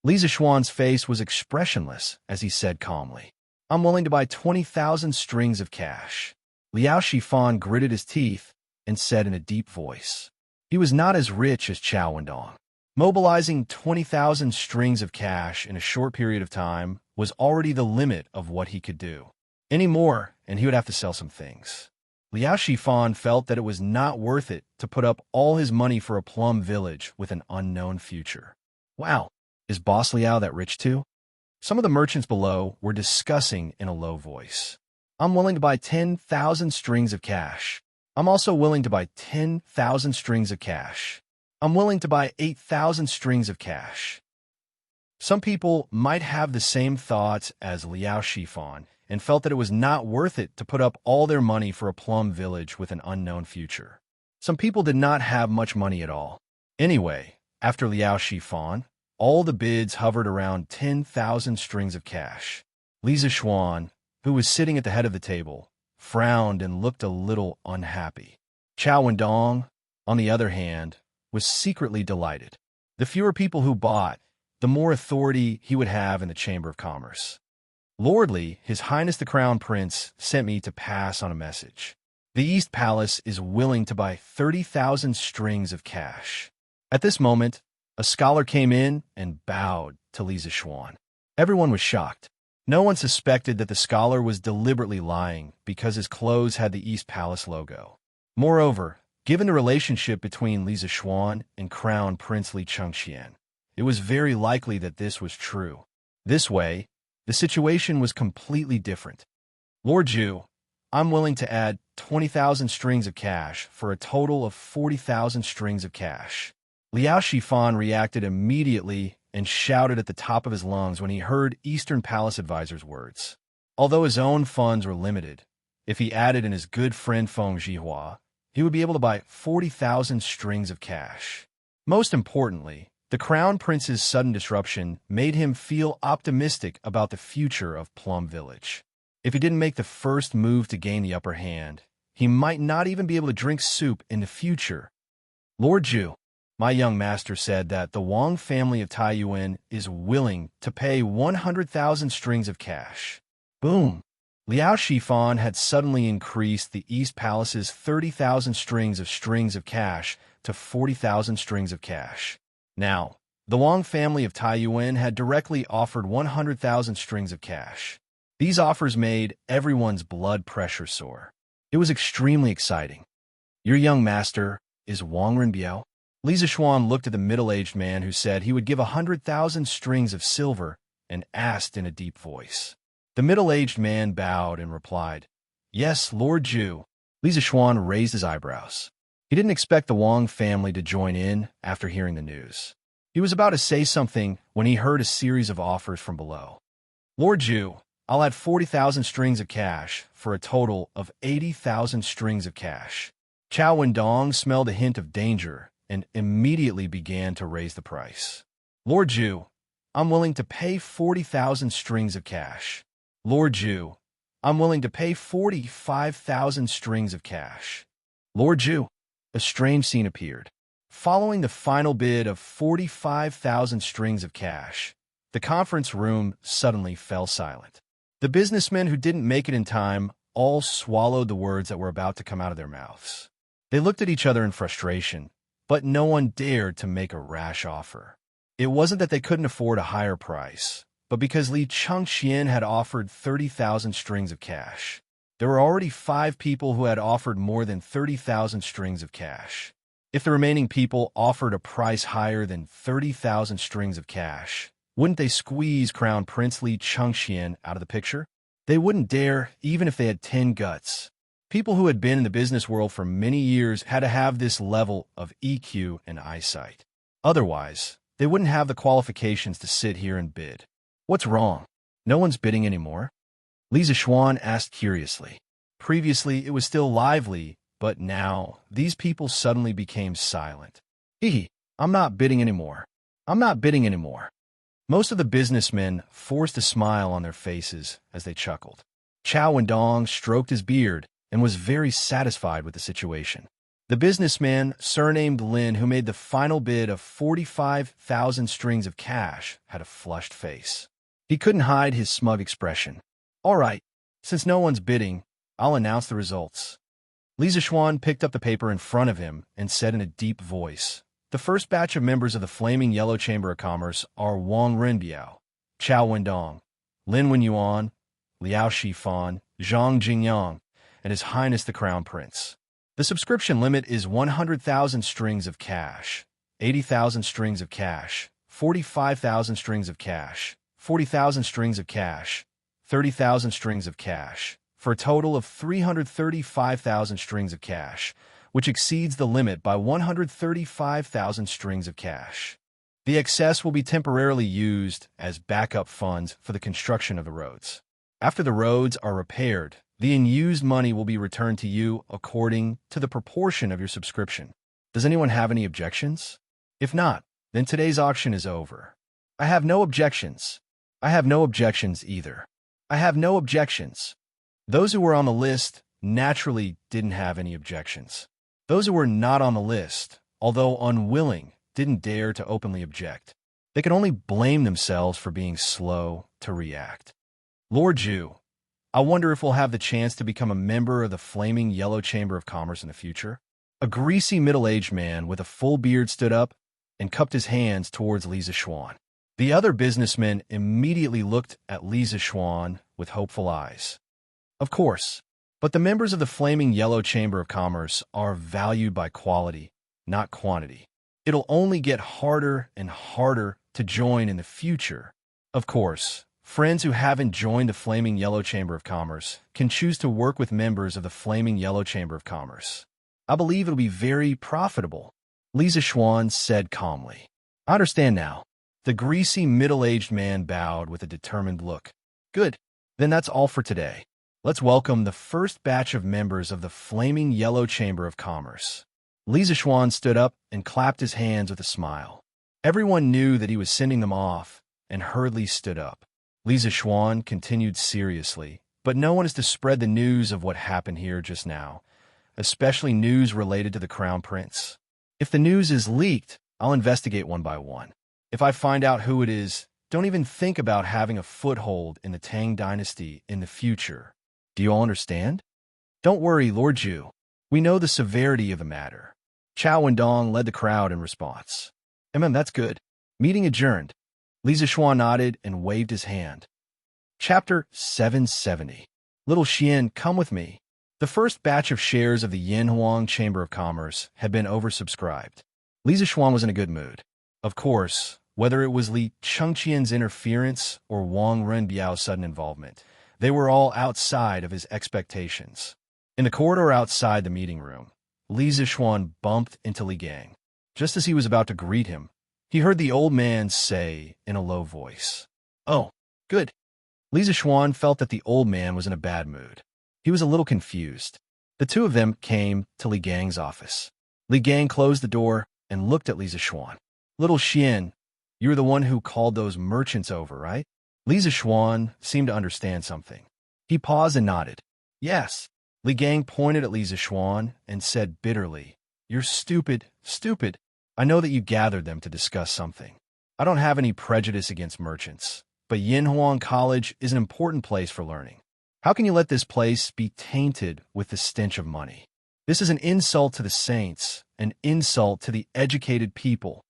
Li Zixuan's face was expressionless as he said calmly, I'm willing to buy 20,000 strings of cash. Liao Shifan gritted his teeth and said in a deep voice. He was not as rich as Chao Wendong. Mobilizing 20,000 strings of cash in a short period of time was already the limit of what he could do. Any more, and he would have to sell some things. Liao Shifan felt that it was not worth it to put up all his money for a plum village with an unknown future. Wow, is Boss Liao that rich too? Some of the merchants below were discussing in a low voice. I'm willing to buy 10,000 strings of cash. I'm also willing to buy 10,000 strings of cash. I'm willing to buy 8,000 strings of cash. Some people might have the same thoughts as Liao Shifan and felt that it was not worth it to put up all their money for a plum village with an unknown future. Some people did not have much money at all. Anyway, after Liao Shifan, all the bids hovered around 10,000 strings of cash. Li Zixuan, who was sitting at the head of the table, frowned and looked a little unhappy. Chao Wendong, on the other hand, was secretly delighted. The fewer people who bought, the more authority he would have in the Chamber of Commerce. Lordly, His Highness the Crown Prince sent me to pass on a message. The East Palace is willing to buy 30,000 strings of cash. At this moment, a scholar came in and bowed to Li Zixuan. Everyone was shocked. No one suspected that the scholar was deliberately lying because his clothes had the East Palace logo. Moreover, given the relationship between Li Zixuan and Crown Prince Li Chengxian, it was very likely that this was true. This way, the situation was completely different. Lord Zhu, I'm willing to add 20,000 strings of cash for a total of 40,000 strings of cash. Liao Shifan reacted immediately and shouted at the top of his lungs when he heard Eastern Palace Advisor's words. Although his own funds were limited, if he added in his good friend Feng Zhihua, he would be able to buy 40,000 strings of cash. Most importantly, the Crown Prince's sudden disruption made him feel optimistic about the future of Plum Village. If he didn't make the first move to gain the upper hand, he might not even be able to drink soup in the future. Lord Zhu, my young master said that the Wang family of Taiyuan is willing to pay 100,000 strings of cash. Boom! Liao Shifan had suddenly increased the East Palace's 30,000 strings of cash to 40,000 strings of cash. Now, the Wang family of Taiyuan had directly offered 100,000 strings of cash. These offers made everyone's blood pressure soar. It was extremely exciting. Your young master is Wang Renbiao? Li Zixuan looked at the middle-aged man who said he would give 100,000 strings of silver and asked in a deep voice. The middle-aged man bowed and replied, Yes, Lord Zhu. Li Zixuan raised his eyebrows. He didn't expect the Wang family to join in after hearing the news. He was about to say something when he heard a series of offers from below. Lord Zhu, I'll add 40,000 strings of cash for a total of 80,000 strings of cash. Chao Wendong smelled a hint of danger and immediately began to raise the price. Lord Zhu, I'm willing to pay 40,000 strings of cash. Lord Zhu, I'm willing to pay 45,000 strings of cash. Lord Zhu, a strange scene appeared. Following the final bid of 45,000 strings of cash, the conference room suddenly fell silent. The businessmen who didn't make it in time all swallowed the words that were about to come out of their mouths. They looked at each other in frustration, but no one dared to make a rash offer. It wasn't that they couldn't afford a higher price, but because Li Chengxian had offered 30,000 strings of cash. There were already 5 people who had offered more than 30,000 strings of cash. If the remaining people offered a price higher than 30,000 strings of cash, wouldn't they squeeze Crown Prince Li Chengxian out of the picture? They wouldn't dare, even if they had 10 guts. People who had been in the business world for many years had to have this level of EQ and eyesight. Otherwise, they wouldn't have the qualifications to sit here and bid. What's wrong? No one's bidding anymore? Li Zixuan asked curiously. Previously, it was still lively, but now, these people suddenly became silent. I'm not bidding anymore. I'm not bidding anymore. Most of the businessmen forced a smile on their faces as they chuckled. Chao Wendong stroked his beard and was very satisfied with the situation. The businessman, surnamed Lin, who made the final bid of 45,000 strings of cash, had a flushed face. He couldn't hide his smug expression. All right, since no one's bidding, I'll announce the results. Li Zixuan picked up the paper in front of him and said in a deep voice, "The first batch of members of the Flaming Yellow Chamber of Commerce are Wang Renbiao, Chao Wendong, Lin Wenyuan, Liao Shifan, Zhang Jingyang, and His Highness the Crown Prince. The subscription limit is 100,000 strings of cash, 80,000 strings of cash, 45,000 strings of cash, 40,000 strings of cash, 30,000 strings of cash, for a total of 335,000 strings of cash, which exceeds the limit by 135,000 strings of cash. The excess will be temporarily used as backup funds for the construction of the roads. After the roads are repaired, the unused money will be returned to you according to the proportion of your subscription. Does anyone have any objections? If not, then today's auction is over. I have no objections. I have no objections either. I have no objections." Those who were on the list naturally didn't have any objections. Those who were not on the list, although unwilling, didn't dare to openly object. They could only blame themselves for being slow to react. "Lord Zhu, I wonder if we'll have the chance to become a member of the Flaming Yellow Chamber of Commerce in the future." A greasy middle-aged man with a full beard stood up and cupped his hands towards Li Zixuan. The other businessmen immediately looked at Li Zixuan with hopeful eyes. Of course, but the members of the Flaming Yellow Chamber of Commerce are valued by quality, not quantity. It'll only get harder and harder to join in the future. Of course, friends who haven't joined the Flaming Yellow Chamber of Commerce can choose to work with members of the Flaming Yellow Chamber of Commerce. I believe it'll be very profitable, Li Zixuan said calmly. I understand now. The greasy middle-aged man bowed with a determined look. Good, then that's all for today. Let's welcome the first batch of members of the Flaming Yellow Chamber of Commerce. Li Zixuan stood up and clapped his hands with a smile. Everyone knew that he was sending them off, and hurriedly stood up. Li Zixuan continued seriously, but no one is to spread the news of what happened here just now, especially news related to the Crown Prince. If the news is leaked, I'll investigate one by one. If I find out who it is, don't even think about having a foothold in the Tang dynasty in the future. Do you all understand? Don't worry, Lord Zhu. We know the severity of the matter. Chao Wendong led the crowd in response. That's good. Meeting adjourned. Li Zixuan nodded and waved his hand. Chapter 770. Little Xian, come with me. The first batch of shares of the Yanhuang Chamber of Commerce had been oversubscribed. Li Zixuan was in a good mood. Of course, whether it was Li Chengqian's interference or Wang Renbiao's sudden involvement, they were all outside of his expectations. In the corridor outside the meeting room, Li Zixuan bumped into Li Gang. Just as he was about to greet him, he heard the old man say in a low voice, "Oh, good." Li Zixuan felt that the old man was in a bad mood. He was a little confused. The two of them came to Li Gang's office. Li Gang closed the door and looked at Li Zixuan. "Little Xian, you're the one who called those merchants over, right?" Li Zixuan seemed to understand something. He paused and nodded. "Yes." Li Gang pointed at Li Zixuan and said bitterly, "You're stupid, stupid. I know that you gathered them to discuss something. I don't have any prejudice against merchants, but Yinhuang College is an important place for learning. How can you let this place be tainted with the stench of money? This is an insult to the saints, an insult to the educated people.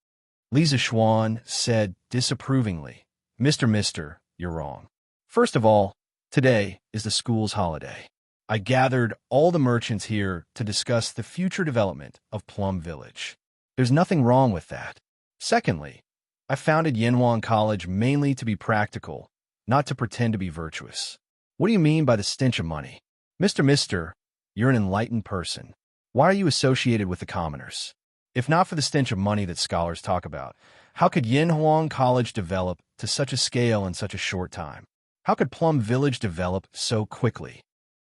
Li Zishuan said disapprovingly, Mister, you're wrong. First of all, today is the school's holiday. I gathered all the merchants here to discuss the future development of Plum Village. There's nothing wrong with that. Secondly, I founded Yinhuang College mainly to be practical, not to pretend to be virtuous. What do you mean by the stench of money? Mister, you're an enlightened person. Why are you associated with the commoners? If not for the stench of money that scholars talk about, how could Yinhuang College develop to such a scale in such a short time? How could Plum Village develop so quickly?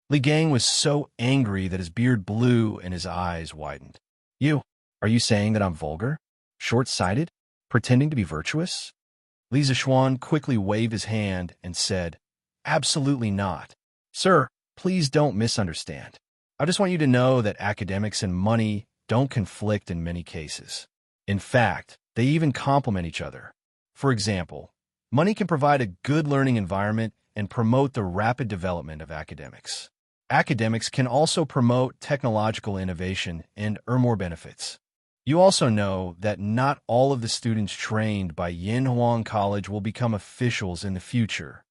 Li Gang was so angry that his beard blew and his eyes widened. Are you saying that I'm vulgar? Short-sighted? Pretending to be virtuous? Li Zishuan quickly waved his hand and said, Absolutely not. Sir, please don't misunderstand. I just want you to know that academics and money don't conflict in many cases. In fact, they even complement each other. For example, money can provide a good learning environment and promote the rapid development of academics. Academics can also promote technological innovation and earn more benefits. You also know that not all of the students trained by Yinhuang College will become officials in the future.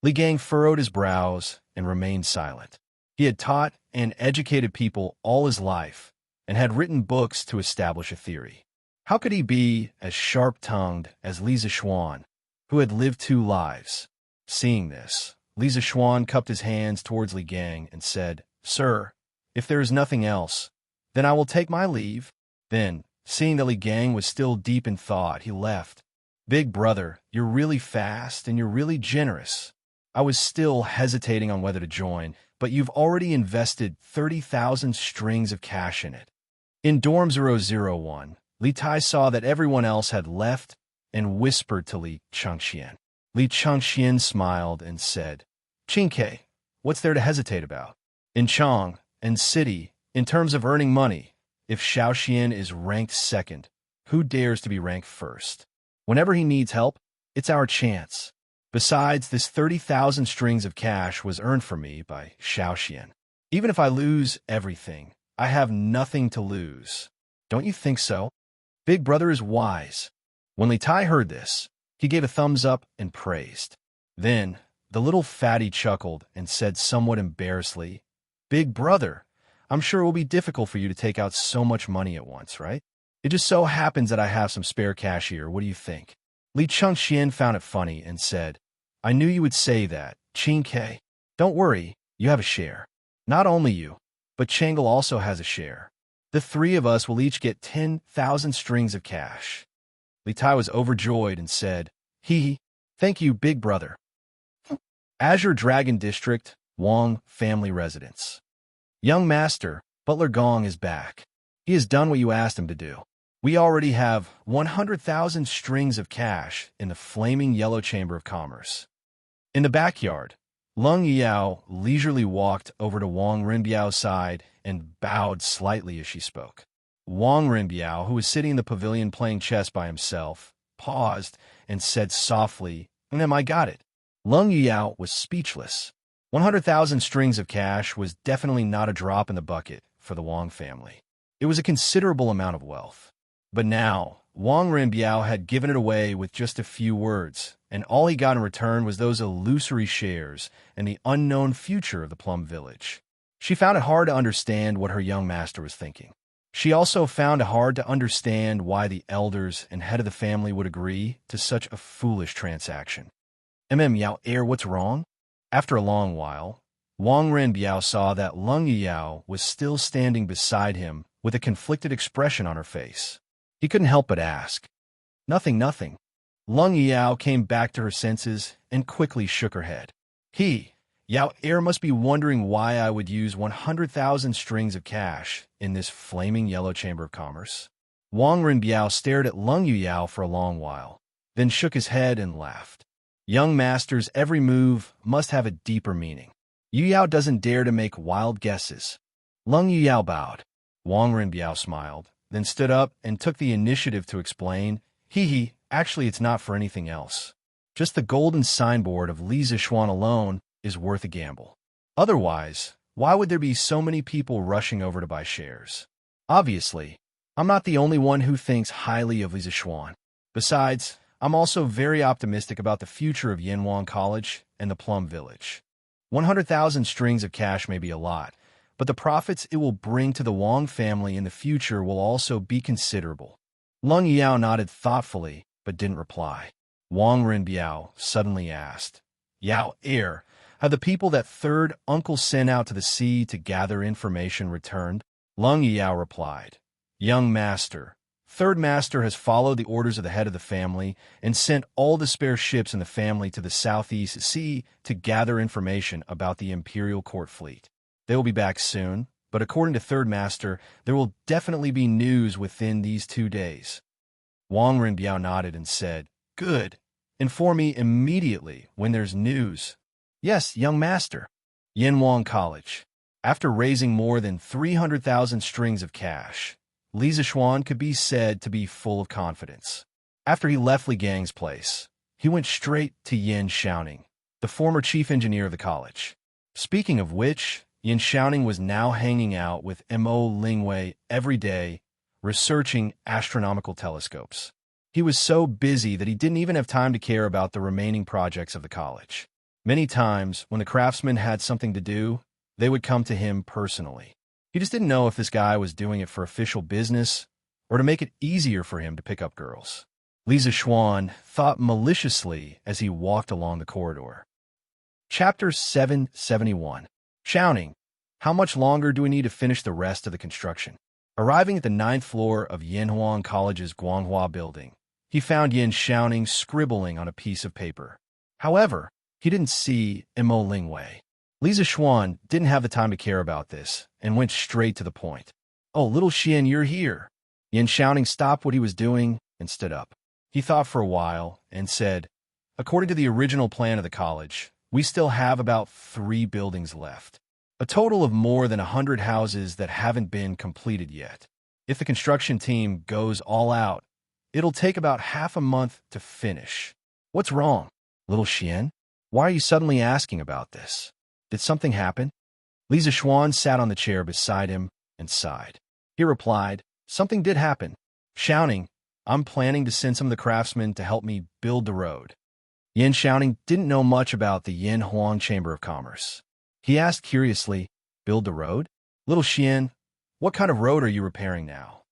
Li Gang furrowed his brows and remained silent. He had taught and educated people all his life and had written books to establish a theory. How could he be as sharp-tongued as Li Zishuan, who had lived 2 lives? Seeing this, Li Zishuan cupped his hands towards Li Gang and said, Sir, if there is nothing else, then I will take my leave. Then, seeing that Li Gang was still deep in thought, he left. Big brother, you're really fast and you're really generous. I was still hesitating on whether to join, but you've already invested 30,000 strings of cash in it. In Dorm 001, Li Tai saw that everyone else had left and whispered to Li Chengxian. Li Chengxian smiled and said, Qingke, what's there to hesitate about? In Chang and City, in terms of earning money, if Shaoxian is ranked second, who dares to be ranked first? Whenever he needs help, it's our chance. Besides, this 30,000 strings of cash was earned for me by Shaoxian. Even if I lose everything, I have nothing to lose. Don't you think so? Big brother is wise. When Li Tai heard this, he gave a thumbs up and praised. Then, the little fatty chuckled and said somewhat embarrassedly, Big brother, I'm sure it will be difficult for you to take out so much money at once, right? It just so happens that I have some spare cash here. What do you think? Li Chengxian found it funny and said, I knew you would say that, Qingke. Don't worry, you have a share. Not only you, but Chang'e also has a share. The 3 of us will each get 10,000 strings of cash. Li Tai was overjoyed and said, Thank you, big brother. Azure Dragon District, Wang Family Residence. Young Master, Butler Gong is back. He has done what you asked him to do. We already have 100,000 strings of cash in the flaming yellow chamber of commerce. In the backyard, Lung Yao leisurely walked over to Wang Renbiao's side and bowed slightly as she spoke. Wang Renbiao, who was sitting in the pavilion playing chess by himself, paused and said softly, I got it. Lung Yao was speechless. 100,000 strings of cash was definitely not a drop in the bucket for the Wang family. It was a considerable amount of wealth. But now, Wang Renbiao had given it away with just a few words, and all he got in return was those illusory shares and the unknown future of the Plum Village. She found it hard to understand what her young master was thinking. She also found it hard to understand why the elders and head of the family would agree to such a foolish transaction. Yao what's wrong? After a long while, Wang Renbiao saw that Lung Yao was still standing beside him with a conflicted expression on her face. He couldn't help but ask. Nothing. Lung Yao came back to her senses and quickly shook her head. Yao must be wondering why I would use 100,000 strings of cash in this flaming yellow chamber of commerce. Wang Renbiao stared at Lung Yao for a long while, then shook his head and laughed. Young master's every move must have a deeper meaning. Yu doesn't dare to make wild guesses. Lung Yao bowed. Wang Renbiao smiled, then stood up and took the initiative to explain, actually it's not for anything else. Just the golden signboard of Li Zixuan alone is worth a gamble. Otherwise, why would there be so many people rushing over to buy shares? Obviously, I'm not the only one who thinks highly of Li Zixuan. Besides, I'm also very optimistic about the future of Yanhuang College and the Plum Village. 100,000 strings of cash may be a lot, but the profits it will bring to the Wang family in the future will also be considerable. Leng Yao nodded thoughtfully, but didn't reply. Wang Renbiao suddenly asked, Yao, have the people that third uncle sent out to the sea to gather information returned? Leng Yao replied, Young master, third master has followed the orders of the head of the family and sent all the spare ships in the family to the Southeast Sea to gather information about the Imperial Court fleet. They will be back soon, but according to third master, there will definitely be news within these 2 days. Wang Renbiao nodded and said, Good. Inform me immediately when there's news. Yes, young master. Yanhuang College. After raising more than 300,000 strings of cash, Li Zixuan could be said to be full of confidence. After he left Li Gang's place, he went straight to Yin Xiaoning, the former chief engineer of the college. Speaking of which, Yin Xiaoning was now hanging out with Mo Lingwei every day, researching astronomical telescopes. He was so busy that he didn't even have time to care about the remaining projects of the college. Many times, when the craftsmen had something to do, they would come to him personally. He just didn't know if this guy was doing it for official business or to make it easier for him to pick up girls. Li Zixuan thought maliciously as he walked along the corridor. Chapter 771. Xiaoning, how much longer do we need to finish the rest of the construction? Arriving at the 9th floor of Yanhuang College's Guanghua building, he found Yin Xiaoning scribbling on a piece of paper. However, he didn't see Mo Lingwei. Li Zixuan didn't have the time to care about this and went straight to the point. Oh, little Xian, you're here. Yin Xiaoning stopped what he was doing and stood up. He thought for a while and said, According to the original plan of the college, we still have about 3 buildings left. A total of more than 100 houses that haven't been completed yet. If the construction team goes all out, it'll take about half a month to finish. What's wrong, little Xian? Why are you suddenly asking about this? Did something happen? Li Zixuan sat on the chair beside him and sighed. He replied, Something did happen. Xiaoning, I'm planning to send some of the craftsmen to help me build the road. Yin Xiaoning didn't know much about the Yanhuang Chamber of Commerce. He asked curiously, Build the road? Little Xian, what kind of road are you repairing now?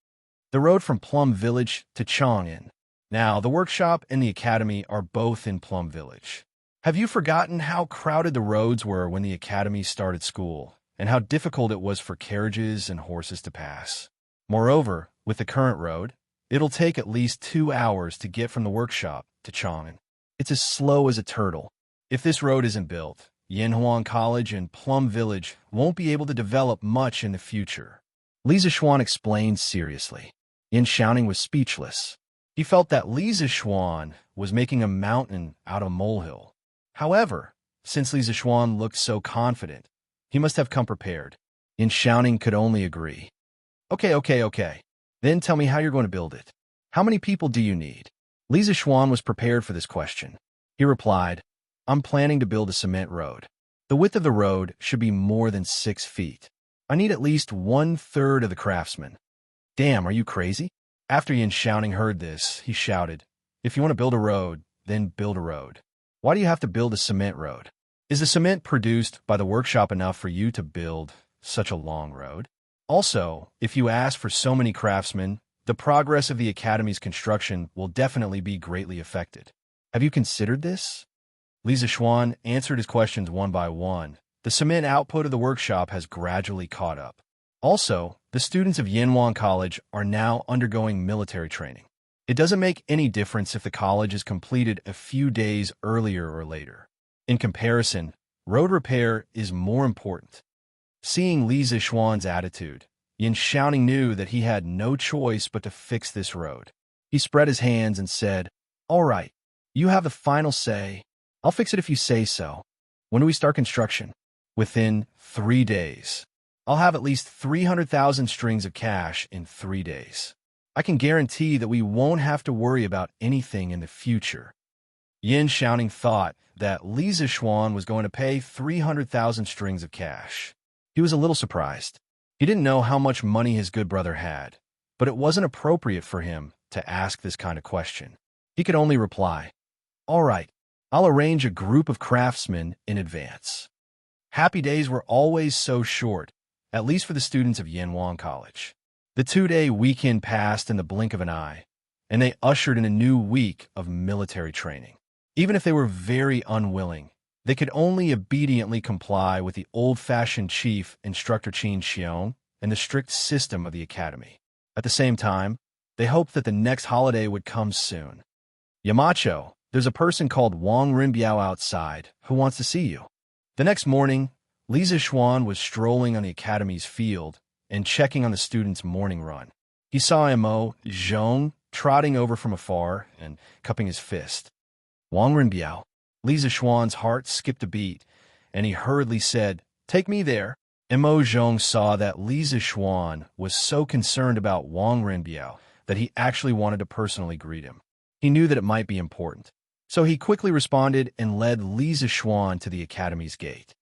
The road from Plum Village to Chang'an. Now, the workshop and the academy are both in Plum Village. Have you forgotten how crowded the roads were when the academy started school, and how difficult it was for carriages and horses to pass? Moreover, with the current road, it'll take at least 2 hours to get from the workshop to Chang'an. It's as slow as a turtle. If this road isn't built, Yanhuang College and Plum Village won't be able to develop much in the future. Li Zixuan explained seriously. Yin Xiaoning was speechless. He felt that Li Zixuan was making a mountain out of a molehill. However, since Li Zixuan looked so confident, he must have come prepared. Yin Xiaoning could only agree. Okay. Then tell me how you're going to build it. How many people do you need? Li Zixuan was prepared for this question. He replied, I'm planning to build a cement road. The width of the road should be more than 6 feet. I need at least 1/3 of the craftsmen. Damn, are you crazy? After Yin Xiaoning heard this, he shouted, If you want to build a road, then build a road. Why do you have to build a cement road? Is the cement produced by the workshop enough for you to build such a long road? Also, if you ask for so many craftsmen, the progress of the academy's construction will definitely be greatly affected. Have you considered this? Li Zixuan answered his questions one by one. The cement output of the workshop has gradually caught up. Also, the students of Yanhuang College are now undergoing military training. It doesn't make any difference if the college is completed a few days earlier or later. In comparison, road repair is more important. Seeing Li Zixuan's attitude, Yin Xiaoning knew that he had no choice but to fix this road. He spread his hands and said, All right, you have the final say. I'll fix it if you say so. When do we start construction? Within 3 days. I'll have at least 300,000 strings of cash in 3 days. I can guarantee that we won't have to worry about anything in the future. Yin Xiaoning thought that Li Zixuan was going to pay 300,000 strings of cash. He was a little surprised. He didn't know how much money his good brother had, but it wasn't appropriate for him to ask this kind of question. He could only reply, "All right, I'll arrange a group of craftsmen in advance." Happy days were always so short, at least for the students of Yanwang College. The 2-day weekend passed in the blink of an eye, and they ushered in a new week of military training. Even if they were very unwilling, they could only obediently comply with the old-fashioned chief instructor Qin Xiong and the strict system of the academy. At the same time, they hoped that the next holiday would come soon. "Yamacho, there's a person called Wang Rinbiao outside who wants to see you." The next morning, Li Zixuan was strolling on the academy's field and checking on the students' morning run. He saw Mo Zhong trotting over from afar and cupping his fist. "Wang Rinbiao." Li Zixuan's heart skipped a beat, and he hurriedly said, "Take me there." Mo Zhong saw that Li Zixuan was so concerned about Wang Rinbiao that he actually wanted to personally greet him. He knew that it might be important, so he quickly responded and led Li Zixuan to the academy's gate.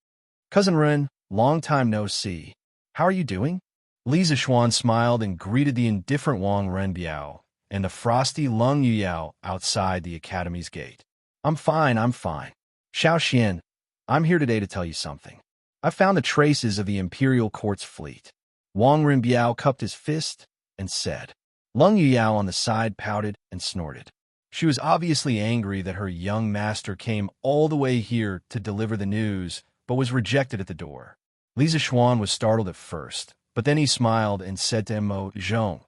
"Cousin Ren, long time no see. How are you doing?" Li Zixuan smiled and greeted the indifferent Wang Renbiao and the frosty Lung Yuyao outside the academy's gate. I'm fine. Xiao Xian, I'm here today to tell you something. I found the traces of the Imperial Court's fleet." Wang Renbiao cupped his fist and said. Lung Yuyao on the side pouted and snorted. She was obviously angry that her young master came all the way here to deliver the news, but was rejected at the door. Li Zixuan was startled at first, but then he smiled and said to Mo Zhong,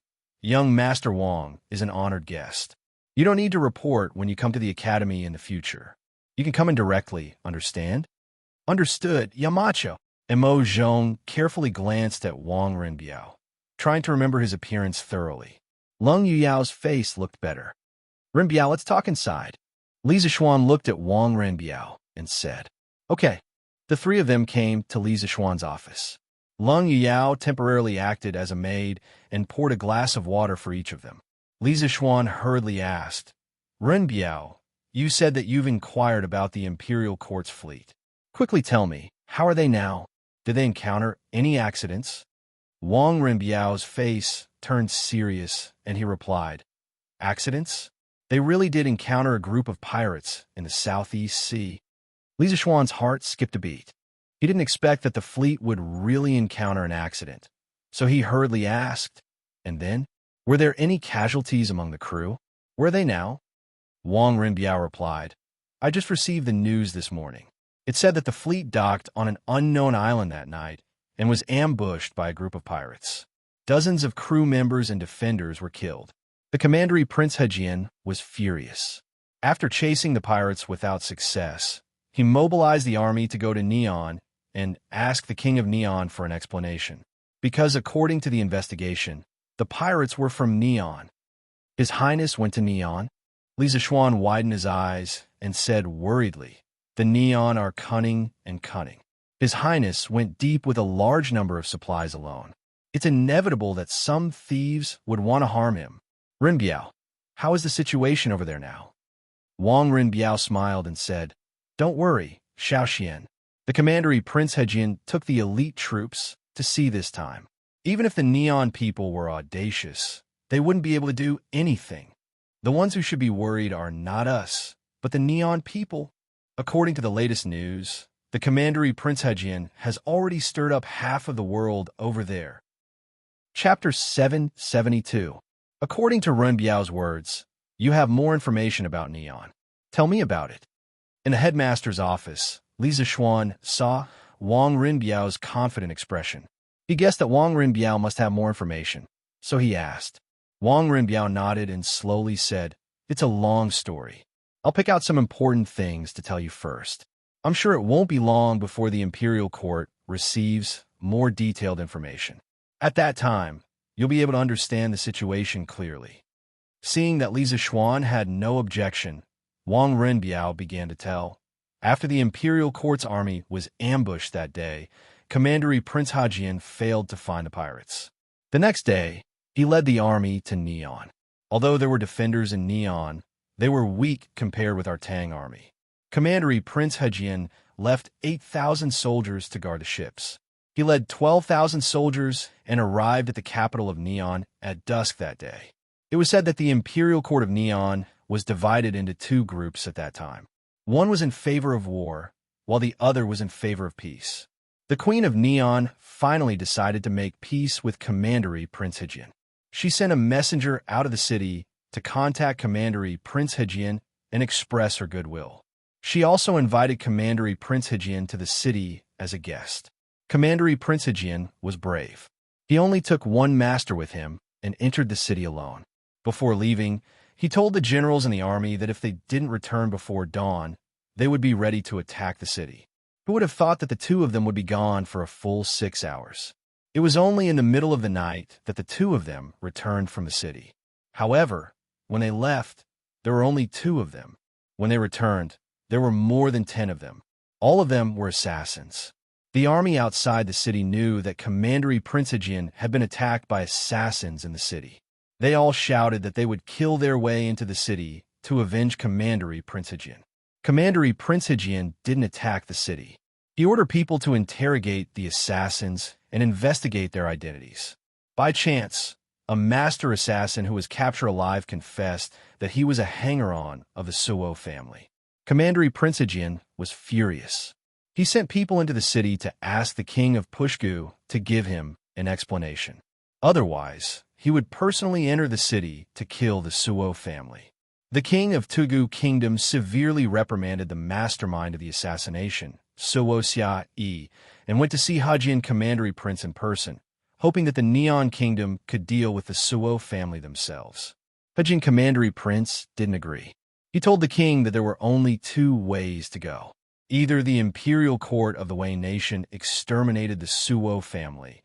"Young Master Wang is an honored guest. You don't need to report when you come to the academy in the future. You can come in directly, understand?" "Understood, Yamacho." Mo Zhong carefully glanced at Wang Renbiao, trying to remember his appearance thoroughly. Lung Yuyao's face looked better. "Renbiao, let's talk inside." Li Zixuan looked at Wang Renbiao and said, "Okay." The three of them came to Li Zixuan's office. Lung Yuyao temporarily acted as a maid and poured a glass of water for each of them. Li Zixuan hurriedly asked, "Renbiao, you said that you've inquired about the Imperial Court's fleet. Quickly tell me, how are they now? Did they encounter any accidents?" Wang Renbiao's face turned serious, and he replied, "Accidents? They really did encounter a group of pirates in the Southeast Sea." Li Zixuan's heart skipped a beat. He didn't expect that the fleet would really encounter an accident, so he hurriedly asked, "And then? Were there any casualties among the crew? Where are they now?" Wang Renbiao replied, "I just received the news this morning. It said that the fleet docked on an unknown island that night and was ambushed by a group of pirates. Dozens of crew members and defenders were killed. The commander, Prince Hejian, was furious. After chasing the pirates without success, he mobilized the army to go to Neon and ask the king of Neon for an explanation, because according to the investigation, the pirates were from Neon. His Highness went to Neon." Li Zixuan widened his eyes and said worriedly, "The Neon are cunning and cunning. His Highness went deep with a large number of supplies alone. It's inevitable that some thieves would want to harm him. Renbiao, how is the situation over there now?" Wang Renbiao smiled and said, "Don't worry, Xiao Xian. The commander, Prince Hejian, took the elite troops to sea this time. Even if the Neon people were audacious, they wouldn't be able to do anything. The ones who should be worried are not us, but the Neon people. According to the latest news, the commander, Prince Hejian, has already stirred up half of the world over there." Chapter 772. According to Renbiao's words, you have more information about Neon. Tell me about it. In the headmaster's office, Li Zixuan saw Wang Renbiao's confident expression. He guessed that Wang Renbiao must have more information, so he asked. Wang Renbiao nodded and slowly said, "It's a long story. I'll pick out some important things to tell you first. I'm sure it won't be long before the Imperial Court receives more detailed information. At that time, you'll be able to understand the situation clearly." Seeing that Li Zixuan had no objection, Wang Renbiao began to tell. After the Imperial Court's army was ambushed that day, Commander Prince Hajian failed to find the pirates. The next day, he led the army to Neon. Although there were defenders in Neon, they were weak compared with our Tang army. Commander Prince Hajian left 8,000 soldiers to guard the ships. He led 12,000 soldiers and arrived at the capital of Neon at dusk that day. It was said that the imperial court of Neon was divided into two groups at that time. One was in favor of war, while the other was in favor of peace. The Queen of Neon finally decided to make peace with Commander Prince Hajian. She sent a messenger out of the city to contact Commander Prince Hajian and express her goodwill. She also invited Commander Prince Hajian to the city as a guest. Commander Prince Hajian was brave. He only took one master with him and entered the city alone. Before leaving, he told the generals in the army that if they didn't return before dawn, they would be ready to attack the city. Who would have thought that the two of them would be gone for a full 6 hours? It was only in the middle of the night that the two of them returned from the city. However, when they left, there were only 2 of them. When they returned, there were more than 10 of them. All of them were assassins. The army outside the city knew that Commander Prince Hajian had been attacked by assassins in the city. They all shouted that they would kill their way into the city to avenge Commander Prince Hajian. Commander Prince Hajian didn't attack the city. He ordered people to interrogate the assassins and investigate their identities. By chance, a master assassin who was captured alive confessed that he was a hanger-on of the Suo family. Commander Prince Hajian was furious. He sent people into the city to ask the king of Pushgu to give him an explanation. Otherwise, he would personally enter the city to kill the Suo family. The king of Tugu Kingdom severely reprimanded the mastermind of the assassination, Suo Xia-yi, and went to see Hajian Commander Prince in person, hoping that the Neon Kingdom could deal with the Suo family themselves. Hajian Commander Prince didn't agree. He told the king that there were only 2 ways to go. Either the imperial court of the Wei nation exterminated the Suo family,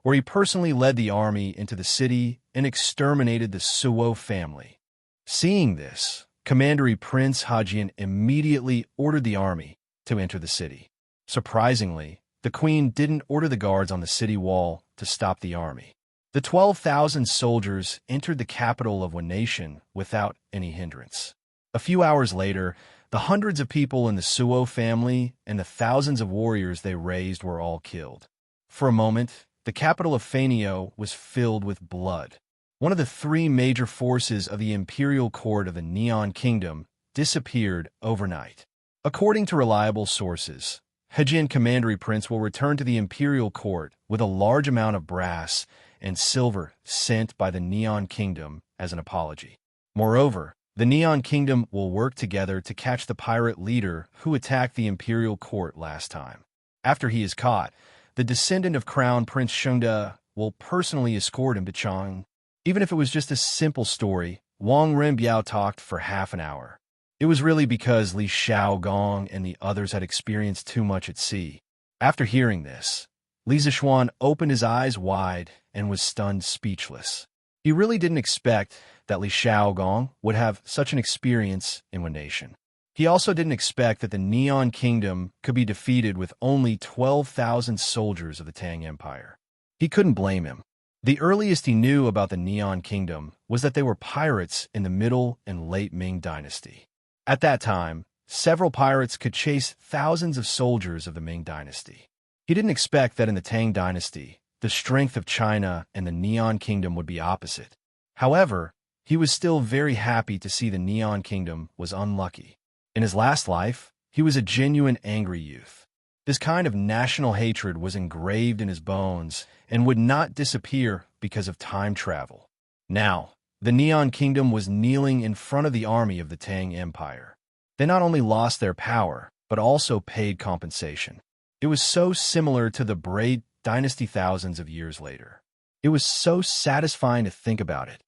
or he personally led the army into the city and exterminated the Suo family. Seeing this, Commander Prince Hajian immediately ordered the army to enter the city. Surprisingly, the queen didn't order the guards on the city wall to stop the army. The 12,000 soldiers entered the capital of one nation without any hindrance. A few hours later, the hundreds of people in the Suo family and the thousands of warriors they raised were all killed. For a moment, the capital of Fanio was filled with blood. One of the 3 major forces of the imperial court of the Neon Kingdom disappeared overnight. According to reliable sources, Hajian Commander Prince will return to the imperial court with a large amount of brass and silver sent by the Neon Kingdom as an apology. Moreover, the Neon Kingdom will work together to catch the pirate leader who attacked the imperial court last time. After he is caught, the descendant of Crown Prince Shengde will personally escort him to Chang. Even if it was just a simple story, Wang Renbiao talked for half an hour. It was really because Li Xiaogong and the others had experienced too much at sea. After hearing this, Li Zishuan opened his eyes wide and was stunned speechless. He really didn't expect that Li Xiaogong would have such an experience in one nation. He also didn't expect that the Neon Kingdom could be defeated with only 12,000 soldiers of the Tang Empire. He couldn't blame him. The earliest he knew about the Neon Kingdom was that they were pirates in the Middle and Late Ming Dynasty. At that time, several pirates could chase thousands of soldiers of the Ming Dynasty. He didn't expect that in the Tang Dynasty, the strength of China and the Neon Kingdom would be opposite. However, he was still very happy to see the Neon Kingdom was unlucky. In his last life, he was a genuine angry youth. This kind of national hatred was engraved in his bones and would not disappear because of time travel. Now, the Neon Kingdom was kneeling in front of the army of the Tang Empire. They not only lost their power, but also paid compensation. It was so similar to the Braid Dynasty thousands of years later. It was so satisfying to think about it.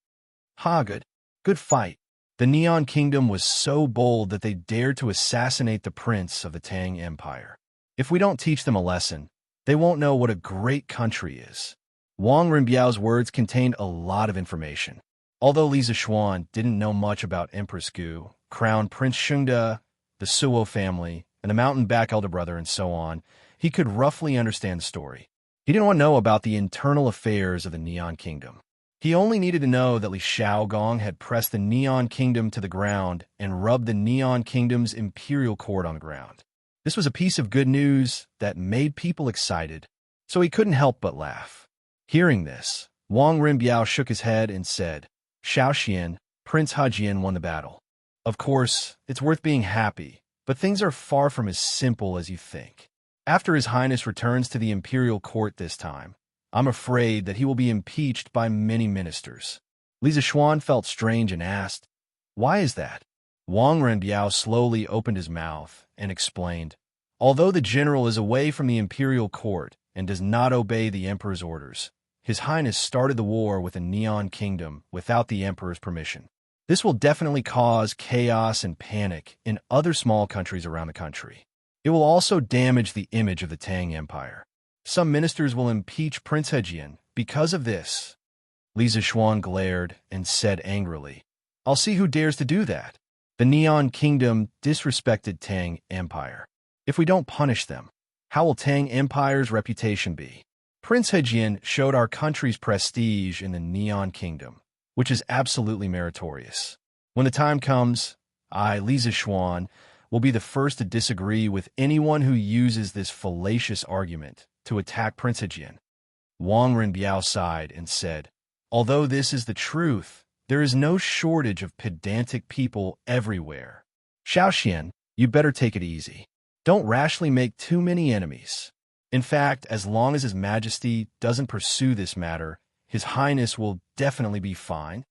Good fight. The Neon Kingdom was so bold that they dared to assassinate the prince of the Tang Empire. If we don't teach them a lesson, they won't know what a great country is. Wang Renbiao's words contained a lot of information. Although Li Zishuan didn't know much about Empress Gu, Crown Prince Shengde, the Suo family, and the mountain-back elder brother and so on, he could roughly understand the story. He didn't want to know about the internal affairs of the Neon Kingdom. He only needed to know that Li Xiaogong had pressed the Neon Kingdom to the ground and rubbed the Neon Kingdom's imperial court on the ground. This was a piece of good news that made people excited, so he couldn't help but laugh. Hearing this, Wang Renbiao shook his head and said, "Xiaoxian, Prince Hejian won the battle. Of course, it's worth being happy, but things are far from as simple as you think. After His Highness returns to the imperial court this time, I'm afraid that he will be impeached by many ministers." Li Zishuan felt strange and asked, "Why is that?" Wang Renbiao slowly opened his mouth and explained, "Although the general is away from the imperial court and does not obey the emperor's orders, His Highness started the war with the Neon Kingdom without the emperor's permission. This will definitely cause chaos and panic in other small countries around the country. It will also damage the image of the Tang Empire. Some ministers will impeach Prince Hejian because of this." Li Zishuan glared and said angrily, "I'll see who dares to do that. The Neon Kingdom disrespected Tang Empire. If we don't punish them, how will Tang Empire's reputation be? Prince Hejian showed our country's prestige in the Neon Kingdom, which is absolutely meritorious. When the time comes, I, Li Zishuan, will be the first to disagree with anyone who uses this fallacious argument to attack Prince Hejian." Wang Renbiao sighed and said, "Although this is the truth, there is no shortage of pedantic people everywhere. Xiaoxian, you better take it easy. Don't rashly make too many enemies. In fact, as long as His Majesty doesn't pursue this matter, His Highness will definitely be fine."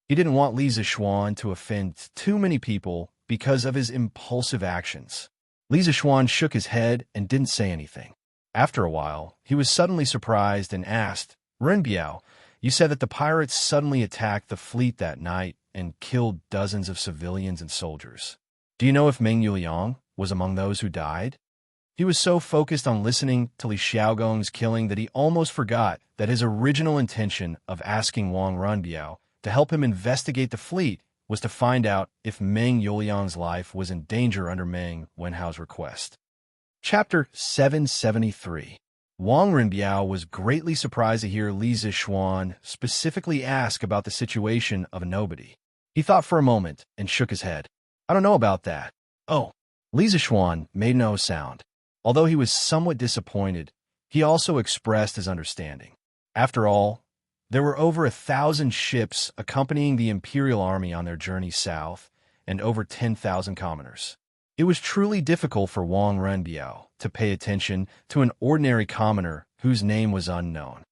He didn't want Li Zishuan to offend too many people because of his impulsive actions. Li Zishuan shook his head and didn't say anything. After a while, he was suddenly surprised and asked, "Renbiao, you said that the pirates suddenly attacked the fleet that night and killed dozens of civilians and soldiers. Do you know if Meng Yuliang was among those who died?" He was so focused on listening to Li Xiaogong's killing that he almost forgot that his original intention of asking Wang Renbiao to help him investigate the fleet was to find out if Meng Yuliang's life was in danger under Meng Wenhao's request. Chapter 773. Wang Renbiao was greatly surprised to hear Li Zishuan specifically ask about the situation of a nobody. He thought for a moment and shook his head. "I don't know about that." "Oh." Li Zishuan made no sound. Although he was somewhat disappointed, he also expressed his understanding. After all, there were over 1,000 ships accompanying the imperial army on their journey south, and over 10,000 commoners. It was truly difficult for Wang Renbiao to pay attention to an ordinary commoner whose name was unknown.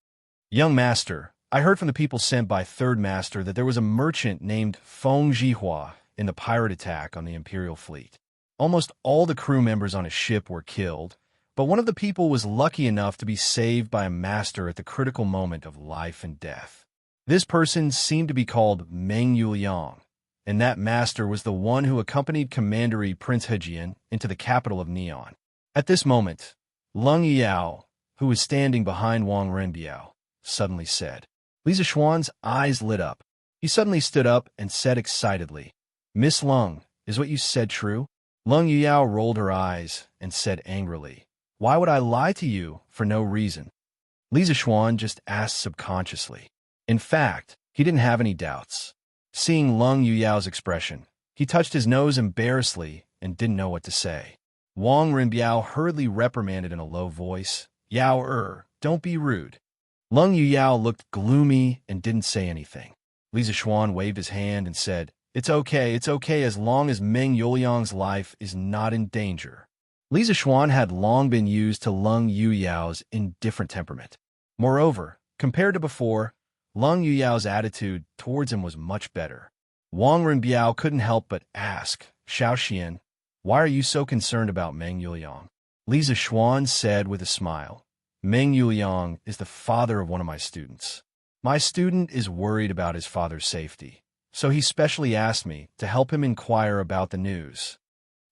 "Young master, I heard from the people sent by Third Master that there was a merchant named Feng Jihua in the pirate attack on the imperial fleet. Almost all the crew members on his ship were killed, but one of the people was lucky enough to be saved by a master at the critical moment of life and death. This person seemed to be called Meng Yuliang, and that master was the one who accompanied Commandery Prince Hejian into the capital of Neon." At this moment, Leng Yao, who was standing behind Wang Renbiao, suddenly said. Li Zishuan's eyes lit up. He suddenly stood up and said excitedly, "Miss Leng, is what you said true?" Leng Yao rolled her eyes and said angrily, "Why would I lie to you for no reason?" Li Zishuan just asked subconsciously. In fact, he didn't have any doubts. Seeing Leng Yuyao's expression, he touched his nose embarrassedly and didn't know what to say. Wang Renbiao hurriedly reprimanded in a low voice, "Yao don't be rude." Leng Yuyao looked gloomy and didn't say anything. Li Zishuan waved his hand and said, it's okay as long as Meng Yuliang's life is not in danger." Li Zishuan had long been used to Leng Yuyao's indifferent temperament. Moreover, compared to before, Leng Yuyao's attitude towards him was much better. Wang Renbiao couldn't help but ask, "Xiaoxian, why are you so concerned about Meng Yuliang?" Li Zishuan said with a smile, "Meng Yuliang is the father of one of my students. My student is worried about his father's safety, so he specially asked me to help him inquire about the news."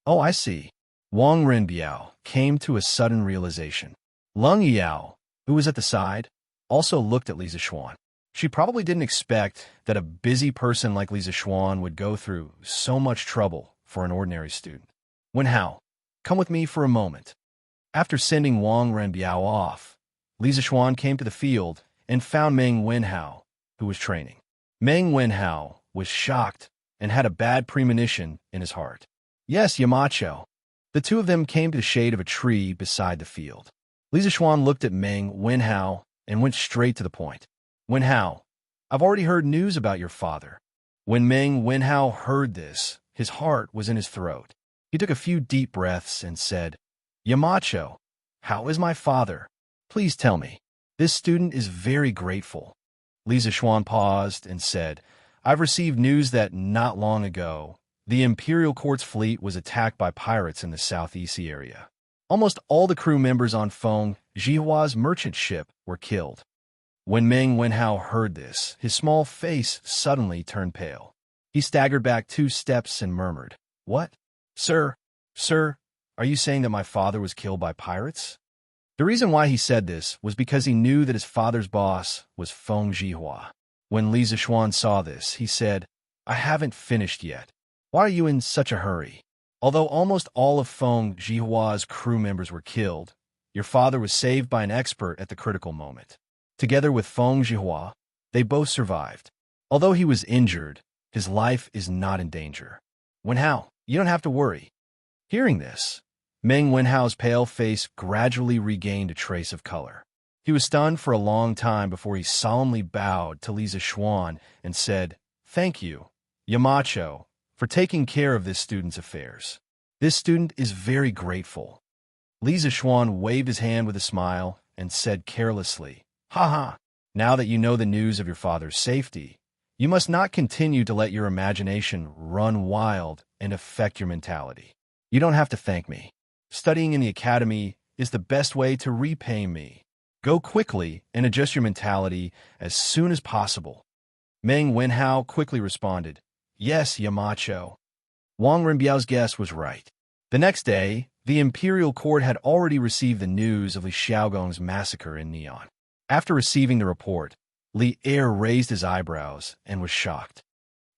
"Oh, I see." Wang Renbiao came to a sudden realization. Leng Yao, who was at the side, also looked at Li Zishuan. She probably didn't expect that a busy person like Li Zishuan would go through so much trouble for an ordinary student. "Wenhao, come with me for a moment." After sending Wang Renbiao off, Li Zixuan came to the field and found Meng Wenhao, who was training. Meng Wenhao was shocked and had a bad premonition in his heart. Yes, Yamacho. The two of them came to the shade of a tree beside the field. Li Zixuan looked at Meng Wenhao and went straight to the point. Wenhao, I've already heard news about your father. When Meng Wenhao heard this, his heart was in his throat. He took a few deep breaths and said, Yamacho, how is my father? Please tell me. This student is very grateful. Li Zixuan paused and said, I've received news that not long ago, the Imperial Court's fleet was attacked by pirates in the southeast area. Almost all the crew members on Feng Jihua's merchant ship were killed. When Meng Wenhao heard this, his small face suddenly turned pale. He staggered back 2 steps and murmured, What? Sir, are you saying that my father was killed by pirates? The reason why he said this was because he knew that his father's boss was Feng Jihua. When Li Zixuan saw this, he said, I haven't finished yet. Why are you in such a hurry? Although almost all of Feng Jihua's crew members were killed, your father was saved by an expert at the critical moment. Together with Feng Jihua, they both survived. Although he was injured, his life is not in danger. Wenhao, you don't have to worry. Hearing this, Meng Wenhao's pale face gradually regained a trace of color. He was stunned for a long time before he solemnly bowed to Li Zixuan and said, Thank you, Yamacho, for taking care of this student's affairs. This student is very grateful. Li Zixuan waved his hand with a smile and said carelessly, Haha, now that you know the news of your father's safety, you must not continue to let your imagination run wild and affect your mentality. You don't have to thank me. Studying in the academy is the best way to repay me. Go quickly and adjust your mentality as soon as possible. Meng Wenhao quickly responded, Yes, Yamacho. Wang Renbiao's guess was right. The next day, the Imperial Court had already received the news of Li Xiaogong's massacre in Neon. After receiving the report, Li Er raised his eyebrows and was shocked.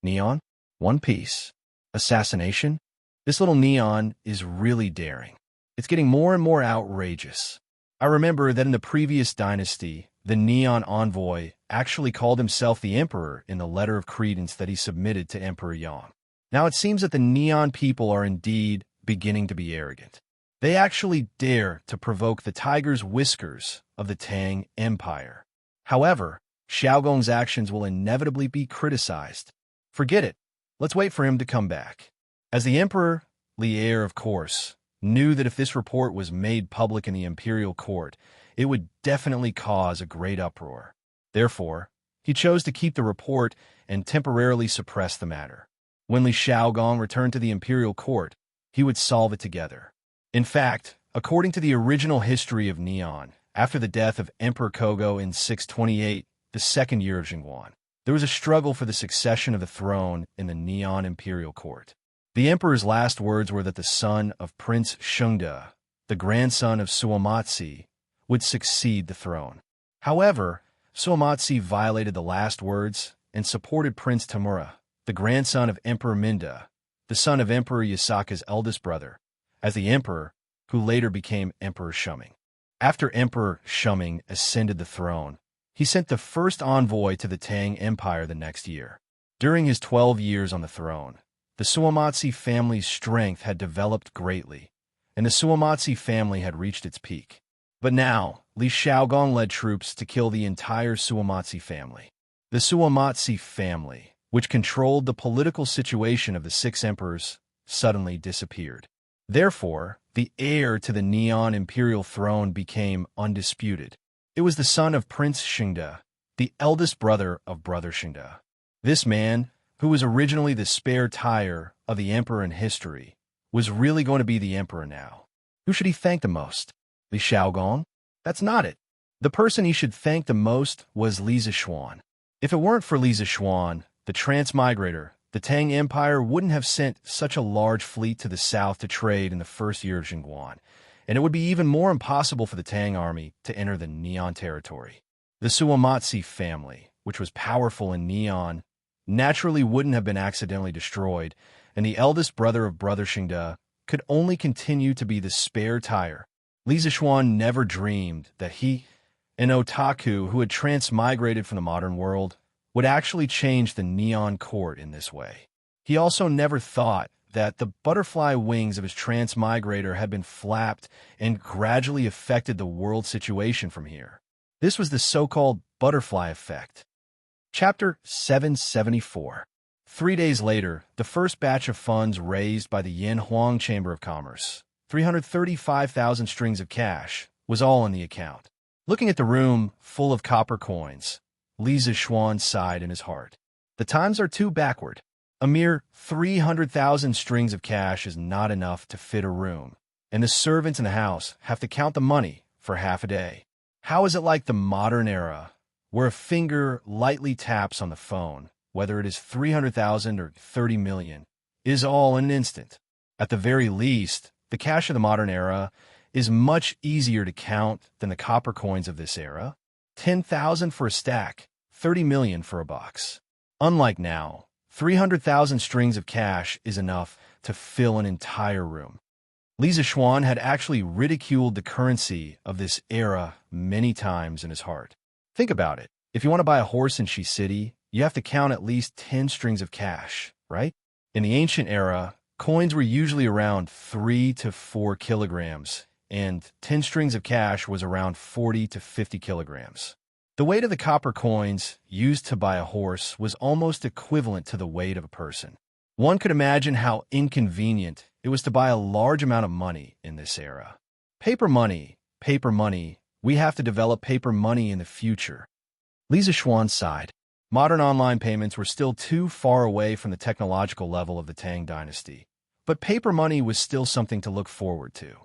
Neon? One Piece? Assassination? This little Neon is really daring. It's getting more and more outrageous. I remember that in the previous dynasty, the Neon envoy actually called himself the Emperor in the letter of credence that he submitted to Emperor Yang. Now it seems that the Neon people are indeed beginning to be arrogant. They actually dare to provoke the tiger's whiskers of the Tang Empire. However, Xiaogong's actions will inevitably be criticized. Forget it. Let's wait for him to come back. As the Emperor, Li Er, of course, knew that if this report was made public in the Imperial Court, it would definitely cause a great uproar. Therefore, he chose to keep the report and temporarily suppress the matter. When Li Xiaogong returned to the Imperial Court, he would solve it together. In fact, according to the original history of Neon, after the death of Emperor Kogo in 628, the second year of Jingguan, there was a struggle for the succession of the throne in the Neon Imperial Court. The emperor's last words were that the son of Prince Shengde, the grandson of Suamatsi, would succeed the throne. However, Suamatsi violated the last words and supported Prince Tamura, the grandson of Emperor Minda, the son of Emperor Yasaka's eldest brother, as the emperor, who later became Emperor Shuming. After Emperor Shuming ascended the throne, he sent the first envoy to the Tang Empire the next year. During his 12 years on the throne, the Suamatsi family's strength had developed greatly, and the Suamatsi family had reached its peak. But now, Li Xiaogong led troops to kill the entire Suamatsi family. The Suamatsi family, which controlled the political situation of the 6 emperors, suddenly disappeared. Therefore, the heir to the Neon Imperial throne became undisputed. It was the son of Prince Shengde, the eldest brother of Brother Shengde. This man, who was originally the spare tire of the emperor in history, was really going to be the emperor now. Who should he thank the most? Li Xiaogong? That's not it. The person he should thank the most was Li Zixuan. If it weren't for Li Zixuan, the transmigrator, the Tang Empire wouldn't have sent such a large fleet to the south to trade in the first year of Jingguan, and it would be even more impossible for the Tang army to enter the Neon territory. The Suamatsi family, which was powerful in Neon, naturally wouldn't have been accidentally destroyed, and the eldest brother of Brother Shengde could only continue to be the spare tire Li Zixuan never dreamed that he, an otaku who had transmigrated from the modern world, would actually change the neon court in this way. He also never thought that the butterfly wings of his transmigrator had been flapped and gradually affected the world situation from here. This was the so-called butterfly effect. Chapter 774. 3 days later, the first batch of funds raised by the Yanhuang Chamber of Commerce, 335,000 strings of cash, was all in the account. Looking at the room full of copper coins, Li Zixuan sighed in his heart. The times are too backward. A mere 300,000 strings of cash is not enough to fit a room, and the servants in the house have to count the money for half a day. How is it like the modern era, where a finger lightly taps on the phone, whether it is 300,000 or 30 million, is all in an instant? At the very least, the cash of the modern era is much easier to count than the copper coins of this era. 10,000 for a stack, 30 million for a box. Unlike now, 300,000 strings of cash is enough to fill an entire room. Li Zixuan had actually ridiculed the currency of this era many times in his heart. Think about it. If you want to buy a horse in Shi City, you have to count at least 10 strings of cash, right? In the ancient era, coins were usually around 3 to 4 kilograms, and 10 strings of cash was around 40 to 50 kilograms. The weight of the copper coins used to buy a horse was almost equivalent to the weight of a person. One could imagine how inconvenient it was to buy a large amount of money in this era. Paper money, we have to develop paper money in the future. Li Zixuan sighed. Modern online payments were still too far away from the technological level of the Tang dynasty, but paper money was still something to look forward to.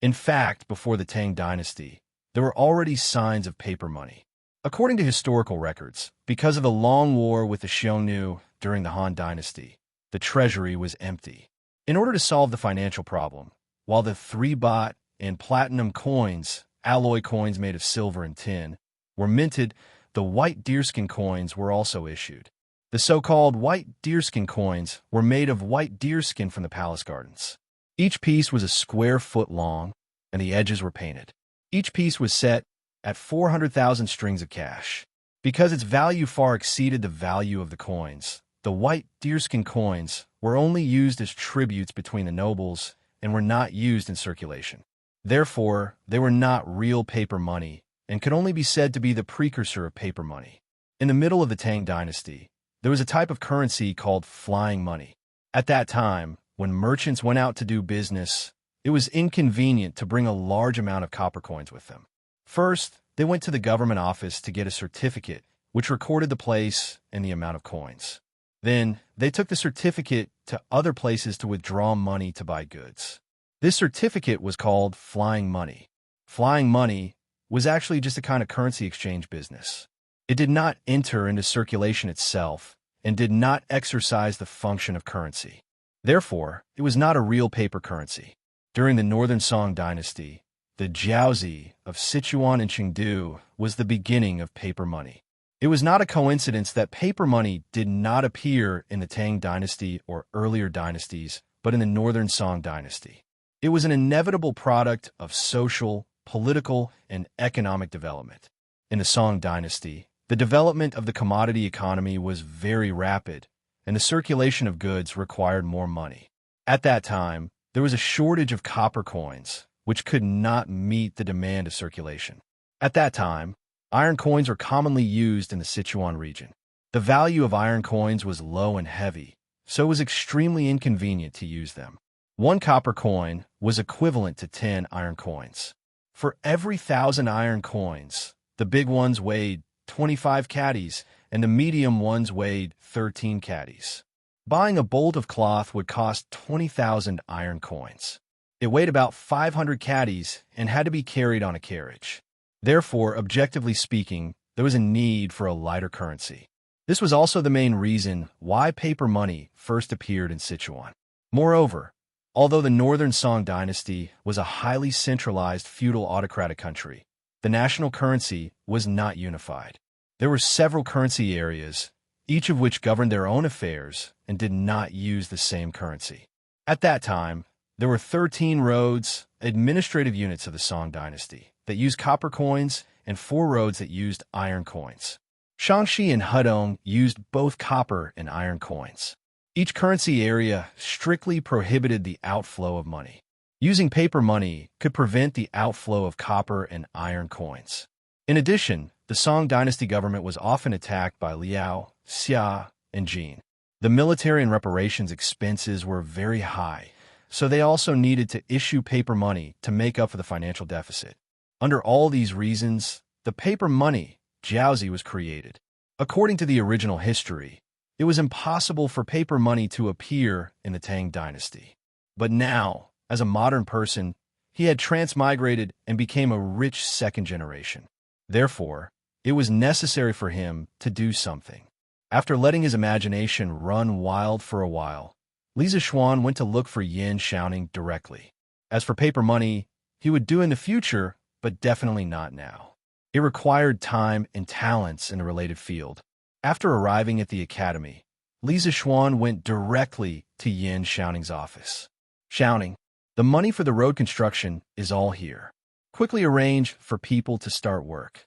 In fact, before the Tang dynasty, there were already signs of paper money. According to historical records, because of the long war with the Xiongnu during the Han dynasty, the treasury was empty. In order to solve the financial problem, while the 3-baht and platinum coins, alloy coins made of silver and tin, were minted, the white deerskin coins were also issued. The so-called white deerskin coins were made of white deerskin from the palace gardens. Each piece was a square foot long, and the edges were painted. Each piece was set at 400,000 strings of cash. Because its value far exceeded the value of the coins, the white deerskin coins were only used as tributes between the nobles and were not used in circulation. Therefore, they were not real paper money and could only be said to be the precursor of paper money. In the middle of the Tang dynasty, there was a type of currency called flying money. At that time, when merchants went out to do business, it was inconvenient to bring a large amount of copper coins with them. First, they went to the government office to get a certificate, which recorded the place and the amount of coins. Then, they took the certificate to other places to withdraw money to buy goods. This certificate was called flying money. Flying money was actually just a kind of currency exchange business. It did not enter into circulation itself and did not exercise the function of currency. Therefore, it was not a real paper currency. During the Northern Song dynasty, the jiaozi of Sichuan and Chengdu was the beginning of paper money. It was not a coincidence that paper money did not appear in the Tang dynasty or earlier dynasties, but in the Northern Song dynasty. It was an inevitable product of social, political, and economic development. In the Song dynasty, the development of the commodity economy was very rapid, and the circulation of goods required more money. At that time, there was a shortage of copper coins, which could not meet the demand of circulation. At that time, iron coins were commonly used in the Sichuan region. The value of iron coins was low and heavy, so it was extremely inconvenient to use them. 1 copper coin was equivalent to 10 iron coins. For every 1,000 iron coins, the big ones weighed 25 caddies and the medium ones weighed 13 caddies. Buying a bolt of cloth would cost 20,000 iron coins. It weighed about 500 caddies and had to be carried on a carriage. Therefore, objectively speaking, there was a need for a lighter currency. This was also the main reason why paper money first appeared in Sichuan. Moreover, although the Northern Song dynasty was a highly centralized feudal autocratic country, the national currency was not unified. There were several currency areas, each of which governed their own affairs and did not use the same currency. At that time, There were 13 roads, administrative units of the Song dynasty, that used copper coins and 4 roads that used iron coins. Shaanxi and Hudong used both copper and iron coins. Each currency area strictly prohibited the outflow of money. Using paper money could prevent the outflow of copper and iron coins. In addition, the Song dynasty government was often attacked by Liao, Xia, and Jin. The military and reparations expenses were very high, so they also needed to issue paper money to make up for the financial deficit. Under all these reasons, the paper money, jiaozi, was created. According to the original history, it was impossible for paper money to appear in the Tang dynasty. But now, as a modern person, he had transmigrated and became a rich second generation. Therefore, it was necessary for him to do something. After letting his imagination run wild for a while, Li Zishuan went to look for Yin Xiaoning directly. As for paper money, he would do in the future, but definitely not now. It required time and talents in a related field. After arriving at the academy, Li Zishuan went directly to Yin Xiaoning's office. Xiaoning, the money for the road construction is all here. Quickly arrange for people to start work.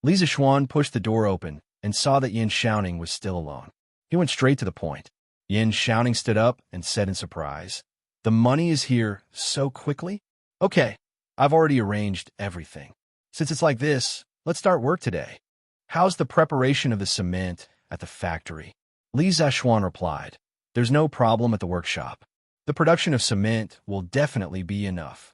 Li Zishuan pushed the door open and saw that Yin Xiaoning was still alone. He went straight to the point. Yin Xiaoning stood up and said in surprise, "The money is here so quickly? Okay, I've already arranged everything. Since it's like this, let's start work today. How's the preparation of the cement at the factory?" Li Zishuan replied, "There's no problem at the workshop. The production of cement will definitely be enough."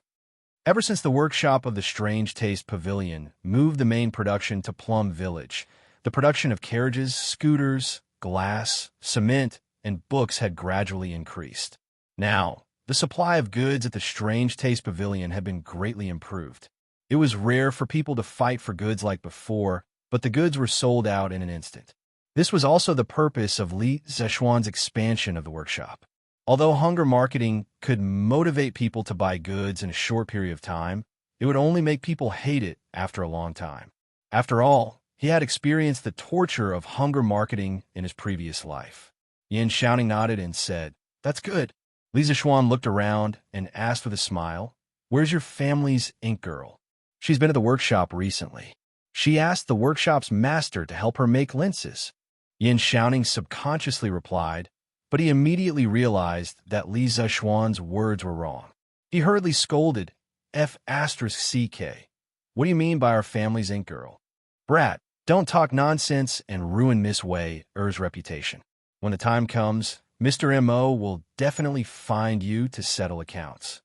Ever since the workshop of the Strange Taste Pavilion moved the main production to Plum Village, the production of carriages, scooters, glass, cement, and books had gradually increased. Now, the supply of goods at the Strange Taste Pavilion had been greatly improved. It was rare for people to fight for goods like before, but the goods were sold out in an instant. This was also the purpose of Li Zishuan's expansion of the workshop. Although hunger marketing could motivate people to buy goods in a short period of time, it would only make people hate it after a long time. After all, he had experienced the torture of hunger marketing in his previous life. Yin Xiaoning nodded and said, "That's good." Li Zishuan looked around and asked with a smile, "Where's your family's ink girl?" "She's been at the workshop recently. She asked the workshop's master to help her make lenses." Yin Xiaoning subconsciously replied, but he immediately realized that Li Zishuan's words were wrong. He hurriedly scolded, "F***CK. What do you mean by our family's ink girl? Brat, don't talk nonsense and ruin Miss Wei Er's reputation. When the time comes, Mr. M.O. will definitely find you to settle accounts."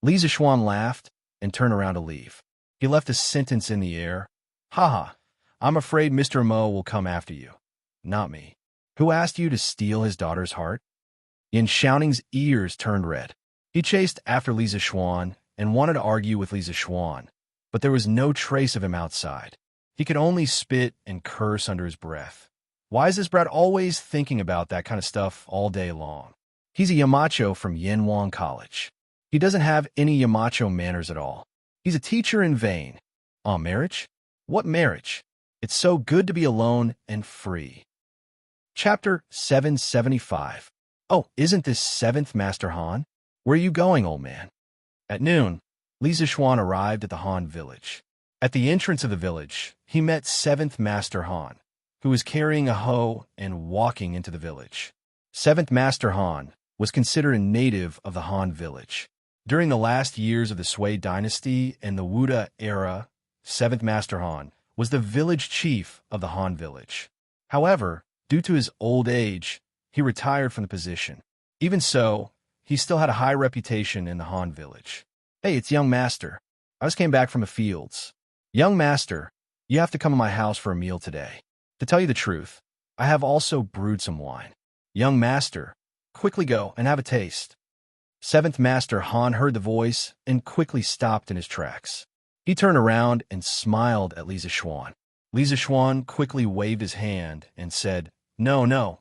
Li Zishuan laughed and turned around to leave. He left a sentence in the air. "Haha, I'm afraid Mr. M.O. will come after you. Not me. Who asked you to steal his daughter's heart?" Yin Xiaoning's ears turned red. He chased after Li Zishuan and wanted to argue with Li Zishuan, but there was no trace of him outside. He could only spit and curse under his breath. Why is this brat always thinking about that kind of stuff all day long? He's a Yamacho from Yanwang College. He doesn't have any Yamacho manners at all. He's a teacher in vain. Marriage? What marriage? It's so good to be alone and free. Chapter 775. "Oh, isn't this 7th Master Han? Where are you going, old man?" At noon, Li Zishuan arrived at the Han village. At the entrance of the village, he met 7th Master Han, who was carrying a hoe and walking into the village. 7th Master Han was considered a native of the Han village. During the last years of the Sui dynasty and the Wuda era, 7th Master Han was the village chief of the Han village. However, due to his old age, he retired from the position. Even so, he still had a high reputation in the Han village. "Hey, it's young master. I just came back from the fields. Young master, you have to come to my house for a meal today. To tell you the truth, I have also brewed some wine. Young master, quickly go and have a taste." 7th Master Han heard the voice and quickly stopped in his tracks. He turned around and smiled at Li Zishuan. Li Zishuan quickly waved his hand and said, No,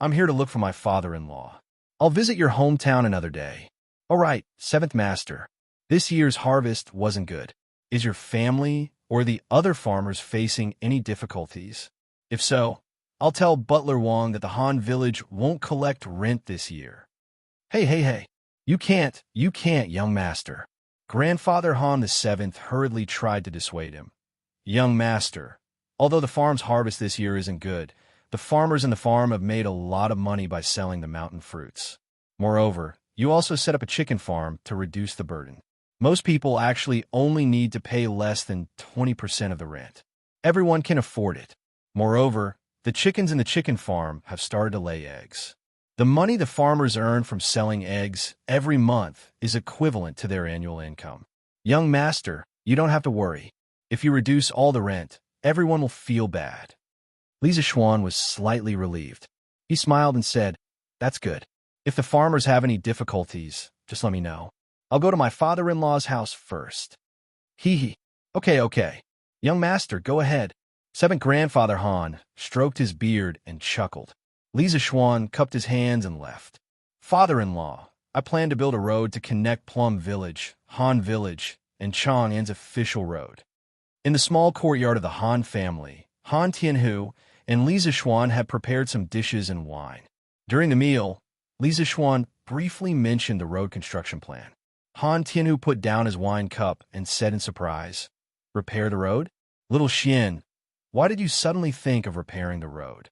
I'm here to look for my father-in-law. I'll visit your hometown another day." "All right, 7th Master. This year's harvest wasn't good. Is your family or the other farmers facing any difficulties? If so, I'll tell Butler Wang that the Han village won't collect rent this year." Hey, You can't, young master. Grandfather Han the Seventh hurriedly tried to dissuade him. Young master, although the farm's harvest this year isn't good, the farmers in the farm have made a lot of money by selling the mountain fruits. Moreover, you also set up a chicken farm to reduce the burden. Most people actually only need to pay less than 20% of the rent. Everyone can afford it. Moreover, the chickens in the chicken farm have started to lay eggs. The money the farmers earn from selling eggs every month is equivalent to their annual income. Young master, you don't have to worry. If you reduce all the rent, everyone will feel bad. Li Zixuan was slightly relieved. He smiled and said, "That's good. If the farmers have any difficulties, just let me know. I'll go to my father-in-law's house first." Hee hee. Okay. Young master, go ahead. Seventh grandfather Han stroked his beard and chuckled. Li Zixuan cupped his hands and left. Father-in-law, I plan to build a road to connect Plum Village, Han Village, and Chang'an's official road. In the small courtyard of the Han family, Han Tianhu and Li Zixuan had prepared some dishes and wine. During the meal, Li Zixuan briefly mentioned the road construction plan. Han Tianhu put down his wine cup and said in surprise, "Repair the road? Little Xian, why did you suddenly think of repairing the road?"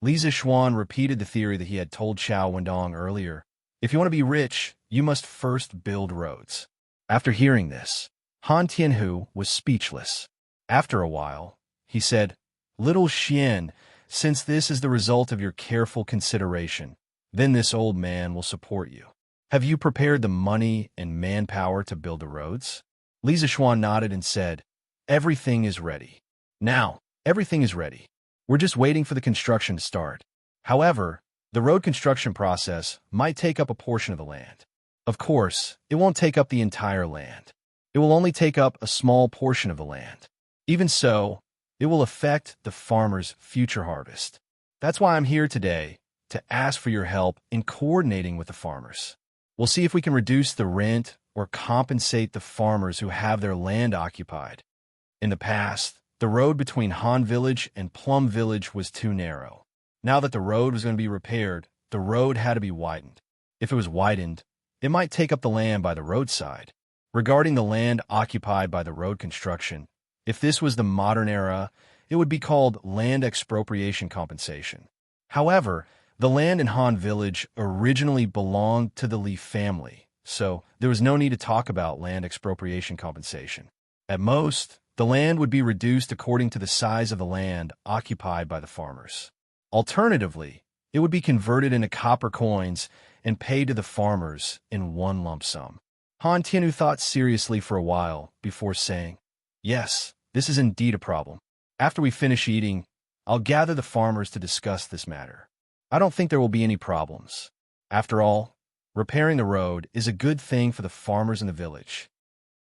Li Zixuan repeated the theory that he had told Xiao Wendong earlier. If you want to be rich, you must first build roads. After hearing this, Han Tianhu was speechless. After a while, he said, "Little Xian, since this is the result of your careful consideration, then this old man will support you. Have you prepared the money and manpower to build the roads?" Li Zixuan nodded and said, "Everything is ready. Now, everything is ready. We're just waiting for the construction to start. However, the road construction process might take up a portion of the land. Of course, it won't take up the entire land. It will only take up a small portion of the land. Even so, it will affect the farmer's future harvest. That's why I'm here today, to ask for your help in coordinating with the farmers. We'll see if we can reduce the rent or compensate the farmers who have their land occupied. In the past, the road between Han Village and Plum Village was too narrow. Now that the road was going to be repaired, the road had to be widened. If it was widened, it might take up the land by the roadside. Regarding the land occupied by the road construction, if this was the modern era, it would be called land expropriation compensation. However, the land in Han Village originally belonged to the Li family, so there was no need to talk about land expropriation compensation. At most, the land would be reduced according to the size of the land occupied by the farmers. Alternatively, it would be converted into copper coins and paid to the farmers in one lump sum. Han Tianhu thought seriously for a while before saying, "Yes, this is indeed a problem. After we finish eating, I'll gather the farmers to discuss this matter. I don't think there will be any problems. After all, repairing the road is a good thing for the farmers in the village."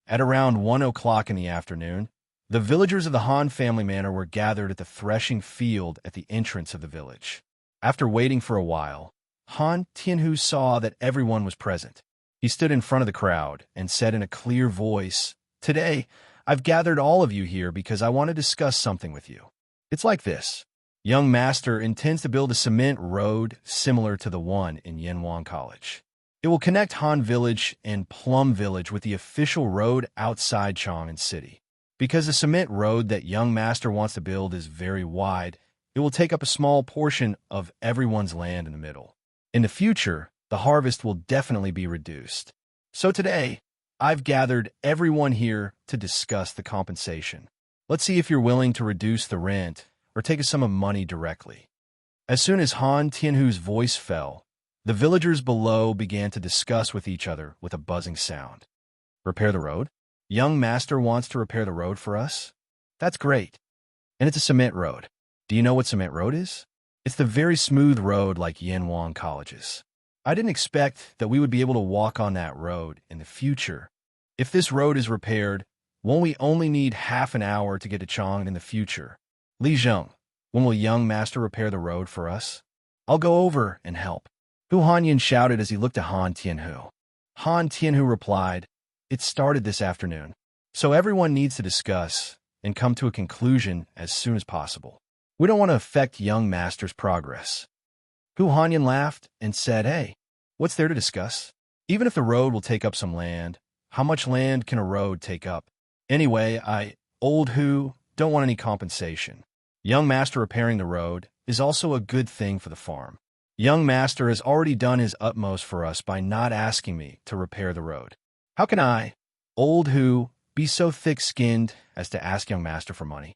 At around 1 o'clock in the afternoon, the villagers of the Han family manor were gathered at the threshing field at the entrance of the village. After waiting for a while, Han Tianhu saw that everyone was present. He stood in front of the crowd and said in a clear voice, "Today, I've gathered all of you here because I want to discuss something with you. It's like this. Young master intends to build a cement road similar to the one in Yanwang College. It will connect Han Village and Plum Village with the official road outside Chang'an City. Because the cement road that young master wants to build is very wide, it will take up a small portion of everyone's land in the middle. In the future, the harvest will definitely be reduced. So today, I've gathered everyone here to discuss the compensation. Let's see if you're willing to reduce the rent or take a sum of money directly." As soon as Han Tianhu's voice fell, the villagers below began to discuss with each other with a buzzing sound. "Repair the road? Young master wants to repair the road for us? That's great. And it's a cement road. Do you know what cement road is? It's the very smooth road like Yanwang College's. I didn't expect that we would be able to walk on that road in the future. If this road is repaired, won't we only need half an hour to get to Chang'an in the future? Li Zheng, when will young master repair the road for us? I'll go over and help." Hu Hanyan shouted as he looked at Han Tianhu. Han Tianhu replied, "It started this afternoon, so everyone needs to discuss and come to a conclusion as soon as possible. We don't want to affect young master's progress." Hu Hanyan laughed and said, "Hey, what's there to discuss? Even if the road will take up some land, how much land can a road take up? Anyway, old who, don't want any compensation. Young master repairing the road is also a good thing for the farm. Young master has already done his utmost for us by not asking me to repair the road. How can I, old who, be so thick-skinned as to ask young master for money?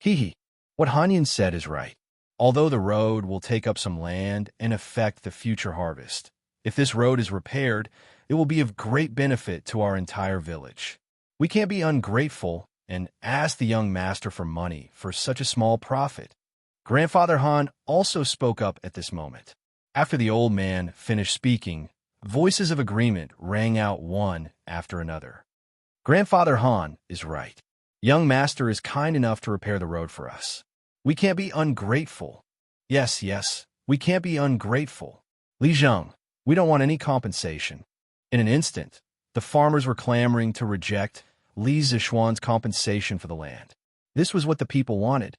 Hee. What Hanyin said is right. Although the road will take up some land and affect the future harvest, if this road is repaired, it will be of great benefit to our entire village. We can't be ungrateful and ask the young master for money for such a small profit. Grandfather Han also spoke up at this moment. After the old man finished speaking, voices of agreement rang out one after another. Grandfather Han is right. Young master is kind enough to repair the road for us. We can't be ungrateful. Yes, we can't be ungrateful. Li Zheng, we don't want any compensation. In an instant, the farmers were clamoring to reject Li Zishuan's compensation for the land. This was what the people wanted.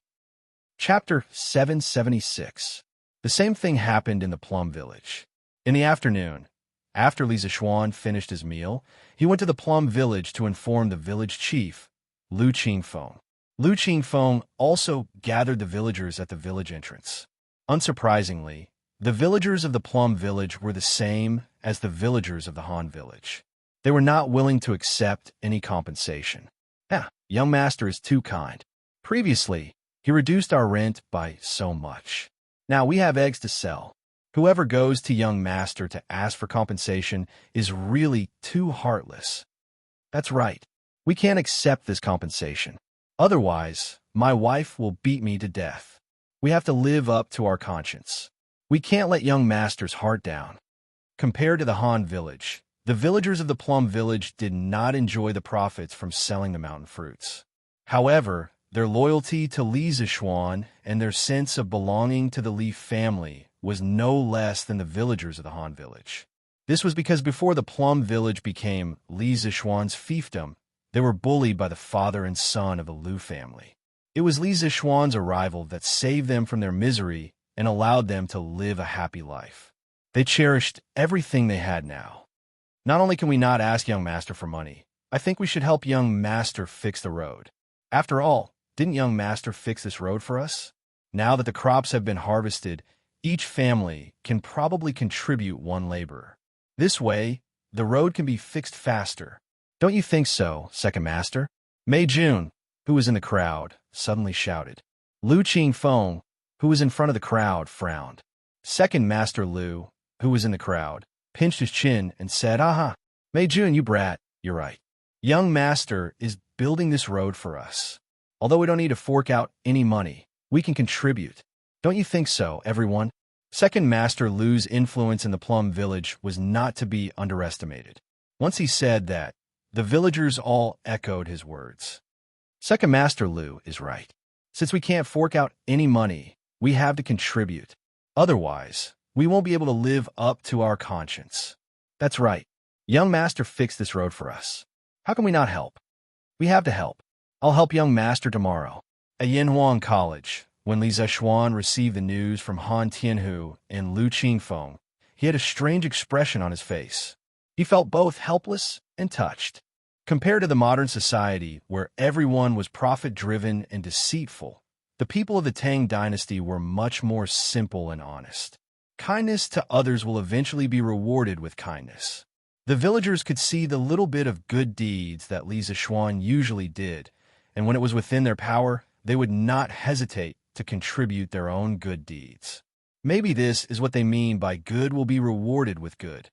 Chapter 776. The same thing happened in the Plum Village. In the afternoon, after Li Zishuan finished his meal, he went to the Plum Village to inform the village chief, Lu Qingfeng. Lu Qingfeng also gathered the villagers at the village entrance. Unsurprisingly, the villagers of the Plum Village were the same as the villagers of the Han Village. They were not willing to accept any compensation. Young master is too kind. Previously, he reduced our rent by so much. Now we have eggs to sell. Whoever goes to young master to ask for compensation is really too heartless. That's right. We can't accept this compensation. Otherwise, my wife will beat me to death. We have to live up to our conscience. We can't let young master's heart down. Compared to the Han Village, the villagers of the Plum Village did not enjoy the profits from selling the mountain fruits. However, their loyalty to Li Zishuan and their sense of belonging to the Li family was no less than the villagers of the Han Village. This was because before the Plum Village became Li Zishuan's fiefdom, they were bullied by the father and son of the Lu family. It was Li Zishuan's arrival that saved them from their misery and allowed them to live a happy life. They cherished everything they had now. Not only can we not ask young master for money, I think we should help young master fix the road. After all, didn't young master fix this road for us? Now that the crops have been harvested, each family can probably contribute one laborer. This way, the road can be fixed faster. Don't you think so, second master? Mei Jun, who was in the crowd, suddenly shouted. Lu Qingfeng, who was in front of the crowd, frowned. Second master Lu, who was in the crowd, pinched his chin and said, Aha, Mei Jun, you brat, you're right. Young master is building this road for us. Although we don't need to fork out any money, we can contribute. Don't you think so, everyone? Second Master Lu's influence in the Plum Village was not to be underestimated. Once he said that, the villagers all echoed his words. Second Master Lu is right. Since we can't fork out any money, we have to contribute. Otherwise, we won't be able to live up to our conscience. That's right. Young Master fixed this road for us. How can we not help? We have to help. I'll help young master tomorrow. At Yinhuang College, when Li Zishuan received the news from Han Tianhu and Lu Qingfeng, he had a strange expression on his face. He felt both helpless and touched. Compared to the modern society, where everyone was profit-driven and deceitful, the people of the Tang dynasty were much more simple and honest. Kindness to others will eventually be rewarded with kindness. The villagers could see the little bit of good deeds that Li Zishuan usually did, and when it was within their power, they would not hesitate to contribute their own good deeds. Maybe this is what they mean by good will be rewarded with good.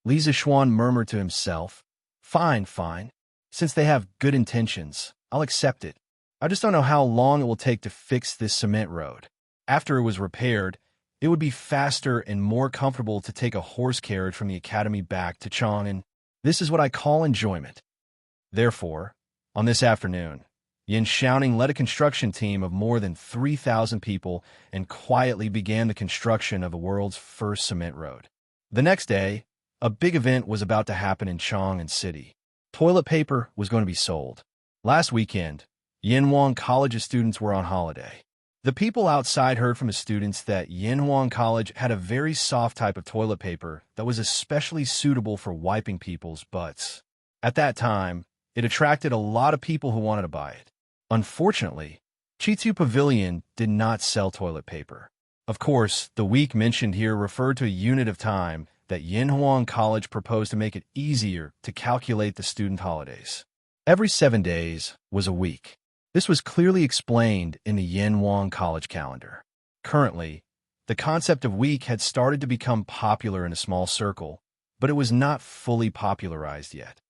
Li Zishuan murmured to himself, Fine. Since they have good intentions, I'll accept it. I just don't know how long it will take to fix this cement road. After it was repaired, it would be faster and more comfortable to take a horse carriage from the academy back to Chang'an. This is what I call enjoyment. Therefore, on this afternoon, Yin Xiaoning led a construction team of more than 3,000 people and quietly began the construction of the world's first cement road. The next day, a big event was about to happen in Chang'an City. Toilet paper was going to be sold. Last weekend, Yinhuang College's students were on holiday. The people outside heard from the students that Yinhuang College had a very soft type of toilet paper that was especially suitable for wiping people's butts. At that time, it attracted a lot of people who wanted to buy it. Unfortunately, Chitu Pavilion did not sell toilet paper. Of course, the week mentioned here referred to a unit of time that Yinhuang College proposed to make it easier to calculate the student holidays. Every 7 days was a week. This was clearly explained in the Yinhuang College calendar. Currently, the concept of week had started to become popular in a small circle, but it was not fully popularized yet.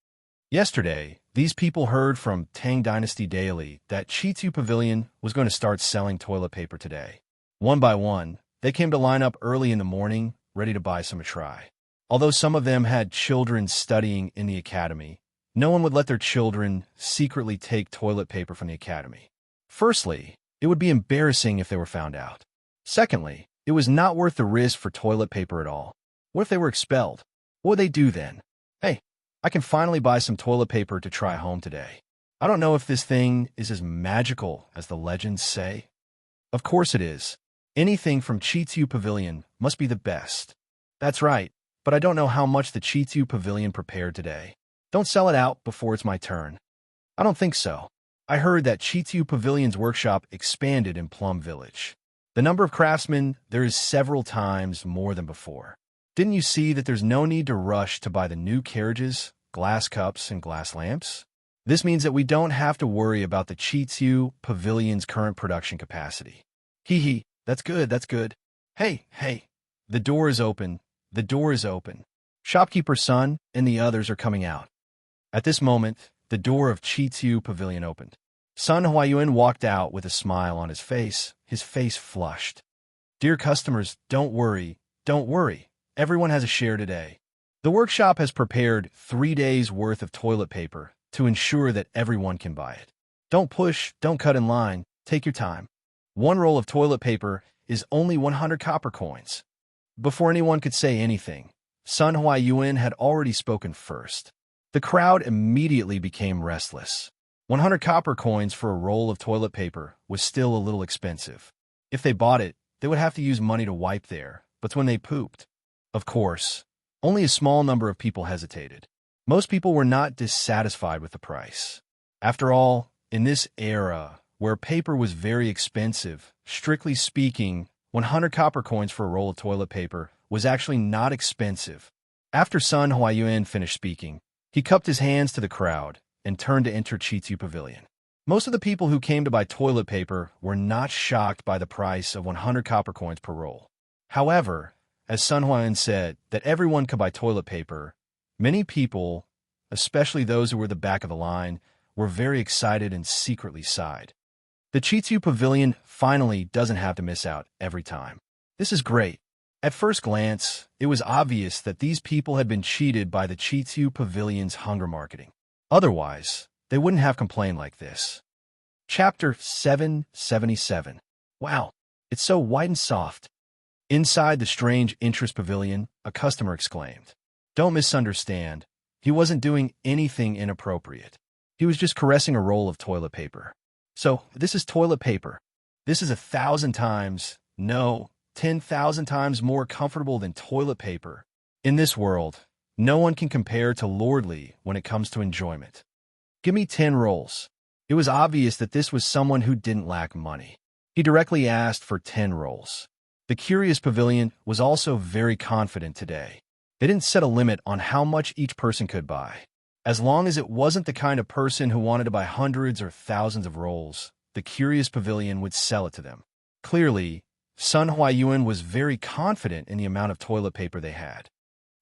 Yesterday, these people heard from Tang Dynasty Daily that Chitu Pavilion was going to start selling toilet paper today. One by one, they came to line up early in the morning, ready to buy some to try. Although some of them had children studying in the academy, no one would let their children secretly take toilet paper from the academy. Firstly, it would be embarrassing if they were found out. Secondly, it was not worth the risk for toilet paper at all. What if they were expelled? What would they do then? Hey, I can finally buy some toilet paper to try home today. I don't know if this thing is as magical as the legends say. Of course it is. Anything from Chitu Pavilion must be the best. That's right, but I don't know how much the Chitu Pavilion prepared today. Don't sell it out before it's my turn. I don't think so. I heard that Chitu Pavilion's workshop expanded in Plum Village. The number of craftsmen there is several times more than before. Didn't you see that there's no need to rush to buy the new carriages, glass cups, and glass lamps? This means that we don't have to worry about the Chitu Pavilion's current production capacity. Hee, that's good, that's good. Hey, the door is open, the door is open. Shopkeeper's son and the others are coming out. At this moment, the door of Chitu Pavilion opened. Sun Huayuan walked out with a smile on his face flushed. Dear customers, don't worry. Everyone has a share today. The workshop has prepared 3 days' worth of toilet paper to ensure that everyone can buy it. Don't push, don't cut in line, take your time. 1 roll of toilet paper is only 100 copper coins. Before anyone could say anything, Sun Huayuan had already spoken first. The crowd immediately became restless. 100 copper coins for a roll of toilet paper was still a little expensive. If they bought it, they would have to use money to wipe their butts when they pooped. Of course, only a small number of people hesitated. Most people were not dissatisfied with the price. After all, in this era, where paper was very expensive, strictly speaking, 100 copper coins for a roll of toilet paper was actually not expensive. After Sun Huayuan finished speaking, he cupped his hands to the crowd and turned to enter Chitu Pavilion. Most of the people who came to buy toilet paper were not shocked by the price of 100 copper coins per roll. However, as Sun Huayuan said that everyone could buy toilet paper, many people, especially those who were at the back of the line, were very excited and secretly sighed. The Chitu Pavilion finally doesn't have to miss out every time. This is great. At first glance, it was obvious that these people had been cheated by the Chitu Pavilion's hunger marketing. Otherwise, they wouldn't have complained like this. Chapter 777. Wow, it's so white and soft. Inside the strange interest pavilion, a customer exclaimed. Don't misunderstand. He wasn't doing anything inappropriate. He was just caressing a roll of toilet paper. So, this is toilet paper. This is 1,000 times, no, 10,000 times more comfortable than toilet paper. In this world, no one can compare to Lordly when it comes to enjoyment. Give me 10 rolls. It was obvious that this was someone who didn't lack money. He directly asked for 10 rolls. The Curious Pavilion was also very confident today. They didn't set a limit on how much each person could buy. As long as it wasn't the kind of person who wanted to buy hundreds or thousands of rolls, the Curious Pavilion would sell it to them. Clearly, Sun Huayuan was very confident in the amount of toilet paper they had.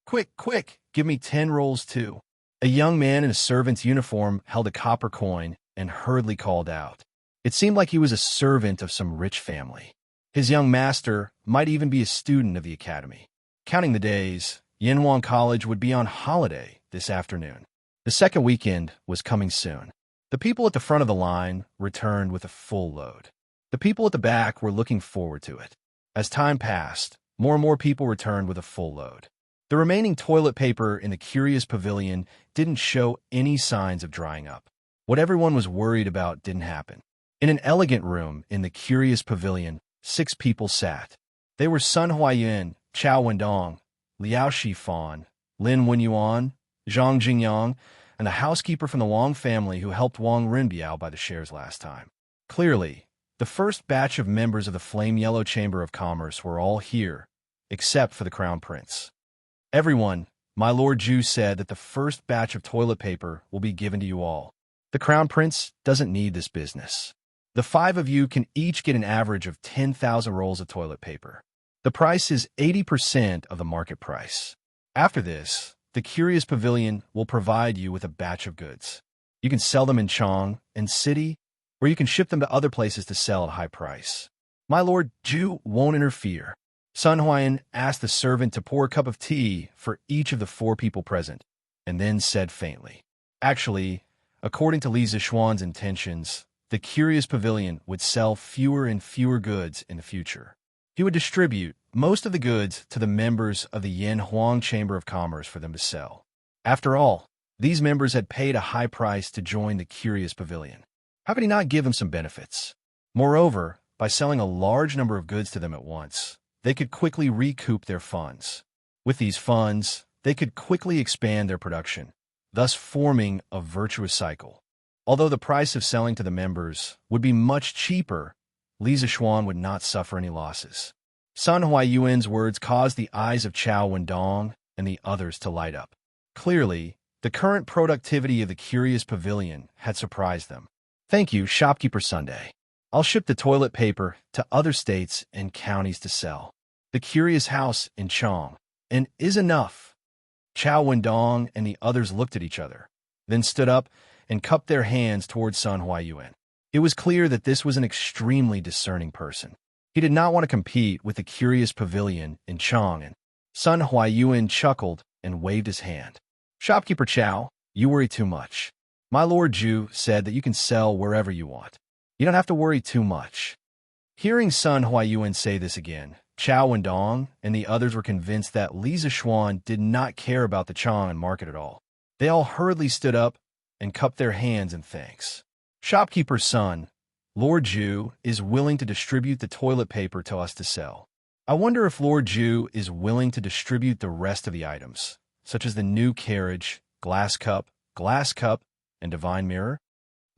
Quick, give me 10 rolls too. A young man in a servant's uniform held a copper coin and hurriedly called out. It seemed like he was a servant of some rich family. His young master might even be a student of the academy. Counting the days, Yinhuang College would be on holiday this afternoon. The second weekend was coming soon. The people at the front of the line returned with a full load. The people at the back were looking forward to it. As time passed, more and more people returned with a full load. The remaining toilet paper in the Curious Pavilion didn't show any signs of drying up. What everyone was worried about didn't happen. In an elegant room in the curious pavilion, 6 people sat. They were Sun Huaiyuan, Chao Wendong, Liao Shifan, Lin Wenyuan, Zhang Jingyang, and the housekeeper from the Wang family who helped Wang Renbiao buy the shares last time. Clearly, the first batch of members of the Flame Yellow Chamber of Commerce were all here, except for the Crown Prince. Everyone, my Lord Zhu said that the first batch of toilet paper will be given to you all. The Crown Prince doesn't need this business. The 5 of you can each get an average of 10,000 rolls of toilet paper. The price is 80% of the market price. After this, the Curious Pavilion will provide you with a batch of goods. You can sell them in Chong and City, or you can ship them to other places to sell at a high price. My Lord Zhu won't interfere. Sun Huayan asked the servant to pour a cup of tea for each of the 4 people present, and then said faintly, "Actually, according to Li Zixuan's intentions, the Curious Pavilion would sell fewer and fewer goods in the future. He would distribute most of the goods to the members of the Yan Huang Chamber of Commerce for them to sell. After all, these members had paid a high price to join the Curious Pavilion. How could he not give them some benefits? Moreover, by selling a large number of goods to them at once, they could quickly recoup their funds. With these funds, they could quickly expand their production, thus forming a virtuous cycle. Although the price of selling to the members would be much cheaper, Li Zixuan would not suffer any losses." Sun Huaiyuan's words caused the eyes of Chao Wendong and the others to light up. Clearly, the current productivity of the Curious Pavilion had surprised them. "Thank you, Shopkeeper Sunday. I'll ship the toilet paper to other states and counties to sell. The Curious House in Chong and is enough." Chao Wendong and the others looked at each other, then stood up and cupped their hands towards Sun Huaiyuan. It was clear that this was an extremely discerning person. He did not want to compete with the Curious Pavilion in Chang'an. Sun Huaiyuan chuckled and waved his hand. "Shopkeeper Chao, you worry too much. My Lord Zhu said that you can sell wherever you want. You don't have to worry too much." Hearing Sun Huaiyuan say this again, Chao Wendong and the others were convinced that Li Zixuan did not care about the Chang'an market at all. They all hurriedly stood up and cupped their hands in thanks. "Shopkeeper's son, Lord Zhu is willing to distribute the toilet paper to us to sell. I wonder if Lord Zhu is willing to distribute the rest of the items, such as the new carriage, glass cup, and divine mirror?"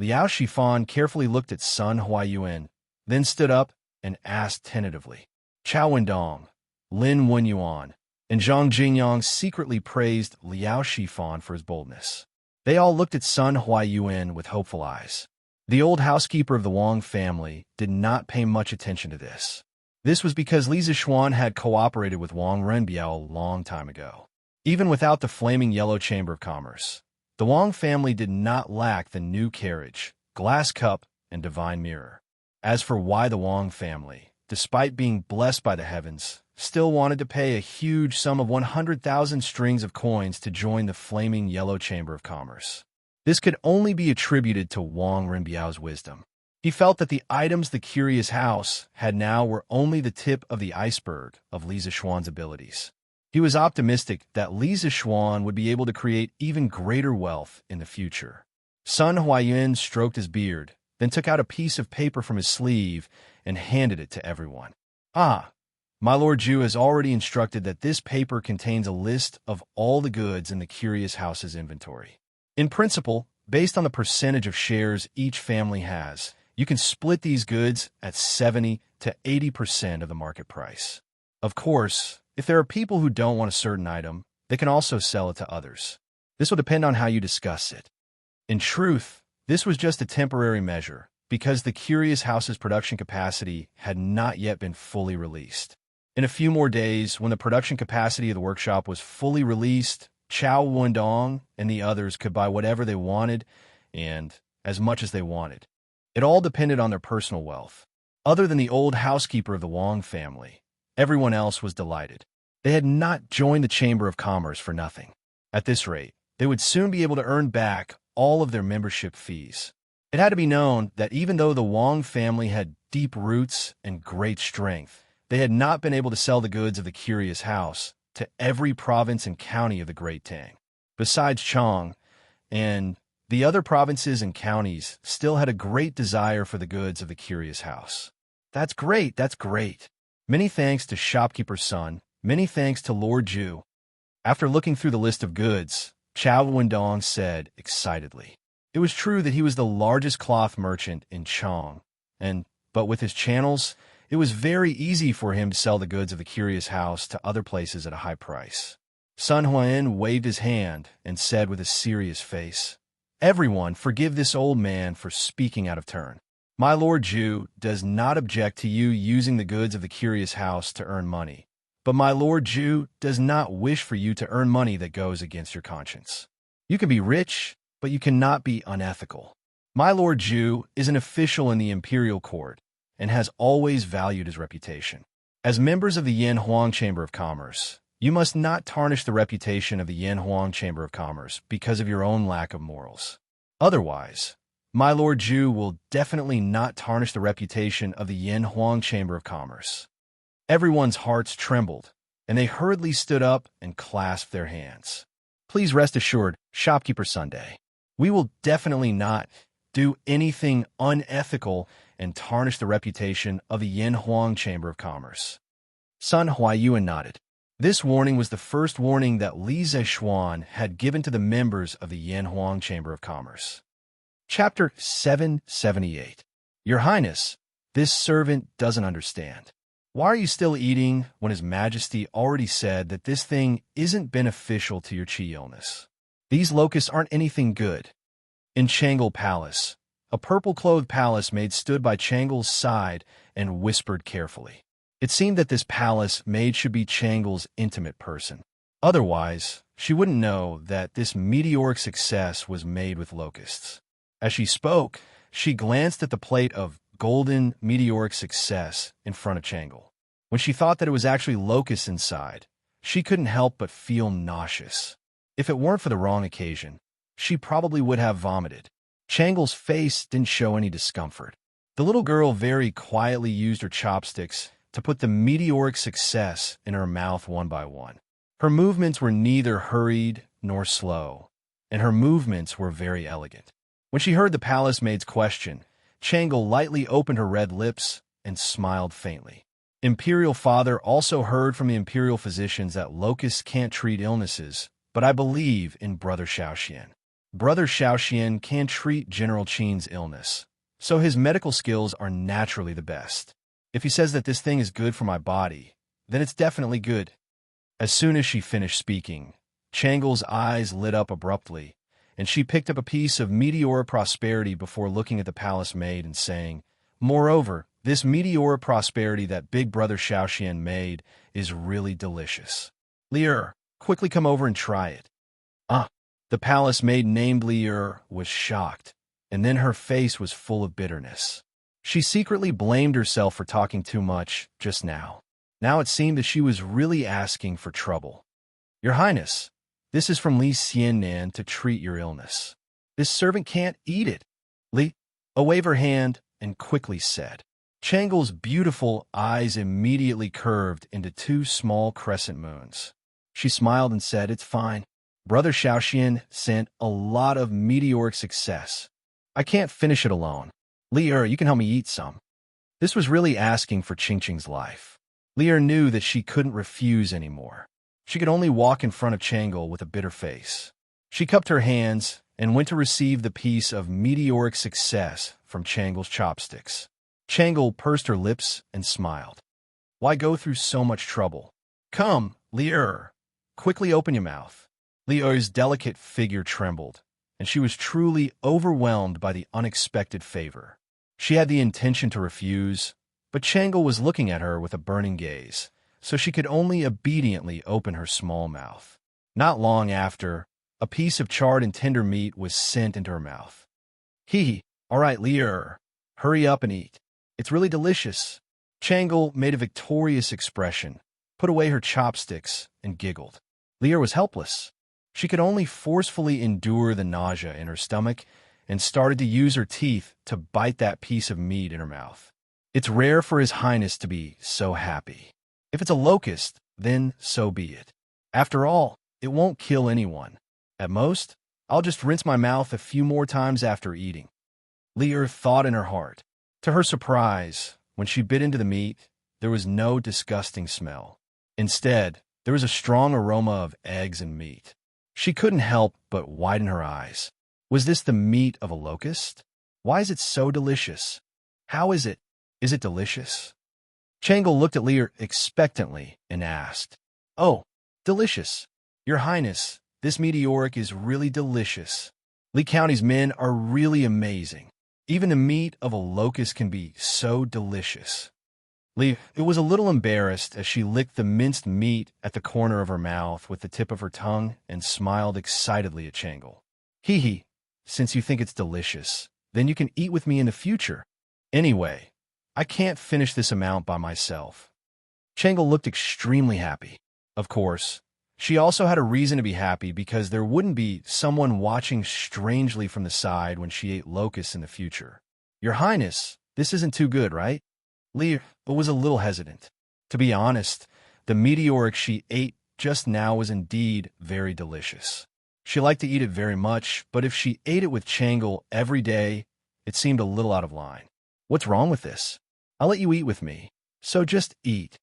Liao Shifan carefully looked at Sun Huaiyuan, then stood up and asked tentatively. Chao Wendong, Lin Wenyuan, and Zhang Jingyang secretly praised Liao Shifan for his boldness. They all looked at Sun Huaiyuan with hopeful eyes. The old housekeeper of the Wang family did not pay much attention to this. This was because Li Zixuan had cooperated with Wang Renbiao a long time ago. Even without the flaming yellow Chamber of Commerce, the Wang family did not lack the new carriage, glass cup, and divine mirror. As for why the Wang family, despite being blessed by the heavens, still wanted to pay a huge sum of 100,000 strings of coins to join the flaming yellow Chamber of Commerce, this could only be attributed to Wang Renbiao's wisdom. He felt that the items the Curious House had now were only the tip of the iceberg of Li Zixuan's abilities. He was optimistic that Li Zixuan would be able to create even greater wealth in the future. Sun Huaiyuan stroked his beard, then took out a piece of paper from his sleeve and handed it to everyone. "Ah, my Lord Zhu has already instructed that this paper contains a list of all the goods in the Curious House's inventory. In principle, based on the percentage of shares each family has, you can split these goods at 70 to 80% of the market price. Of course, if there are people who don't want a certain item, they can also sell it to others. This will depend on how you discuss it." In truth, this was just a temporary measure, because the Curious House's production capacity had not yet been fully released. In a few more days, when the production capacity of the workshop was fully released, Chao Wendong and the others could buy whatever they wanted and as much as they wanted. It all depended on their personal wealth. Other than the old housekeeper of the Wang family, everyone else was delighted. They had not joined the Chamber of Commerce for nothing. At this rate, they would soon be able to earn back all of their membership fees. It had to be known that even though the Wang family had deep roots and great strength, they had not been able to sell the goods of the Curious House to every province and county of the Great Tang. Besides Chong and The other provinces and counties still had a great desire for the goods of the curious house. That's great, that's great. Many thanks to shopkeeper's son, many thanks to Lord Ju. After looking through the list of goods, Chao Wendong said excitedly. It was true that he was the largest cloth merchant in Chong, but with his channels, it was very easy for him to sell the goods of the curious house to other places at a high price. Sun Huan waved his hand and said with a serious face, "Everyone, forgive this old man for speaking out of turn. My Lord Ju does not object to you using the goods of the curious house to earn money, but my Lord Ju does not wish for you to earn money that goes against your conscience. You can be rich, but you cannot be unethical. My Lord Ju is an official in the imperial court and has always valued his reputation. As members of the Yin Huang Chamber of Commerce, you must not tarnish the reputation of the Yin Huang Chamber of Commerce because of your own lack of morals. Otherwise, my Lord Ju will definitely not tarnish the reputation of the Yin Huang Chamber of Commerce." Everyone's hearts trembled, and they hurriedly stood up and clasped their hands. "Please rest assured, Shopkeeper Sunday, we will definitely not do anything unethical and tarnish the reputation of the Yin Huang Chamber of Commerce." Sun Huaiyuan nodded. This warning was the first warning that Li Zexuan had given to the members of the Yin Huang Chamber of Commerce. Chapter 778. Your Highness, this servant doesn't understand. Why are you still eating when His Majesty already said that this thing isn't beneficial to your qi illness? These locusts aren't anything good. In Changle Palace, a purple-clothed palace maid stood by Changle's side and whispered carefully. It seemed that this palace maid should be Changle's intimate person. Otherwise, she wouldn't know that this meteoric success was made with locusts. As she spoke, she glanced at the plate of golden meteoric success in front of Changle. When she thought that it was actually locusts inside, she couldn't help but feel nauseous. If it weren't for the wrong occasion, she probably would have vomited. Changle's face didn't show any discomfort. The little girl very quietly used her chopsticks to put the meteoric success in her mouth one by one. Her movements were neither hurried nor slow, and her movements were very elegant. When she heard the palace maid's question, Changle lightly opened her red lips and smiled faintly. Imperial Father also heard from the imperial physicians that locusts can't treat illnesses, but I believe in Brother Shaoxian. Brother Shaoxian can treat General Qin's illness, so his medical skills are naturally the best. If he says that this thing is good for my body, then it's definitely good. As soon as she finished speaking, Changle's eyes lit up abruptly, and she picked up a piece of meteoric prosperity before looking at the palace maid and saying, "Moreover, this meteoric prosperity that Big Brother Shaoxian made is really delicious. Lier, quickly come over and try it." The palace maid named Lier was shocked, and then her face was full of bitterness. She secretly blamed herself for talking too much just now. Now it seemed that she was really asking for trouble. "Your Highness, this is from Li Xiannan to treat your illness. This servant can't eat it." Li waved her hand and quickly said. Changle's beautiful eyes immediately curved into two small crescent moons. She smiled and said, "It's fine. Brother Shaoxian sent a lot of meteoric success. I can't finish it alone. Lier, you can help me eat some." This was really asking for Qingqing's life. Lier knew that she couldn't refuse anymore. She could only walk in front of Changle with a bitter face. She cupped her hands and went to receive the piece of meteoric success from Changle's chopsticks. Changle pursed her lips and smiled. "Why go through so much trouble? Come, Lier, quickly open your mouth." Lier's delicate figure trembled, and she was truly overwhelmed by the unexpected favor. She had the intention to refuse, but Changle was looking at her with a burning gaze, so she could only obediently open her small mouth. Not long after, a piece of charred and tender meat was sent into her mouth. All right, Lier, hurry up and eat. It's really delicious." Changle made a victorious expression, put away her chopsticks, and giggled. Lier was helpless. She could only forcefully endure the nausea in her stomach and started to use her teeth to bite that piece of meat in her mouth. It's rare for His Highness to be so happy. If it's a locust, then so be it. After all, it won't kill anyone. At most, I'll just rinse my mouth a few more times after eating. Lear thought in her heart. To her surprise, when she bit into the meat, there was no disgusting smell. Instead, there was a strong aroma of eggs and meat. She couldn't help but widen her eyes. Was this the meat of a locust? Why is it so delicious? How is it? Is it delicious? Changle looked at Lear expectantly and asked, "Oh, delicious. Your Highness, this meteoric is really delicious. Lee County's men are really amazing. Even the meat of a locust can be so delicious." Lee was a little embarrassed as she licked the minced meat at the corner of her mouth with the tip of her tongue and smiled excitedly at Changle. "Hee hee, since you think it's delicious, then you can eat with me in the future. Anyway, I can't finish this amount by myself." Changle looked extremely happy. Of course, she also had a reason to be happy because there wouldn't be someone watching strangely from the side when she ate locusts in the future. "Your Highness, this isn't too good, right?" Lear was a little hesitant. To be honest, the meteoric she ate just now was indeed very delicious. She liked to eat it very much, but if she ate it with Changle every day, it seemed a little out of line. "What's wrong with this? I'll let you eat with me, so just eat."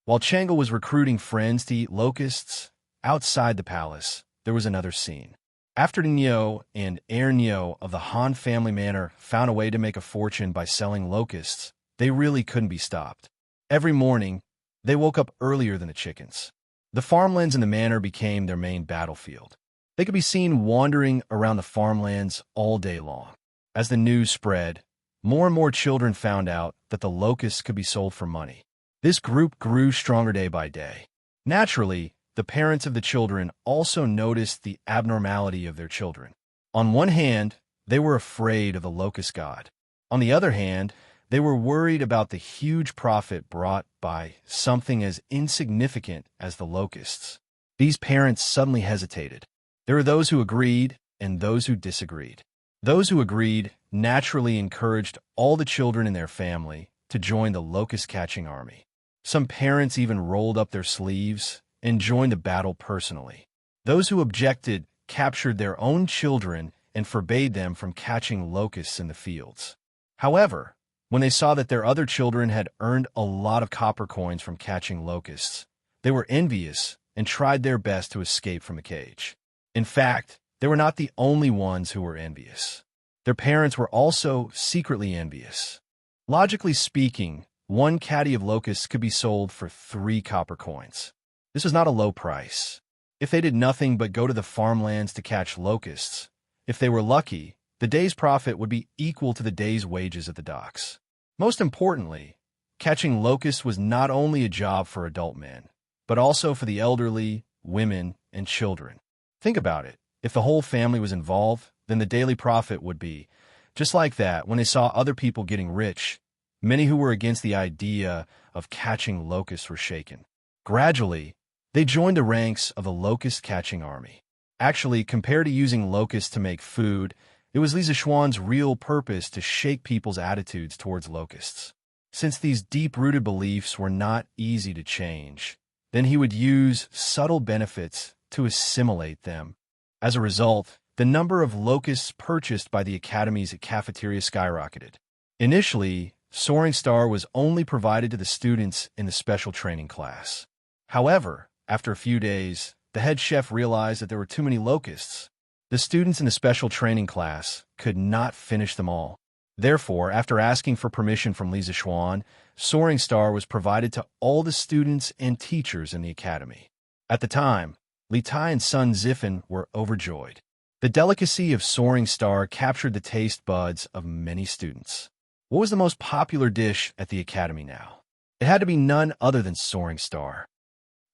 While Changle was recruiting friends to eat locusts, outside the palace, there was another scene. After Nyo and Heir Nyo of the Han family manor found a way to make a fortune by selling locusts, they really couldn't be stopped. Every morning, they woke up earlier than the chickens. The farmlands in the manor became their main battlefield. They could be seen wandering around the farmlands all day long. As the news spread, more and more children found out that the locusts could be sold for money. This group grew stronger day by day. Naturally, the parents of the children also noticed the abnormality of their children. On one hand, they were afraid of the locust god. On the other hand, they were worried about the huge profit brought by something as insignificant as the locusts. These parents suddenly hesitated. There were those who agreed and those who disagreed. Those who agreed naturally encouraged all the children in their family to join the locust-catching army. Some parents even rolled up their sleeves and joined the battle personally. Those who objected captured their own children and forbade them from catching locusts in the fields. However, when they saw that their other children had earned a lot of copper coins from catching locusts, they were envious and tried their best to escape from the cage. In fact, they were not the only ones who were envious. Their parents were also secretly envious. Logically speaking, one caddy of locusts could be sold for 3 copper coins. This was not a low price. If they did nothing but go to the farmlands to catch locusts, if they were lucky, the day's profit would be equal to the day's wages at the docks. Most importantly, catching locusts was not only a job for adult men, but also for the elderly, women, and children. Think about it. If the whole family was involved, then the daily profit would be. Just like that, when they saw other people getting rich, many who were against the idea of catching locusts were shaken. Gradually, they joined the ranks of the locust-catching army. Actually, compared to using locusts to make food, it was Li Zishuan's real purpose to shake people's attitudes towards locusts. Since these deep-rooted beliefs were not easy to change, then he would use subtle benefits to assimilate them. As a result, the number of locusts purchased by the Academy's cafeteria skyrocketed. Initially, Soaring Star was only provided to the students in the special training class. However, after a few days, the head chef realized that there were too many locusts. The students in the special training class could not finish them all. Therefore, after asking for permission from Li Zishuan, Soaring Star was provided to all the students and teachers in the academy. At the time, Li Tai and Sun Zifan were overjoyed. The delicacy of Soaring Star captured the taste buds of many students. What was the most popular dish at the academy now? It had to be none other than Soaring Star.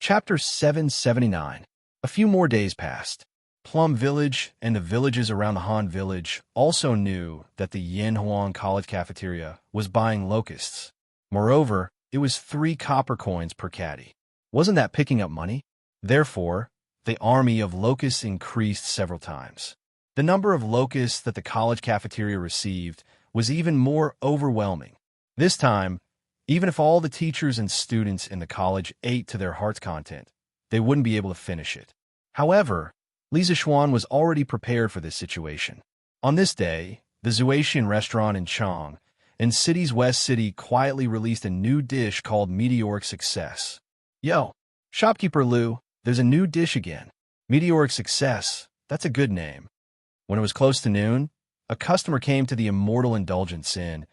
Chapter 779. A few more days passed. Plum Village and the villages around the Han Village also knew that the Yanhuang College cafeteria was buying locusts. Moreover, it was 3 copper coins per caddy. Wasn't that picking up money? Therefore, the army of locusts increased several times. The number of locusts that the college cafeteria received was even more overwhelming. This time, even if all the teachers and students in the college ate to their heart's content, they wouldn't be able to finish it. However, Li Zixuan was already prepared for this situation. On this day, the Zuaxian restaurant in Chang, in city's West City, quietly released a new dish called Meteoric Success. Yo, shopkeeper Lu, there's a new dish again. Meteoric Success, that's a good name. When it was close to noon, a customer came to the Immortal Indulgence Inn,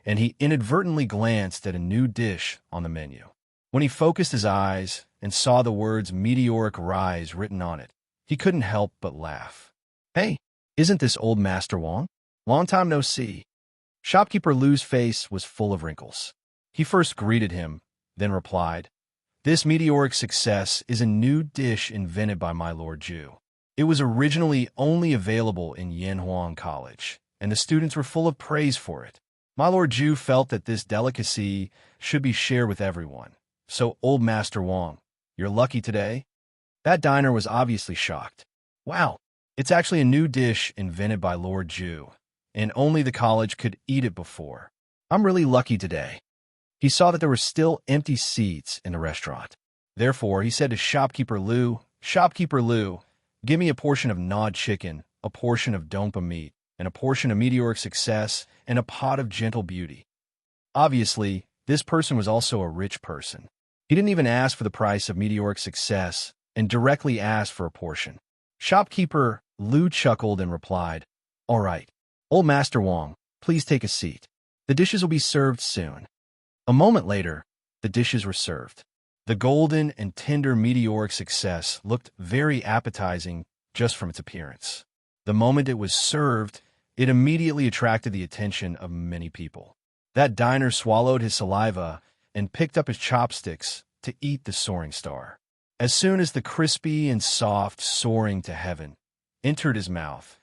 and he inadvertently glanced at a new dish on the menu. When he focused his eyes and saw the words Meteoric Rise written on it, he couldn't help but laugh. Hey, isn't this old Master Wang? Long time no see. Shopkeeper Lu's face was full of wrinkles. He first greeted him, then replied, "This Meteoric Success is a new dish invented by my Lord Ju. It was originally only available in Yanhuang College, and the students were full of praise for it. My Lord Ju felt that this delicacy should be shared with everyone. So, old Master Wang, you're lucky today?" That diner was obviously shocked. Wow, it's actually a new dish invented by Lord Ju, and only the college could eat it before. I'm really lucky today. He saw that there were still empty seats in the restaurant. Therefore, he said to Shopkeeper Lu, "Shopkeeper Lu, give me a portion of gnawed chicken, a portion of dompa meat, and a portion of Meteoric Success, and a pot of Gentle Beauty." Obviously, this person was also a rich person. He didn't even ask for the price of Meteoric Success and directly asked for a portion. Shopkeeper Lu chuckled and replied, "All right, old Master Wang, please take a seat. The dishes will be served soon." A moment later, the dishes were served. The golden and tender Meteoric Success looked very appetizing just from its appearance. The moment it was served, it immediately attracted the attention of many people. That diner swallowed his saliva and picked up his chopsticks to eat the soaring star. As soon as the crispy and soft soaring to heaven entered his mouth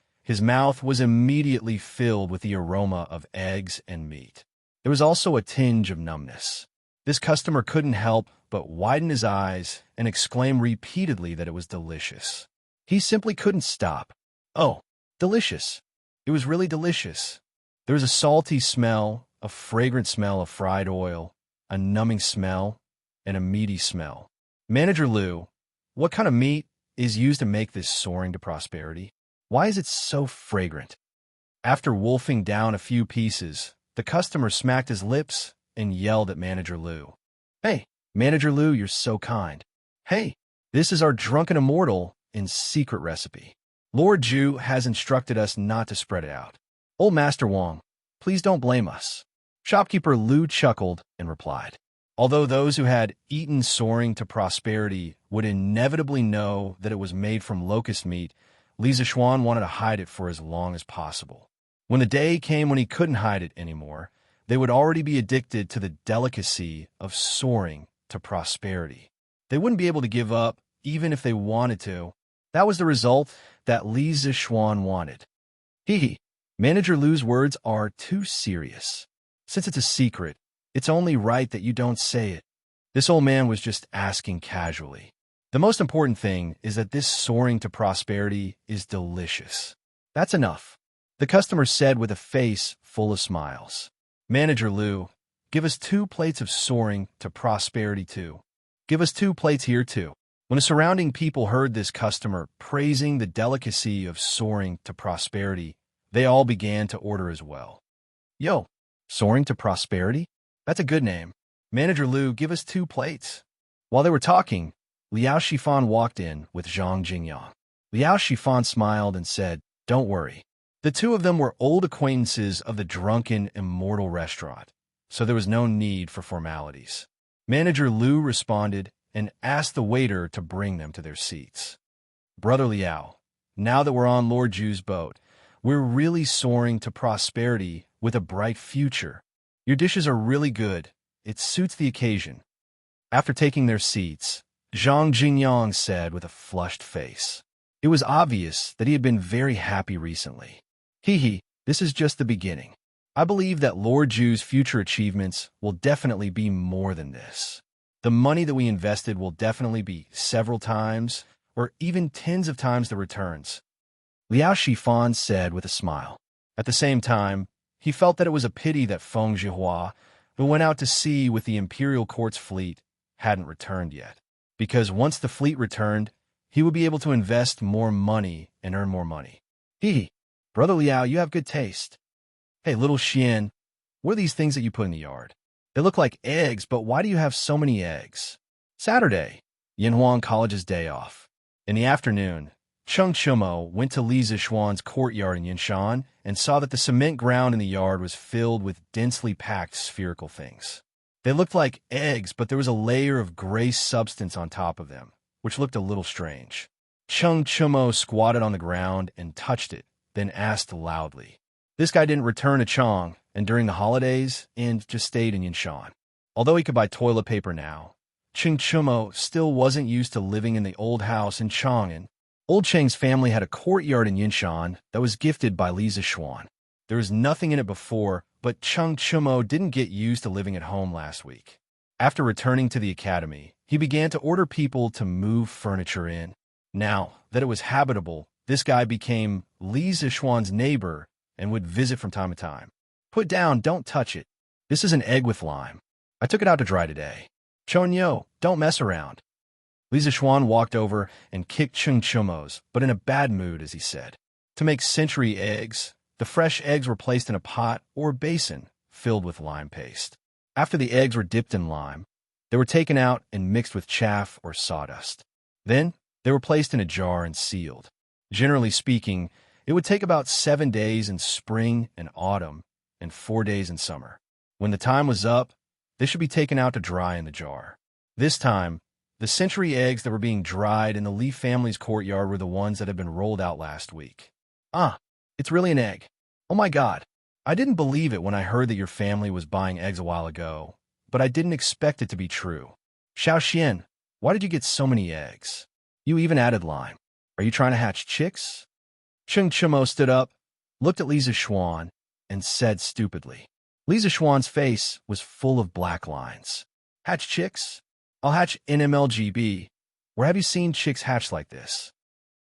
was immediately filled with the aroma of eggs and meat. There was also a tinge of numbness. This customer couldn't help but widen his eyes and exclaim repeatedly that it was delicious. He simply couldn't stop. Oh, delicious. It was really delicious. There was a salty smell, a fragrant smell of fried oil, a numbing smell, and a meaty smell. Manager Lu, what kind of meat is used to make this soaring to prosperity? Why is it so fragrant? After wolfing down a few pieces, the customer smacked his lips and yelled at Manager Lu. "Hey, Manager Lu, you're so kind. Hey, this is our drunken immortal in secret recipe. Lord Ju has instructed us not to spread it out. Old Master Wang, please don't blame us." Shopkeeper Lu chuckled and replied, "Although those who had eaten soaring to prosperity would inevitably know that it was made from locust meat, Li Zixuan wanted to hide it for as long as possible. When the day came when he couldn't hide it anymore, they would already be addicted to the delicacy of soaring to prosperity. They wouldn't be able to give up, even if they wanted to. That was the result that Li Zixuan wanted. Hee. Manager Lu's words are too serious. Since it's a secret, it's only right that you don't say it. This old man was just asking casually. The most important thing is that this soaring to prosperity is delicious. That's enough," the customer said with a face full of smiles. "Manager Lu, give us 2 plates of soaring to prosperity too. Give us 2 plates here too." When the surrounding people heard this customer praising the delicacy of soaring to prosperity, they all began to order as well. "Yo, soaring to prosperity? That's a good name. Manager Lu, give us 2 plates." While they were talking, Liao Shifan walked in with Zhang Jingyang. Liao Shifan smiled and said, "Don't worry." The two of them were old acquaintances of the drunken immortal restaurant, so there was no need for formalities. Manager Lu responded and asked the waiter to bring them to their seats. "Brother Liao, now that we're on Lord Ju's boat, we're really soaring to prosperity with a bright future. Your dishes are really good. It suits the occasion." After taking their seats, Zhang Jingyang said with a flushed face. It was obvious that he had been very happy recently. This is just the beginning. I believe that Lord Ju's future achievements will definitely be more than this. The money that we invested will definitely be several times or even tens of times the returns," Liao Shifan said with a smile. At the same time, he felt that it was a pity that Feng Zhihua, who went out to sea with the imperial court's fleet, hadn't returned yet. Because once the fleet returned, he would be able to invest more money and earn more money. Hee, Brother Liao, you have good taste. Hey, little Xian, what are these things that you put in the yard? They look like eggs, but why do you have so many eggs? Saturday, Yinhuang College's day off. In the afternoon, Cheng Chumo went to Li Zixuan's courtyard in Yinshan and saw that the cement ground in the yard was filled with densely packed spherical things. They looked like eggs, but there was a layer of gray substance on top of them, which looked a little strange. Cheng Chumo squatted on the ground and touched it, then asked loudly. This guy didn't return to Chang, and during the holidays, and just stayed in Yinshan. Although he could buy toilet paper now, Cheng Chumo still wasn't used to living in the old house in Chang'an. Old Cheng's family had a courtyard in Yinshan that was gifted by Li Zixuan. There was nothing in it before, but Cheng Chumo didn't get used to living at home last week. After returning to the academy, he began to order people to move furniture in. Now that it was habitable, this guy became Li Zixuan's neighbor and would visit from time to time. Put down, don't touch it. This is an egg with lime. I took it out to dry today. Chonyo, don't mess around. Li Zixuan walked over and kicked Cheng Chumo's, but in a bad mood, as he said. To make century eggs, the fresh eggs were placed in a pot or basin filled with lime paste. After the eggs were dipped in lime, they were taken out and mixed with chaff or sawdust. Then, they were placed in a jar and sealed. Generally speaking, it would take about 7 days in spring and autumn and 4 days in summer. When the time was up, they should be taken out to dry in the jar. This time, the century eggs that were being dried in the Li family's courtyard were the ones that had been rolled out last week. Ah, it's really an egg. Oh my God. I didn't believe it when I heard that your family was buying eggs a while ago, but I didn't expect it to be true. Xiao Xian, why did you get so many eggs? You even added lime. Are you trying to hatch chicks? Cheng Chumo stood up, looked at Li Zixuan, and said stupidly. Li Zixuan's face was full of black lines. Hatch chicks? I'll hatch NMLGB. Where have you seen chicks hatch like this?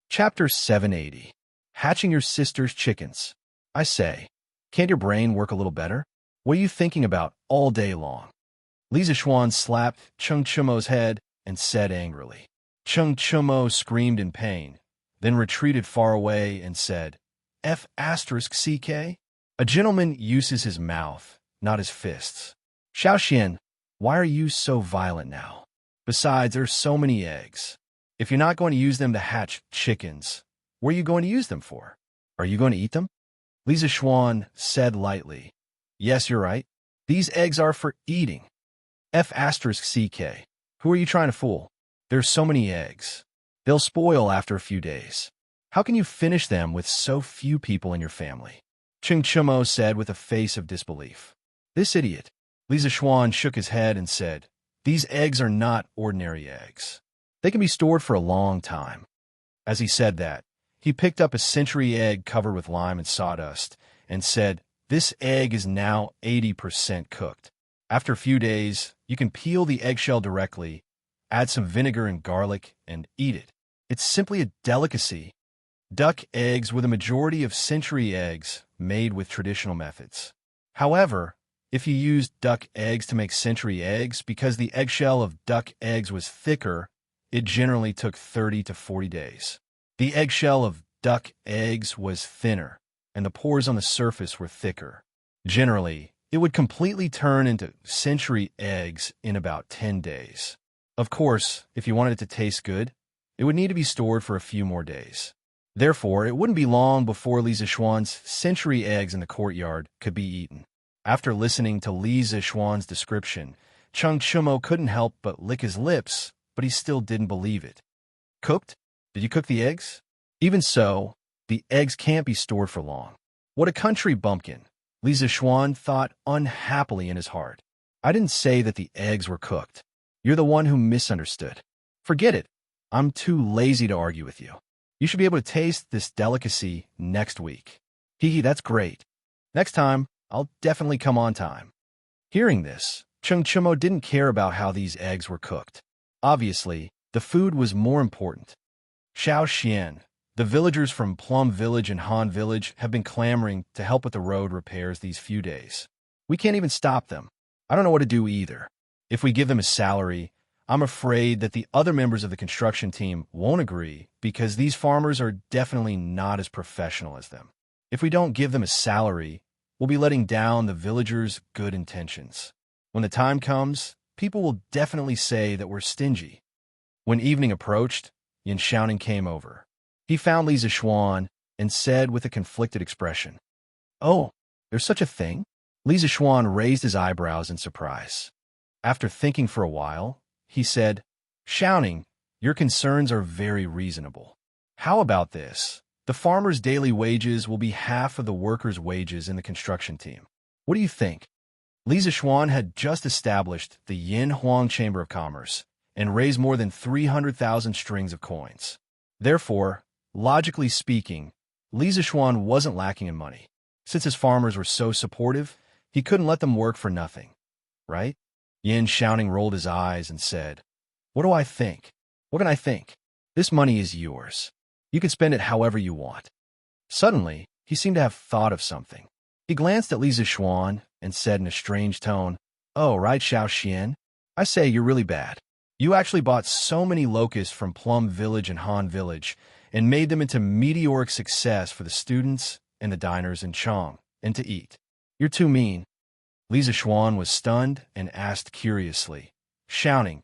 Chapter 780. Hatching your sister's chickens. I say, can't your brain work a little better? What are you thinking about all day long? Li Zixuan slapped Cheng Chumo's head and said angrily. Cheng Chumo screamed in pain, then retreated far away and said, F***CK? A gentleman uses his mouth, not his fists. Xiao Xian, why are you so violent now? Besides, there's so many eggs. If you're not going to use them to hatch chickens, what are you going to use them for? Are you going to eat them? Li Zixuan said lightly. Yes, you're right. These eggs are for eating. F***CK. Who are you trying to fool? There's so many eggs. They'll spoil after a few days. How can you finish them with so few people in your family? Cheng Chumo said with a face of disbelief. This idiot. Li Zixuan shook his head and said, These eggs are not ordinary eggs. They can be stored for a long time. As he said that, he picked up a century egg covered with lime and sawdust and said, This egg is now 80% cooked. After a few days, you can peel the eggshell directly, add some vinegar and garlic, and eat it. It's simply a delicacy. Duck eggs were the majority of century eggs made with traditional methods. However, if you used duck eggs to make century eggs, because the eggshell of duck eggs was thicker, it generally took 30 to 40 days. The eggshell of duck eggs was thinner, and the pores on the surface were thicker. Generally, it would completely turn into century eggs in about 10 days. Of course, if you wanted it to taste good, it would need to be stored for a few more days. Therefore, it wouldn't be long before Li Zixuan's century eggs in the courtyard could be eaten. After listening to Li Zixuan's description, Cheng Chumo couldn't help but lick his lips, but he still didn't believe it. Cooked? Did you cook the eggs? Even so, the eggs can't be stored for long. What a country bumpkin, Li Zixuan thought unhappily in his heart. I didn't say that the eggs were cooked. You're the one who misunderstood. Forget it. I'm too lazy to argue with you. You should be able to taste this delicacy next week. Hee, that's great. Next time, I'll definitely come on time. Hearing this, Cheng Chumo didn't care about how these eggs were cooked. Obviously, the food was more important. Xiao Xian, the villagers from Plum Village and Han Village have been clamoring to help with the road repairs these few days. We can't even stop them. I don't know what to do either. If we give them a salary, I'm afraid that the other members of the construction team won't agree because these farmers are definitely not as professional as them. If we don't give them a salary, we'll be letting down the villagers' good intentions. When the time comes, people will definitely say that we're stingy. When evening approached, Yin Xiaoning came over. He found Li Zixuan and said with a conflicted expression, "Oh, there's such a thing?" Li Zixuan raised his eyebrows in surprise. After thinking for a while, he said, "Xiaoning, your concerns are very reasonable. How about this? The farmer's daily wages will be half of the workers' wages in the construction team. What do you think?" Li Zixuan had just established the Yin Huang Chamber of Commerce and raised more than 300,000 strings of coins. Therefore, logically speaking, Li Zixuan wasn't lacking in money. Since his farmers were so supportive, he couldn't let them work for nothing, right? Yin Xiaoning rolled his eyes and said, "What do I think? What can I think? This money is yours. You can spend it however you want." Suddenly, he seemed to have thought of something. He glanced at Li Zixuan and said in a strange tone, "Oh, right, Xiao Xian. I say, you're really bad. You actually bought so many locusts from Plum Village and Han Village and made them into meteoric success for the students and the diners in Chong and to eat. You're too mean." Li Zixuan was stunned and asked curiously, "Xiaoning,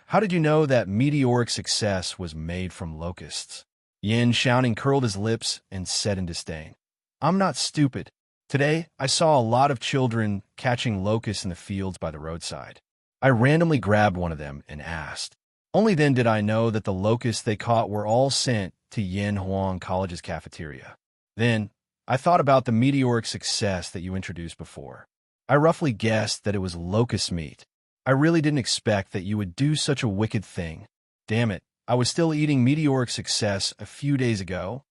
how did you know that meteoric success was made from locusts?" Yin Xiaoning curled his lips and said in disdain, "I'm not stupid. Today, I saw a lot of children catching locusts in the fields by the roadside. I randomly grabbed one of them and asked. Only then did I know that the locusts they caught were all sent to Yin Huang College's cafeteria. Then, I thought about the meteoric success that you introduced before. I roughly guessed that it was locust meat. I really didn't expect that you would do such a wicked thing. Damn it, I was still eating meteoric success a few days ago."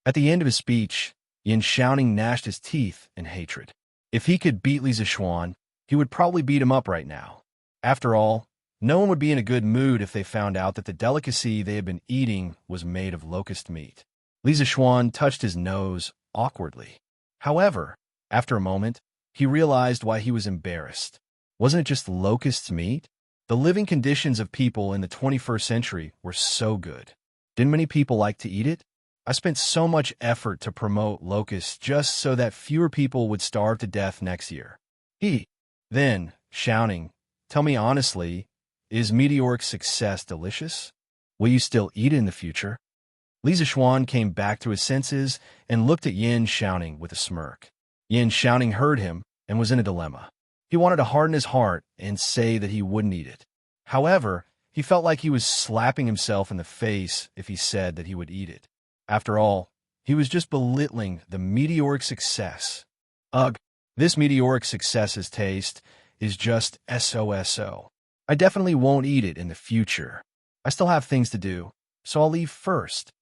At the end of his speech, Yin Xiaoning gnashed his teeth in hatred. If he could beat Li Zixuan, he would probably beat him up right now. After all, no one would be in a good mood if they found out that the delicacy they had been eating was made of locust meat. Li Zixuan touched his nose awkwardly. However, after a moment, he realized why he was embarrassed. Wasn't it just locust meat? The living conditions of people in the 21st century were so good. Didn't many people like to eat it? I spent so much effort to promote locusts just so that fewer people would starve to death next year. Then, Xiaoning, tell me honestly, is meteoric success delicious? Will you still eat it in the future?" Li Zixuan came back to his senses and looked at Yin Xiaoning with a smirk. Yin Xiaoning heard him and was in a dilemma. He wanted to harden his heart and say that he wouldn't eat it. However, he felt like he was slapping himself in the face if he said that he would eat it. After all, he was just belittling the meteoric success. Ugh, this meteoric success's taste is just SOSO. I definitely won't eat it in the future. I still have things to do, so I'll leave first.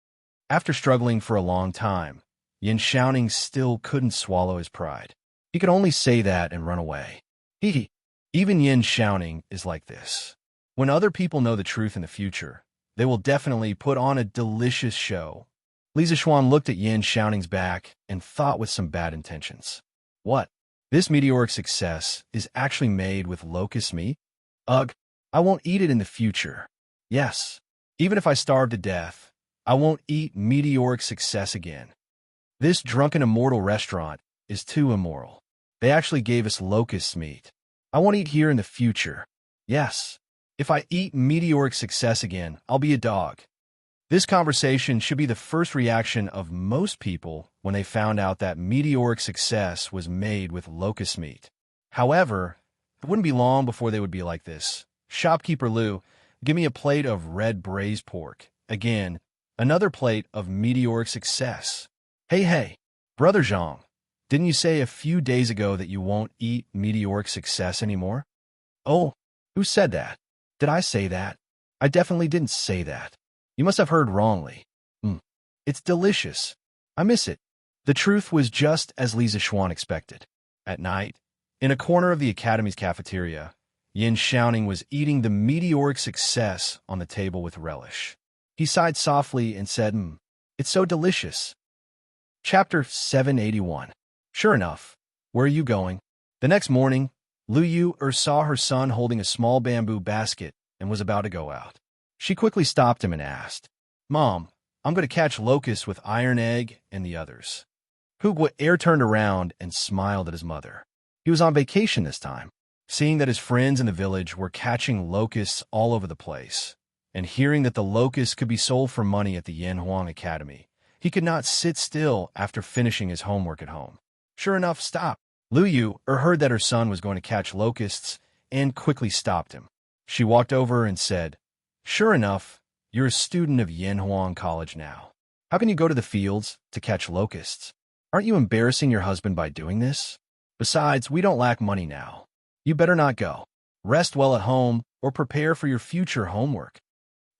After struggling for a long time, Yin Xiaoning still couldn't swallow his pride. He could only say that and run away. Even Yin Xiaoning is like this. When other people know the truth in the future, they will definitely put on a delicious show. Li Zixuan looked at Yin Xiaoning's back and thought with some bad intentions. What? This meteoric success is actually made with locust meat? Ugh, I won't eat it in the future. Yes, even if I starve to death, I won't eat meteoric success again. This drunken immortal restaurant is too immoral. They actually gave us locust meat. I won't eat here in the future. Yes, if I eat meteoric success again, I'll be a dog. This conversation should be the first reaction of most people when they found out that meteoric success was made with locust meat. However, it wouldn't be long before they would be like this. "Shopkeeper Liu, give me a plate of red braised pork. Again, another plate of meteoric success. Hey, Brother Zhang, didn't you say a few days ago that you won't eat meteoric success anymore?" "Oh, who said that? Did I say that? I definitely didn't say that. You must have heard wrongly. It's delicious. I miss it." The truth was just as Li Zixuan expected. At night, in a corner of the academy's cafeteria, Yin Xiaoning was eating the meteoric success on the table with relish. He sighed softly and said, "It's so delicious." Chapter 781. Sure enough, where are you going? The next morning, Lu Yu saw her son holding a small bamboo basket and was about to go out. She quickly stopped him and asked, "Mom, I'm going to catch locusts with Iron Egg and the others." Air turned around and smiled at his mother. He was on vacation this time. Seeing that his friends in the village were catching locusts all over the place, and hearing that the locusts could be sold for money at the Yanhuang Academy, he could not sit still after finishing his homework at home. Sure enough, stop. Lu Yu heard that her son was going to catch locusts and quickly stopped him. She walked over and said, "Sure enough, you're a student of Yanhuang College now. How can you go to the fields to catch locusts? Aren't you embarrassing your husband by doing this? Besides, we don't lack money now. You better not go. Rest well at home or prepare for your future homework."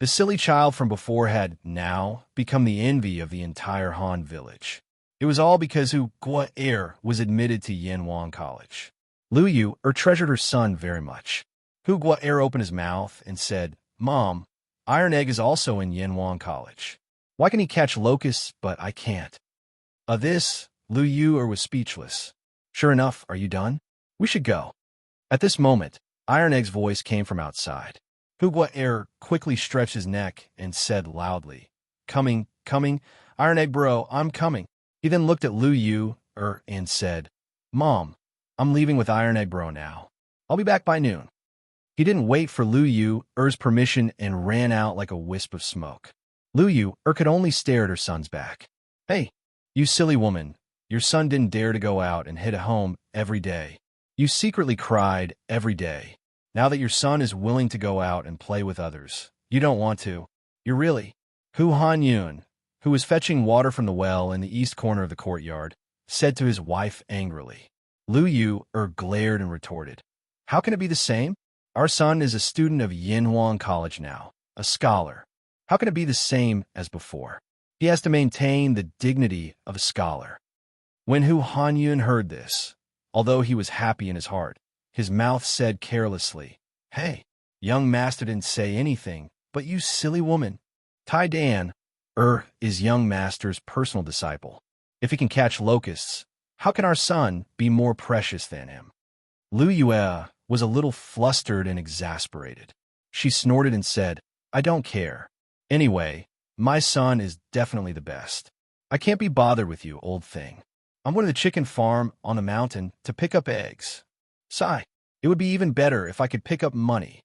The silly child from before had now become the envy of the entire Han village. It was all because Air was admitted to Yanhuang College. Lu Yu treasured her son very much. Air opened his mouth and said, "Mom, Iron Egg is also in Yanhuang College. Why can he catch locusts, but I can't?" Of this, Lu Yu was speechless. "Sure enough, are you done? We should go." At this moment, Iron Egg's voice came from outside. Air quickly stretched his neck and said loudly, "Coming, coming, Iron Egg bro, I'm coming." He then looked at Lu Yu and said, "Mom, I'm leaving with Iron Egg bro now. I'll be back by noon." He didn't wait for Lu Yu's permission and ran out like a wisp of smoke. Lu Yu could only stare at her son's back. "Hey, you silly woman, your son didn't dare to go out and hit a home every day. You secretly cried every day. Now that your son is willing to go out and play with others, you don't want to. You're really..." Hu Han-yun, who was fetching water from the well in the east corner of the courtyard, said to his wife angrily. Lu Yu glared and retorted, "How can it be the same? Our son is a student of Yanhuang College now, a scholar. How can it be the same as before? He has to maintain the dignity of a scholar." When Hu Han-yun heard this, although he was happy in his heart, his mouth said carelessly, "Hey, young master didn't say anything, but you silly woman. Tai Dan is young master's personal disciple. If he can catch locusts, how can our son be more precious than him?" Lu Yue was a little flustered and exasperated. She snorted and said, "I don't care. Anyway, my son is definitely the best. I can't be bothered with you, old thing. I'm going to the chicken farm on the mountain to pick up eggs. Sigh, it would be even better if I could pick up money."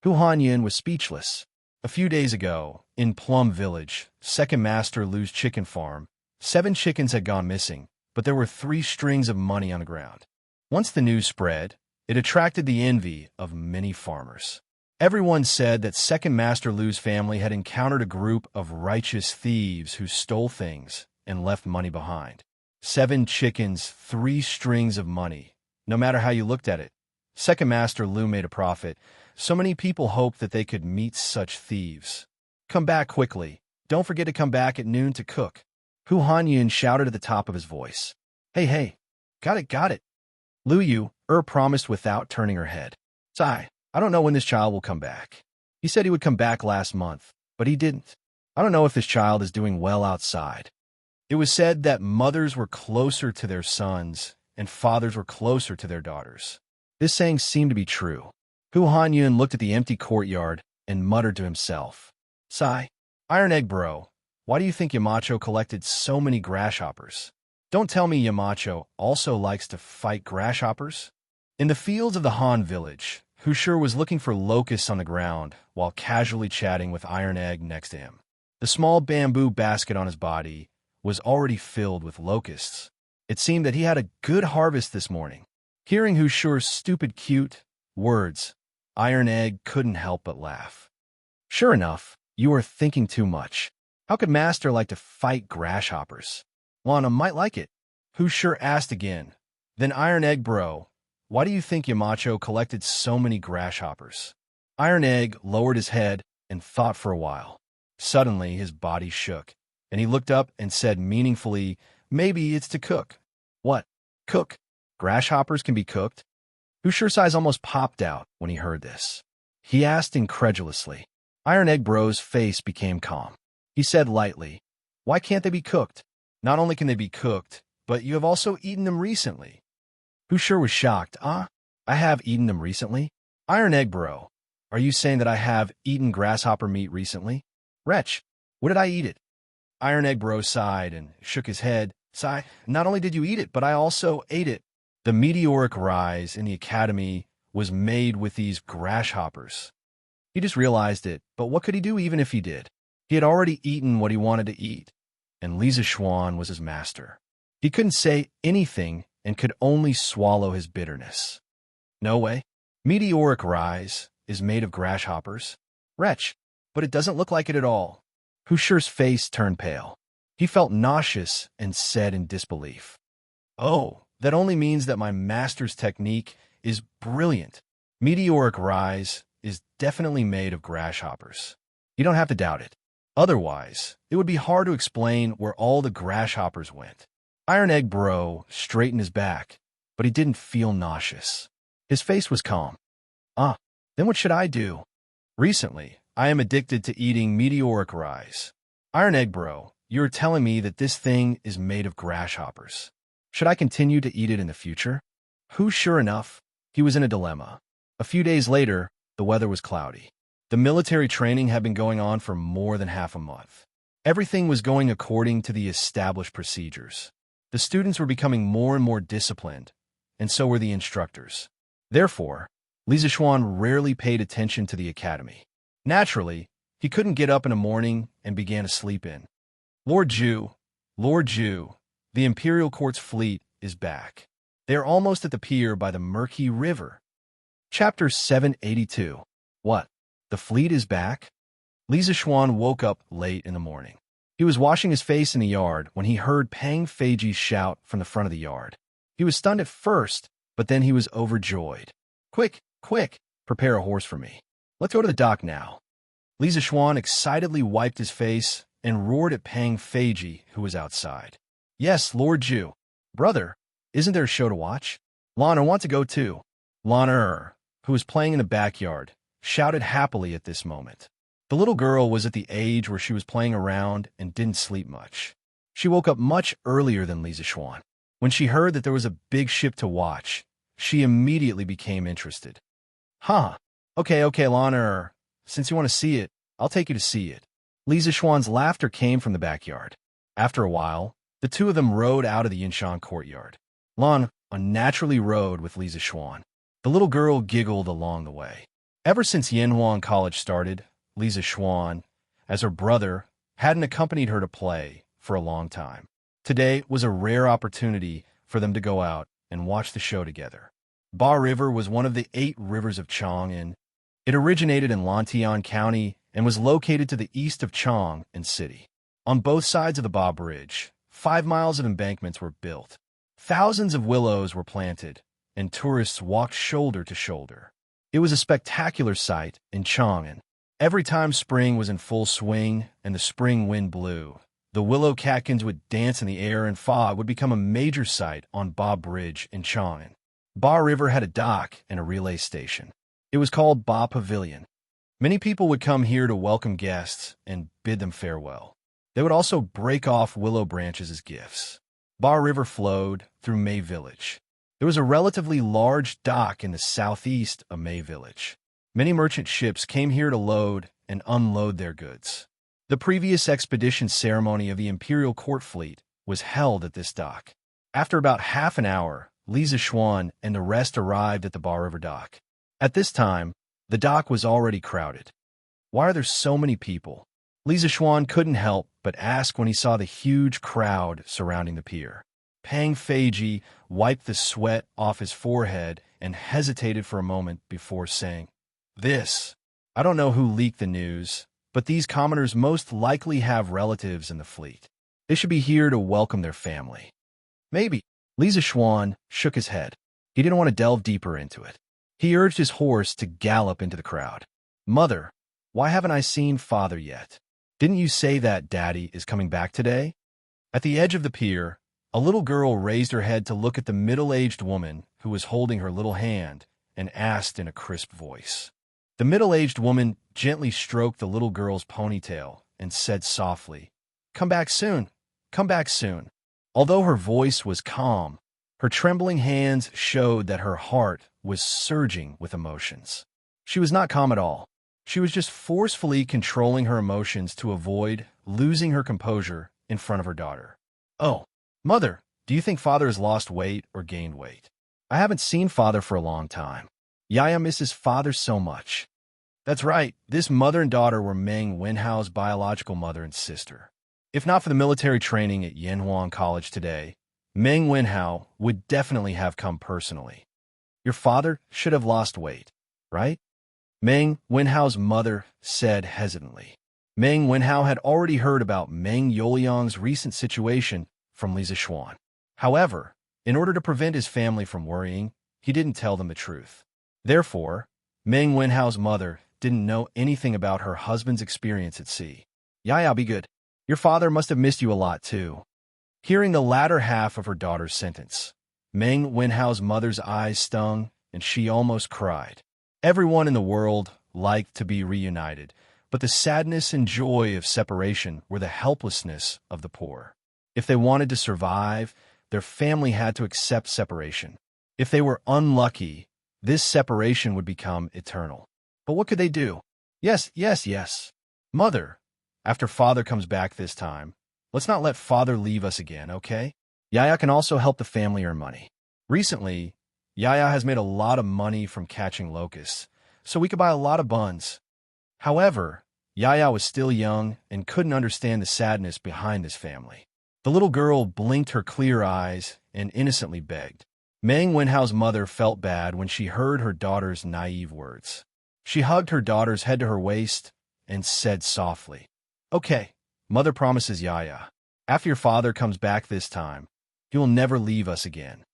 Hu Han-yin was speechless. A few days ago, in Plum Village, second master Lu's chicken farm, 7 chickens had gone missing, but there were 3 strings of money on the ground. Once the news spread, it attracted the envy of many farmers. Everyone said that second master Lu's family had encountered a group of righteous thieves who stole things and left money behind. 7 chickens, 3 strings of money. No matter how you looked at it, second master Lu made a profit. So many people hoped that they could meet such thieves. "Come back quickly. Don't forget to come back at noon to cook." Hu Han-yun shouted at the top of his voice. Hey, got it. Lu Yu promised without turning her head. "Sigh, I don't know when this child will come back. He said he would come back last month, but he didn't. I don't know if this child is doing well outside." It was said that mothers were closer to their sons and fathers were closer to their daughters. This saying seemed to be true. Hu Han-yun looked at the empty courtyard and muttered to himself, "Sigh, Iron Egg bro, why do you think Yamacho collected so many grasshoppers? Don't tell me Yamacho also likes to fight grasshoppers?" In the fields of the Han village, Hushur was looking for locusts on the ground while casually chatting with Iron Egg next to him. The small bamboo basket on his body was already filled with locusts. It seemed that he had a good harvest this morning. Hearing Hushur's stupid cute words, Iron Egg couldn't help but laugh. "Sure enough, you are thinking too much. How could Master like to fight grasshoppers? Lana might like it." Hushur asked again. "Then Iron Egg bro, why do you think Yamacho collected so many grasshoppers?" Iron Egg lowered his head and thought for a while. Suddenly, his body shook, and he looked up and said meaningfully, "Maybe it's to cook." "What? Cook? Grasshoppers can be cooked?" Hushur's eyes almost popped out when he heard this. He asked incredulously. Iron Egg bro's face became calm. He said lightly, "Why can't they be cooked? Not only can they be cooked, but you have also eaten them recently." Hushur was shocked. I have eaten them recently? Iron Egg bro, Are you saying that I have eaten grasshopper meat recently? Wretch, what did I eat it? Iron Egg Bro sighed and shook his head. Sigh, not only did you eat it, but I also ate it. The meteoric rise in the academy was made with these grasshoppers. He just realized it, but what could he do even if he did? He had already eaten what he wanted to eat, and Lisa Schwan was his master. He couldn't say anything and could only swallow his bitterness. No way. Meteoric rise is made of grasshoppers. Wretch, but it doesn't look like it at all. Husher's face turned pale. He felt nauseous and said in disbelief, "Oh, that only means that my master's technique is brilliant. Meteoric rise is definitely made of grasshoppers. You don't have to doubt it. Otherwise, it would be hard to explain where all the grasshoppers went." Iron Egg Bro straightened his back, but he didn't feel nauseous. His face was calm. Then what should I do? Recently, I am addicted to eating meteoric rise. Iron Egg Bro, you're telling me that this thing is made of grasshoppers. Should I continue to eat it in the future? Sure enough, he was in a dilemma. A few days later, the weather was cloudy. The military training had been going on for more than half a month. Everything was going according to the established procedures. The students were becoming more and more disciplined, and so were the instructors. Therefore, Li Zixuan rarely paid attention to the academy. Naturally, he couldn't get up in the morning and began to sleep in. Lord Zhu, the Imperial Court's fleet is back. They are almost at the pier by the murky river. Chapter 782. What? The fleet is back? Li Zixuan woke up late in the morning. He was washing his face in the yard when he heard Pang Feiji's shout from the front of the yard. He was stunned at first, but then he was overjoyed. Quick, prepare a horse for me. Let's go to the dock now. Li Zixuan excitedly wiped his face and roared at Pang Feiji, who was outside. Yes, Lord Zhu. Brother, isn't there a show to watch? Lana want to go too. Lana, who was playing in the backyard, shouted happily at this moment. The little girl was at the age where she was playing around and didn't sleep much. She woke up much earlier than Li Zixuan. When she heard that there was a big ship to watch, she immediately became interested. Okay, Lana, since you want to see it, I'll take you to see it. Li Zixuan's laughter came from the backyard. After a while, the two of them rode out of the Yinshan courtyard. Lan unnaturally rode with Li Zixuan. The little girl giggled along the way. Ever since Yanhuang College started, Li Zixuan, as her brother, hadn't accompanied her to play for a long time. Today was a rare opportunity for them to go out and watch the show together. Ba River was one of the 8 rivers of Chang'an. It originated in Lantian County and was located to the east of Chang'an City. On both sides of the Ba Bridge, 5 miles of embankments were built. Thousands of willows were planted, and tourists walked shoulder to shoulder. It was a spectacular sight in Chang'an. Every time spring was in full swing and the spring wind blew, the willow catkins would dance in the air and Fa would become a major sight on Ba Bridge in Chang'an. Ba River had a dock and a relay station. It was called Ba Pavilion. Many people would come here to welcome guests and bid them farewell. They would also break off willow branches as gifts. Ba River flowed through May Village. There was a relatively large dock in the southeast of May Village. Many merchant ships came here to load and unload their goods. The previous expedition ceremony of the Imperial Court Fleet was held at this dock. After about half an hour, Li Zixuan and the rest arrived at the Ba River dock. At this time, the dock was already crowded. Why are there so many people? Li Zixuan couldn't help but ask when he saw the huge crowd surrounding the pier. Pang Feiji wiped the sweat off his forehead and hesitated for a moment before saying, I don't know who leaked the news, but these commoners most likely have relatives in the fleet. They should be here to welcome their family. Maybe. Li Zixuan shook his head. He didn't want to delve deeper into it. He urged his horse to gallop into the crowd. Mother, why haven't I seen father yet? Didn't you say that daddy is coming back today? At the edge of the pier, a little girl raised her head to look at the middle-aged woman who was holding her little hand and asked in a crisp voice. The middle-aged woman gently stroked the little girl's ponytail and said softly, Come back soon. Come back soon. Although her voice was calm, her trembling hands showed that her heart was surging with emotions. She was not calm at all. She was just forcefully controlling her emotions to avoid losing her composure in front of her daughter. "Oh, mother, do you think father has lost weight or gained weight? I haven't seen father for a long time. Yaya misses father so much." That's right, this mother and daughter were Meng Wenhao's biological mother and sister. If not for the military training at Yanhuang College today, Meng Wenhao would definitely have come personally. "Your father should have lost weight, right?" Meng Wenhao's mother said hesitantly. Meng Wenhao had already heard about Meng Youliang's recent situation from Li Zixuan. However, in order to prevent his family from worrying, he didn't tell them the truth. Therefore, Meng Wenhao's mother didn't know anything about her husband's experience at sea. "Yaya, be good. Your father must have missed you a lot, too." Hearing the latter half of her daughter's sentence, Meng Wenhao's mother's eyes stung, and she almost cried. Everyone in the world liked to be reunited, but the sadness and joy of separation were the helplessness of the poor. If they wanted to survive, their family had to accept separation. If they were unlucky, this separation would become eternal. But what could they do? Yes. Mother, after father comes back this time, let's not let father leave us again, okay? Yaya can also help the family earn money. Recently, Yaya has made a lot of money from catching locusts, so we could buy a lot of buns. However, Yaya was still young and couldn't understand the sadness behind this family. The little girl blinked her clear eyes and innocently begged. Meng Wenhao's mother felt bad when she heard her daughter's naive words. She hugged her daughter's head to her waist and said softly, "Okay, mother promises Yaya. After your father comes back this time, he will never leave us again."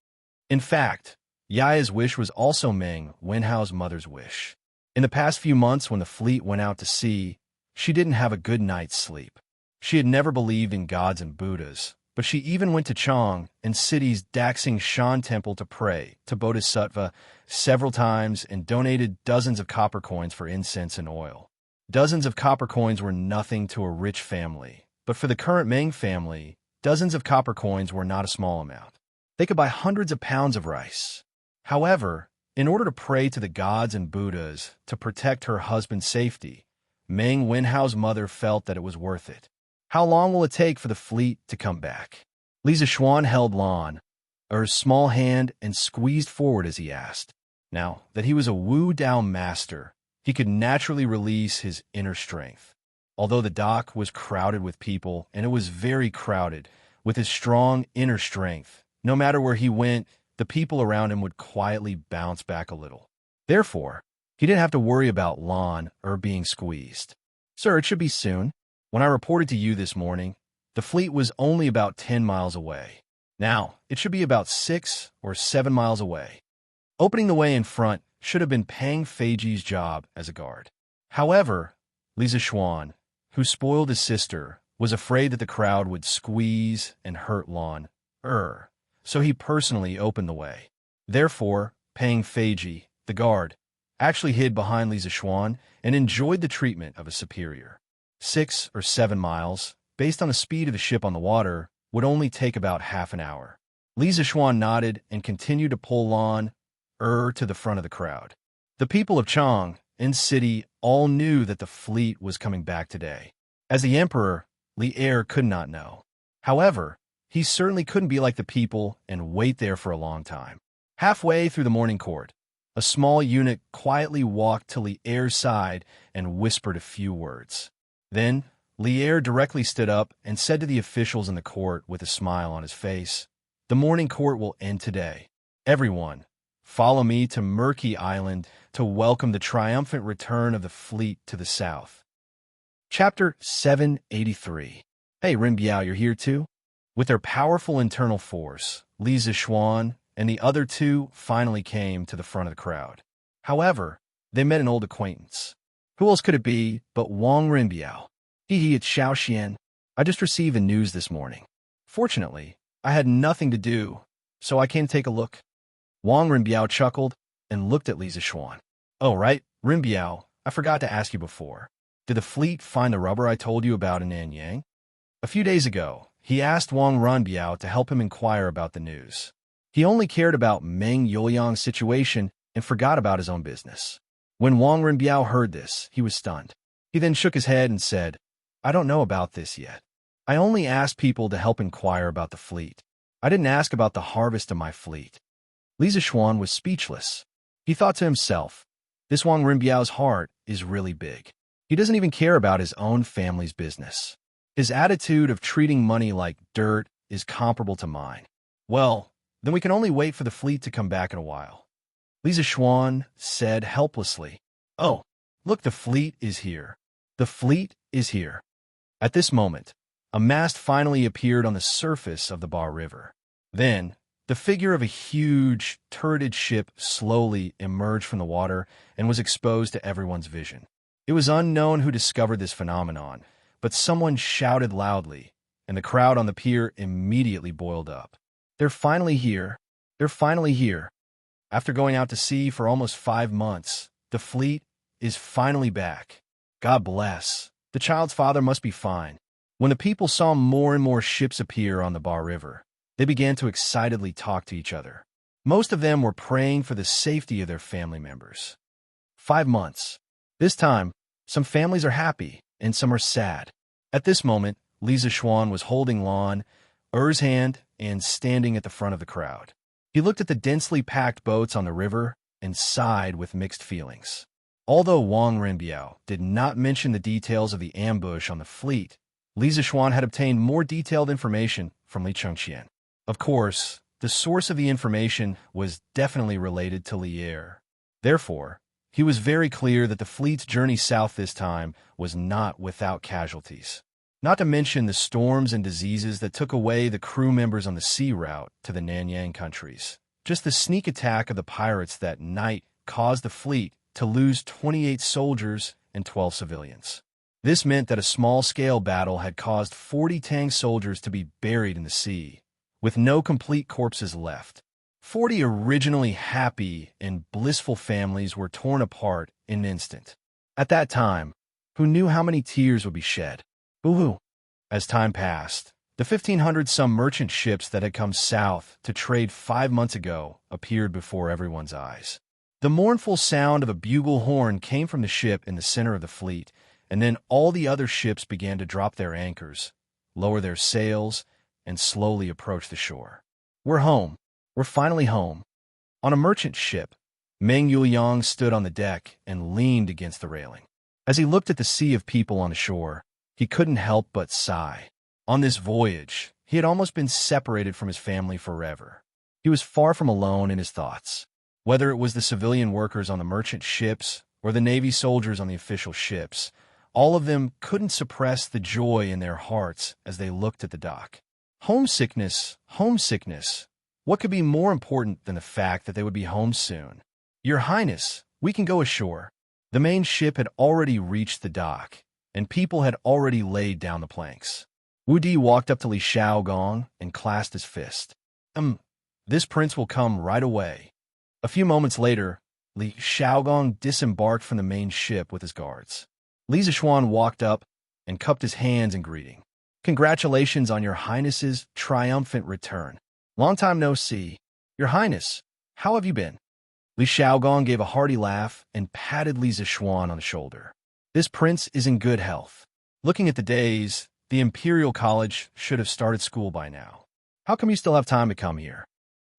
In fact, Yaya's wish was also Meng Wenhao's mother's wish. In the past few months when the fleet went out to sea, she didn't have a good night's sleep. She had never believed in gods and Buddhas, but she even went to Chang and city's Daxing Shan temple to pray to Bodhisattva several times and donated dozens of copper coins for incense and oil. Dozens of copper coins were nothing to a rich family, but for the current Meng family, dozens of copper coins were not a small amount. They could buy hundreds of pounds of rice. However, in order to pray to the gods and Buddhas to protect her husband's safety, Meng Wenhao's mother felt that it was worth it. How long will it take for the fleet to come back? Li Zixuan held Lan, her small hand, and squeezed forward as he asked. Now that he was a Wu Dao master, he could naturally release his inner strength. Although the dock was crowded with people, and it was very crowded, with his strong inner strength, no matter where he went, the people around him would quietly bounce back a little. Therefore, he didn't have to worry about Lan or being squeezed. "Sir, it should be soon. When I reported to you this morning, the fleet was only about 10 miles away. Now, it should be about 6 or 7 miles away." Opening the way in front should have been Pang Feiji's job as a guard. However, Li Zixuan, who spoiled his sister, was afraid that the crowd would squeeze and hurt Lan, so he personally opened the way. Therefore, Pang Feiji, the guard, actually hid behind Li Zixuan and enjoyed the treatment of a superior. 6 or 7 miles, based on the speed of the ship on the water, would only take about half an hour. Li Zixuan nodded and continued to pull Lan to the front of the crowd. The people of Chang and city all knew that the fleet was coming back today. As the emperor, Li could not know. However, he certainly couldn't be like the people and wait there for a long time. Halfway through the morning court, a small eunuch quietly walked to Li'er's side and whispered a few words. Then, Li'er directly stood up and said to the officials in the court with a smile on his face, "The morning court will end today. Everyone, follow me to Murky Island to welcome the triumphant return of the fleet to the south." Chapter 783. Hey, Rinbiao, you're here too? With their powerful internal force, Li Zixuan and the other two finally came to the front of the crowd. However, they met an old acquaintance. Who else could it be but Wang Rinbiao? It's Xiaoxian. I just received the news this morning. Fortunately, I had nothing to do, so I came to take a look. Wang Rinbiao chuckled and looked at Li Zixuan. "Oh, right, Rinbiao, I forgot to ask you before. Did the fleet find the rubber I told you about in Nanyang?" A few days ago, he asked Wang Rinbiao to help him inquire about the news. He only cared about Meng Youliang's situation and forgot about his own business. When Wang Renbiao heard this, he was stunned. He then shook his head and said, I don't know about this yet. I only asked people to help inquire about the fleet. I didn't ask about the harvest of my fleet. Li Zixuan was speechless. He thought to himself, this Wang Renbiao's heart is really big. He doesn't even care about his own family's business. His attitude of treating money like dirt is comparable to mine. Well, then we can only wait for the fleet to come back in a while. Li Zixuan said helplessly, Oh, look, the fleet is here. The fleet is here. At this moment, a mast finally appeared on the surface of the Ba River. Then, the figure of a huge, turreted ship slowly emerged from the water and was exposed to everyone's vision. It was unknown who discovered this phenomenon, but someone shouted loudly, and the crowd on the pier immediately boiled up. They're finally here. They're finally here. After going out to sea for almost 5 months, the fleet is finally back. God bless. The child's father must be fine. When the people saw more and more ships appear on the Ba River, they began to excitedly talk to each other. Most of them were praying for the safety of their family members. 5 months. This time, some families are happy and some are sad. At this moment, Li Zixuan was holding Lan Er's hand and standing at the front of the crowd. He looked at the densely packed boats on the river and sighed with mixed feelings. Although Wang Renbiao did not mention the details of the ambush on the fleet, Li Zixuan had obtained more detailed information from Li Chengqian. Of course, the source of the information was definitely related to Li Er. Therefore, he was very clear that the fleet's journey south this time was not without casualties. Not to mention the storms and diseases that took away the crew members on the sea route to the Nanyang countries. Just the sneak attack of the pirates that night caused the fleet to lose 28 soldiers and 12 civilians. This meant that a small-scale battle had caused 40 Tang soldiers to be buried in the sea, with no complete corpses left. 40 originally happy and blissful families were torn apart in an instant. At that time, who knew how many tears would be shed? Boo-hoo. As time passed, the 1,500-some merchant ships that had come south to trade 5 months ago appeared before everyone's eyes. The mournful sound of a bugle horn came from the ship in the center of the fleet, and then all the other ships began to drop their anchors, lower their sails, and slowly approach the shore. We're home. We're finally home. On a merchant ship, Meng Yuliang stood on the deck and leaned against the railing. As he looked at the sea of people on the shore, he couldn't help but sigh. On this voyage, he had almost been separated from his family forever. He was far from alone in his thoughts. Whether it was the civilian workers on the merchant ships or the Navy soldiers on the official ships, all of them couldn't suppress the joy in their hearts as they looked at the dock. Homesickness, homesickness. What could be more important than the fact that they would be home soon? Your Highness, we can go ashore. The main ship had already reached the dock, and people had already laid down the planks. Wu Di walked up to Li Shaogong and clasped his fist. This prince will come right away. A few moments later, Li Shaogong disembarked from the main ship with his guards. Li Zixuan walked up and cupped his hands in greeting. Congratulations on your Highness's triumphant return. Long time no see. Your Highness, how have you been? Li Shaogong gave a hearty laugh and patted Li Zixuan on the shoulder. This prince is in good health. Looking at the days, the Imperial College should have started school by now. How come you still have time to come here?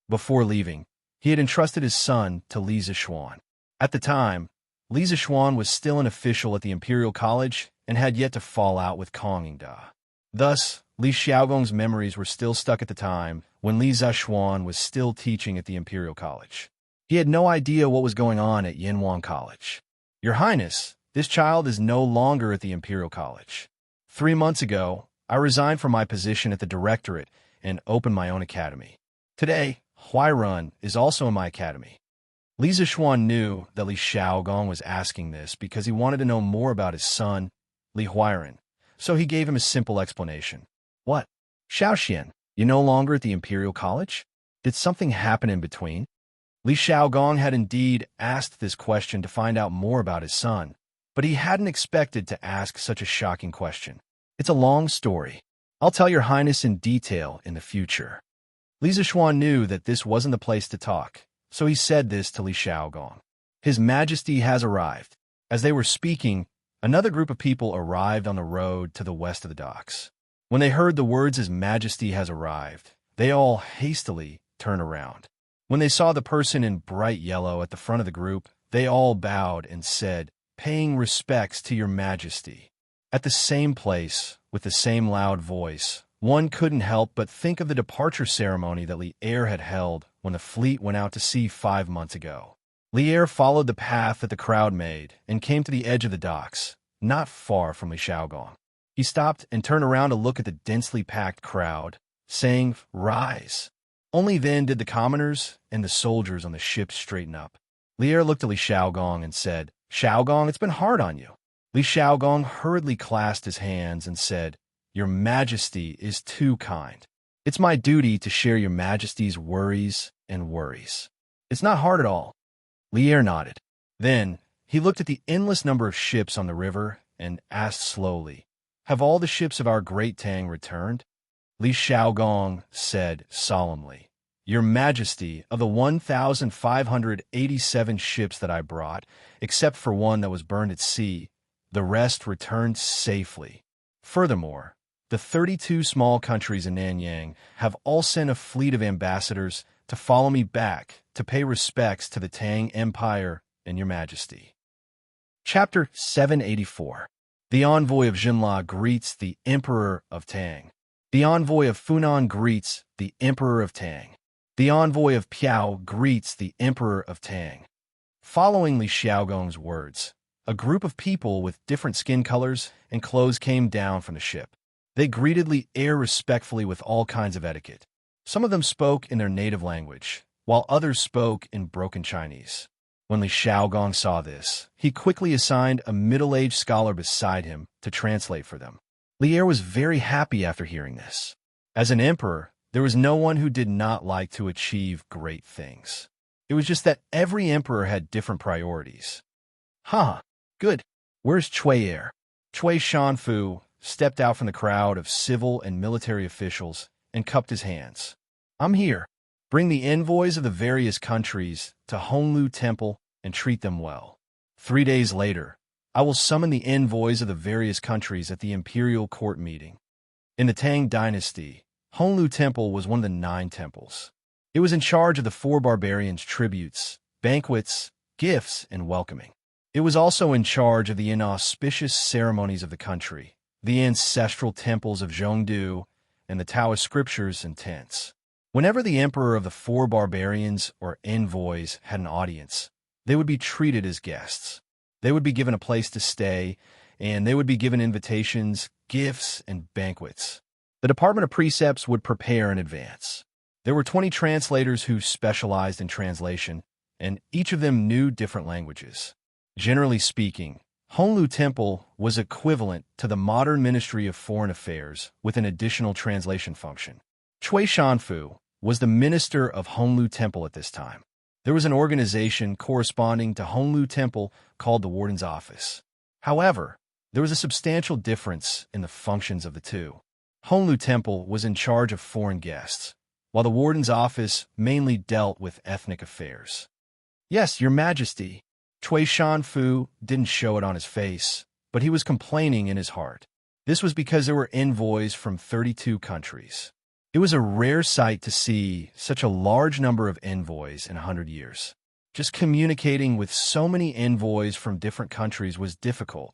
Before leaving, he had entrusted his son to Li Zixuan. At the time, Li Zixuan was still an official at the Imperial College and had yet to fall out with Kong Yingda. Thus, Li Xiaogong's memories were still stuck at the time when Li Zixuan was still teaching at the Imperial College. He had no idea what was going on at Yinhuang College. Your Highness, this child is no longer at the Imperial College. 3 months ago, I resigned from my position at the Directorate and opened my own academy. Today, Huairun is also in my academy. Li Zixuan knew that Li Xiaogong was asking this because he wanted to know more about his son, Li Huairun, so he gave him a simple explanation. What? Xiaoxian, you no longer at the Imperial College? Did something happen in between? Li Xiaogong had indeed asked this question to find out more about his son, but he hadn't expected to ask such a shocking question. It's a long story. I'll tell your Highness in detail in the future. Li Zixuan knew that this wasn't the place to talk, so he said this to Li Xiaogong. His Majesty has arrived." As they were speaking, another group of people arrived on the road to the west of the docks. When they heard the words, "His Majesty has arrived," they all hastily turned around. When they saw the person in bright yellow at the front of the group, they all bowed and said, "Paying respects to your Majesty." At the same place, with the same loud voice, one couldn't help but think of the departure ceremony that Li'er had held when the fleet went out to sea 5 months ago. Li'er followed the path that the crowd made and came to the edge of the docks, not far from Li Xiaogong. He stopped and turned around to look at the densely packed crowd, saying, "Rise." Only then did the commoners and the soldiers on the ship straighten up. Li'er looked at Li Xiaogong and said, "Xiaogong, it's been hard on you." Li Xiaogong hurriedly clasped his hands and said, "Your Majesty is too kind. It's my duty to share your Majesty's worries and worries. It's not hard at all." Li'er nodded. Then he looked at the endless number of ships on the river and asked slowly, "Have all the ships of our great Tang returned?" Li Xiaogong said solemnly, "Your Majesty, of the 1,587 ships that I brought, except for one that was burned at sea, the rest returned safely. Furthermore, the 32 small countries in Nanyang have all sent a fleet of ambassadors to follow me back to pay respects to the Tang Empire and your Majesty." Chapter 784. The envoy of Jinla greets the Emperor of Tang. The envoy of Funan greets the Emperor of Tang. The envoy of Piao greets the Emperor of Tang. Following Li Xiaogong's words, a group of people with different skin colors and clothes came down from the ship. They greeted Li'er respectfully with all kinds of etiquette. Some of them spoke in their native language, while others spoke in broken Chinese. When Li Xiaogong saw this, he quickly assigned a middle-aged scholar beside him to translate for them. Li'er was very happy after hearing this. As an emperor, there was no one who did not like to achieve great things. It was just that every emperor had different priorities. Good. Where's Chui'er?" Chui Shanfu stepped out from the crowd of civil and military officials and cupped his hands. "I'm here. Bring the envoys of the various countries to Honglu Temple and treat them well. 3 days later, I will summon the envoys of the various countries at the imperial court meeting." In the Tang dynasty, Honglu Temple was one of the 9 temples. It was in charge of the 4 barbarians' tributes, banquets, gifts, and welcoming. It was also in charge of the inauspicious ceremonies of the country, the ancestral temples of Zhongdu, and the Taoist scriptures and tents. Whenever the emperor of the 4 barbarians or envoys had an audience, they would be treated as guests. They would be given a place to stay, and they would be given invitations, gifts, and banquets. The Department of Precepts would prepare in advance. There were 20 translators who specialized in translation, and each of them knew different languages. Generally speaking, Honglu Temple was equivalent to the modern Ministry of Foreign Affairs with an additional translation function. Chui Shanfu was the minister of Honglu Temple at this time. There was an organization corresponding to Honglu Temple called the Warden's Office. However, there was a substantial difference in the functions of the two. Honglu Temple was in charge of foreign guests, while the Warden's Office mainly dealt with ethnic affairs. "Yes, Your Majesty." Chui Shanfu didn't show it on his face, but he was complaining in his heart. This was because there were envoys from 32 countries. It was a rare sight to see such a large number of envoys in 100 years. Just communicating with so many envoys from different countries was difficult,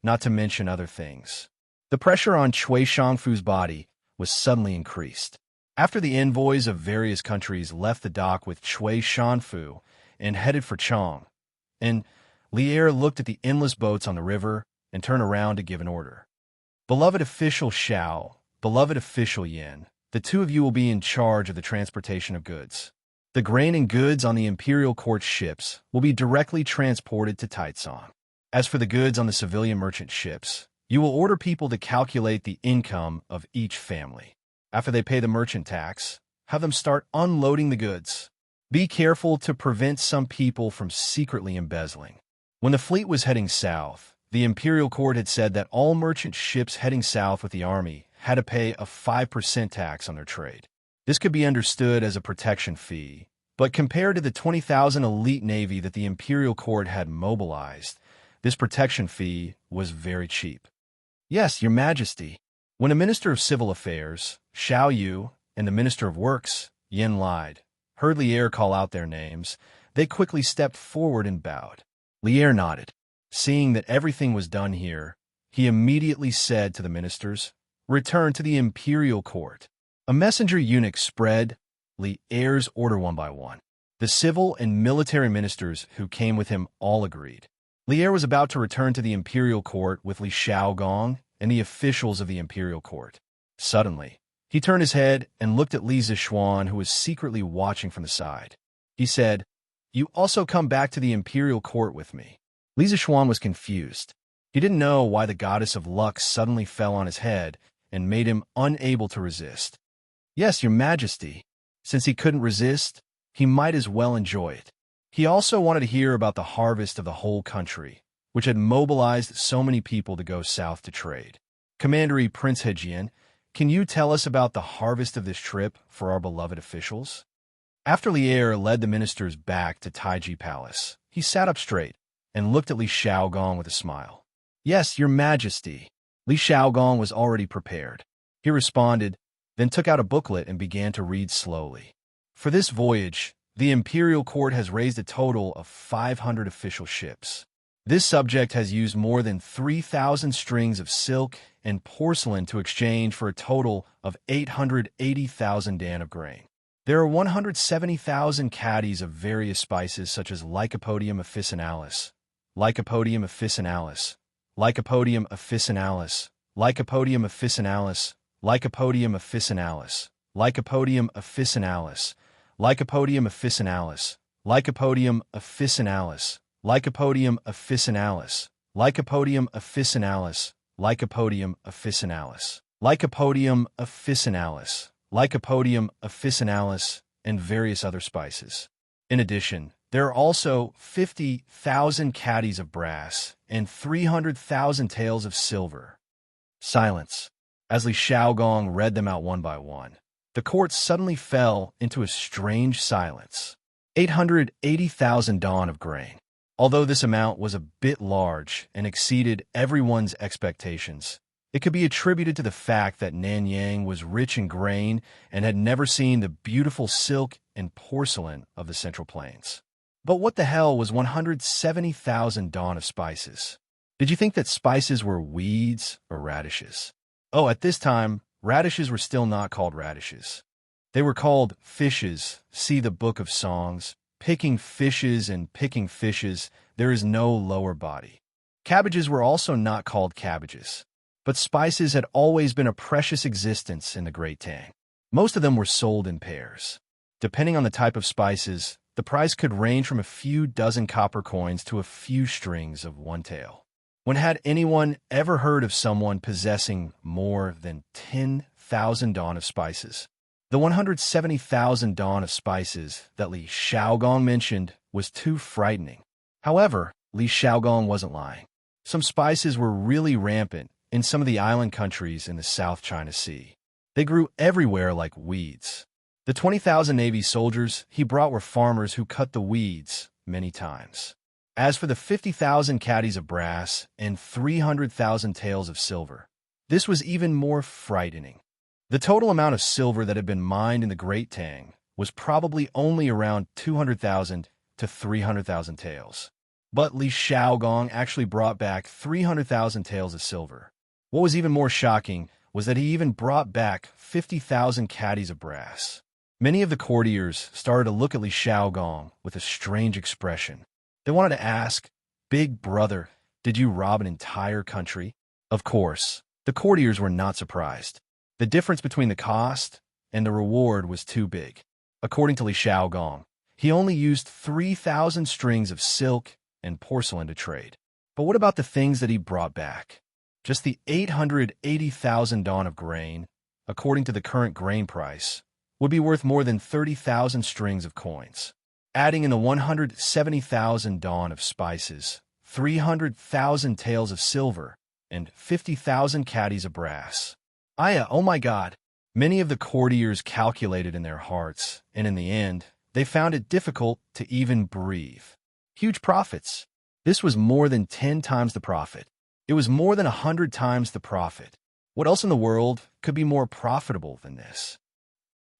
not to mention other things. The pressure on Chui Shanfu's body was suddenly increased. After the envoys of various countries left the dock with Chui Shanfu and headed for Chong, and Li'er looked at the endless boats on the river and turned around to give an order. "Beloved official Xiao, beloved official Yin, the 2 of you will be in charge of the transportation of goods. The grain and goods on the imperial court ships will be directly transported to Taicang. As for the goods on the civilian merchant ships, you will order people to calculate the income of each family. After they pay the merchant tax, have them start unloading the goods. Be careful to prevent some people from secretly embezzling." When the fleet was heading south, the imperial court had said that all merchant ships heading south with the army had to pay a 5% tax on their trade. This could be understood as a protection fee, But compared to the 20,000 elite navy that the imperial court had mobilized, this protection fee was very cheap. Yes, your majesty. When a minister of civil affairs, Xiao Yu, and the minister of works, Yin Lied, heard Lier call out their names, they quickly stepped forward and bowed. Lier nodded. Seeing that everything was done here, he immediately said to the ministers, "Return to the imperial court." A messenger eunuch spread Lier's order one by one. The civil and military ministers who came with him all agreed. Lier was about to return to the imperial court with Li Xiaogong and the officials of the imperial court. Suddenly, he turned his head and looked at Li Zixuan, who was secretly watching from the side. He said, "You also come back to the imperial court with me." Li Zixuan was confused. He didn't know why the goddess of luck suddenly fell on his head and made him unable to resist. "Yes, your majesty." Since he couldn't resist, he might as well enjoy it. He also wanted to hear about the harvest of the whole country, which had mobilized so many people to go south to trade. "Commander Prince Hejian, can you tell us about the harvest of this trip for our beloved officials?" After Lier led the ministers back to Taiji Palace, he sat up straight and looked at Li Xiaogong with a smile. "Yes, your majesty." Li Xiaogong was already prepared. He responded, then took out a booklet and began to read slowly. "For this voyage, the imperial court has raised a total of 500 official ships. This subject has used more than 3,000 strings of silk and porcelain to exchange for a total of 880,000 dan of grain. There are 170,000 caddies of various spices such as Lycopodium officinalis, Lycopodium officinalis, Lycopodium officinalis, Lycopodium officinalis, Lycopodium officinalis, Lycopodium officinalis, Lycopodium officinalis, Lycopodium officinalis, Lycopodium officinalis, Lycopodium officinalis, Lycopodium officinalis, Lycopodium officinalis, Lycopodium officinalis, and various other spices. In addition, there are also 50,000 caddies of brass and 300,000 taels of silver. Silence. As Li Xiaogong read them out one by one, the court suddenly fell into a strange silence. 880,000 dan of grain. Although this amount was a bit large and exceeded everyone's expectations, it could be attributed to the fact that Nanyang was rich in grain and had never seen the beautiful silk and porcelain of the Central Plains. But what the hell was 170,000 dan of spices? Did you think that spices were weeds or radishes? Oh, at this time, radishes were still not called radishes. They were called fishes. See the Book of Songs. Picking fishes and picking fishes, there is no lower body. Cabbages were also not called cabbages. But spices had always been a precious existence in the Great Tang. Most of them were sold in pairs. Depending on the type of spices, the price could range from a few dozen copper coins to a few strings of one tael. When had anyone ever heard of someone possessing more than 10,000 dan of spices? The 170,000 dan of spices that Li Xiaogong mentioned was too frightening. However, Li Xiaogong wasn't lying. Some spices were really rampant in some of the island countries in the South China Sea. They grew everywhere like weeds. The 20,000 Navy soldiers he brought were farmers who cut the weeds many times. As for the 50,000 caddies of brass and 300,000 taels of silver, this was even more frightening. The total amount of silver that had been mined in the Great Tang was probably only around 200,000 to 300,000 taels. But Li Xiaogong actually brought back 300,000 taels of silver. What was even more shocking was that he even brought back 50,000 caddies of brass. Many of the courtiers started to look at Li Xiaogong with a strange expression. They wanted to ask, "Big brother, did you rob an entire country?" Of course, the courtiers were not surprised. The difference between the cost and the reward was too big. According to Li Xiaogong, he only used 3,000 strings of silk and porcelain to trade. But what about the things that he brought back? Just the 880,000 dan of grain, according to the current grain price, would be worth more than 30,000 strings of coins. Adding in the 170,000 dan of spices, 300,000 taels of silver, and 50,000 caddies of brass. Oh my God! Many of the courtiers calculated in their hearts, and in the end, They found it difficult to even breathe. Huge profits. This was more than 10 times the profit. It was more than 100 times the profit. What else in the world could be more profitable than this?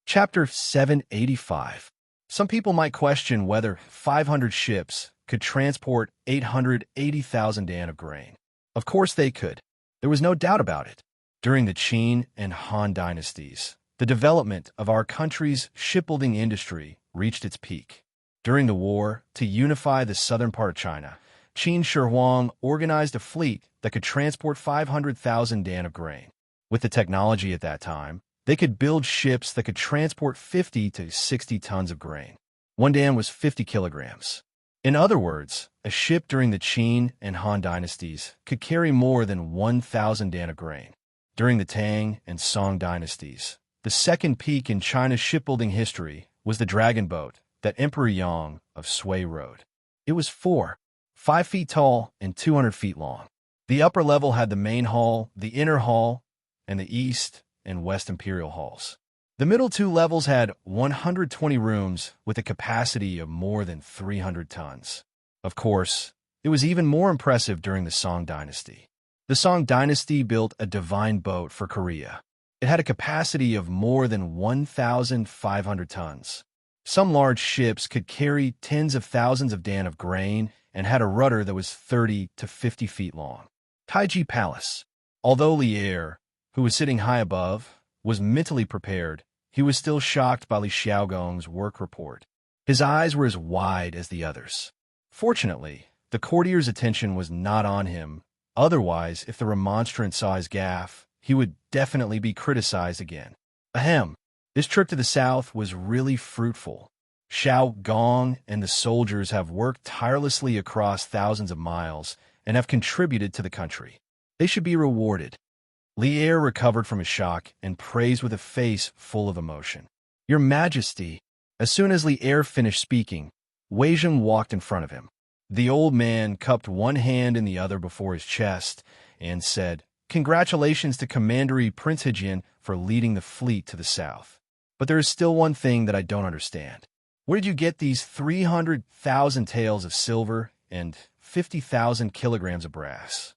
Chapter 785. Some people might question whether 500 ships could transport 880,000 dan of grain. Of course they could. There was no doubt about it. During the Qin and Han dynasties, the development of our country's shipbuilding industry reached its peak. During the war, to unify the southern part of China, Qin Shi Huang organized a fleet that could transport 500,000 dan of grain. With the technology at that time, they could build ships that could transport 50 to 60 tons of grain. One dan was 50 kilograms. In other words, a ship during the Qin and Han dynasties could carry more than 1,000 dan of grain. During the Tang and Song dynasties, the second peak in China's shipbuilding history was the dragon boat that Emperor Yang of Sui rode. It was 5 feet tall and 200 feet long. The upper level had the main hall, the inner hall, and the east and west imperial halls. The middle two levels had 120 rooms with a capacity of more than 300 tons. Of course, it was even more impressive during the Song dynasty. The Song dynasty built a divine boat for Korea. It had a capacity of more than 1,500 tons. Some large ships could carry tens of thousands of dan of grain and had a rudder that was 30 to 50 feet long. Taiji Palace. Although Lier, who was sitting high above, was mentally prepared, he was still shocked by Li Xiaogong's work report. His eyes were as wide as the others. Fortunately, the courtier's attention was not on him. Otherwise, if the remonstrant saw his gaffe, he would definitely be criticized again. Ahem. This trip to the south was really fruitful. Xiao Gong and the soldiers have worked tirelessly across thousands of miles and have contributed to the country. They should be rewarded. Lier recovered from his shock and praised with a face full of emotion. Your Majesty. As soon as Lier finished speaking, Wei Zheng walked in front of him. The old man cupped one hand in the other before his chest and said, Congratulations to Commander Prince Hejian for leading the fleet to the south. But there is still one thing that I don't understand. Where did you get these 300,000 taels of silver and 50,000 kilograms of brass?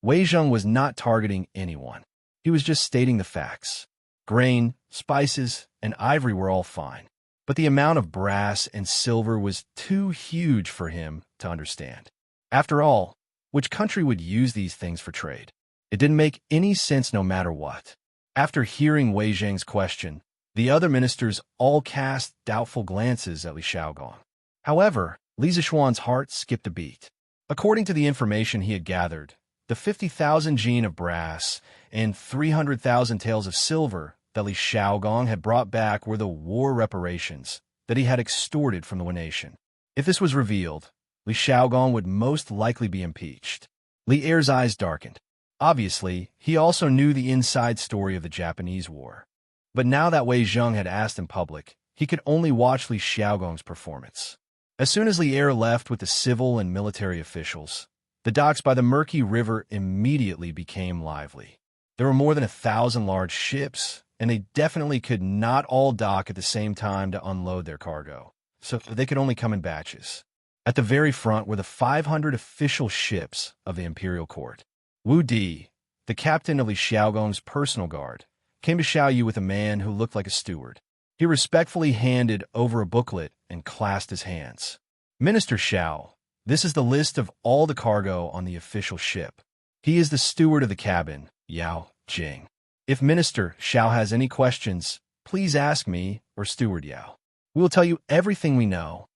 Wei Zheng was not targeting anyone. He was just stating the facts. Grain, spices, and ivory were all fine. But the amount of brass and silver was too huge for him to understand. After all, which country would use these things for trade? It didn't make any sense no matter what. After hearing Wei Zheng's question, the other ministers all cast doubtful glances at Li Xiaogong. However, Li Zishuan's heart skipped a beat. According to the information he had gathered, the 50,000 jin of brass and 300,000 taels of silver that Li Xiaogong had brought back were the war reparations that he had extorted from the nation. If this was revealed, Li Xiaogong would most likely be impeached. Li Er's eyes darkened. Obviously, he also knew the inside story of the Japanese War. But now that Wei Zheng had asked in public, he could only watch Li Xiaogong's performance. As soon as Li Er left with the civil and military officials, the docks by the murky river immediately became lively. There were more than 1,000 large ships, and they definitely could not all dock at the same time to unload their cargo, so they could only come in batches. At the very front were the 500 official ships of the imperial court. Wu Di, the captain of Li Xiaogong's personal guard, came to Xiao Yu with a man who looked like a steward. He respectfully handed over a booklet and clasped his hands. Minister Xiao, this is the list of all the cargo on the official ship. He is the steward of the cabin, Yao Jing. If Minister Xiao has any questions, please ask me or Steward Yao. We will tell you everything we know.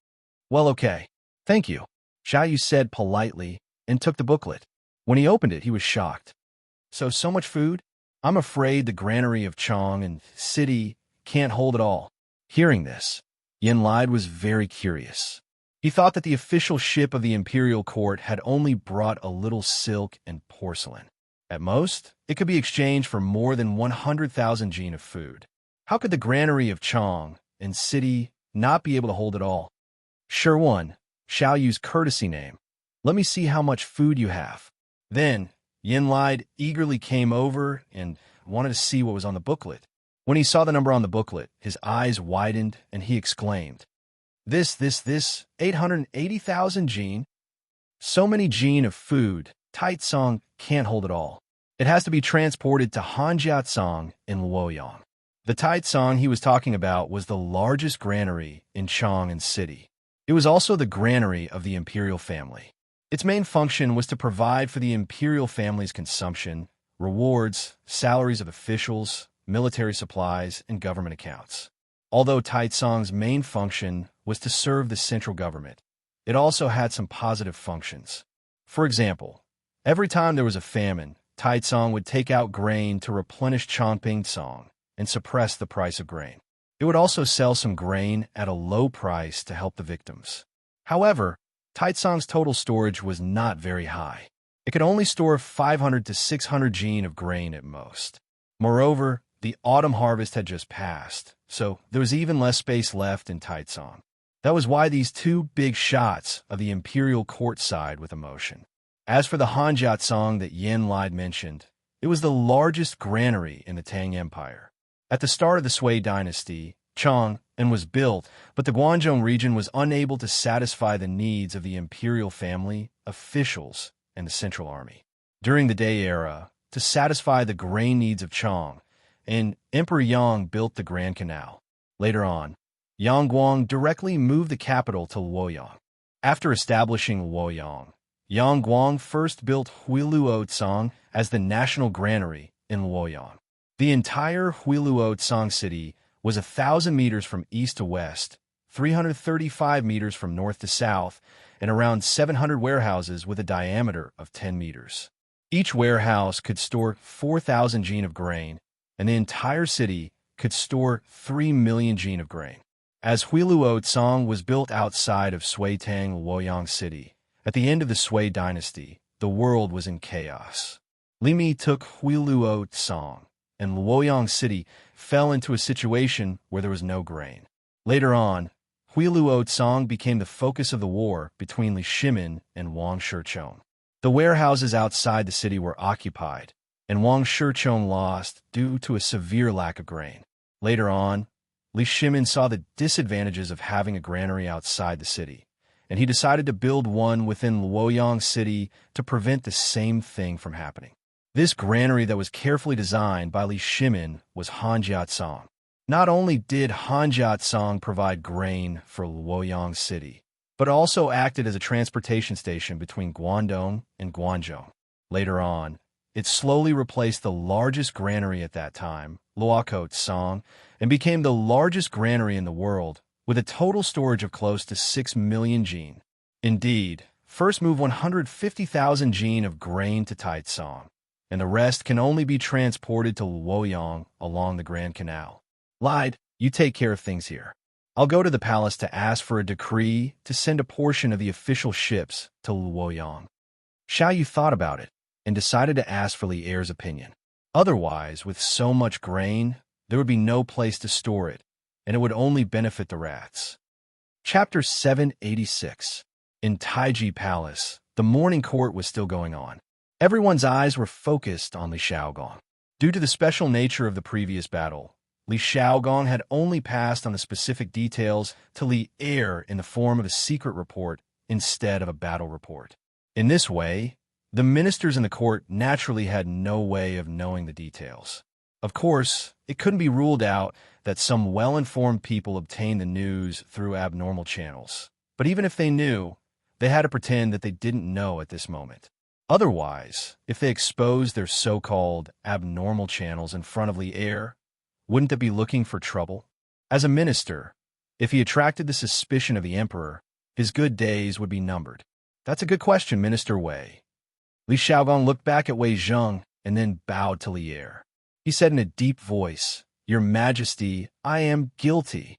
Well, okay. Thank you, Xiao Yu said politely and took the booklet. When he opened it, he was shocked. So much food? I'm afraid the granary of Chong and City can't hold it all. Hearing this, Yin Lide was very curious. He thought that the official ship of the imperial court had only brought a little silk and porcelain. At most, it could be exchanged for more than 100,000 jin of food. How could the granary of Chong and City not be able to hold it all? Sure one, Xiao Yu's courtesy name. Let me see how much food you have. Then, Yin Lide eagerly came over and wanted to see what was on the booklet. When he saw the number on the booklet, his eyes widened and he exclaimed, This 880,000 jin. So many jin of food, Taitsong can't hold it all. It has to be transported to Hanjiatsong in Luoyang. The Taitsong he was talking about was the largest granary in Chang'an City. It was also the granary of the imperial family. Its main function was to provide for the imperial family's consumption, rewards, salaries of officials, military supplies, and government accounts. Although Taitsong's main function was to serve the central government, it also had some positive functions. For example, every time there was a famine, Taitsong would take out grain to replenish Chongping-song and suppress the price of grain. It would also sell some grain at a low price to help the victims. However, Taitsong's total storage was not very high. It could only store 500 to 600 jin of grain at most. Moreover, the autumn harvest had just passed, so there was even less space left in Taitsong. That was why these two big shots of the imperial court sighed with emotion. As for the Hanjiatsong that Yen Lide mentioned, it was the largest granary in the Tang Empire. At the start of the Sui dynasty, Chang'an was built, but the Guangzhou region was unable to satisfy the needs of the imperial family, officials, and the central army. During the Day era, to satisfy the grain needs of Chang, and Emperor Yang built the Grand Canal. Later on, Yang Guang directly moved the capital to Luoyang. After establishing Luoyang, Yang Guang first built Huiluo-tsang as the national granary in Luoyang. The entire Huiluo-tsang city was 1,000 meters from east to west, 335 meters from north to south, and around 700 warehouses with a diameter of 10 meters. Each warehouse could store 4,000 jin of grain, and the entire city could store 3 million jin of grain. As Huiluo-tsang was built outside of Sui-tang Luoyang City, at the end of the Sui dynasty, the world was in chaos. Li Mi took Huiluo-tsang, and Luoyang City fell into a situation where there was no grain. Later on, Huiluo-tsang became the focus of the war between Li Shimin and Wang Shichong. The warehouses outside the city were occupied, and Wang Shichong lost due to a severe lack of grain. Later on, Li Shimin saw the disadvantages of having a granary outside the city, and he decided to build one within Luoyang City to prevent the same thing from happening. This granary that was carefully designed by Li Shimin was Hanjiatsong. Not only did Hanjiatsong provide grain for Luoyang City, but also acted as a transportation station between Guangdong and Guangzhou. Later on, it slowly replaced the largest granary at that time, Luokou-tsang, and became the largest granary in the world, with a total storage of close to 6 million jin. Indeed, first move 150,000 jin of grain to Taitsong, and the rest can only be transported to Luoyang along the Grand Canal. Lide, you take care of things here. I'll go to the palace to ask for a decree to send a portion of the official ships to Luoyang. Xiao Yu thought about it and decided to ask for Li Er's opinion. Otherwise, with so much grain, there would be no place to store it, and it would only benefit the rats. Chapter 786. In Taiji Palace, the morning court was still going on. Everyone's eyes were focused on Li Shaogong. Due to the special nature of the previous battle, Li Shaogong had only passed on the specific details to Li Er in the form of a secret report instead of a battle report. In this way, the ministers in the court naturally had no way of knowing the details. Of course, it couldn't be ruled out that some well-informed people obtained the news through abnormal channels. But even if they knew, they had to pretend that they didn't know at this moment. Otherwise, if they exposed their so-called abnormal channels in front of Li Er, wouldn't they be looking for trouble? As a minister, if he attracted the suspicion of the emperor, his good days would be numbered. That's a good question, Minister Wei. Li Shaogong looked back at Wei Zheng and then bowed to Li Er. He said in a deep voice, "Your Majesty, I am guilty."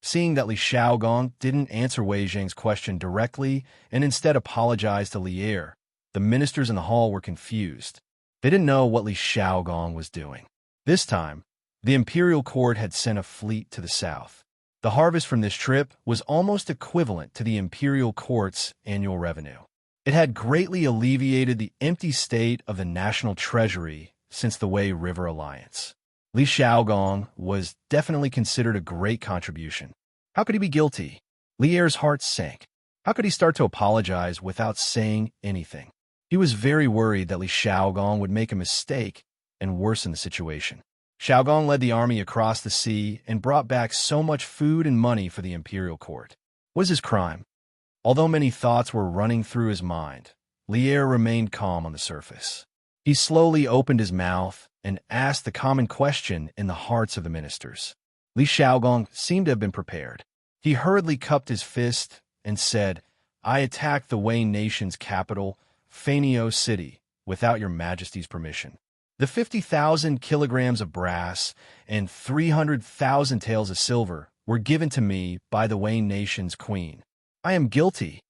Seeing that Li Shaogong didn't answer Wei Zheng's question directly and instead apologized to Li Er, the ministers in the hall were confused. They didn't know what Li Shaogong was doing. This time, the imperial court had sent a fleet to the south. The harvest from this trip was almost equivalent to the imperial court's annual revenue. It had greatly alleviated the empty state of the national treasury since the Wei River Alliance. Li Shaogong was definitely considered a great contribution. How could he be guilty? Li Er's heart sank. How could he start to apologize without saying anything? He was very worried that Li Xiaogong would make a mistake and worsen the situation. Xiaogong led the army across the sea and brought back so much food and money for the imperial court. What is his crime? Although many thoughts were running through his mind, Li Er remained calm on the surface. He slowly opened his mouth and asked the common question in the hearts of the ministers. Li Xiaogong seemed to have been prepared. He hurriedly cupped his fist and said, "I attacked the Wei nation's capital, Fanio City, without your majesty's permission. The 50,000 kilograms of brass and 300,000 taels of silver were given to me by the Wei nation's queen. I am guilty."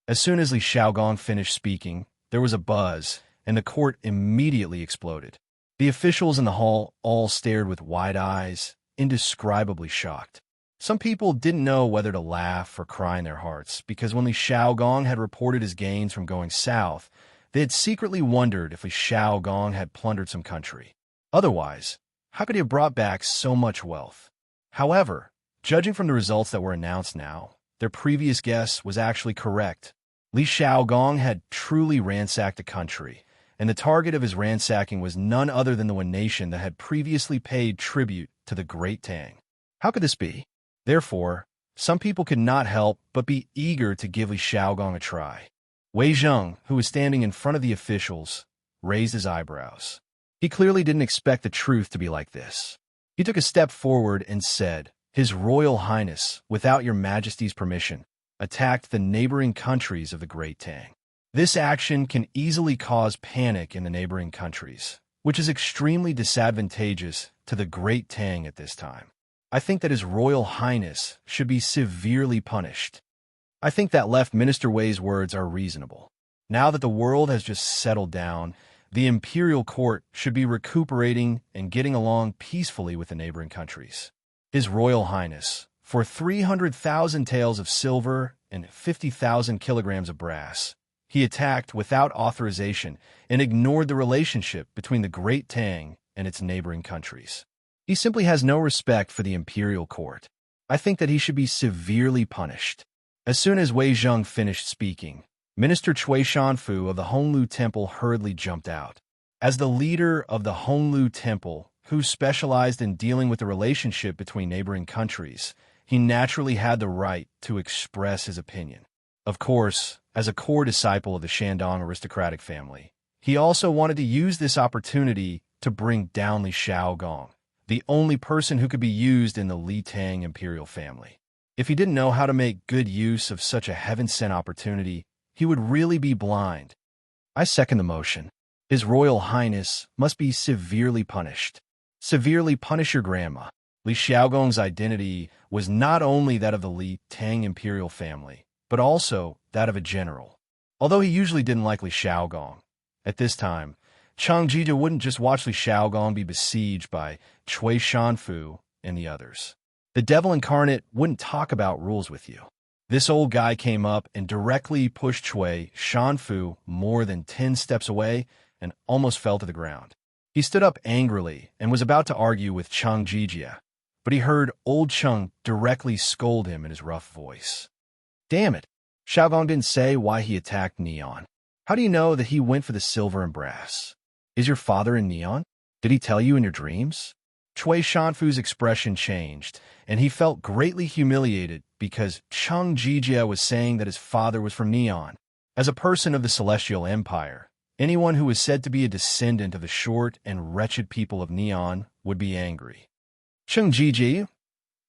As soon as Li Xiaogong finished speaking, there was a buzz, and the court immediately exploded. The officials in the hall all stared with wide eyes, indescribably shocked. Some people didn't know whether to laugh or cry in their hearts, because when Li Xiaogong had reported his gains from going south, they had secretly wondered if Li Xiaogong had plundered some country. Otherwise, how could he have brought back so much wealth? However, judging from the results that were announced now, their previous guess was actually correct. Li Xiaogong had truly ransacked the country, and the target of his ransacking was none other than the one nation that had previously paid tribute to the Great Tang. How could this be? Therefore, some people could not help but be eager to give Li Xiaogong a try. Wei Zheng, who was standing in front of the officials, raised his eyebrows. He clearly didn't expect the truth to be like this. He took a step forward and said, "His Royal Highness, without your Majesty's permission, attacked the neighboring countries of the Great Tang. This action can easily cause panic in the neighboring countries, which is extremely disadvantageous to the Great Tang at this time. I think that His Royal Highness should be severely punished." I think that Left Minister Wei's words are reasonable. Now that the world has just settled down, the imperial court should be recuperating and getting along peacefully with the neighboring countries. His Royal Highness, for 300,000 taels of silver and 50,000 kilograms of brass, he attacked without authorization and ignored the relationship between the Great Tang and its neighboring countries. He simply has no respect for the imperial court. I think that he should be severely punished. As soon as Wei Zheng finished speaking, Minister Cui Shanfu of the Honglu Temple hurriedly jumped out. As the leader of the Honglu Temple, who specialized in dealing with the relationship between neighboring countries, he naturally had the right to express his opinion. Of course, as a core disciple of the Shandong aristocratic family, he also wanted to use this opportunity to bring down Li Xiaogong, the only person who could be used in the Li Tang imperial family. If he didn't know how to make good use of such a heaven-sent opportunity, he would really be blind. I second the motion. His Royal Highness must be severely punished. Severely punish your grandma. Li Xiaogong's identity was not only that of the Li Tang imperial family, but also that of a general. Although he usually didn't like Li Xiaogong, at this time, Chang Jija wouldn't just watch Li Xiaogong be besieged by Cui Shanfu and the others. The devil incarnate wouldn't talk about rules with you. This old guy came up and directly pushed Cui Shanfu more than 10 steps away and almost fell to the ground. He stood up angrily and was about to argue with Chang Jijia, but he heard old Cheng directly scold him in his rough voice. "Damn it, Xiaogong didn't say why he attacked Neon. How do you know that he went for the silver and brass? Is your father in Neon? Did he tell you in your dreams?" Cui Shanfu's expression changed, and he felt greatly humiliated because Chang Jijia was saying that his father was from Neon. As a person of the Celestial Empire, anyone who was said to be a descendant of the short and wretched people of Neon would be angry. "Chang Jiji,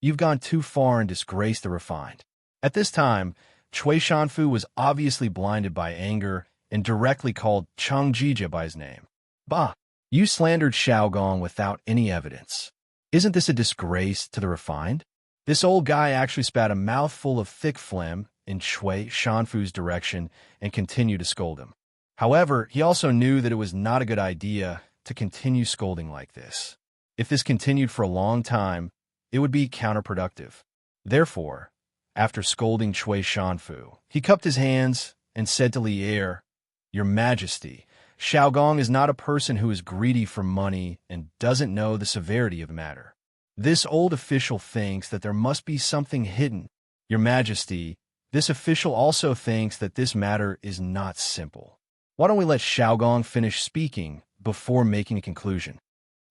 you've gone too far and disgraced the refined." At this time, Cui Shanfu was obviously blinded by anger and directly called Chang Jijia by his name. "Bah! You slandered Xiaogong without any evidence. Isn't this a disgrace to the refined?" This old guy actually spat a mouthful of thick phlegm in Cui Shanfu's direction and continued to scold him. However, he also knew that it was not a good idea to continue scolding like this. If this continued for a long time, it would be counterproductive. Therefore, after scolding Cui Shanfu, he cupped his hands and said to Li Er, "Your Majesty, Xiaogong is not a person who is greedy for money and doesn't know the severity of the matter. This old official thinks that there must be something hidden Your Majesty, this official also thinks that this matter is not simple. Why don't we let Xiaogong finish speaking before making a conclusion?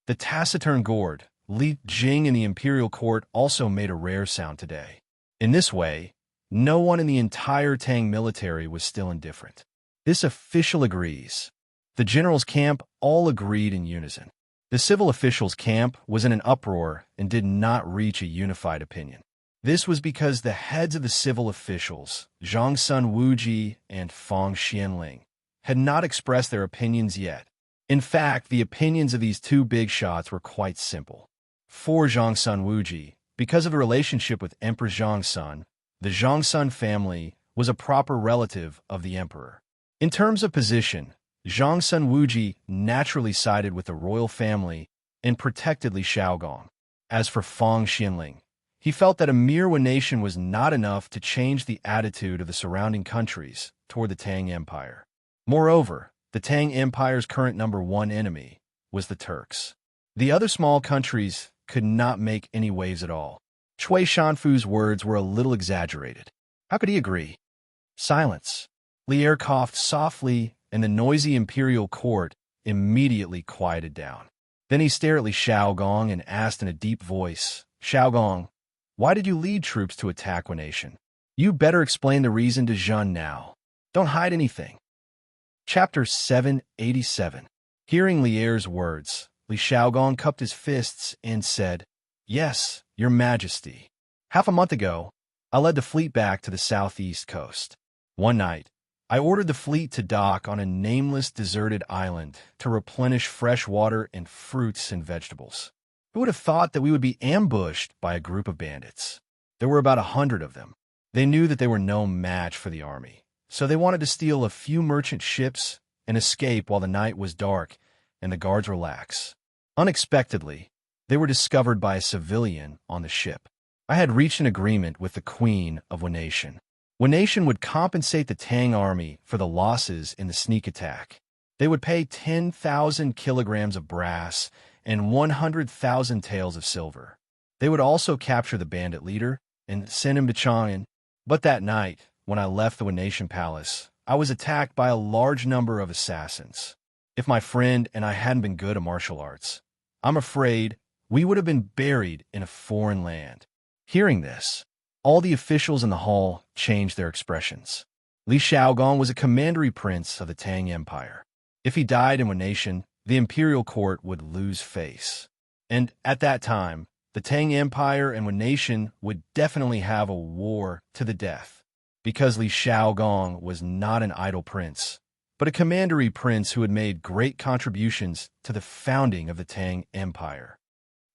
The taciturn gourd, Li Jing in the imperial court also made a rare sound today. In this way, no one in the entire Tang military was still indifferent. This official agrees. The general's camp all agreed in unison. The civil officials' camp was in an uproar and did not reach a unified opinion. This was because the heads of the civil officials, Zhang Sun Wuji and Fang Xianling, had not expressed their opinions yet. In fact, the opinions of these two big shots were quite simple. For Zhang Sun Wuji, because of the relationship with Empress Zhang Sun, the Zhang Sun family was a proper relative of the emperor. In terms of position, Zhang Sun Wuji naturally sided with the royal family and protected Li Xiaogong. As for Fang Xianling, he felt that a mere one nation was not enough to change the attitude of the surrounding countries toward the Tang Empire. Moreover, the Tang Empire's current #1 enemy was the Turks. The other small countries could not make any waves at all. Cui Shanfu's words were a little exaggerated. How could he agree? Silence. Lier coughed softly, and the noisy imperial court immediately quieted down. Then he stared at Li Xiaogong and asked in a deep voice, "Xiaogong, why did you lead troops to attack one nation? You better explain the reason to Zhen now. Don't hide anything." Chapter 787. Hearing Lier's words, Li Xiaogong cupped his fists and said, "Yes, Your Majesty. Half a month ago, I led the fleet back to the southeast coast. One night, I ordered the fleet to dock on a nameless deserted island to replenish fresh water and fruits and vegetables. Who would have thought that we would be ambushed by a group of bandits? There were about 100 of them. They knew that they were no match for the army, so they wanted to steal a few merchant ships and escape while the night was dark and the guards were lax. Unexpectedly, they were discovered by a civilian on the ship. I had reached an agreement with the Queen of one nation. One nation would compensate the Tang army for the losses in the sneak attack. They would pay 10,000 kilograms of brass and 100,000 taels of silver. They would also capture the bandit leader and send him to Chang'an. But that night, when I left the One Nation Palace, I was attacked by a large number of assassins. If my friend and I hadn't been good at martial arts, I'm afraid we would have been buried in a foreign land. Hearing this, all the officials in the hall changed their expressions. Li Xiaogong was a commandery prince of the Tang Empire. If he died in one nation, the imperial court would lose face. And at that time, the Tang Empire and one nation would definitely have a war to the death. Because Li Xiaogong was not an idle prince, but a commandery prince who had made great contributions to the founding of the Tang Empire.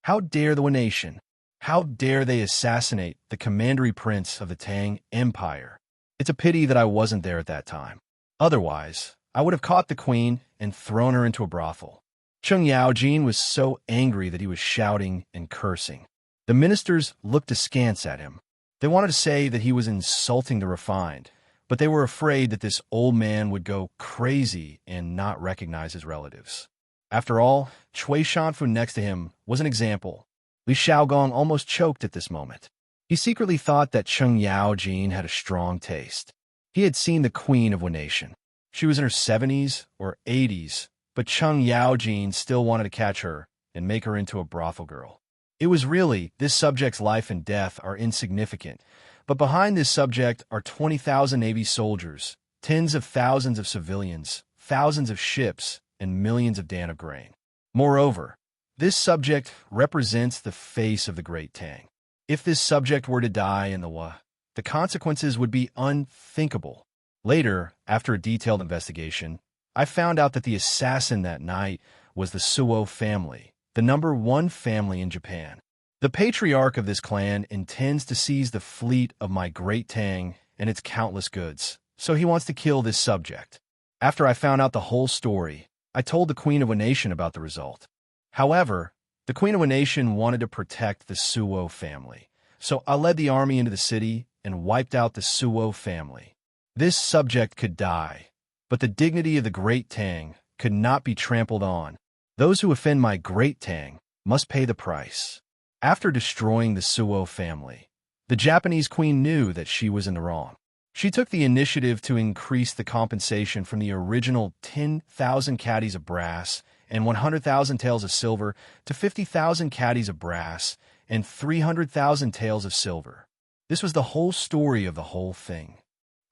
How dare the one nation? How dare they assassinate the commandery prince of the Tang Empire? It's a pity that I wasn't there at that time. Otherwise, I would have caught the queen and thrown her into a brothel. Cheng Yaojin was so angry that he was shouting and cursing. The ministers looked askance at him. They wanted to say that he was insulting the refined, but they were afraid that this old man would go crazy and not recognize his relatives. After all, Cui Shanfu next to him was an example. Li Xiaogong almost choked at this moment. He secretly thought that Cheng Yaojin had a strong taste. He had seen the queen of one nation. She was in her 70s or 80s, but Cheng Yaojin still wanted to catch her and make her into a brothel girl. It was really, this subject's life and death are insignificant, but behind this subject are 20,000 Navy soldiers, tens of thousands of civilians, thousands of ships, and millions of dan of grain. Moreover, this subject represents the face of the Great Tang. If this subject were to die in the consequences would be unthinkable. Later, after a detailed investigation, I found out that the assassin that night was the Suo family, the #1 family in Japan. The patriarch of this clan intends to seize the fleet of my Great Tang and its countless goods, so he wants to kill this subject. After I found out the whole story, I told the Queen of one nation about the result. However, the Queen of one nation wanted to protect the Suo family, so I led the army into the city and wiped out the Suo family. This subject could die, but the dignity of the Great Tang could not be trampled on. Those who offend my Great Tang must pay the price. After destroying the Suo family, The Japanese queen knew that she was in the wrong. She took the initiative to increase the compensation from the original 10,000 caddies of brass and 100,000 taels of silver to 50,000 caddies of brass and 300,000 taels of silver. This was the whole story of the whole thing.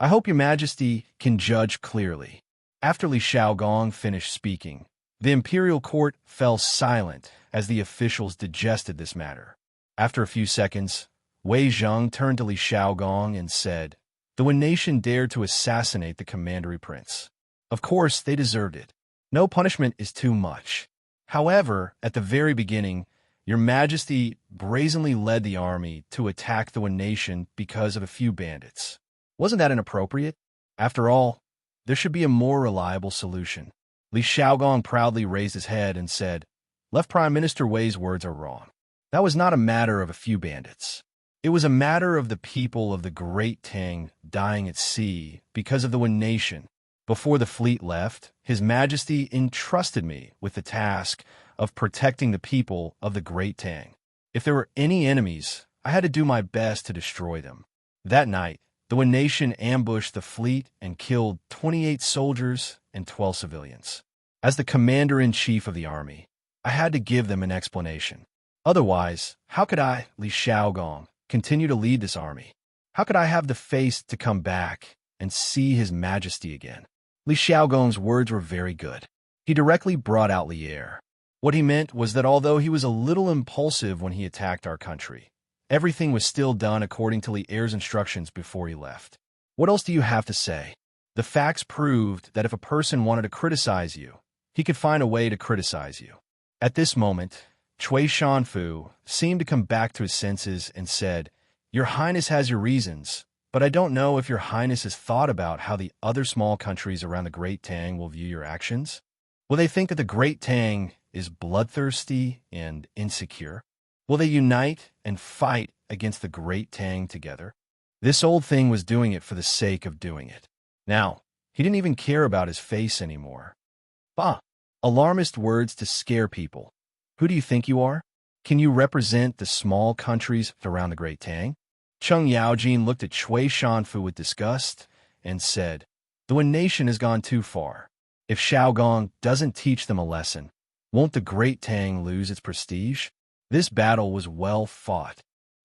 I hope your majesty can judge clearly. After Li Shaogong finished speaking, the imperial court fell silent as the officials digested this matter. After a few seconds, Wei Zheng turned to Li Shaogong and said, "The Wen nation dared to assassinate the commandery prince. Of course, they deserved it. No punishment is too much. However, at the very beginning, your majesty brazenly led the army to attack the Wen nation because of a few bandits. Wasn't that inappropriate? After all, there should be a more reliable solution." Li Shaogong proudly raised his head and said, "Left Prime Minister Wei's words are wrong. That was not a matter of a few bandits. It was a matter of the people of the Great Tang dying at sea because of the Wen nation. Before the fleet left, His Majesty entrusted me with the task of protecting the people of the Great Tang. If there were any enemies, I had to do my best to destroy them. That night, the Wen nation ambushed the fleet and killed 28 soldiers and 12 civilians. As the commander-in-chief of the army, I had to give them an explanation. Otherwise, how could I, Li Shaogong, continue to lead this army? How could I have the face to come back and see His Majesty again?" Li Shaogong's words were very good. He directly brought out Lier. What he meant was that although he was a little impulsive when he attacked our country, everything was still done according to Lier's instructions before he left. What else do you have to say? The facts proved that if a person wanted to criticize you, he could find a way to criticize you. At this moment, Cui Shanfu seemed to come back to his senses and said, "Your Highness has your reasons, but I don't know if your Highness has thought about how the other small countries around the Great Tang will view your actions. Will they think that the Great Tang is bloodthirsty and insecure? Will they unite and fight against the Great Tang together?" This old thing was doing it for the sake of doing it. Now, he didn't even care about his face anymore. Bah! Alarmist words to scare people. Who do you think you are? Can you represent the small countries around the Great Tang? Cheng Yaojin looked at Cui Shanfu with disgust and said, "The Wen nation has gone too far. If Shaogong doesn't teach them a lesson, won't the Great Tang lose its prestige? This battle was well fought.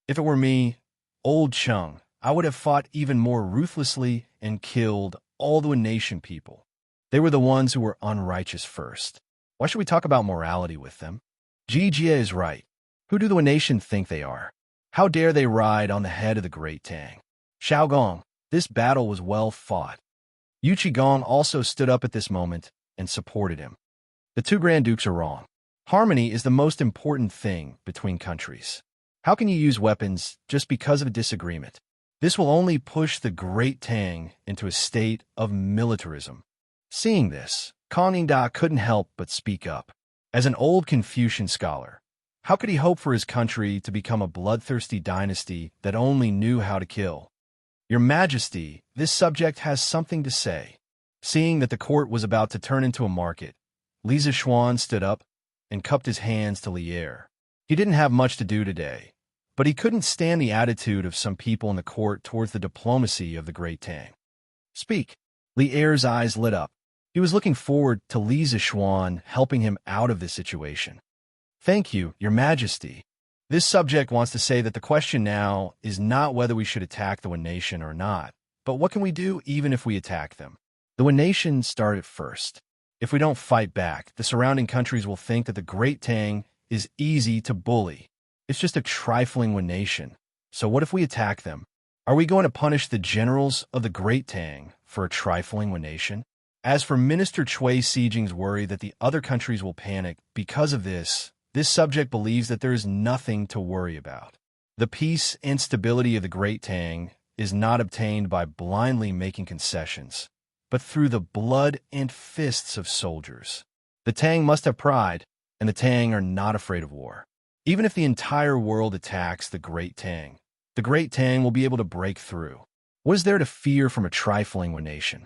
If it were me, old Cheng, I would have fought even more ruthlessly and killed all the Wen nation people. They were the ones who were unrighteous first. Why should we talk about morality with them? Ji Jie is right. Who do the Wen nation think they are? How dare they ride on the head of the Great Tang? Shaogong, this battle was well fought." Yu Qigong also stood up at this moment and supported him. "The two Grand Dukes are wrong. Harmony is the most important thing between countries. How can you use weapons just because of a disagreement? This will only push the Great Tang into a state of militarism." Seeing this, Kang Ningda couldn't help but speak up. As an old Confucian scholar, how could he hope for his country to become a bloodthirsty dynasty that only knew how to kill? "Your Majesty, this subject has something to say." Seeing that the court was about to turn into a market, Li Zishuan stood up and cupped his hands to Lier. He didn't have much to do today, but he couldn't stand the attitude of some people in the court towards the diplomacy of the Great Tang. "Speak." Lier's eyes lit up. He was looking forward to Li Zishuan helping him out of this situation. "Thank you, Your Majesty. This subject wants to say that the question now is not whether we should attack the Wen nation or not, but what can we do even if we attack them? The Wen nation started first. If we don't fight back, the surrounding countries will think that the Great Tang is easy to bully. It's just a trifling Wen nation. So what if we attack them? Are we going to punish the generals of the Great Tang for a trifling Wen nation? As for Minister Cui Sijing's worry that the other countries will panic because of this subject believes that there is nothing to worry about. The peace and stability of the Great Tang is not obtained by blindly making concessions, but through the blood and fists of soldiers. The Tang must have pride, and the Tang are not afraid of war. Even if the entire world attacks the Great Tang will be able to break through. What is there to fear from a trifling Wen nation?